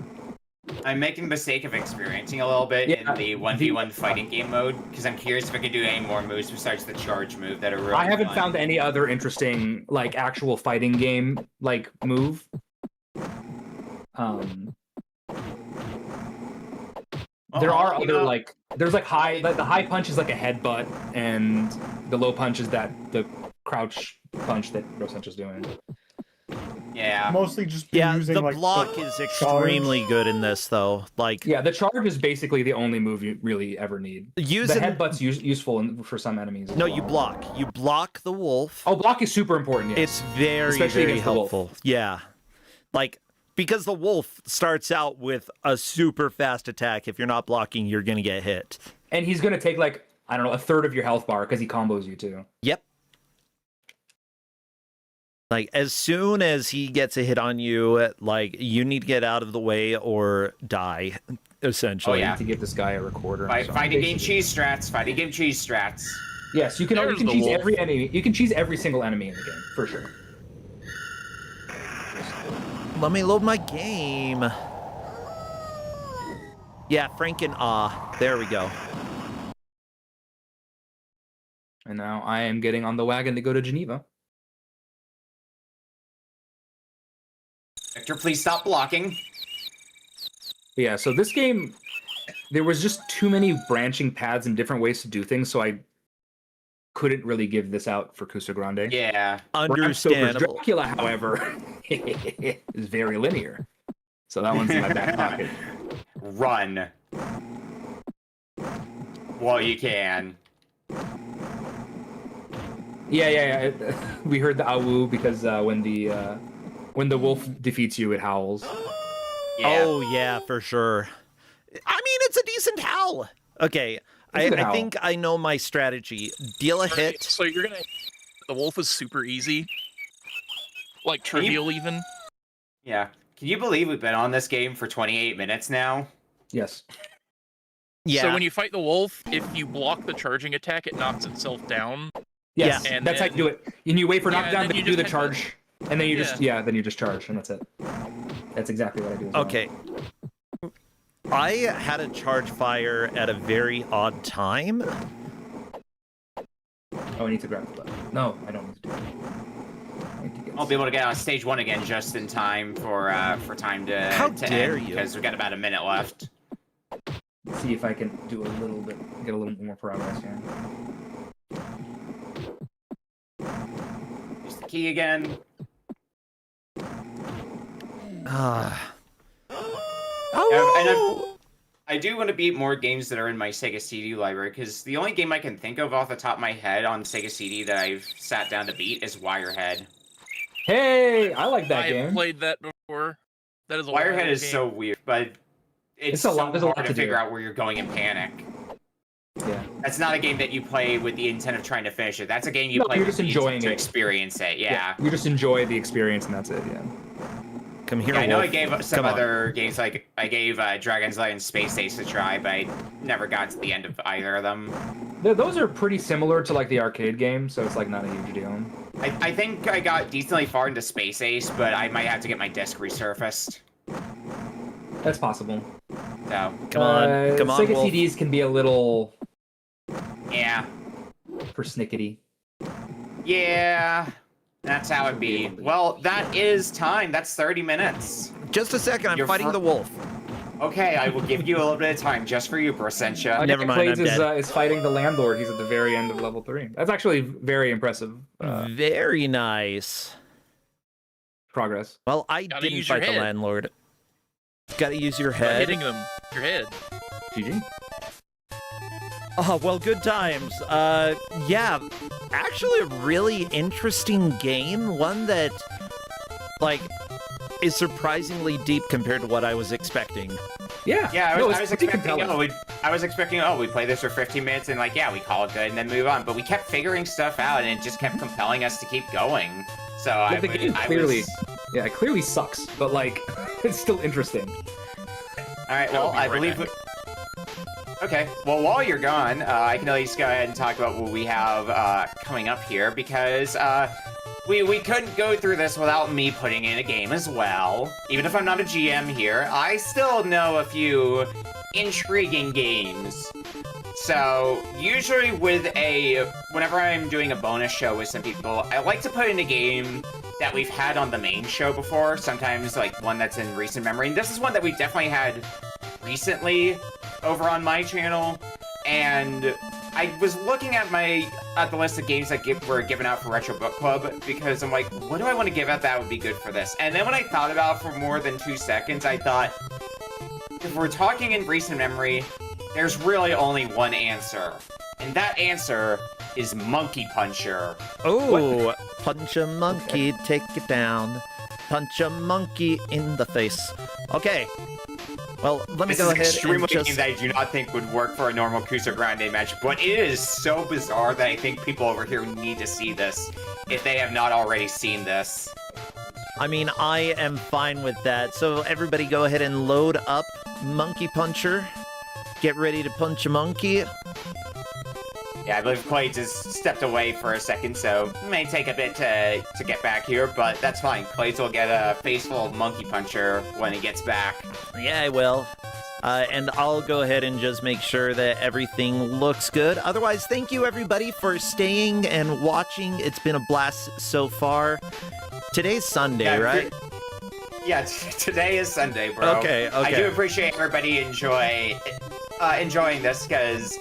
I'm making the mistake of experiencing a little bit Yeah, in the 1v1 fighting game mode because I'm curious if I can do any more moves besides the charge move that are really I haven't fun. found any other interesting like actual fighting game like move. There are other like there's like the high punch is like a headbutt and the low punch is the crouch punch that Rossench is doing. Yeah. Mostly just been using the like block the is extremely charge. good in this, though. Like, yeah, the charge is basically the only move you really ever need. using The headbutt's useful for some enemies. no, you block. You block the wolf. Oh, block is super important. Yes. It's very, Especially very against the wolf. helpful. Yeah, like because the wolf starts out with a super fast attack. If you're not blocking, you're gonna get hit. And he's gonna take like, I don't know, a third of your health bar because he combos you too. Yep. Like, as soon as he gets a hit on you, like, you need to get out of the way or die, essentially. Oh, yeah. To give this guy a recorder. Fighting game cheese strats. Fighting game cheese strats. Yes, you can cheese wolf. every enemy. You can cheese every single enemy in the game, for sure. Let me load my game. Yeah, Franken there we go. And now I am getting on the wagon to go to Geneva. Victor, please stop blocking. Yeah, so this game, there was just too many branching paths and different ways to do things, so I couldn't really give this out for Kusogrande. Yeah. Understandable. Dracula, however, is very linear. So that one's in my back pocket. Run. Well, you can. Yeah. We heard the awoo because when the wolf defeats you, it howls. Yeah. Oh, yeah, for sure. I mean, it's a decent howl. Okay, I think I know my strategy. Deal a hit. So you're gonna... The wolf is super easy. Like, trivial even. Yeah. Can you believe we've been on this game for 28 minutes now? Yes. Yeah. So when you fight the wolf, if you block the charging attack, it knocks itself down. Yes, and that's how you do it. And you wait for knockdown, then you do the just charge, and then you then you just charge, and that's it. That's exactly what I do. As well. Okay. I had a charge fire at a very odd time. Oh, I need to grab the button. No, I don't need to do it. I'll be able to get on stage 1 again just in time for time to How to dare end, you? because we've got about a minute left. See if I can do a little bit, get a little more progress here. Use the key again. I do want to beat more games that are in my Sega CD library, because the only game I can think of off the top of my head on Sega CD that I've sat down to beat is Wirehead. Hey, I like that game. I've played that before. That is a Wirehead is game. so weird, but it's a so lot- there's a lot hard to to figure do. out where you're going in Panic. Yeah. That's not a game that you play with the intent of trying to finish it. That's a game you No, play you're with just the enjoying intent to it. experience it. Yeah. You just enjoy the experience, and that's it. Yeah. Come here, Yeah, I know I wolf. gave some Come on. other games, like I gave Dragon's Light and Space Ace a try, but I never got to the end of either of them. Those are pretty similar to like the arcade game, so it's like not a huge deal. I think I got decently far into Space Ace, but I might have to get my disc resurfaced. That's possible. So, Come on, come on, Sega wolf. CDs can be a little yeah. persnickety. Yeah. That's how it be. Well, that is time. That's 30 minutes. Just a second, I'm You're fighting the wolf. Okay, I will give you a little bit of time just for you, Brasentia. Never mind, Clades I'm dead. is fighting the landlord. He's at the very end of level 3. That's actually very impressive Very nice. progress. Well, I Gotta didn't use your fight the head. landlord. Gotta use your By head. hitting them. Your head. GG. Oh, well, good times. Yeah, actually a really interesting game. One that, like, is surprisingly deep compared to what I was expecting. Yeah. Yeah, I No, was it's pretty expecting. compelling. I was expecting. Oh, we play this for 15 minutes and like, yeah, we call it good and then move on. But we kept figuring stuff out and it just kept compelling us to keep going. So Yeah, the game clearly, yeah, it clearly sucks, but like, it's still interesting. All right. Well, I believe. Okay. Well, while you're gone, I can at least go ahead and talk about what we have coming up here because we couldn't go through this without me putting in a game as well. Even if I'm not a GM here, I still know a few intriguing games. So usually whenever I'm doing a bonus show with some people, I like to put in a game that we've had on the main show before. Sometimes like one that's in recent memory. And this is one that we definitely had recently over on my channel. And I was looking at the list of games that were given out for Retro Book Club because I'm like, what do I want to give out that would be good for this? And then when I thought about it for more than 2 seconds, I thought, if we're talking in recent memory, there's really only one answer. And that answer is Monkey Puncher. Oh, punch a monkey, take it down. Punch a monkey in the face. Okay. Well, let me go ahead and This is extremely just... game that I do not think would work for a normal Kusogrande match, but it is so bizarre that I think people over here need to see this, if they have not already seen this. I mean, I am fine with that. So everybody go ahead and load up Monkey Puncher. Get ready to punch a monkey. Yeah, I believe Clay just stepped away for a second, so it may take a bit to get back here, but that's fine. Clays will get a face full of Monkey Puncher when he gets back. Yeah, I will. And I'll go ahead and just make sure that everything looks good. Otherwise, thank you everybody for staying and watching. It's been a blast so far. Today's Sunday, right? Yeah, today is Sunday, bro. Okay. I do appreciate everybody enjoying this, because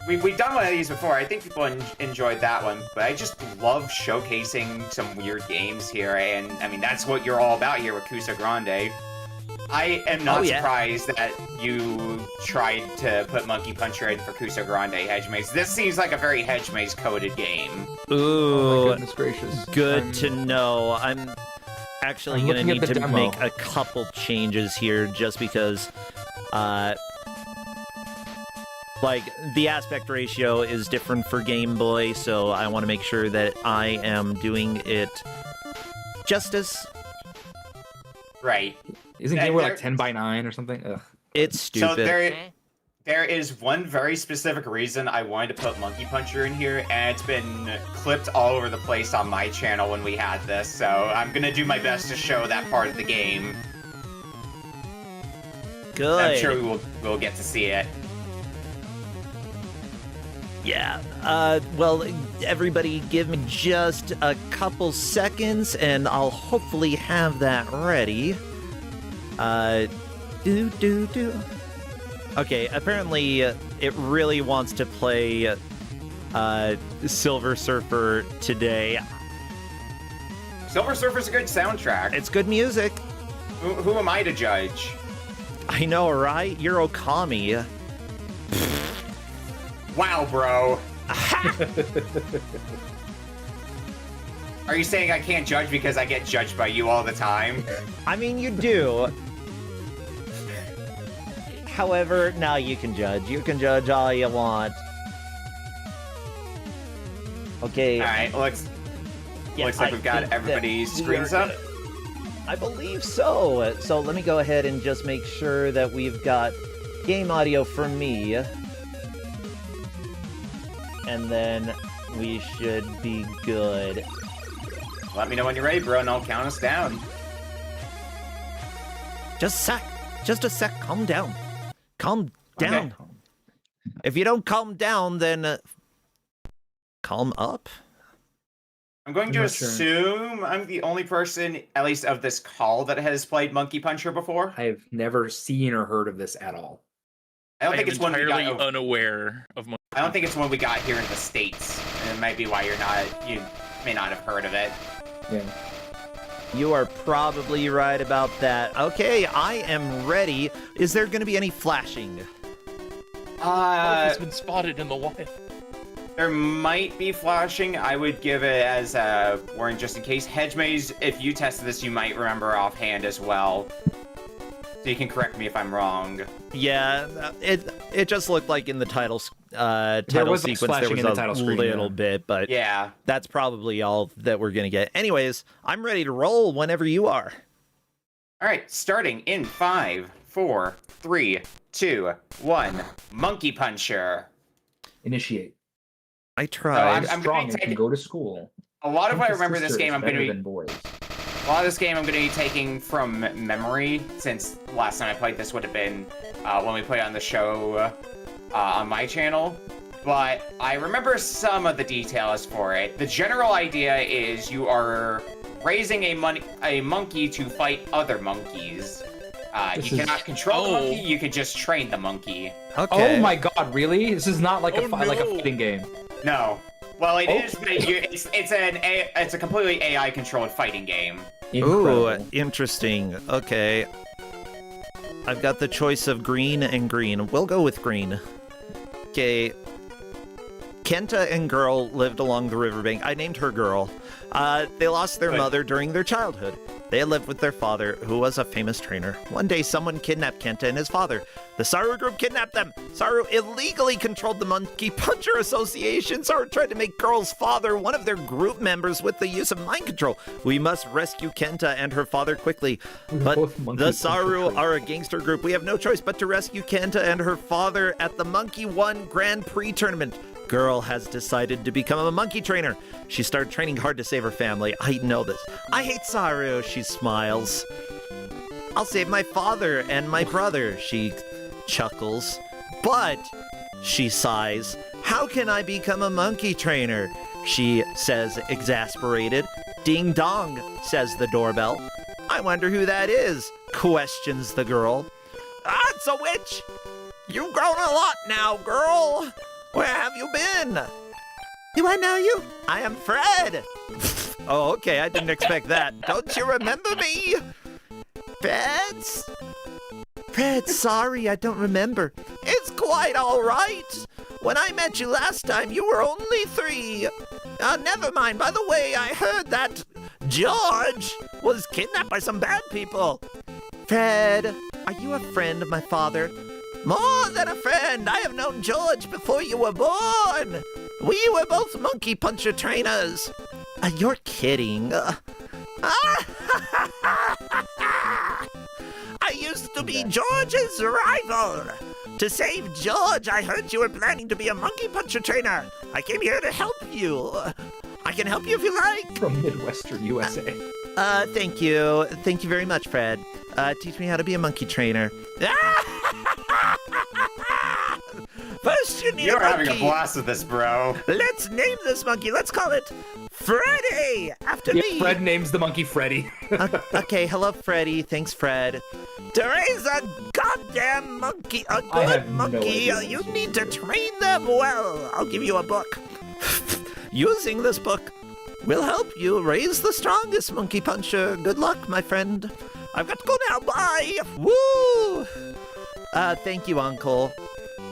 we've done one of these before. I think people enjoyed that one, but I just love showcasing some weird games here, and I mean, that's what you're all about here with Kusogrande. I am not surprised that you tried to put Monkey Puncher in for Kusogrande Hedge Maze. This seems like a very Hedge Maze coded game. Ooh, oh my goodness gracious. Good to know. I'm actually going to need to make a couple changes here just because, like, the aspect ratio is different for Game Boy, so I want to make sure that I am doing it justice. Right. Isn't Game Boy like 10:9 or something? Ugh. It's stupid. So there is one very specific reason I wanted to put Monkey Puncher in here, and it's been clipped all over the place on my channel when we had this, so I'm gonna do my best to show that part of the game. Good. I'm sure we'll get to see it. Yeah, well, everybody give me just a couple seconds, and I'll hopefully have that ready. Okay, apparently it really wants to play, Silver Surfer today. Silver Surfer's a good soundtrack. It's good music. Who am I to judge? I know, right? You're Okami. Wow, bro. Are you saying I can't judge because I get judged by you all the time? I mean, you do. However, now you can judge. You can judge all you want. Okay. Alright, looks like we've got everybody's screens up. I believe so. So let me go ahead and just make sure that we've got game audio for me. And then we should be good. Let me know when you're ready, bro, and I'll count us down. Just a sec. Calm down. Calm down. Okay. If you don't calm down, then calm up. I'm going to assume I'm the only person, at least of this call, that has played Monkey Puncher before. I've never seen or heard of this at all. I don't think it's one we got. Unaware of. I don't think it's one we got here in the States, and it might be why you may not have heard of it. Yeah. You are probably right about that. Okay, I am ready. Is there going to be any flashing? It's been spotted in the wild. There might be flashing. I would give it as a warning just in case. Hedge Maze, if you tested this, you might remember offhand as well. So you can correct me if I'm wrong. Yeah, it just looked like in the title sequence there was a little bit, but yeah, that's probably all that we're gonna get. Anyways, I'm ready to roll whenever you are. All right, starting in 5, 4, 3, 2, 1. Monkey Puncher. Initiate. I tried. I'm strong and can go to school. A lot of what I remember this game, I'm going to be. Boys. A lot of this game I'm going to be taking from memory, since last time I played this would have been when we played on the show on my channel. But I remember some of the details for it. The general idea is you are raising a monkey to fight other monkeys. You cannot control the monkey. You can just train the monkey. Okay. Oh my god, really? This is not like like a fighting game. No. Well, it is. But it's a completely AI controlled fighting game. Ooh, interesting. Okay. I've got the choice of green and green. We'll go with green. Okay. Kenta and Girl lived along the riverbank. I named her Girl. They lost their mother during their childhood. They had lived with their father, who was a famous trainer. One day, someone kidnapped Kenta and his father. The Saru group kidnapped them. Saru illegally controlled the Monkey Puncher Association. Saru tried to make Girl's father one of their group members with the use of mind control. We must rescue Kenta and her father quickly. But the Saru are a gangster group. We have no choice but to rescue Kenta and her father at the Monkey 1 Grand Prix tournament. Girl has decided to become a monkey trainer. She started training hard to save her family. I know this. I hate Saru, she smiles. I'll save my father and my brother, she chuckles. But, she sighs, how can I become a monkey trainer? She says, exasperated. Ding dong, says the doorbell. I wonder who that is, questions the girl. Ah, it's a witch! You've grown a lot now, girl! Where have you been? Do I know you? I am Fred. Oh, okay, I didn't expect that. Don't you remember me? Fred, sorry, I don't remember. It's quite all right. When I met you last time, you were only 3. Never mind. By the way, I heard that George was kidnapped by some bad people. Fred, are you a friend of my father? More than a friend. I have known George before you were born. We were both monkey puncher trainers. You're kidding. I used to be George's rival. To save George, I heard you were planning to be a monkey puncher trainer. I came here to help you. I can help you if you like. From Midwestern USA. Thank you. Thank you very much, Fred. Teach me how to be a monkey trainer. First, you need You're a monkey. having a blast with this, bro. Let's name this monkey. Let's call it Freddy, after me. Fred names the monkey Freddy. Okay, hello, Freddy. Thanks, Fred. To raise a goddamn monkey, a good monkey, you need to train them well. I'll give you a book. Using this book will help you raise the strongest monkey puncher. Good luck, my friend. I've got to go now. Bye. Woo! Thank you, Uncle.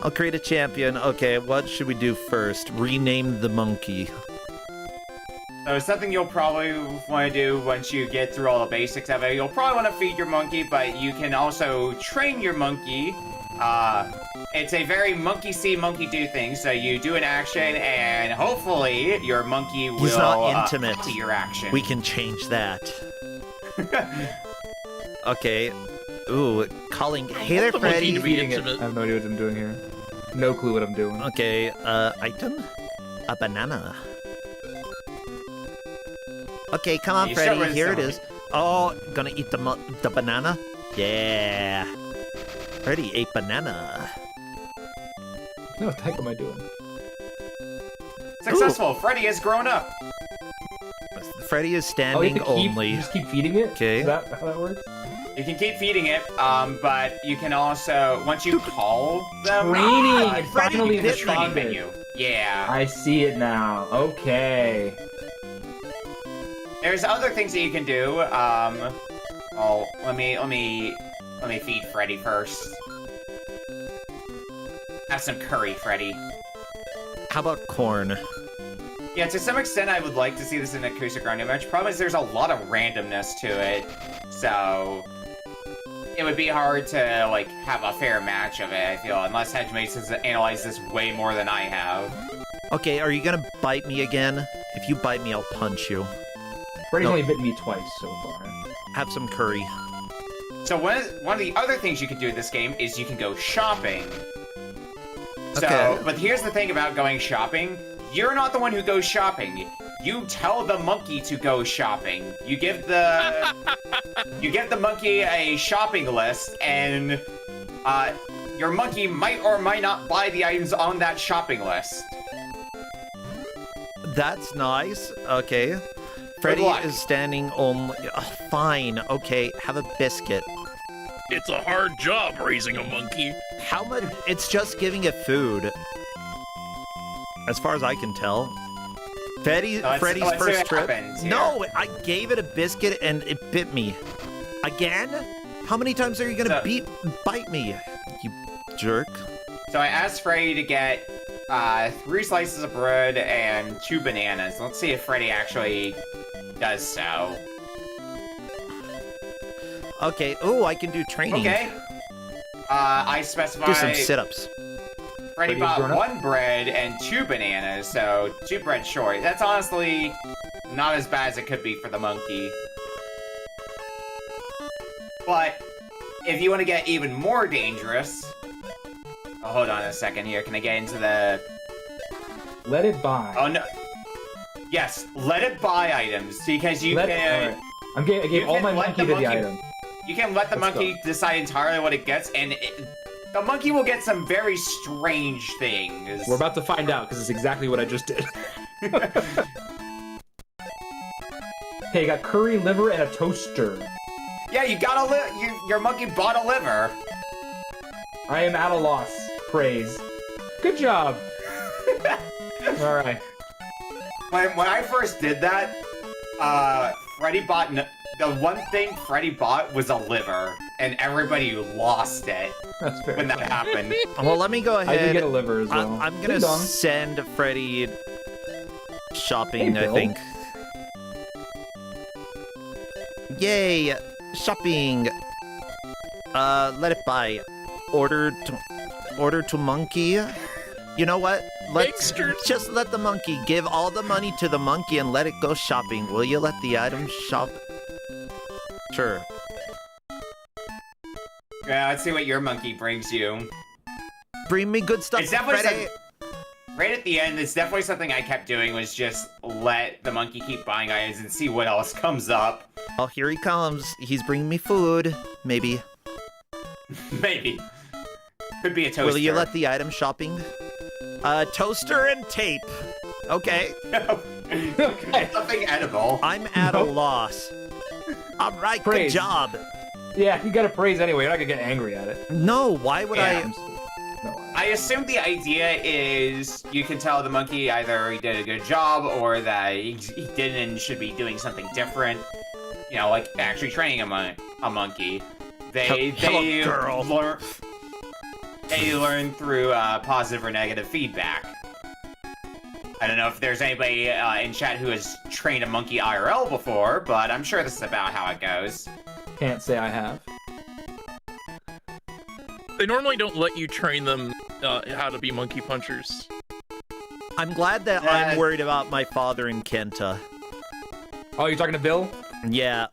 I'll create a champion. Okay, what should we do first? Rename the monkey. So something you'll probably want to do once you get through all the basics of it, you'll probably want to feed your monkey, but you can also train your monkey. It's a very monkey see, monkey do thing. So you do an action, and hopefully your monkey will He's not intimate. copy your action. We can change that. Okay. Ooh, calling. Hey there, Freddy. I have no idea what I'm doing here. No clue what I'm doing. Okay, item? A banana. Okay, come on, Freddy. Here it is. Oh, gonna eat the banana? Yeah. Freddy ate banana. No, what the heck am I doing? Successful. Ooh. Freddy has grown up. Freddy is standing only. You just keep feeding it? Okay. Is that how that works? You can keep feeding it, but you can also, once you call them... Training! It finally the training responded. menu. Yeah. I see it now. Okay. There's other things that you can do. Oh, let me feed Freddy first. Have some curry, Freddy. How about corn? Yeah, to some extent, I would like to see this in a Kusogrande match. Problem is, there's a lot of randomness to it, so it would be hard to like have a fair match of it. I feel, unless Hedgemates has analyzed this way more than I have. Okay, are you gonna bite me again? If you bite me, I'll punch you. Freddy's only bitten me twice so far. Have some curry. So one of the other things you can do in this game is you can go shopping. So, Okay. but here's the thing about going shopping. You're not the one who goes shopping. You tell the monkey to go shopping. You give the monkey a shopping list, and your monkey might or might not buy the items on that shopping list. That's nice. Okay. Freddy is standing only. Fine. Okay, have a biscuit. It's a hard job raising a monkey. How much? It's just giving it food. As far as I can tell. Freddy's first trip. No, I gave it a biscuit and it bit me. Again? How many times are you gonna bite me? You jerk. So I asked Freddy to get 3 slices of bread and 2 bananas. Let's see if Freddy actually does so. Okay. Oh, I can do training. Okay. I specify. Do some sit-ups. Freddy bought 1 bread and 2 bananas, so 2 bread short. That's honestly not as bad as it could be for the monkey. But if you want to get even more dangerous, oh, hold on a second here. Can I get into the? Let it buy. Oh no. Yes, let it buy items because you can. I gave all my monkey to the item. You can let the monkey decide entirely what it gets, and the monkey will get some very strange things. We're about to find out, because it's exactly what I just did. Okay, you got curry, liver, and a toaster. Yeah, you got your monkey bought a liver. I am at a loss. Praise. Good job. All right. When I first did that, Freddy bought... The one thing Freddy bought was a liver, and everybody lost it when that happened. Well, let me go ahead. I did get a liver as well. I'm gonna send Freddy shopping, I think. Yay! Shopping! Let it buy. Order to monkey. You know what? Let's just let the monkey give all the money to the monkey and let it go shopping. Will you let the item shop? Sure. Yeah, let's see what your monkey brings you. Bring me good stuff, It's definitely Freddy. right at the end, it's definitely something I kept doing was just let the monkey keep buying items and see what else comes up. Oh, here he comes. He's bringing me food. Maybe. Maybe. Could be a toaster. Will you let the item shopping? Toaster and tape. Okay. Okay. Nothing edible. I'm at a loss. All right, Praise. good job. Yeah, you gotta praise anyway. You're not gonna get angry at it. No, why would I? I assume the idea is you can tell the monkey either he did a good job or that he didn't and should be doing something different. You know, like actually training a monkey. They learn through positive or negative feedback. I don't know if there's anybody in chat who has trained a monkey IRL before, but I'm sure this is about how it goes. Can't say I have. They normally don't let you train them how to be monkey punchers. I'm glad that I'm worried about my father and Kenta. Oh, you're talking to Bill? Yeah.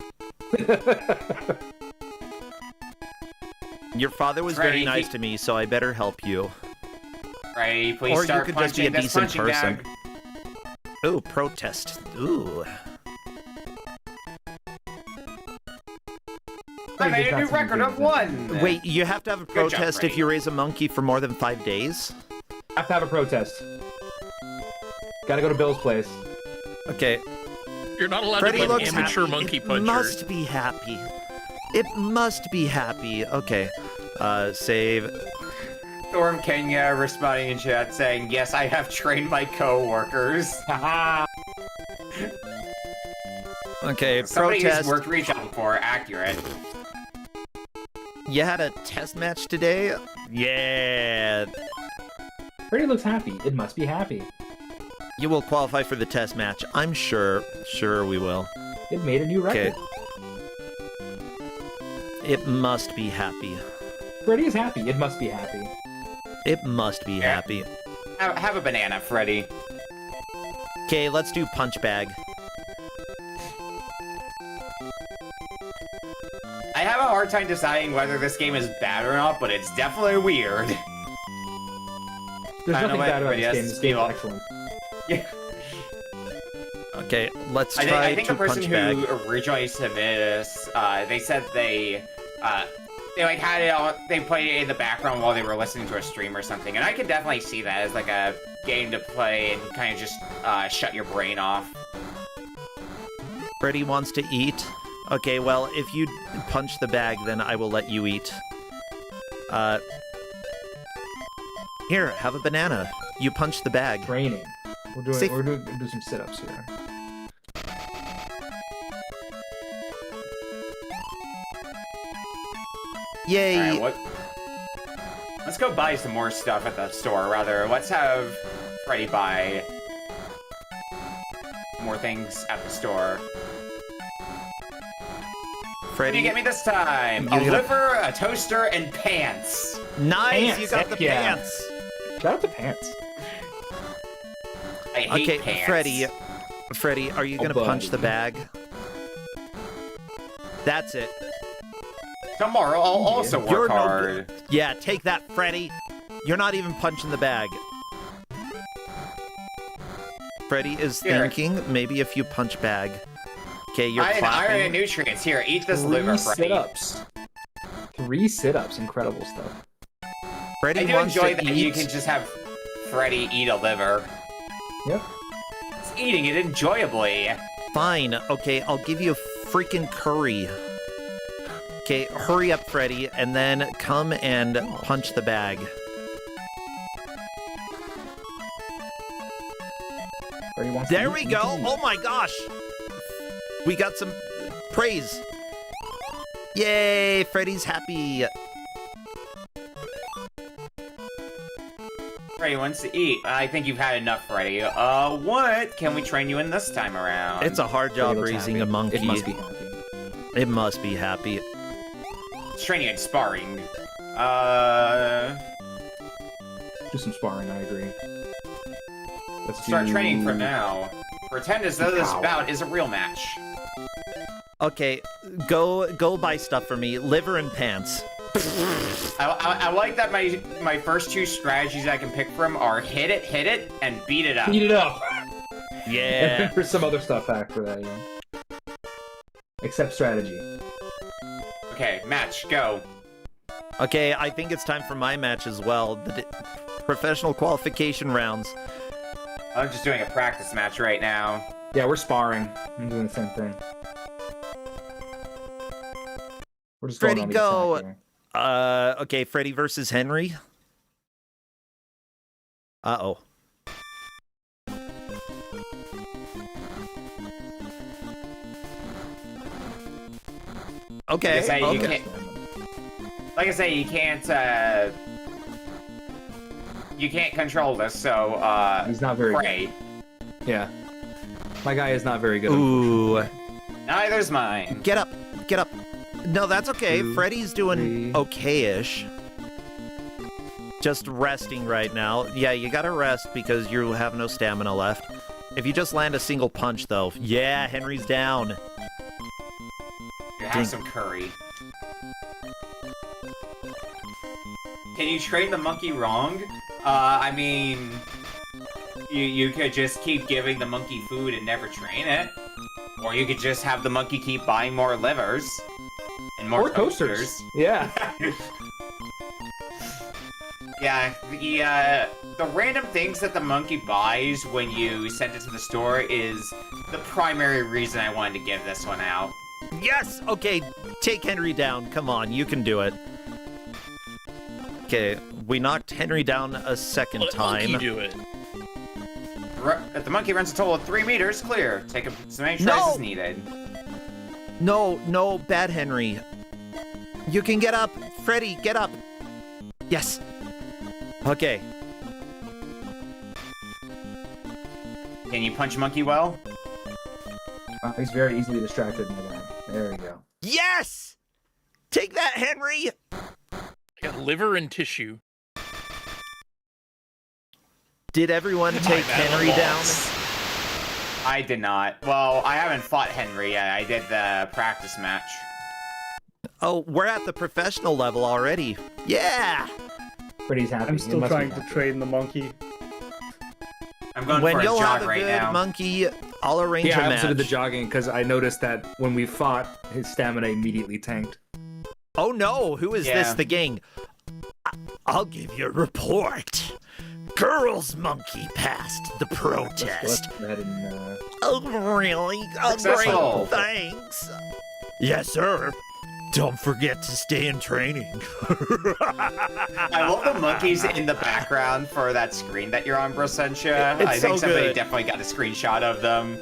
Your father was very nice to me, so I better help you. Right, please or start you could just be a punching this decent punching person. bag. Ooh, protest. Ooh. I made a new record of 1! Wait, you have to have a Good job, protest Freddy. if you raise a monkey for more than 5 days? Have to have a protest. Gotta go to Bill's place. Okay. You're not allowed Freddy to be looks an amateur happy. monkey It puncher. must be happy. It must be happy. Okay. Save. Storm Kenya responding in chat saying, yes, I have trained my co-workers. Haha. Okay, Somebody protest. who's worked retail before, accurate. You had a test match today? Yeah. Freddy looks happy. It must be happy. You will qualify for the test match. I'm sure. Sure we will. It made a new record. Okay. It must be happy. Freddy is happy. It must be happy. It must be happy. Have a banana, Freddy. Okay, let's do punch bag. I have a hard time deciding whether this game is bad or not, but it's definitely weird. There's nothing bad about this yes, game. This game is excellent. Yeah. Okay, let's try I think to the person punch bag. who originally submitted this, they said they like had it on, they played it in the background while they were listening to a stream or something, and I could definitely see that as like a game to play and kind of just shut your brain off. Freddy wants to eat. Okay, well, if you punch the bag, then I will let you eat. Here, have a banana. You punch the bag. Training. We're doing some sit-ups here. Yay! Alright, let's go buy some more stuff at the store. Rather, let's have Freddy buy more things at the store. Freddy, What did you get me this time? A liver, a toaster, and pants. Nice! Pants, You got the yeah. pants! Shout out to pants. I hate Okay, pants. Freddy, are you gonna punch the bag? That's it. Tomorrow I'll also work You're hard. No, yeah, take that, Freddy. You're not even punching the bag. Freddy is thinking maybe if you punch bag. Okay, you're clapping. Iron and nutrients. Here, eat this liver, Freddy. Sit-ups. 3 sit-ups. Incredible stuff. Freddy I do wants enjoy to that eat. you can just have Freddy eat a liver. Yep. He's eating it enjoyably. Fine. Okay, I'll give you a freaking curry. Okay, hurry up, Freddy, and then come and punch the bag. Freddy wants to There eat we and go. eat. Oh my gosh. We got some praise. Yay, Freddy's happy. Freddy wants to eat. I think you've had enough, Freddy. What can we train you in this time around? It's a hard job Freddy looks raising happy. a monkey. It must be happy. It must be happy. It's training and sparring. Do some sparring, I agree. Let's Start do... training from now. Pretend as though this bout is a real match. Okay, go buy stuff for me. Liver and pants. I like that my first 2 strategies I can pick from are hit it, and beat it up. Beat it up! Yeah. There's some other stuff after that, yeah. Except strategy. Okay, match, go. Okay, I think it's time for my match as well. The professional qualification rounds. I'm just doing a practice match right now. Yeah, we're sparring. I'm doing the same thing. We're just Freddy, going on the go. attack here. Okay, Freddy versus Henry. Uh-oh. Okay, Like I say, you can't control this, so, he's not very pray. good. Yeah. My guy is not very good. Ooh. Neither's mine. Get up. Get up. No, that's okay. Freddy's doing okay-ish. Just resting right now. Yeah, you gotta rest because you have no stamina left. If you just land a single punch, though. Yeah, Henry's down. You have some curry. Can you train the monkey wrong? I mean... You could just keep giving the monkey food and never train it. Or you could just have the monkey keep buying more livers. And more toasters. Yeah. Yeah, the random things that the monkey buys when you send it to the store is the primary reason I wanted to give this one out. Yes! Okay, take Henry down. Come on, you can do it. Okay, we knocked Henry down a second time. Monkey do it. If the monkey runs a total of 3 meters, clear. Take as many tries as needed. No, bad Henry. You can get up. Freddy, get up. Yes. Okay. Can you punch monkey well? He's very easily distracted, my guy. There we go. Yes! Take that, Henry! Got liver and tissue. Did everyone take Henry down? I did not. Well, I haven't fought Henry yet. I did the practice match. Oh, we're at the professional level already. Yeah! Freddy's happy. I'm still trying to train the monkey. I'm going when for a you'll jog have a right good now. monkey, I'll arrange Yeah, a I match. also did the jogging because I noticed that when we fought, his stamina immediately tanked. Oh no, who is this? Yeah. The gang. I'll give you a report. Girls monkey passed the protest. Let's go ahead and, Oh really? Oh Successful. great, thanks. Yes, sir. Don't forget to stay in training. I love the monkeys in the background for that screen that you're on, Brossentia. It's I think so somebody good. definitely got a screenshot of them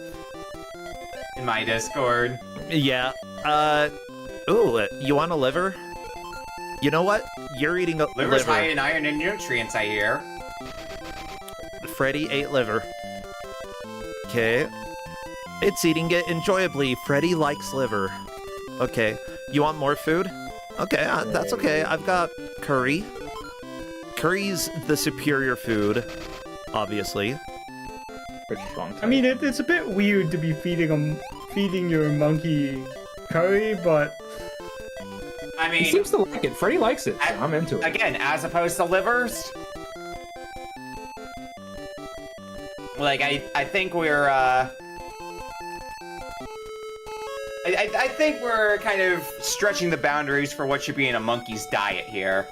in my Discord. Yeah. Ooh, you want a liver? You know what? You're eating a Liver's liver. high in iron and nutrients, I hear. Freddy ate liver. Okay. It's eating it enjoyably. Freddy likes liver. Okay. You want more food? Okay, that's okay. I've got curry. Curry's the superior food, obviously. I mean, it's a bit weird to be feeding your monkey curry, but I mean, He seems to like it. Freddy likes it, so I'm into it. Again, as opposed to livers. Like, I think we're, I think we're kind of stretching the boundaries for what should be in a monkey's diet here.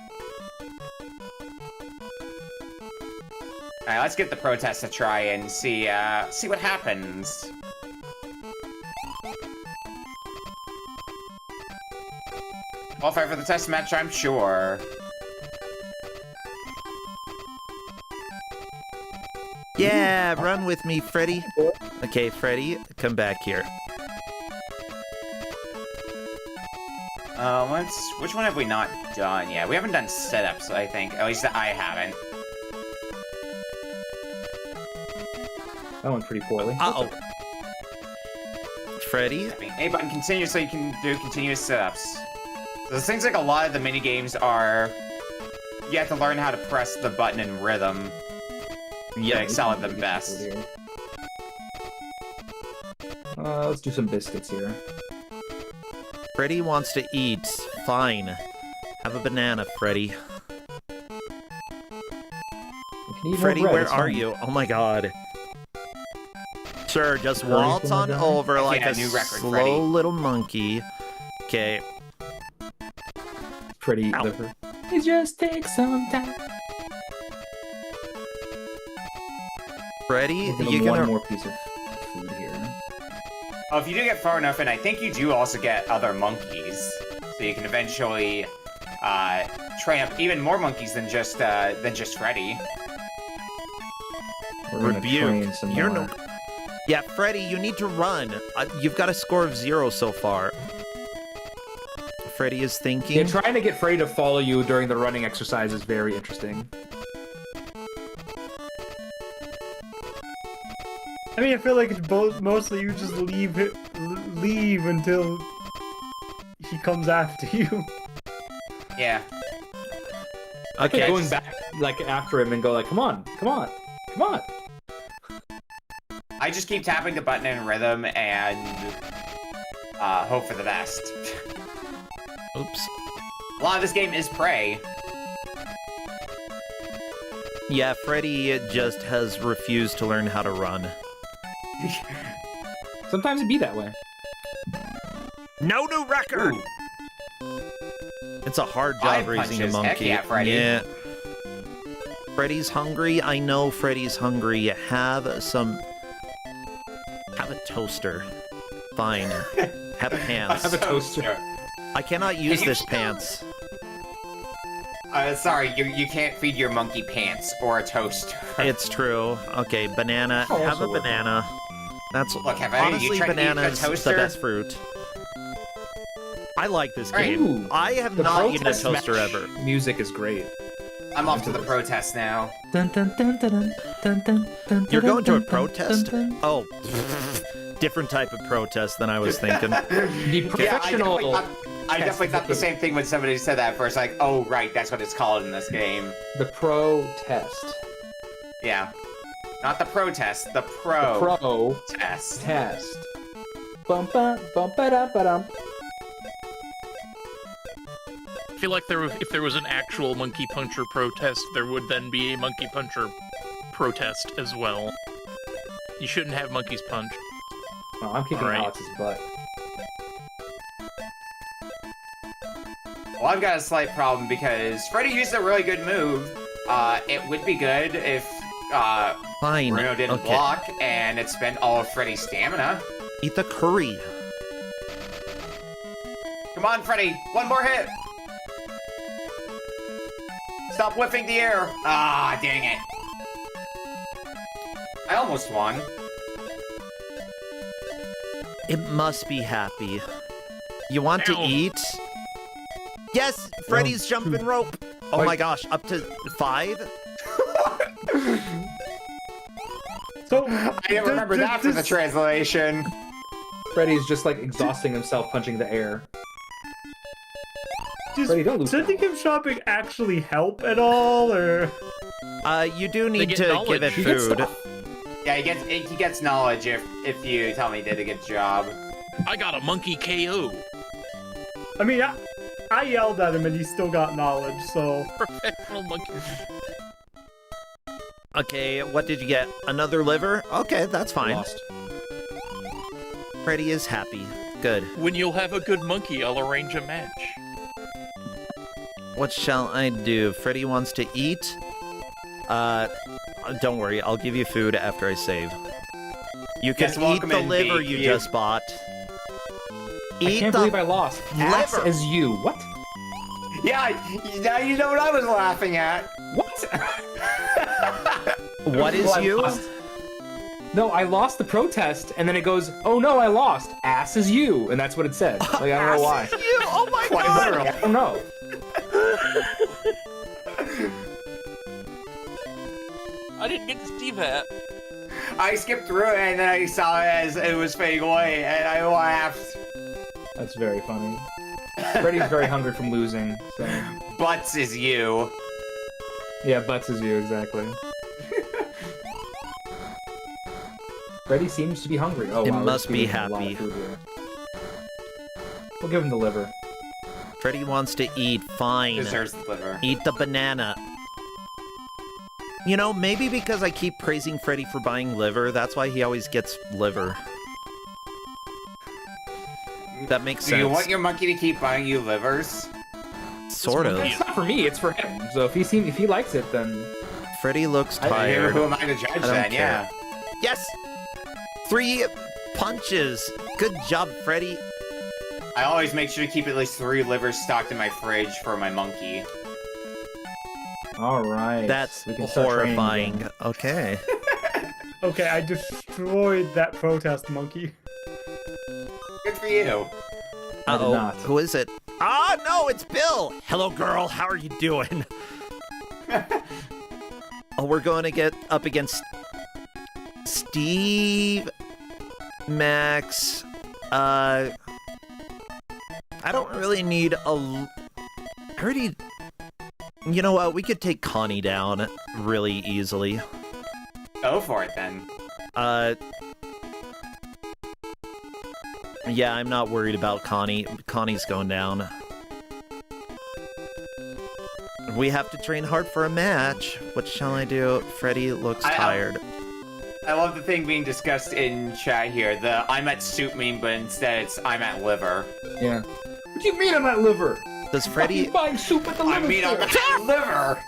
Alright, let's get the protest to try and see what happens. Qualify for the test match, I'm sure. Yeah, run with me, Freddy. Okay, Freddy, come back here. Which one have we not done yet? We haven't done setups, I think. At least I haven't. That went pretty poorly. Uh-oh. Freddy? I mean, A button continues so you can do continuous setups. So it seems like a lot of the mini games are you have to learn how to press the button in rhythm to excel at them best. Let's do some biscuits here. Freddy wants to eat. Fine. Have a banana, Freddy. Freddy, where are you? Oh my god. Sure, just waltz on over like a slow Freddy. little monkey. Okay. Freddy, liver. It just takes some time. Freddy, you gonna- one more piece of food here. Oh, if you do get far enough in, I think you do also get other monkeys. So you can eventually train up even more monkeys than just Freddy. We're gonna Rebuke. train some You're more. no. Yeah, Freddy, you need to run. You've got a score of 0 so far. Freddy is thinking. Yeah, trying to get Freddy to follow you during the running exercise is very interesting. I mean, I feel like it's mostly you just leave until he comes after you. Yeah. Okay, going back like after him and go like, come on, come on, come on. I just keep tapping the button in rhythm and hope for the best. Oops. A lot of this game is Prey. Yeah, Freddy just has refused to learn how to run. Sometimes it be that way. No new record! It's a hard job raising a punches. monkey. Heck yeah, Freddy. Yeah. Freddy's hungry. I know Freddy's hungry. Have a toaster. Fine. Have pants. Have a toaster. I cannot use this pants. Sorry, you can't feed your monkey pants or a toaster. It's true. Okay, banana. Oh, Have a also work. banana. That's Look, have any of you honestly tried to eat a banana's the toaster? best fruit. I like this Right. game. Ooh, I have the not eaten a protest toaster match ever. Music is great. I'm off to the protest now. Dun, dun, dun, dun, dun, dun, dun, You're going to a dun, dun, protest? dun, dun. Oh, different type of protest than I was thinking. The professional. I definitely thought the same thing when somebody said that first. Like, oh right, that's what it's called in this game. The protest. Yeah, not the protest. The The pro. pro test. test. Bum ba bum ba da ba dum. I feel like if there was an actual Monkey Puncher protest, there would then be a Monkey Puncher protest as well. You shouldn't have monkeys punch. Oh, I'm kicking Alright. Alex's butt. Well, I've got a slight problem because Freddy used a really good move. It would be good if Fine. Bruno didn't Okay. block and it spent all of Freddy's stamina. Eat the curry. Come on, Freddy. One more hit. Stop whiffing the air. Ah, dang it. I almost won. It must be happy. You want to Ow. eat? Yes, Freddy's jumping rope. Oh my gosh, up to 5? So I didn't remember that for the translation. Freddy's just like exhausting himself punching the air. Does Freddy, don't lose sending him shopping actually help at all, or? You do need get to knowledge. give it He gets food. stuff. Yeah, he gets knowledge if you tell me he did a good job. I got a monkey KO. I mean, I yelled at him and he still got knowledge, so. Professional monkey. Okay, what did you get? Another liver? Okay, that's fine. Lost. Freddy is happy. Good. When you'll have a good monkey, I'll arrange a match. What shall I do? Freddy wants to eat? Don't worry, I'll give you food after I save. You can Yes, eat welcome the in, liver thank you you. just bought. Eat I can't the believe I lost. Ass liver. as you. What? Yeah, now you know what I was laughing at. What? What is Well, I you? lost. No, I lost the protest, and then it goes, oh no, I lost. Ass is you. And that's what it said. Like, I don't know why. Ass is you! Oh my Quite god! literal. I don't know. I didn't get to see that. I skipped through it and then I saw it as it was fading away, and I laughed. That's very funny. Freddy's very hungry from losing, so... Butts is you. Yeah, butts is you, exactly. Freddy seems to be hungry. Oh, It wow, must we're be giving him a lot happy. of food here. We'll give him the liver. Freddy wants to eat. Fine. Deserves the liver. Eat the banana. You know, maybe because I keep praising Freddy for buying liver, that's why he always gets liver. That makes Do sense. you want your monkey to keep buying you livers? Sort of. It's not for me, it's for him. So if he likes it, then... Freddy looks Who tired. am I to judge I don't then? care. Yeah. Yes! 3 punches! Good job, Freddy. I always make sure to keep at least 3 livers stocked in my fridge for my monkey. Alright. That's we can start training horrifying. again. Okay. Okay, I destroyed that protest monkey. Good for you. I did Uh-oh. not. Who is it? Ah, no, it's Bill! Hello, girl. How are you doing? Oh, we're going to get up against Steve, Max. I don't really need a. I already. You know what? We could take Connie down really easily. Go for it then. Yeah, I'm not worried about Connie. Connie's going down. We have to train hard for a match. What shall I do? Freddy looks tired. I love the thing being discussed in chat here. The I'm at soup meme, but instead it's I'm at liver. Yeah. What do you mean I'm at liver? Does Freddy... He's buying soup at the liver I mean, I'm at liver!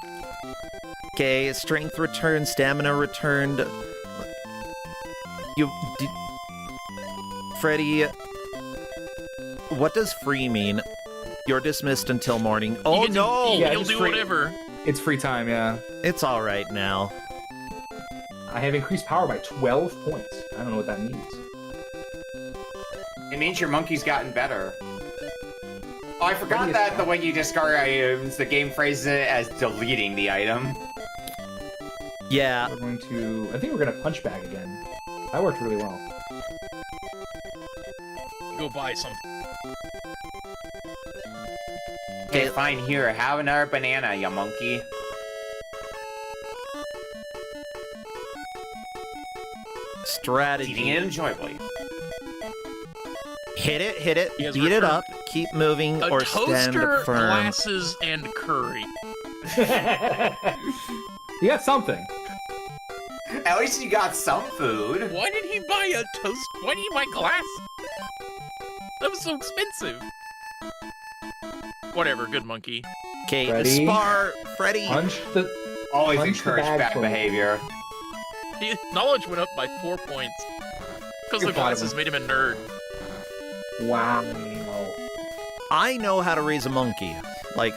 Okay, strength returned, stamina returned. Freddy... What does free mean? You're dismissed until morning. Oh no! He'll do whatever. It's free time, yeah. It's alright now. I have increased power by 12 points. I don't know what that means. It means your monkey's gotten better. Oh, I forgot Maybe that it's the way you discard items, the game phrases it as deleting the item. Yeah. We're going to... I think we're going to punch bag again. That worked really well. Go buy something. Okay, fine, here, have another banana, you monkey. Strategy. Eating it enjoyably. Hit it, He has beat it returned up, keep moving, A or stand toaster, firm. glasses, and curry. You got something. At least you got some food. Why did he buy a toast? Why did he buy glass? That was so expensive. Whatever, good monkey. Okay, Freddy. spar, Freddy. Punch the... Always Punch the encourage bag bad for me. behavior. His knowledge went up by 4 points. Because the You're proud of glasses him. made him a nerd. Wow. I know how to raise a monkey. Like,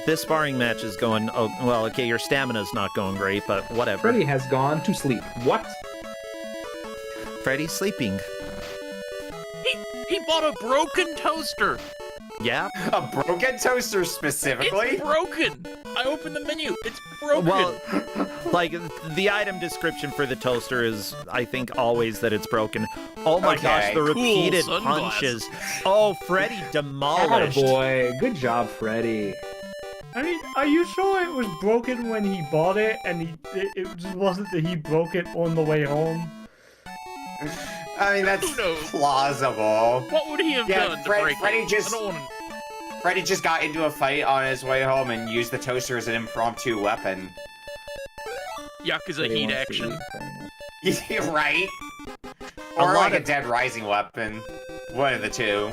this sparring match is going, oh, well, okay, your stamina's not going great, but whatever. Freddy has gone to sleep. What? Freddy's sleeping. He bought a broken toaster. Yeah? A broken toaster specifically? It's broken. I opened the menu. It's broken. Well, like, the item description for the toaster is, I think, always that it's broken. Oh my gosh, the repeated punches. Oh, Freddy demolished. Attaboy. Good job, Freddy. I mean, are you sure it was broken when he bought it, and it just wasn't that he broke it on the way home? I mean, that's plausible. What would he have done to break it? Freddy just got into a fight on his way home and used the toaster as an impromptu weapon. Yakuza heat action. Right? Or like a Dead Rising weapon. One of the two.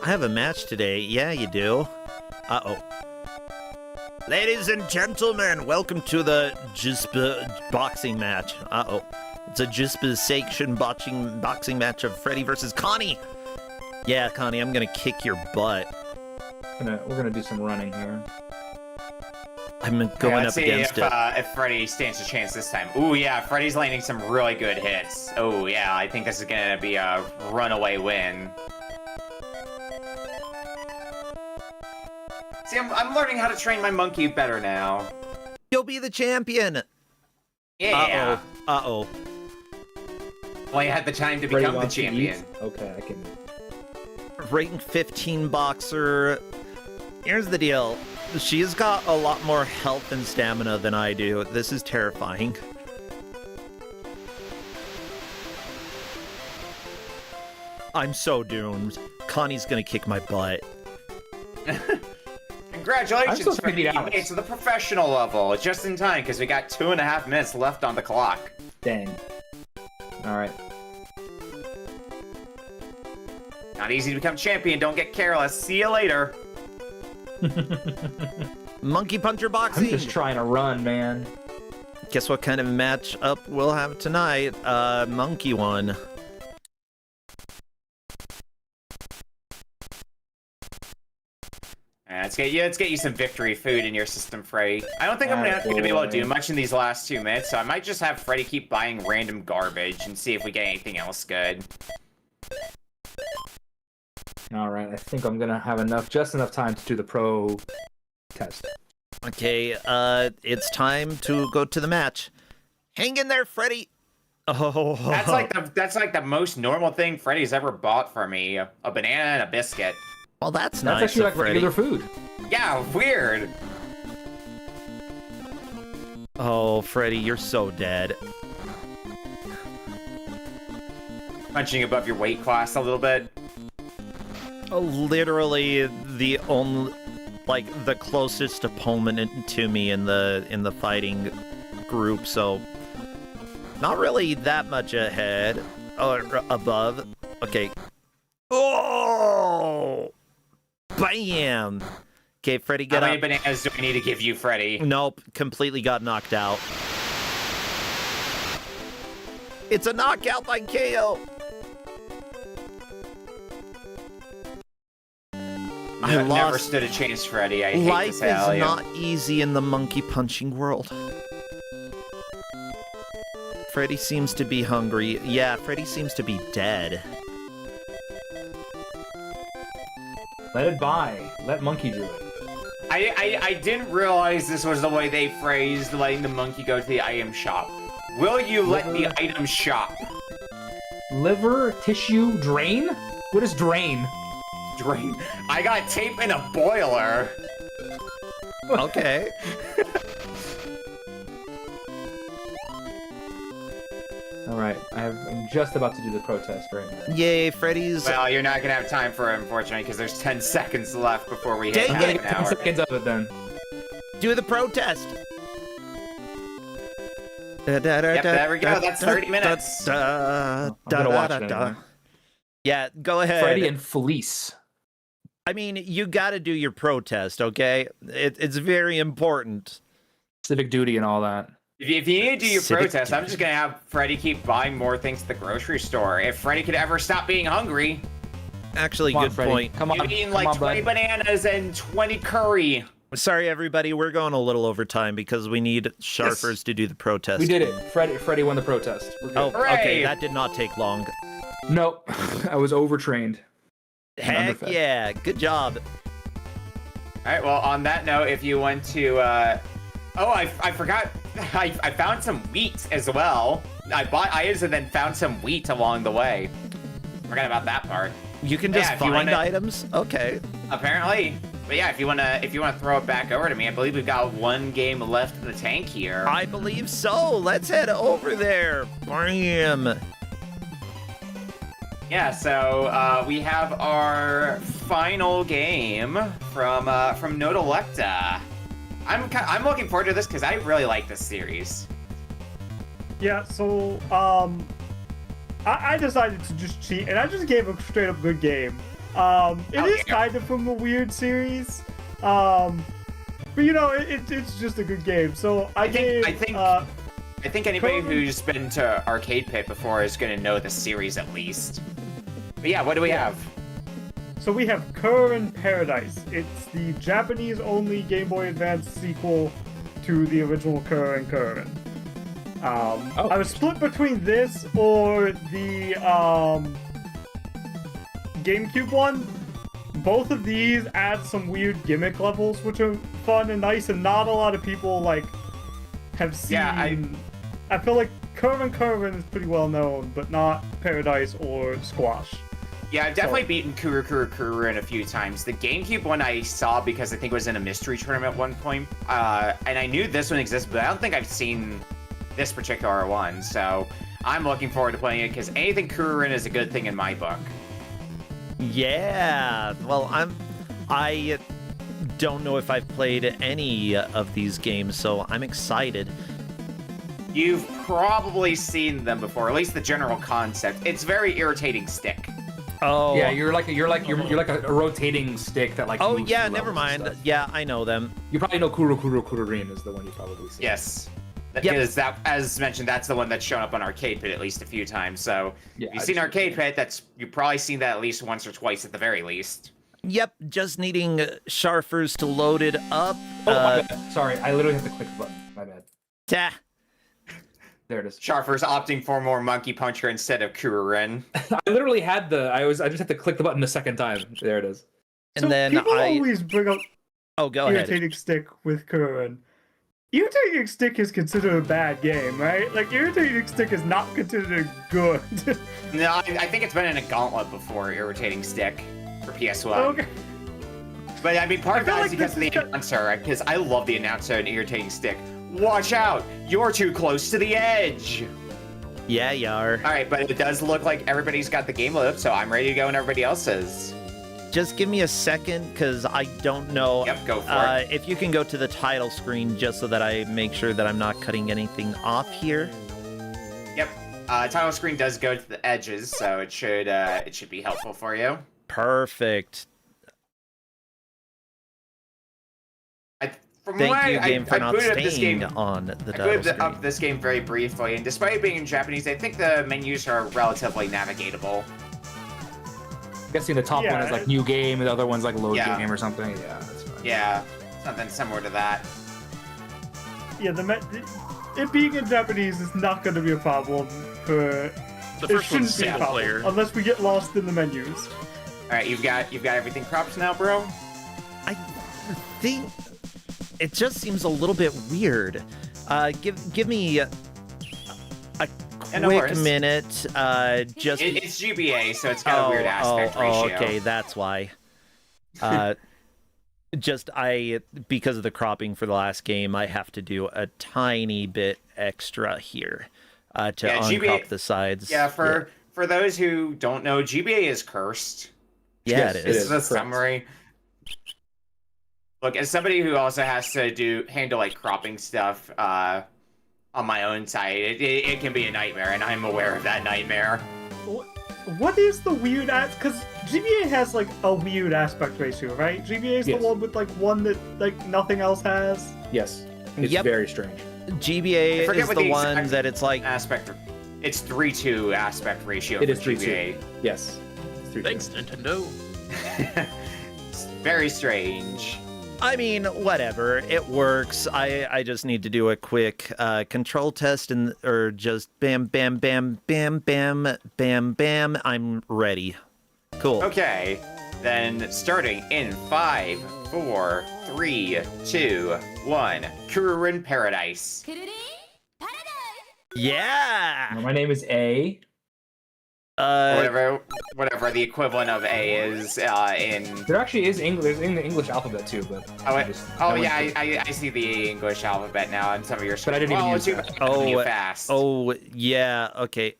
I have a match today. Yeah, you do. Uh-oh. Ladies and gentlemen, welcome to the Jispa boxing match. Uh-oh. It's a Jispa sanctioned boxing match of Freddy versus Connie. Yeah, Connie, I'm gonna kick your butt. We're gonna do some running here. I'm going up against it. If Freddy stands a chance this time. Ooh, yeah, Freddy's landing some really good hits. Oh, yeah, I think this is gonna be a runaway win. See, I'm learning how to train my monkey better now. You'll be the champion. Yeah. Uh-oh. Well, you had the time to become the champion. Okay, I can... Rank 15 boxer. Here's the deal. She's got a lot more health and stamina than I do. This is terrifying. I'm so doomed. Connie's gonna kick my butt. Congratulations, Freddy. You made it to the professional level just in time, because we got 2.5 minutes left on the clock. Dang. Alright. Not easy to become champion. Don't get careless. See you later. Monkey Puncher boxing. I'm just trying to run, man. Guess what kind of match up we'll have tonight? Monkey one. Let's get you some victory food in your system, Freddy. I don't think I'm gonna be able to do much in these last 2 minutes, so I might just have Freddy keep buying random garbage and see if we get anything else good. Alright, I think I'm gonna have just enough time to do the pro test. Okay, it's time to go to the match. Hang in there, Freddy. Oh, that's like the most normal thing Freddy's ever bought for me: a banana and a biscuit. Well, that's nice. That's actually like regular food. Yeah, weird. Oh, Freddy, you're so dead. Punching above your weight class a little bit. Literally the only, like, the closest opponent to me in the fighting group, so not really that much ahead or above. Okay. Oh! Bam! Okay, Freddy, get up. How many bananas do I need to give you, Freddy? Nope, completely got knocked out. It's a knockout by KO. I never stood a chance, Freddy. I hate Life to tell is you. not easy in the monkey punching world. Freddy seems to be hungry. Yeah, Freddy seems to be dead. Let it by. Let monkey do it. I didn't realize this was the way they phrased letting the monkey go to the item shop. Will you let the item shop? Liver, tissue, drain? What is drain? Drain. I got tape in a boiler. Okay. Alright, I'm just about to do the protest right now. Yay, Freddy's... Well, you're not gonna have time for it, unfortunately, because there's 10 seconds left before we hit Dang half it. an 10 hour. seconds of it then. Do the protest. Yep, there we go. That's 30 minutes. I'm gonna watch it anyway. Yeah, go ahead. Freddy and Felice. I mean, you gotta do your protest, okay? It's very important. Civic duty and all that. If you need to do your Civic protest, I'm just gonna have Freddy keep buying more things at the grocery store. If Freddy could ever stop being hungry. Actually, Come on, good Freddy. point. Come on. You mean Come like on, 20 bud. bananas and 20 curry. Sorry, everybody. We're going a little over time because we need Sharfers to do the protest. We did it. Freddie won the protest. We're good. Oh, okay. Hooray! That did not take long. Nope. I was overtrained. and Heck underfed. yeah. Good job. All right, well, on that note, if you want to, oh, I forgot, I found some wheat as well. I bought items and then found some wheat along the way. Forgot about that part. You can just Yeah, if you find wanna- items? Okay. Apparently. But yeah, if you wanna throw it back over to me, I believe we've got one game left in the tank here. I believe so. Let's head over there. Bam. Yeah, so we have our final game from Nodelecta. I'm looking forward to this because I really like this series. Yeah, so, I decided to just cheat, and I just gave a straight-up good game. It is kind of from a weird series, but you know, it's just a good game. So I think anybody who's been to Arcade Pit before is going to know the series at least. But yeah, what do we have? So we have Kusogrande Paradise. It's the Japanese-only Game Boy Advance sequel to the original Kusogrande. I was split between this or the GameCube one. Both of these add some weird gimmick levels, which are fun and nice, and not a lot of people like have seen. Yeah, I feel like Kusogrande is pretty well known, but not Paradise or Squash. Yeah, I've definitely beaten Kusogrande a few times. The GameCube one I saw because I think it was in a mystery tournament at one point, and I knew this one existed, but I don't think I've seen this particular one. So I'm looking forward to playing it because anything Kusogrande is a good thing in my book. Yeah. Well, I don't know if I've played any of these games, so I'm excited. You've probably seen them before, at least the general concept. It's very irritating stick. Oh. Yeah, you're like a rotating stick that like. Oh moves yeah, through never levels and mind. stuff. Yeah, I know them. You probably know Kusogrande is the one you probably see. Yes. Because that, as mentioned, that's the one that's shown up on Arcade Pit at least a few times. So Yeah, if you've seen Arcade Pit, you've probably seen that at least once or twice at the very least. Yep, just needing Sharfers to load it up. Oh my bad. Sorry, I literally have to click the button. My bad. Ta. There it is. Sharfers opting for more Monkey Puncher instead of Kusogrande. I literally had I just had to click the button the second time. There it is. And So then people always bring up Oh, go ahead. Irritating Stick with Kusogrande. Irritating Stick is considered a bad game, right? Like, Irritating Stick is not considered good. No, I think it's been in a gauntlet before, Irritating Stick, for PS1. Okay. But I mean, part of feel that like is because of this the is announcer, because I love the announcer in Irritating Stick. Watch out! You're too close to the edge! Yeah, you are. Alright, but it does look like everybody's got the game loaded up, so I'm ready to go and everybody else is. Just give me a second, because I don't know. Yep, go for it. If you can go to the title screen, just so that I make sure that I'm not cutting anything off here. Yep. Title screen does go to the edges, so it should be helpful for you. Perfect. From Thank what you, game, for I not booted up this staying game, on the I title booted screen. up this game very briefly, and despite it being in Japanese, I think the menus are relatively navigatable. I'm guessing the top one is like new game, and the other one's like load game or something. Yeah, that's fine. Yeah, something similar to that. Yeah, it being in Japanese is not going to be a problem for. The first it one's shouldn't be a single problem, player. unless we get lost in the menus. All right, you've got everything cropped now, bro. I think it just seems a little bit weird. Give me a no quick worries. minute. Just It's GBA, so it's got a weird aspect ratio. Okay, that's why. Because of the cropping for the last game, I have to do a tiny bit extra here to uncrop the sides. Yeah, for those who don't know, GBA is cursed. Yeah, it is. This is a summary. Look, as somebody who also has to handle like cropping stuff on my own side, it can be a nightmare, and I'm aware of that nightmare. What is the weird because GBA has like a weird aspect ratio, right? GBA is the one with like one that like nothing else has. Yes, it's Yep. very strange. GBA is the one that it's like aspect. It's 3:2 aspect ratio. It is for 3:2. GBA. Yes. Thanks, Nintendo. It's very strange. I mean, whatever. It works. I just need to do a quick control test or just bam, bam, bam, bam, bam, bam, bam. I'm ready. Cool. Okay, then starting in 5, 4, 3, 2, 1. Kururin Paradise. Yeah. My name is A. Whatever the equivalent of A is in. There actually is English. There's in the English alphabet too, but. I see the English alphabet now on some of your. But I didn't even use that. Fast. Oh, yeah. Okay.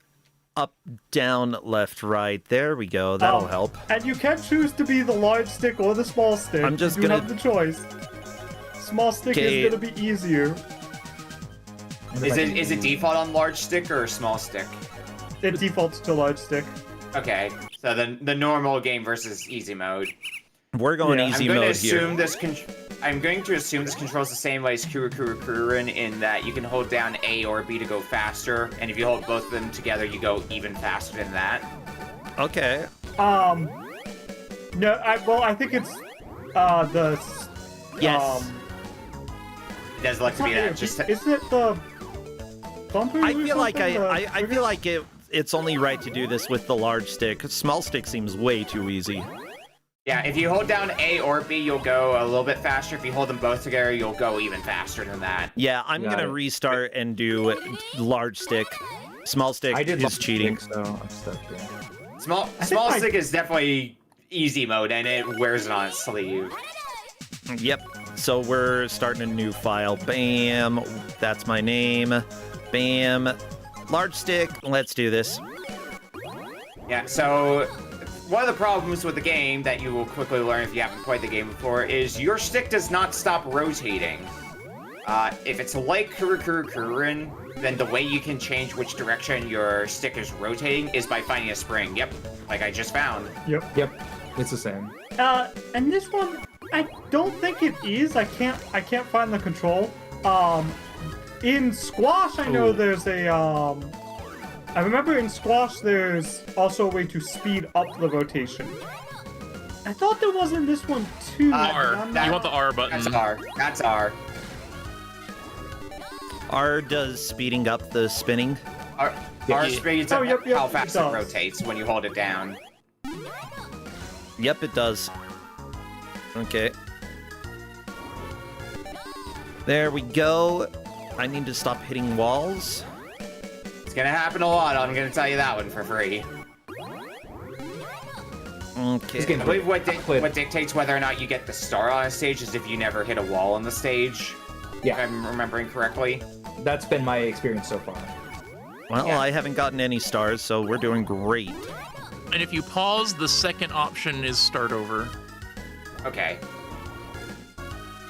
Up, down, left, right. There we go. That'll help. And you can choose to be the large stick or the small stick. I'm just you gonna have the choice. Small stick is gonna be easier. Is it default on large stick or small stick? It defaults to large stick. Okay, so the normal game versus easy mode. We're going easy mode here. I'm going to assume this controls the same way as Kururin in that you can hold down A or B to go faster, and if you hold both of them together, you go even faster than that. Okay. No, I think it's the. Yes. It does look to be that. Just isn't it the bumper? I feel like I feel like it's only right to do this with the large stick. Small stick seems way too easy. Yeah, if you hold down A or B, you'll go a little bit faster. If you hold them both together, you'll go even faster than that. Yeah, I'm gonna restart and do large stick. Small stick is cheating. Stick, so I'm stuck here. Small stick is definitely easy mode, and it wears it on its sleeve. Yep. So we're starting a new file. Bam. That's my name. Bam. Large stick. Let's do this. Yeah, so one of the problems with the game that you will quickly learn if you haven't played the game before is your stick does not stop rotating. If it's like Kururin, then the way you can change which direction your stick is rotating is by finding a spring. Yep, like I just found. Yep. It's the same. And this one, I don't think it is. I can't find the control. In Squash, I know there's a I remember in Squash there's also a way to speed up the rotation. I thought there was in this one too. R. You want the R button. That's R. That's R. R does speeding up the spinning. R speeds up how fast it rotates when you hold it down. Yep, it does. Okay. There we go. I need to stop hitting walls. It's gonna happen a lot, I'm gonna tell you that one for free. Okay. I believe what dictates whether or not you get the star on a stage is if you never hit a wall on the stage. Yeah. If I'm remembering correctly. That's been my experience so far. Well, I haven't gotten any stars, so we're doing great. And if you pause, the second option is start over. Okay.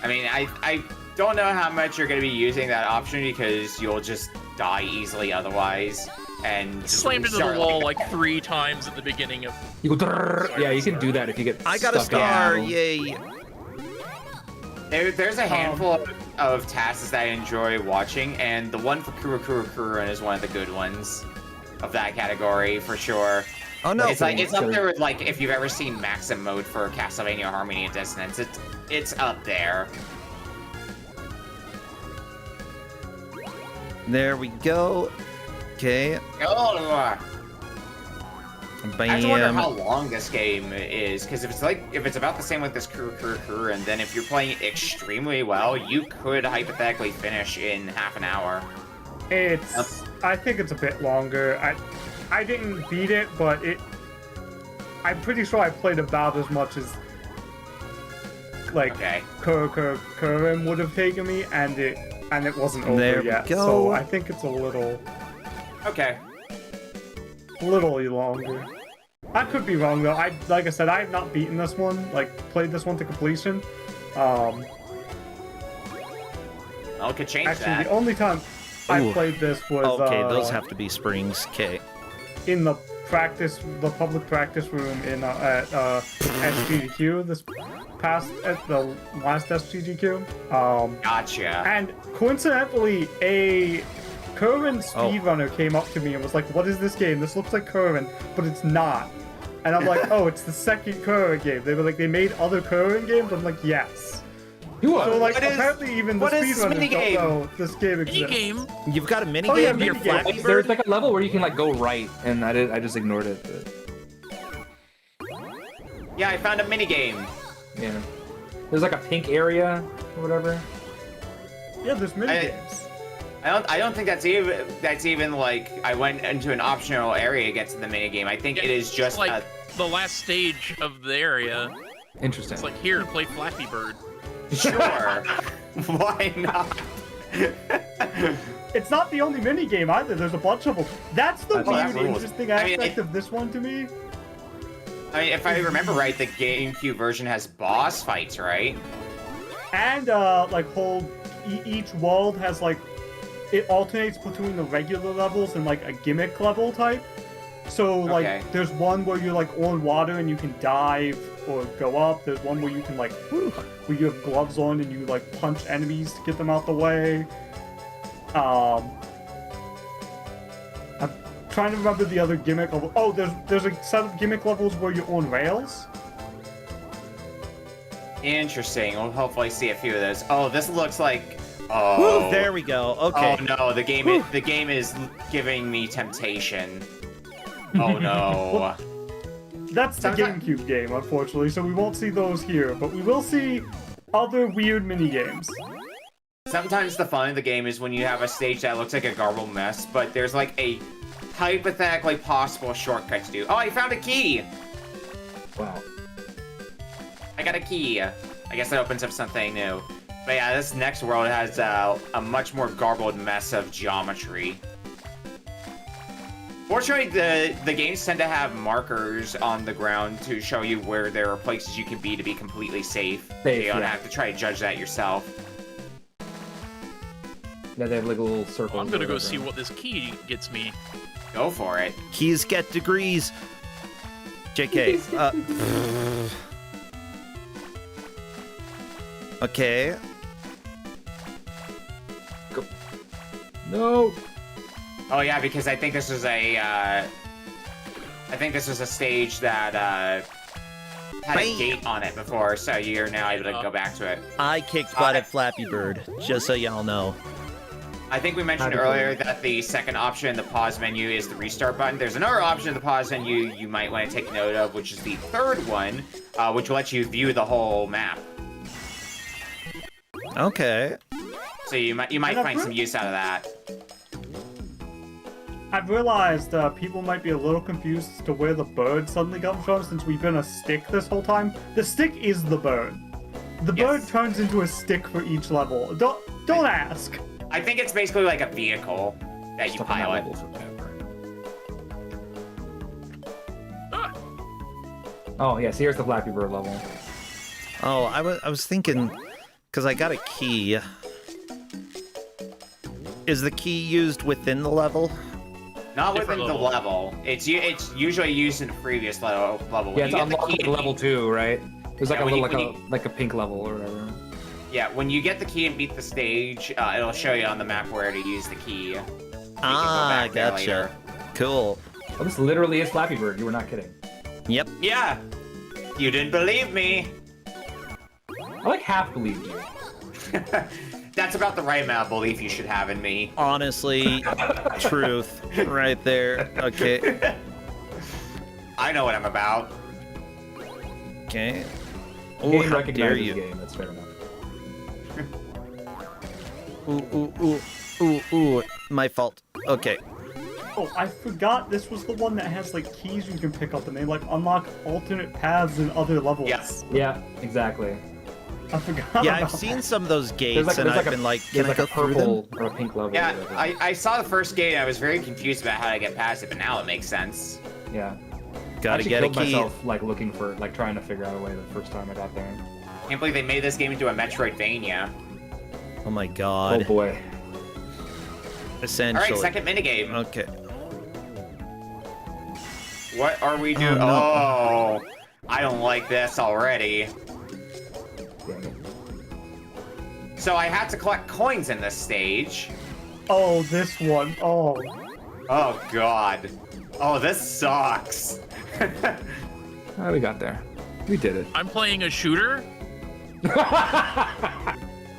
I mean, I don't know how much you're going to be using that option because you'll just die easily otherwise. And slammed into the wall like 3 times at the beginning of. You go. Yeah, you can do that if you get. I got a star! Yay! There's a handful of tasks that I enjoy watching, and the one for Kururin is one of the good ones of that category for sure. Oh no! It's up there with like if you've ever seen Maxim mode for Castlevania Harmony and Dissonance. It's up there. There we go. Okay. Oh, Bam. I have to wonder how long this game is, because if it's about the same with this and then if you're playing extremely well, you could hypothetically finish in half an hour. I think it's a bit longer. I didn't beat it, but I'm pretty sure I played about as much as Kurin would have taken me, and it wasn't over yet. Go. So I think it's a little longer. I could be wrong though. Like I said, I have not beaten this one. Played this one to completion. Could change actually, that. the only time I played this was okay. Those have to be springs. Okay. In the public practice room at SGDQ the last SGDQ. Gotcha. And coincidentally, a Kurin speedrunner came up to me and was like, "What is this game? This looks like Kurin, but it's not." And I'm like, oh, it's the second Kus9rande game. They were like, they made other Kus9rande games? I'm like, yes. So like, apparently even the speedrunners don't know this game exists. Game. You've got a mini Oh, game yeah, to your minigame. Flappy Bird? There's like a level where you can like go right, and I just ignored it. But... Yeah, I found a minigame. Yeah. There's like a pink area or whatever. Yeah, there's minigames. I don't think that's even like I went into an optional area to get to the minigame. I think it is just like the last stage of the area. Interesting. It's like, here, play Flappy Bird. Sure. Why not? It's not the only minigame either. There's a bunch of them. That's the weird, interesting aspect of this one to me. I mean, if I remember right, the GameCube version has boss fights, right? And like each world has like, it alternates between the regular levels and like a gimmick level type. So like, there's one where you're like on water and you can dive or go up. There's one where you can like, where you have gloves on and you like punch enemies to get them out the way. I'm trying to remember the other gimmick level. Oh, there's a set of gimmick levels where you're on rails. Interesting. We'll hopefully see a few of those. Oh, this looks like. Oh, there we go. Okay. Oh no, the game is giving me temptation. Oh no. Well, that's the GameCube game, unfortunately, so we won't see those here, but we will see other weird mini-games. Sometimes the fun of the game is when you have a stage that looks like a garbled mess, but there's like a hypothetically possible shortcut to do. Oh, I found a key! Wow. I got a key. I guess that opens up something new. But yeah, this next world has a much more garbled mess of geometry. Fortunately, the games tend to have markers on the ground to show you where there are places you can be to be completely safe. You don't have to try to judge that yourself. Yeah, they have like a little circle. I'm gonna go see what this key gets me. Go for it. Keys get degrees. JK. Okay. Go. No. Oh yeah, because I think this was a stage that had a gate on it before, so you're now able to go back to it. I kicked butt at Flappy Bird, just so y'all know. I think we mentioned earlier that the second option in the pause menu is the restart button. There's another option in the pause menu you might want to take note of, which is the third one, which lets you view the whole map. Okay. So you might find some use out of that. I've realized people might be a little confused as to where the bird suddenly comes from, since we've been a stick this whole time. The stick is the bird. The bird turns into a stick for each level. Don't ask. I think it's basically like a vehicle that you pilot. Oh yes, here's the Flappy Bird level. Oh, I was thinking, because I got a key. Is the key used within the level? Not within the level. It's usually used in the previous level. Yeah, it's unlocked level 2, right? There's like a pink level or whatever. Yeah, when you get the key and beat the stage, it'll show you on the map where to use the key. Ah, gotcha. Cool. Oh, this literally is Flappy Bird. You were not kidding. Yep. Yeah. You didn't believe me. I like half believed you. That's about the right amount of belief you should have in me. Honestly, truth. Right there. Okay. I know what I'm about. Okay. Oh, how dare you. Game. That's fair enough. Ooh. My fault. Okay. Oh, I forgot this was the one that has like keys you can pick up and they like unlock alternate paths in other levels. Yes. Yeah, exactly. I forgot. Yeah, I've seen some of those gates and I've been like, can I go through them? Or a pink level. Yeah, I saw the first gate and I was very confused about how to get past it, but now it makes sense. Yeah. Gotta get a key. Myself, like looking for, like trying to figure out a way the first time I got there. Can't believe they made this game into a Metroidvania. Oh my god. Oh boy. Essentially. Alright, second minigame. Okay. What are we doing? Oh, no. Oh, I don't like this already. So I had to collect coins in this stage. Oh, this one. Oh. Oh god. Oh, this sucks. We got there. We did it. I'm playing a shooter.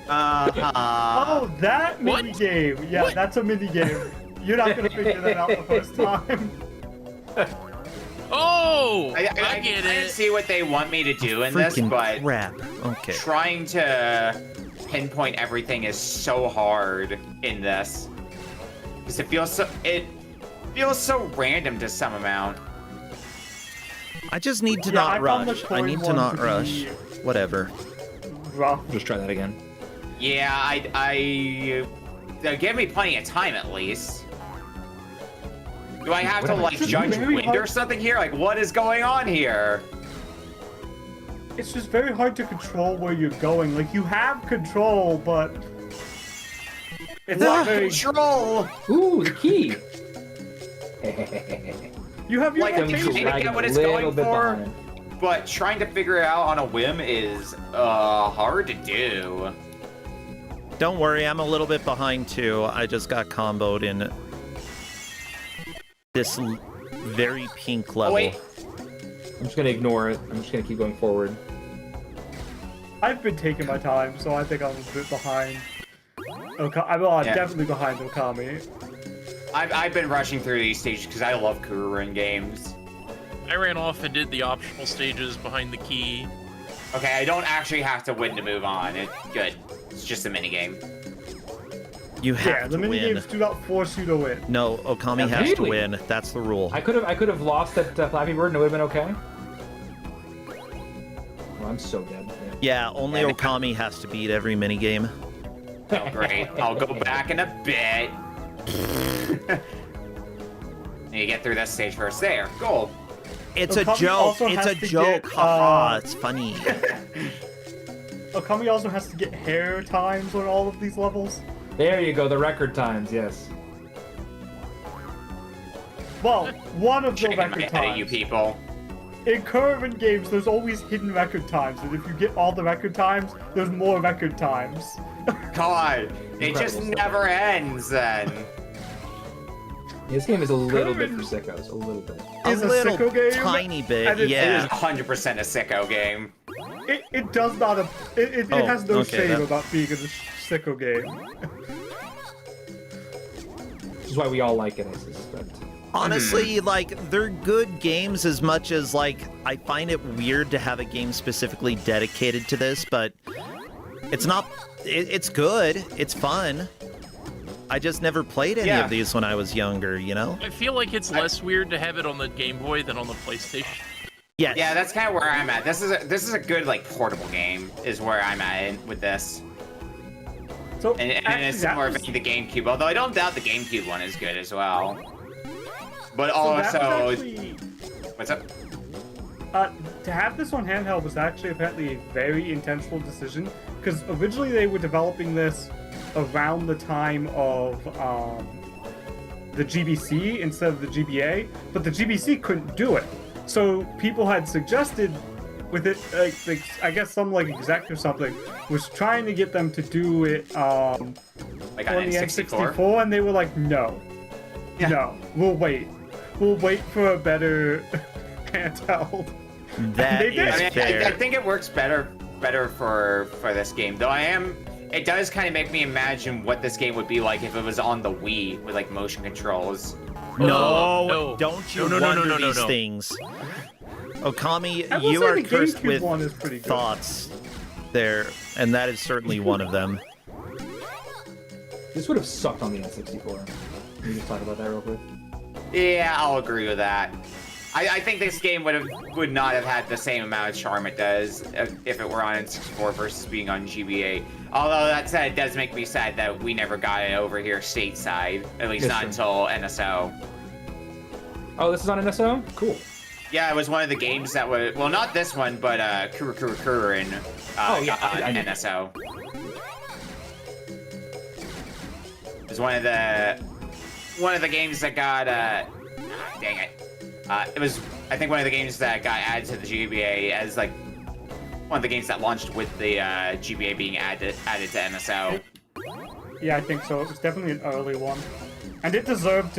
Oh, that mini game. Yeah, What? that's a mini game. You're not gonna figure that out the first time. Oh, I get can't it. see what they want me to do in this, Freaking but crap. Okay. trying to pinpoint everything is so hard in this because it feels so random to some amount. I just need to Yeah, not I found the rush. I coin need to one not to rush. be Whatever. rough. Just try that again. Yeah, they give me plenty of time at least. Do I have to like It's judge very wind hard- or something here? Like, what is going on here? It's just very hard to control where you're going. Like, you have control, but it's not very. Control. Ooh, the key. You have your Like, I'm rotation. trying to get what it's Little going bit for, behind. but trying to figure it out on a whim is hard to do. Don't worry, I'm a little bit behind too. I just got comboed in this very pink level. Oh, wait. I'm just gonna ignore it. I'm just gonna keep going forward. I've been taking my time, so I think I'm a bit behind. I'm Yeah. definitely behind Okami. I've been rushing through these stages because I love Kus9rande games. I ran off and did the optional stages behind the key. Okay, I don't actually have to win to move on. Good. It's just a minigame. You have Yeah, the to win. minigames do not force you to win. No, Okami has to Really? win. That's the rule. I could have lost at Flappy Bird and it would have been okay. Oh, I'm so dead. Yeah, only Yeah, Okami has to beat every minigame. Oh, great. I'll go back in a bit. And you get through this stage first. There. Goal. It's a Okami joke. also It's has a to joke. get, Haha, it's funny. Okami also has to get hair times on all of these levels. There you go, the record times, yes. Well, one of the Shaking my record head at you times. people. In Kus9rande games, there's always hidden record times, and if you get all the record times, there's more record times. God, it just Incredible. never ends then. This game is a little bit for Kus9rande sickos, a little bit. A Is a little sicko game, tiny and bit, it's- It yeah. is 100% a sicko game. It does not. It Oh, has no okay, shame that- about being a sicko game. Which is why we all like it, I suspect. Honestly, like, they're good games as much as, like, I find it weird to have a game specifically dedicated to this, but it's not... It's good. It's fun. I just never played any Yeah. of these when I was younger, you know? I feel like it's less weird to have it on the Game Boy than on the PlayStation. Yes. Yeah, that's kind of where I'm at. This is a good like portable game. Is where I'm at with this. So And actually, it's that similar was- to the GameCube, although I don't doubt the GameCube one is good as well. But so that was also, actually, what's up? to have this on handheld was actually apparently a very intentional decision, because originally they were developing this around the time of the GBC instead of the GBA, but the GBC couldn't do it. So people had suggested with it, like I guess some like exec or something was trying to get them to do it Like on on the N64? N64, and they were like, no, Yeah. no, we'll wait for a better handheld. That They did. is I mean, fair. I think it works better for this game. Though it does kind of make me imagine what this game would be like if it was on the Wii with like motion controls. No, no. don't you No, no, no, wonder no, no, these no. things. Okami, I will you say are the cursed GameCube with one is pretty good. thoughts there, and that is certainly one of them. This would have sucked on the N64. Can we just talk about that real quick? Yeah, I'll agree with that. I think this game would not have had the same amount of charm it does if it were on N64 versus being on GBA. Although that said, it does make me sad that we never got it over here stateside, at least Yes, not sir. until NSO. Oh, this is on NSO? Cool. Yeah, it was one of the games that was, well, not this one, but Kus9rande Oh, yeah, got I on know. NSO. It was one of the games that got dang it. It was, I think, one of the games that got added to the GBA as like one of the games that launched with the GBA being added to NSO. Yeah, I think so. It was definitely an early one, and it deserves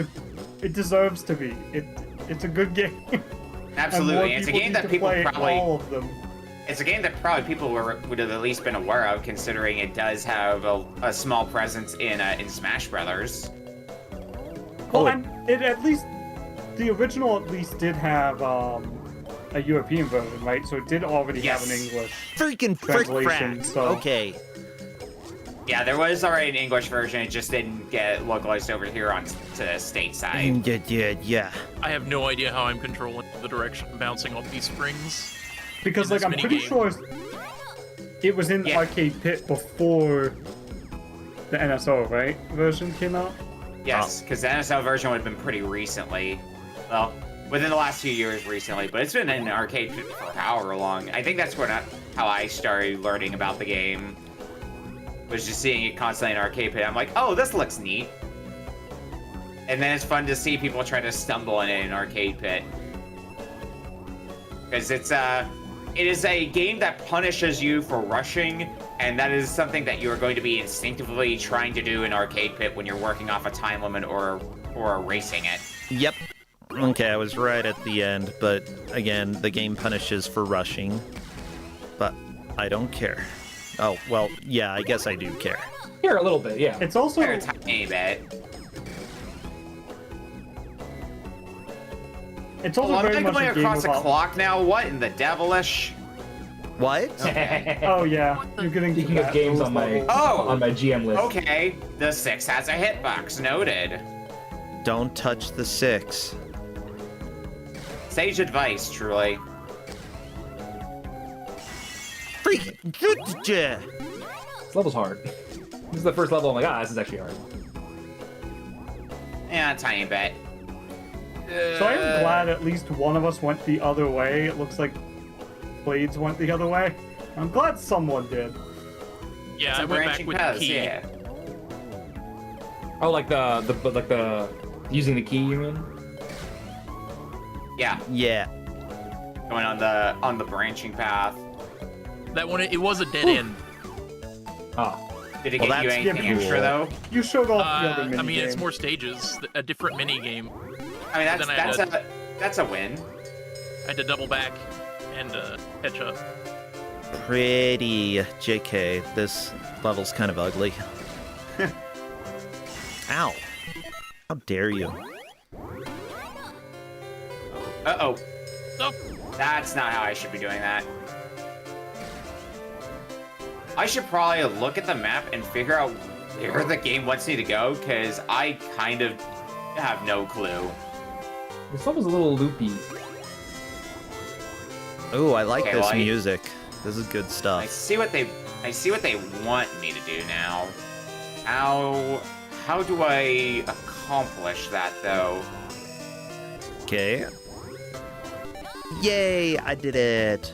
to be. It's a good game. Absolutely, and it's a more game people that need to people play probably. all of them. It's a game that probably people would have at least been aware of, considering it does have a small presence in Smash Brothers. Well, and it at least the original at least did have a European version, right? So it did already have an English freaking frick translation. frack. So Okay. Yeah, there was already an English version. It just didn't get localized over here on to stateside. Yeah. I have no idea how I'm controlling the direction I'm bouncing off these springs. because like I'm pretty sure it was in Arcade Pit before the NSO, right? Version came out. Yes, because the NSL version would have been pretty recently. Well, within the last few years recently, but it's been in Arcade Pit for however long. I think that's how I started learning about the game. Was just seeing it constantly in Arcade Pit. I'm like, oh, this looks neat. And then it's fun to see people try to stumble in it in Arcade Pit. Because it is a game that punishes you for rushing, and that is something that you are going to be instinctively trying to do in Arcade Pit when you're working off a time limit or racing it. Yep. Okay, I was right at the end, but again, the game punishes for rushing. But I don't care. Oh, well, yeah, I guess I do care. Here a little bit, yeah. It's also a tiny bit. It's also am very I much going a game across a about... clock now? What in the devilish? What? Okay. Oh yeah, you're getting Speaking of games on my GM list. Okay, the 6 has a hitbox. Noted. Don't touch the 6. Sage advice, truly. This level's hard. This is the first level. I'm like, this is actually hard. Yeah, a tiny bit. So I am glad at least one of us went the other way. It looks like Blades went the other way. I'm glad someone did. Yeah, I went back with the key. Yeah. Oh, like the using the key, you mean? Yeah. Yeah. Going on the branching path. That one, it was a dead end. Oh. Did it get you anything extra though? You showed off the other mini I mean, game. it's more stages, a different mini game. I mean, that's a win. I had to double back and catch up. Pretty JK. This level's kind of ugly. Ow. How dare you? Uh-oh. Nope. That's not how I should be doing that. I should probably look at the map and figure out where the game wants me to go, because I kind of have no clue. This level's a little loopy. Ooh, I like Okay, this well, music. This is good stuff. I see what they want me to do now. How do I accomplish that though? Okay. Yay, I did it.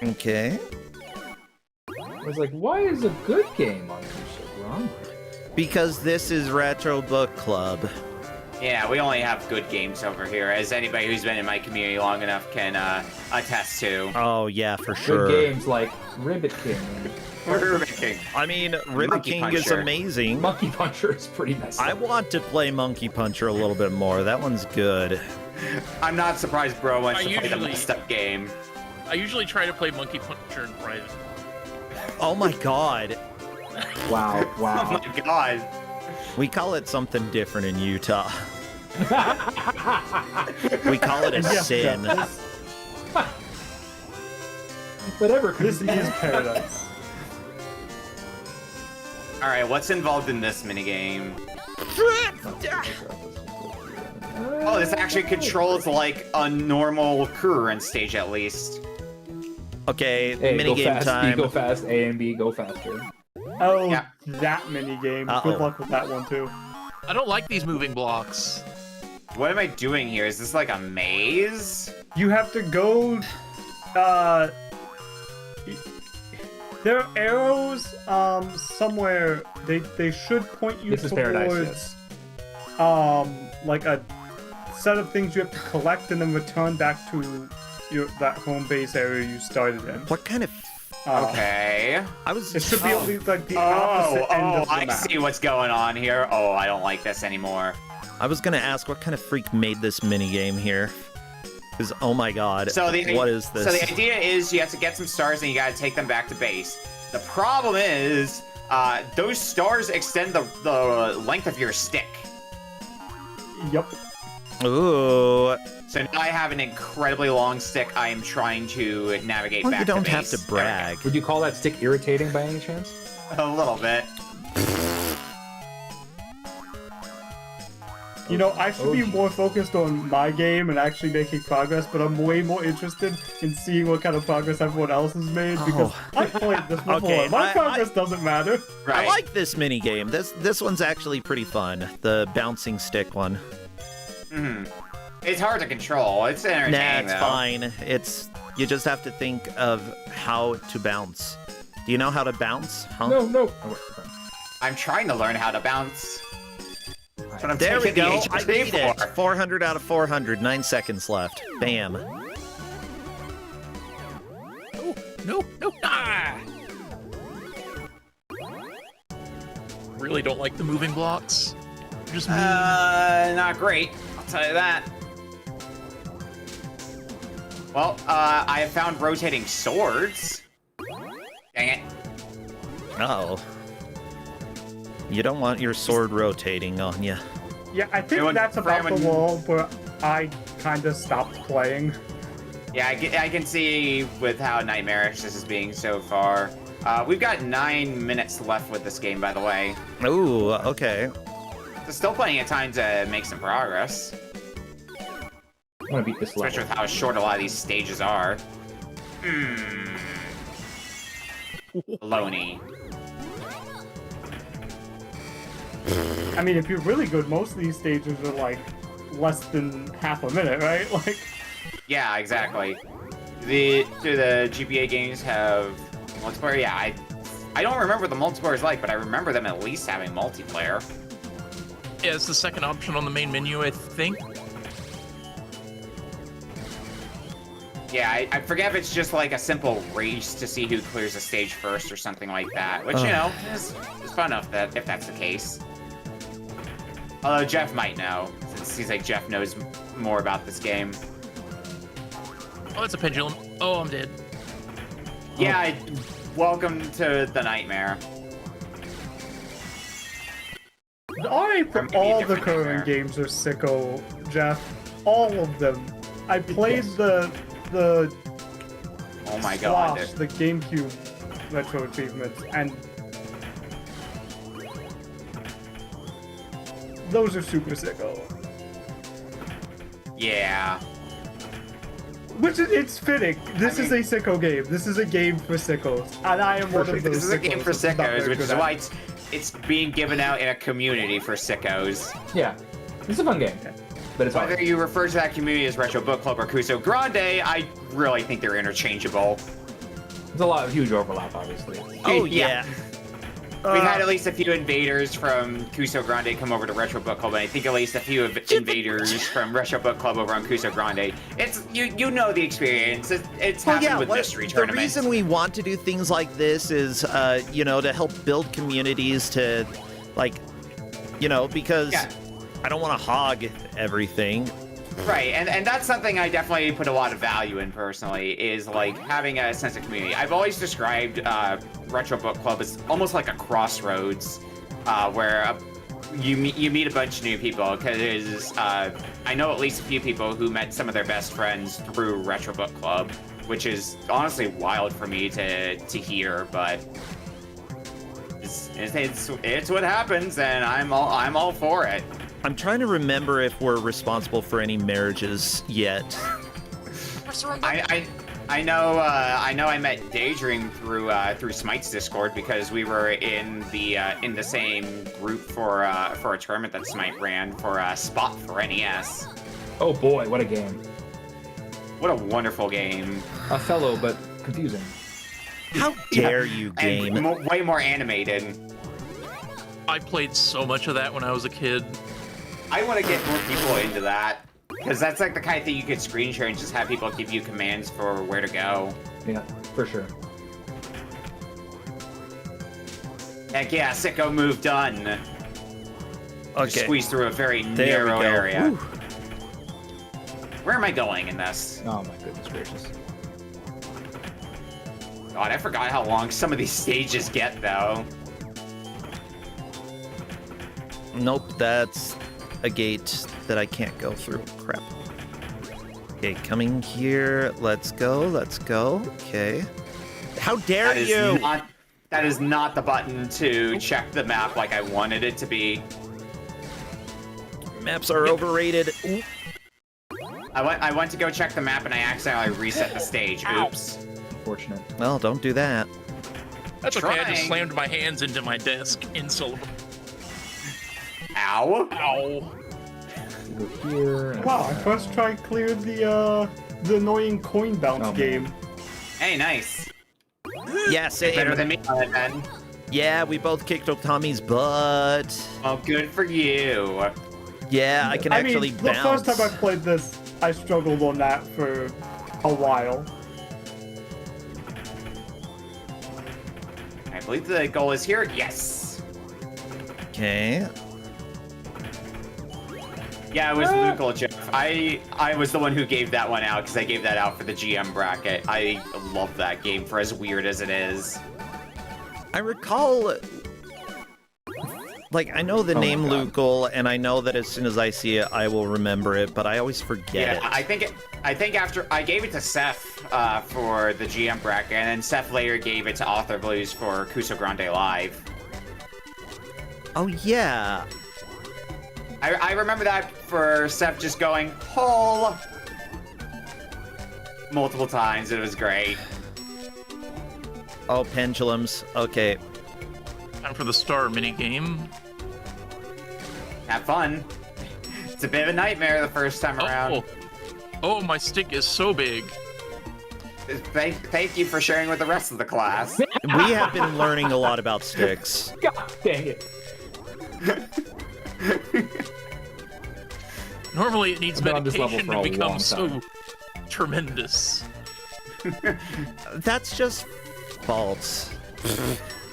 Okay. I was like, why is a good game on Kusogrande? Because this is Retro Book Club. Yeah, we only have good games over here, as anybody who's been in my community long enough can attest to. Oh yeah, for sure. Good games like Ribbit King. Ribbit King. I mean, Ribbit Monkey King is Puncher. amazing. Monkey Puncher is pretty messed up. I want to play Monkey Puncher a little bit more. That one's good. I'm not surprised Bro wants to play the usually- messed up game. I usually try to play Monkey Puncher in private. Oh my god. Wow, Oh wow. my god. We call it something different in Utah. We call it a sin. Whatever. This is paradise. Alright, what's involved in this minigame? Oh, this actually controls like a normal Kusogrande stage at least. Okay, Hey, go minigame fast, time. B, go fast, A and B, go faster. Oh, Yeah. that mini game. Uh-oh. Good luck with that one too. I don't like these moving blocks. What am I doing here? Is this like a maze? You have to go. There are arrows somewhere. They should point you This is towards paradise, yes. like a set of things you have to collect and then return back to that home base area you started in. What kind of... Okay. I was... It should be at least like the opposite end of the I map. see what's going on here. Oh, I don't like this anymore. I was gonna ask what kind of freak made this minigame here. Because, oh my god, what is this? So the idea is you have to get some stars and you gotta take them back to base. The problem is, those stars extend the length of your stick. Yep. Ooh. So now I have an incredibly long stick I am trying to navigate Well, back you to don't base. have to brag. Would you call that stick irritating by any chance? A little bit. You know, I should be more focused on my game and actually making progress, but I'm way more interested in seeing what kind of progress everyone else has made because I played this before. Okay, My progress doesn't matter. Right. I like this minigame. This one's actually pretty fun. The bouncing stick one. It's hard to control. It's entertaining, Nah, it's though. fine. You just have to think of how to bounce. Do you know how to bounce? Huh? No. Oh, wait, okay. I'm trying to learn how to bounce. That's what I'm There we taking go. the I HSP beat it. for. 400 out of 400. 9 seconds left. Bam. No. Ah! Really don't like the moving blocks. Just Not great. I'll tell you that. Well, I have found rotating swords. Dang it. Uh-oh. You don't want your sword rotating on you. Yeah, I think that's about the wall where I kind of stopped playing. Yeah, I can see with how nightmarish this is being so far. We've got 9 minutes left with this game, by the way. Ooh, okay. There's still plenty of time to make some progress. I want to beat this level. Especially with how short a lot of these stages are. Baloney. I mean, if you're really good, most of these stages are like less than half a minute, right? Like, Yeah, exactly. Do the GBA games have multiplayer? Yeah, I don't remember the multiplayer is like, but I remember them at least having multiplayer. Yeah, it's the second option on the main menu, I think. Yeah, I forget if it's just like a simple race to see who clears a stage first or something like that, which, you know, is fun enough if that's the case. Although Jeff might know, since it seems like Jeff knows more about this game. Oh, it's a pendulum. Oh, I'm dead. Yeah, welcome to the nightmare. the RA for all the current games are sicko, Jeff. All of them. I played the Oh my god. Slosh, the GameCube retro achievements, and those are super sicko. Yeah. Which is, it's fitting. This is a sicko game. This is a game for sickos, and I am one of those. This is a game for sickos that's not sickos, very which good is at why it. it's being given out in a community for sickos. Yeah, it's a fun game, but it's Whether hard. you refer to that community as Retro Book Club or Kusogrande, I really think they're interchangeable. There's a lot of huge overlap, obviously. Oh, yeah. We've had at least a few invaders from Kusogrande come over to Retro Book Club, and I think at least a few invaders from Retro Book Club over on Kusogrande. It's you know the experience. It's happened with mystery the tournaments. reason we want to do things like this is, you know, to help build communities to, like, you know, because I don't want to hog everything. Right, and that's something I definitely put a lot of value in personally, is like having a sense of community. I've always described Retro Book Club as almost like a crossroads, where you meet a bunch of new people, because I know at least a few people who met some of their best friends through Retro Book Club, which is honestly wild for me to hear, but it's what happens, and I'm all for it. I'm trying to remember if we're responsible for any marriages yet. I know I met Daydream through Smite's Discord because we were in the same group for a tournament that Smite ran for Spot for NES. Oh boy, what a game! What a wonderful game. Othello, but confusing. How dare you, game? And way more animated. I played so much of that when I was a kid. I want to get more people into that, because that's like the kind of thing you could screen share and just have people give you commands for where to go. Yeah, for sure. Heck yeah, sicko move done. Just squeeze through a very narrow area. Whew. Where am I going in this? Oh my goodness gracious. God, I forgot how long some of these stages get, though. Nope, that's a gate that I can't go through. Crap. Okay, coming here. Let's go. Let's go. Okay. How dare you? That is not the button to check the map like I wanted it to be. Maps are overrated. Ooh. I went to go check the map and I accidentally reset the stage. Oops. Unfortunate. Well, don't do that. That's okay. I just slammed my hands into my desk in syllable. Ow. Ow. Here. Wow, I first tried clear the annoying coin bounce game. Hey, nice. Yeah, same. Better than me, then. Yeah, we both kicked Otami's butt. Oh, good for you. Yeah, I can actually bounce. bounce. The first time I played this, I struggled on that for a while. I believe the goal is here. Yes. Okay. Yeah, it was Lucal, Jeff. I was the one who gave that one out because I gave that out for the GM bracket. I love that game for as weird as it is. I recall, like, I know the name Lucal, and I know that as soon as I see it, I will remember it, but I always forget it. I think after I gave it to Seth for the GM bracket, and then Seth later gave it to Author Blues for Kusogrande Live. Oh yeah. I remember that for Seth just going hole multiple times. It was great. Oh, pendulums. Okay. Time for the star minigame. Have fun. It's a bit of a nightmare the first time around. Oh, my stick is so big. Thank you for sharing with the rest of the class. We have been learning a lot about sticks. God dang it. Normally it needs meditation to become so tremendous. That's just false.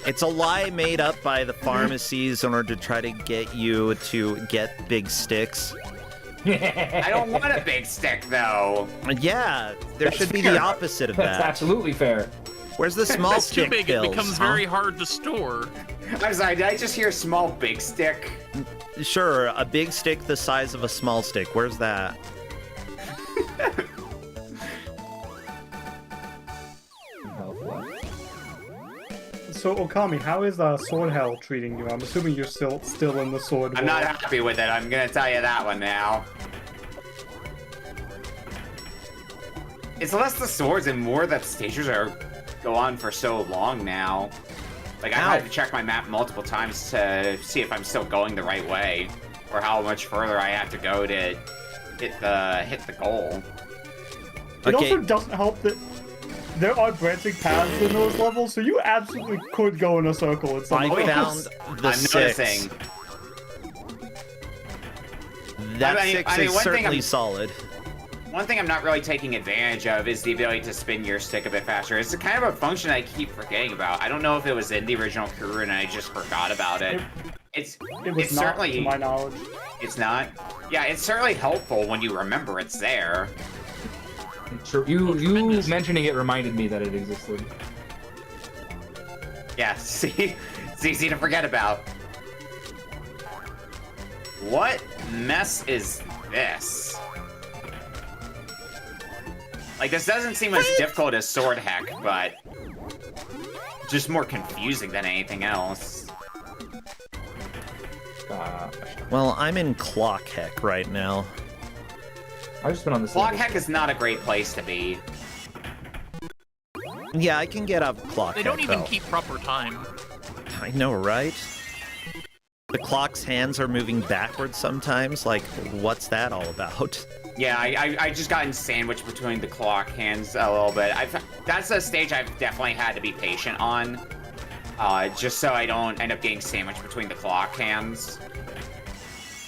It's a lie made up by the pharmacies in order to try to get you to get big sticks. I don't want a big stick, though. Yeah, there should be the opposite of that. That's absolutely fair. Where's the small It's stick too big, pills, it becomes very hard to store. I'm sorry, did I just hear small big stick? Sure, a big stick the size of a small stick. Where's that? So Okami, how is Sword Hell treating you? I'm assuming you're still in the Sword I'm World. not happy with it. I'm gonna tell you that one now. It's less the swords and more that stages go on for so long now. Like, I've had to check my map multiple times to see if I'm still going the right way, or how much further I have to go to hit the goal. It also doesn't help that there are branching paths in those levels, so you absolutely could go in a circle at some point. I found the six. That six is certainly solid. One thing I'm not really taking advantage of is the ability to spin your stick a bit faster. It's kind of a function I keep forgetting about. I don't know if it was in the original Kuru and I just forgot about it. It's not, certainly, to my knowledge. It's not? Yeah, it's certainly helpful when you remember it's there. Sure. You mentioning it reminded me that it existed. Yeah, see? It's easy to forget about. What mess is this? Like, this doesn't seem as difficult as Sword Heck, but just more confusing than anything else. Well, I'm in Clock Heck right now. I've just been on this. Clock Heck is not a great place to be. Yeah, I can get up Clock Heck, They don't even though. keep proper time. I know, right? The clock's hands are moving backwards sometimes. Like, what's that all about? Yeah, I just gotten sandwiched between the clock hands a little bit. That's a stage I've definitely had to be patient on, just so I don't end up getting sandwiched between the clock hands.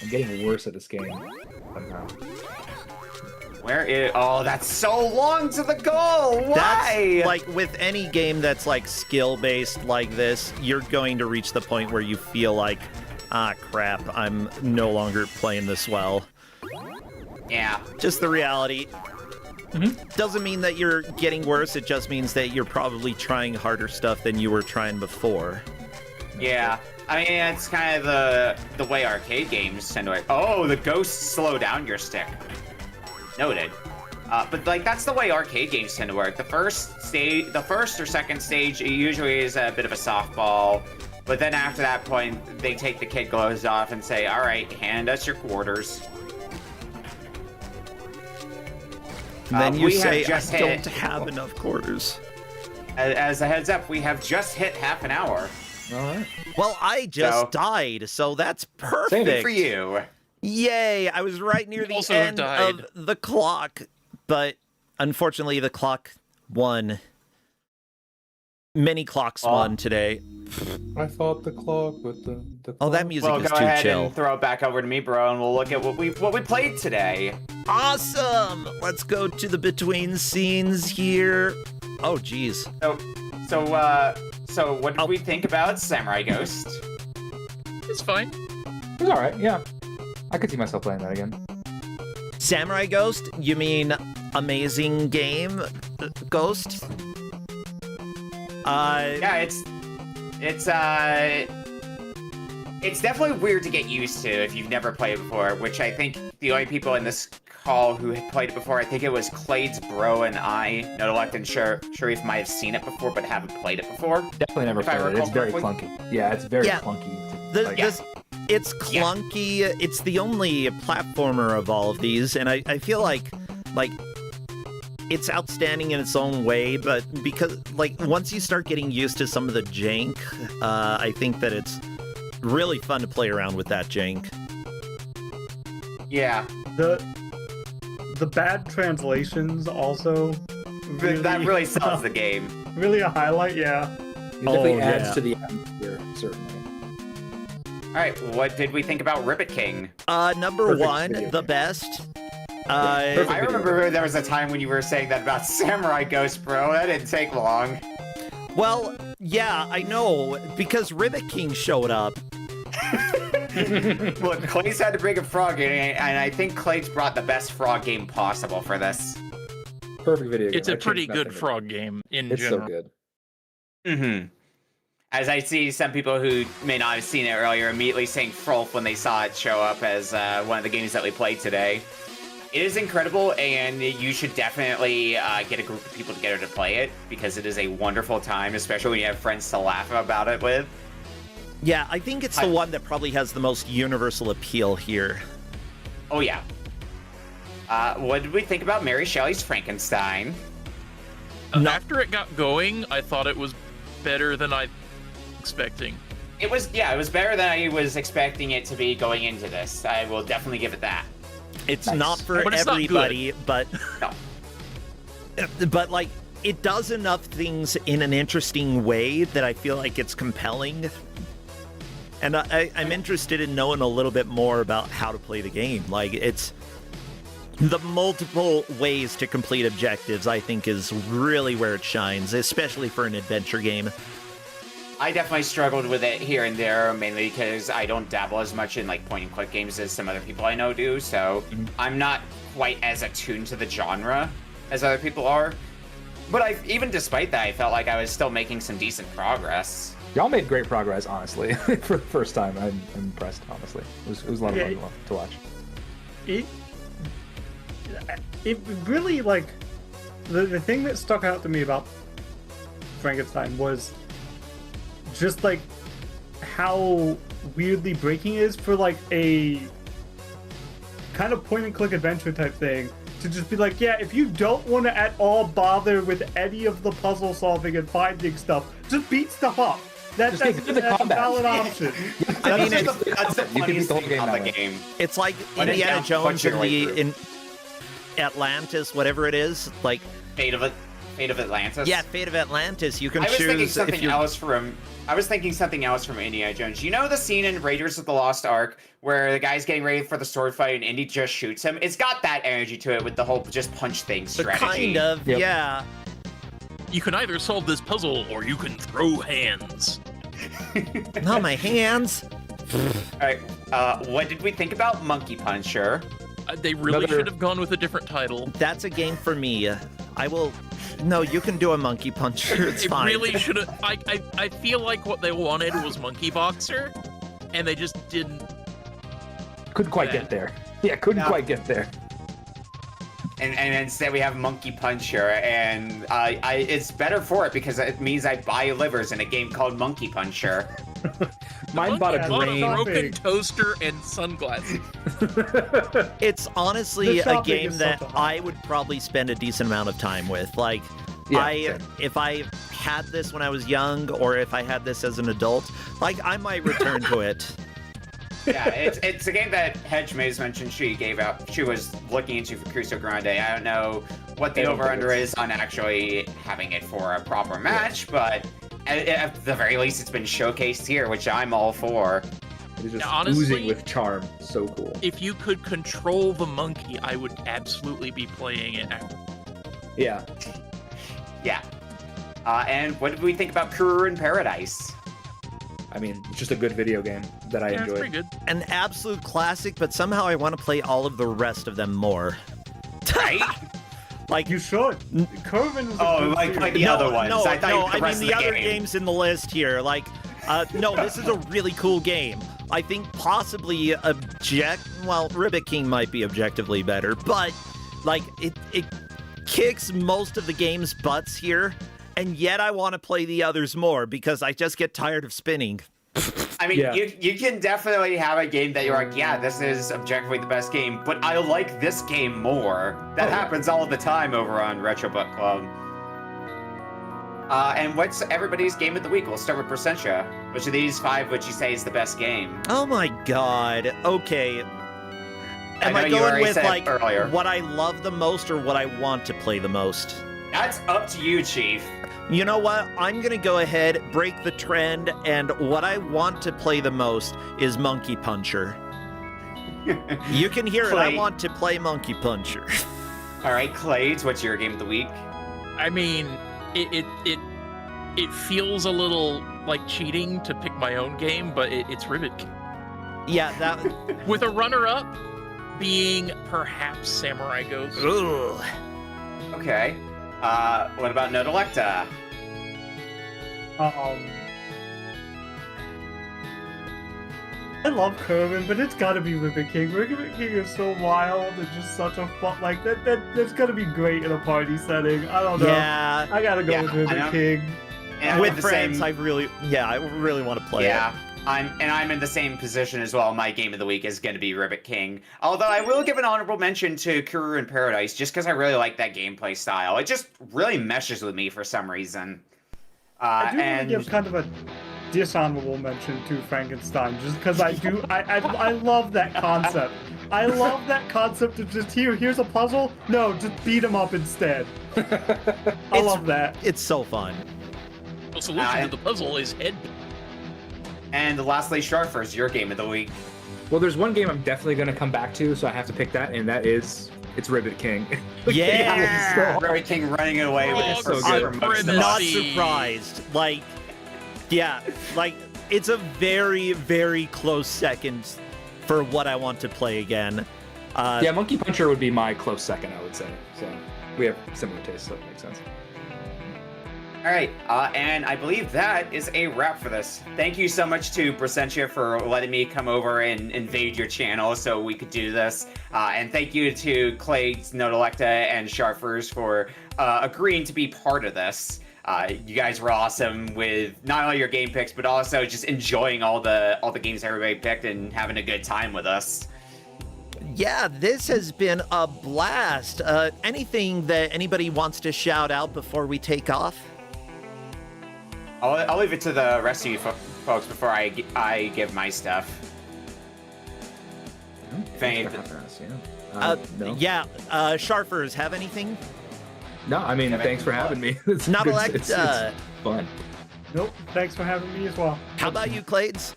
I'm getting worse at this game somehow. Where is? Oh, that's so long to the goal. Why? That's, like, with any game that's like skill-based like this, you're going to reach the point where you feel like Ah, crap. I'm no longer playing this well. Yeah. Just the reality. Doesn't mean that you're getting worse, it just means that you're probably trying harder stuff than you were trying before. Yeah. I mean, it's kind of the way arcade games tend to work. Oh, the ghosts slow down your stick. Noted. But like that's the way arcade games tend to work. The first or second stage usually is a bit of a softball, but then after that point, they take the kid gloves off and say, "All right, hand us your quarters." And then you we say, have just I hit- don't have enough quarters. As a heads up, we have just hit half an hour. All right. Well, I just So- died, so that's Good perfect. for you. Yay! I was right near the Also end died. of the clock, but unfortunately the clock won. Many clocks won today. I fought the clock with the Oh, that music Well, is go too ahead chill. and throw it back over to me, bro, and we'll look at what we played today. Awesome! Let's go to the between scenes here. Oh, geez. So what did we think about Samurai Ghost? It's fine. It was all right. Yeah, I could see myself playing that again. Samurai Ghost? You mean amazing game, Ghost? Yeah, it's definitely weird to get used to if you've never played it before, which I think the only people in this call who had played it before, I think it was Clade's bro and I, No Luck and Sharif might have seen it before but haven't played it before. Definitely never If I played it. recall It's very correctly. clunky. Yeah, it's very Yeah. clunky. It's clunky. It's the only platformer of all of these, and I feel like it's outstanding in its own way, but because once you start getting used to some of the jank, I think that it's really fun to play around with that jank. Yeah. The bad translations also That really sells the game. Really a highlight, yeah. It definitely adds to the atmosphere, certainly. All right, what did we think about Ribbit King? Number Perfect one, video the game. best. I remember there was a time when you were saying that about Samurai Ghost, bro. That didn't take long. Well, yeah, I know, because Ribbit King showed up. Look, Clay's had to bring a frog in, and I think Clay's brought the best frog game possible for this. Perfect video game. It's a I pretty changed good nothing. frog game in It's general. so good. Mm-hmm. As I see some people who may not have seen it earlier immediately saying Frolf when they saw it show up as one of the games that we played today. It is incredible, and you should definitely get a group of people together to play it, because it is a wonderful time, especially when you have friends to laugh about it with. Yeah, I think it's the one that probably has the most universal appeal here. Oh, yeah. What did we think about Mary Shelley's Frankenstein? After it got going, I thought it was better than I expecting. It was better than I was expecting it to be going into this. I will definitely give it that. It's Nice. not for But it's not everybody, but No. but like it does enough things in an interesting way that I feel like it's compelling. And I'm interested in knowing a little bit more about how to play the game. Like, it's the multiple ways to complete objectives, I think, is really where it shines, especially for an adventure game. I definitely struggled with it here and there, mainly because I don't dabble as much in like point-and-click games as some other people I know do, so I'm not quite as attuned to the genre as other people are. But even despite that, I felt like I was still making some decent progress. Y'all made great progress, honestly. For the first time, I'm impressed, honestly. It was a lot of fun to watch. It really, like, the thing that stuck out to me about Frankenstein was just, like, how weirdly breaking it is for, like, a kind of point-and-click adventure type thing. To just be like, yeah, if you don't want to at all bother with any of the puzzle solving and finding stuff, just beat stuff up. That's a valid option. I mean, that's the funniest thing on the game. It's like Let it Indiana down, Jones punch your way through. in Atlantis, whatever it is, like Fate of Atlantis. Yeah, Fate of Atlantis. You can I was thinking choose something if you. else from. I was thinking something else from Indiana Jones. You know the scene in Raiders of the Lost Ark where the guy's getting ready for the sword fight and Indy just shoots him? It's got that energy to it with the whole just punch thing strategy. Kind of, yeah. You can either solve this puzzle or you can throw hands. Not my hands. Alright, what did we think about Monkey Puncher? They really should have gone with a different title. That's a game for me. I will... No, you can do a Monkey Puncher. It's fine. It really should have... I feel like what they wanted was Monkey Boxer, and they just didn't... Couldn't quite get there. Yeah, couldn't quite get there. And instead we have Monkey Puncher, and it's better for it because it means I buy livers in a game called Monkey Puncher. Mine bought a drain. A broken toaster and sunglasses. It's honestly The a shopping game is that something. I would probably spend a decent amount of time with. Like, Yeah, if I had this when I was young, or if I had this as an adult, like, I might return to it. Yeah, it's a game that Hedge Maze mentioned she was looking into for Kusogrande. I don't know what the over-under is on actually having it for a proper match, but at the very least it's been showcased here, which I'm all for. It is just honestly, oozing with charm. So cool. If you could control the monkey, I would absolutely be playing it. Yeah. Yeah. And what did we think about Kuru in Paradise? I mean, it's just a good video game that I It's enjoyed. pretty good. An absolute classic, but somehow I want to play all of the rest of them more. Right? Like, You should. Curvin was a Oh, good like series. the other ones. No, I thought no, the I mean rest the of the other game. games in the list here. Like, no, this is a really cool game. I think possibly well, Ribbit King might be objectively better, but like it kicks most of the game's butts here, and yet I want to play the others more because I just get tired of spinning. I mean, Yeah. you can definitely have a game that you're like, yeah, this is objectively the best game, but I like this game more. That happens all the time over on Retro Book Club. And what's everybody's game of the week? We'll start with Percentia. Which of these 5 would you say is the best game? Oh my god. Okay. Am know I you going already with said like earlier. what I love the most or what I want to play the most? That's up to you, Chief. You know what? I'm going to go ahead, break the trend, and what I want to play the most is Monkey Puncher. You can hear it. I Clay. want to play Monkey Puncher. All right, Clades, what's your game of the week? I mean, it feels a little like cheating to pick my own game, but it's Ribbit King. Yeah, that... With a runner-up being perhaps Samurai Ghost. Ugh. Okay. What about Nodelecta? I love Curvin, but it's gotta be Ribbit King. Ribbit King is so wild and just such a fun, like, that's gonna be great in a party setting. I don't know. Yeah. I gotta go Yeah, with I Ribbit know. King. And I'm With in the friends, same- I really want to play Yeah. it. I'm in the same position as well. My game of the week is going to be Ribbit King. Although I will give an honorable mention to Kuru in Paradise just because I really like that gameplay style. It just really meshes with me for some reason. I do want and to give kind of a dishonorable mention to Frankenstein, just because I love that concept. I love that concept of just here's a puzzle. No, just beat him up instead. I love that. It's so fun. The solution to the puzzle is head. And lastly, Sharfers, your game of the week. Well, there's one game I'm definitely going to come back to, so I have to pick that, and that is Ribbit King. Yeah! Ribbit King running away with it for so super good. much. Not surprised. Like, yeah, like, it's a very, very close second for what I want to play again. Yeah, Monkey Puncher would be my close second, I would say. So we have similar tastes, so it makes sense. All right, and I believe that is a wrap for this. Thank you so much to Presentia for letting me come over and invade your channel so we could do this. And thank you to Clay, Nodelecta, and Sharfers for agreeing to be part of this. You guys were awesome with not only your game picks, but also just enjoying all the games everybody picked and having a good time with us. Yeah, this has been a blast. Anything that anybody wants to shout out before we take off? I'll leave it to the rest of you folks before I give my stuff. If anything. No. Yeah, Sharfers, have anything? No, I mean, thanks for having me. It's Not good- elect. it's fun. Nope. Thanks for having me as well. How about you, Clades?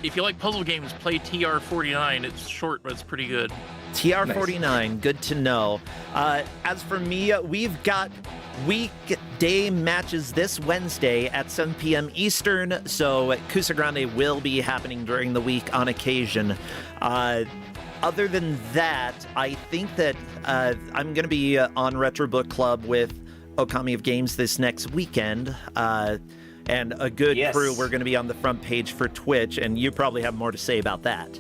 If you like puzzle games, play TR49. It's short, but it's pretty good. TR49, good to know. As for me, we've got weekday matches this Wednesday at 7 p.m. Eastern, so Kusogrande will be happening during the week on occasion. Other than that, I think that I'm going to be on Retro Book Club with Okami of Games this next weekend. And a good crew. We're going to be on the front page for Twitch, and you probably have more to say about that.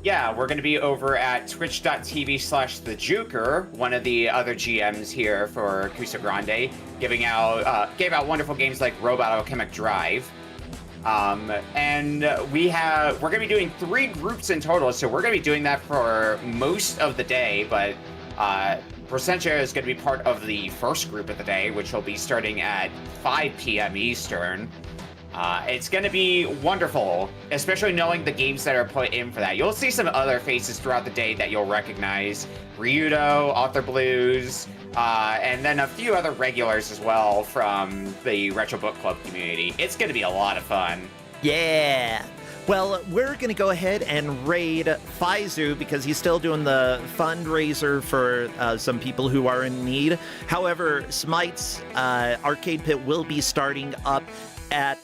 Yeah, we're going to be over at twitch.tv/thejuker, one of the other GMs here for Kusogrande, gave out wonderful games like Robot Alchemic Drive. And we're going to be doing 3 groups in total, so we're going to be doing that for most of the day, but Placentia is going to be part of the first group of the day, which will be starting at 5 p.m. Eastern. It's going to be wonderful, especially knowing the games that are put in for that. You'll see some other faces throughout the day that you'll recognize. Ryudo, Author Blues, and then a few other regulars as well from the Retro Book Club community. It's going to be a lot of fun. Yeah! Well, we're going to go ahead and raid Faizu because he's still doing the fundraiser for some people who are in need. However, Smite's Arcade Pit will be starting up at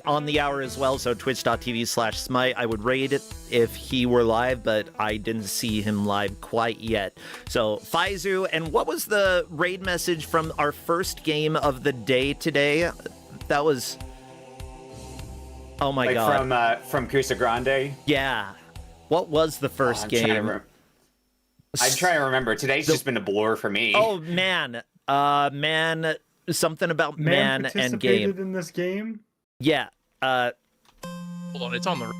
on the hour as well, so twitch.tv/Smite. I would raid it if he were live, but I didn't see him live quite yet. So, Faizu, and what was the raid message from our first game of the day today? That was... Oh my god. From Kusogrande? Yeah. What was the first game? I'm trying to remember. Today's just been a blur for me. Oh, man. Something about man and game. Participated in this game? Yeah. Hold on, it's on the...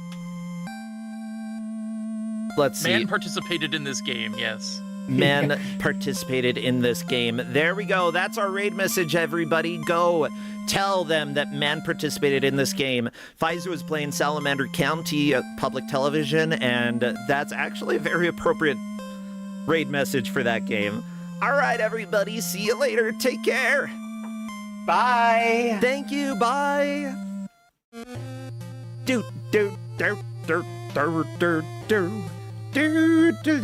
Let's see. Man participated in this game, yes. Man participated in this game. There we go. That's our raid message, everybody. Go tell them that man participated in this game. Faizu was playing Salamander County Public Television, and that's actually a very appropriate raid message for that game. All right, everybody. See you later. Take care. Bye. Thank you. Bye. Do do do do do do do do do.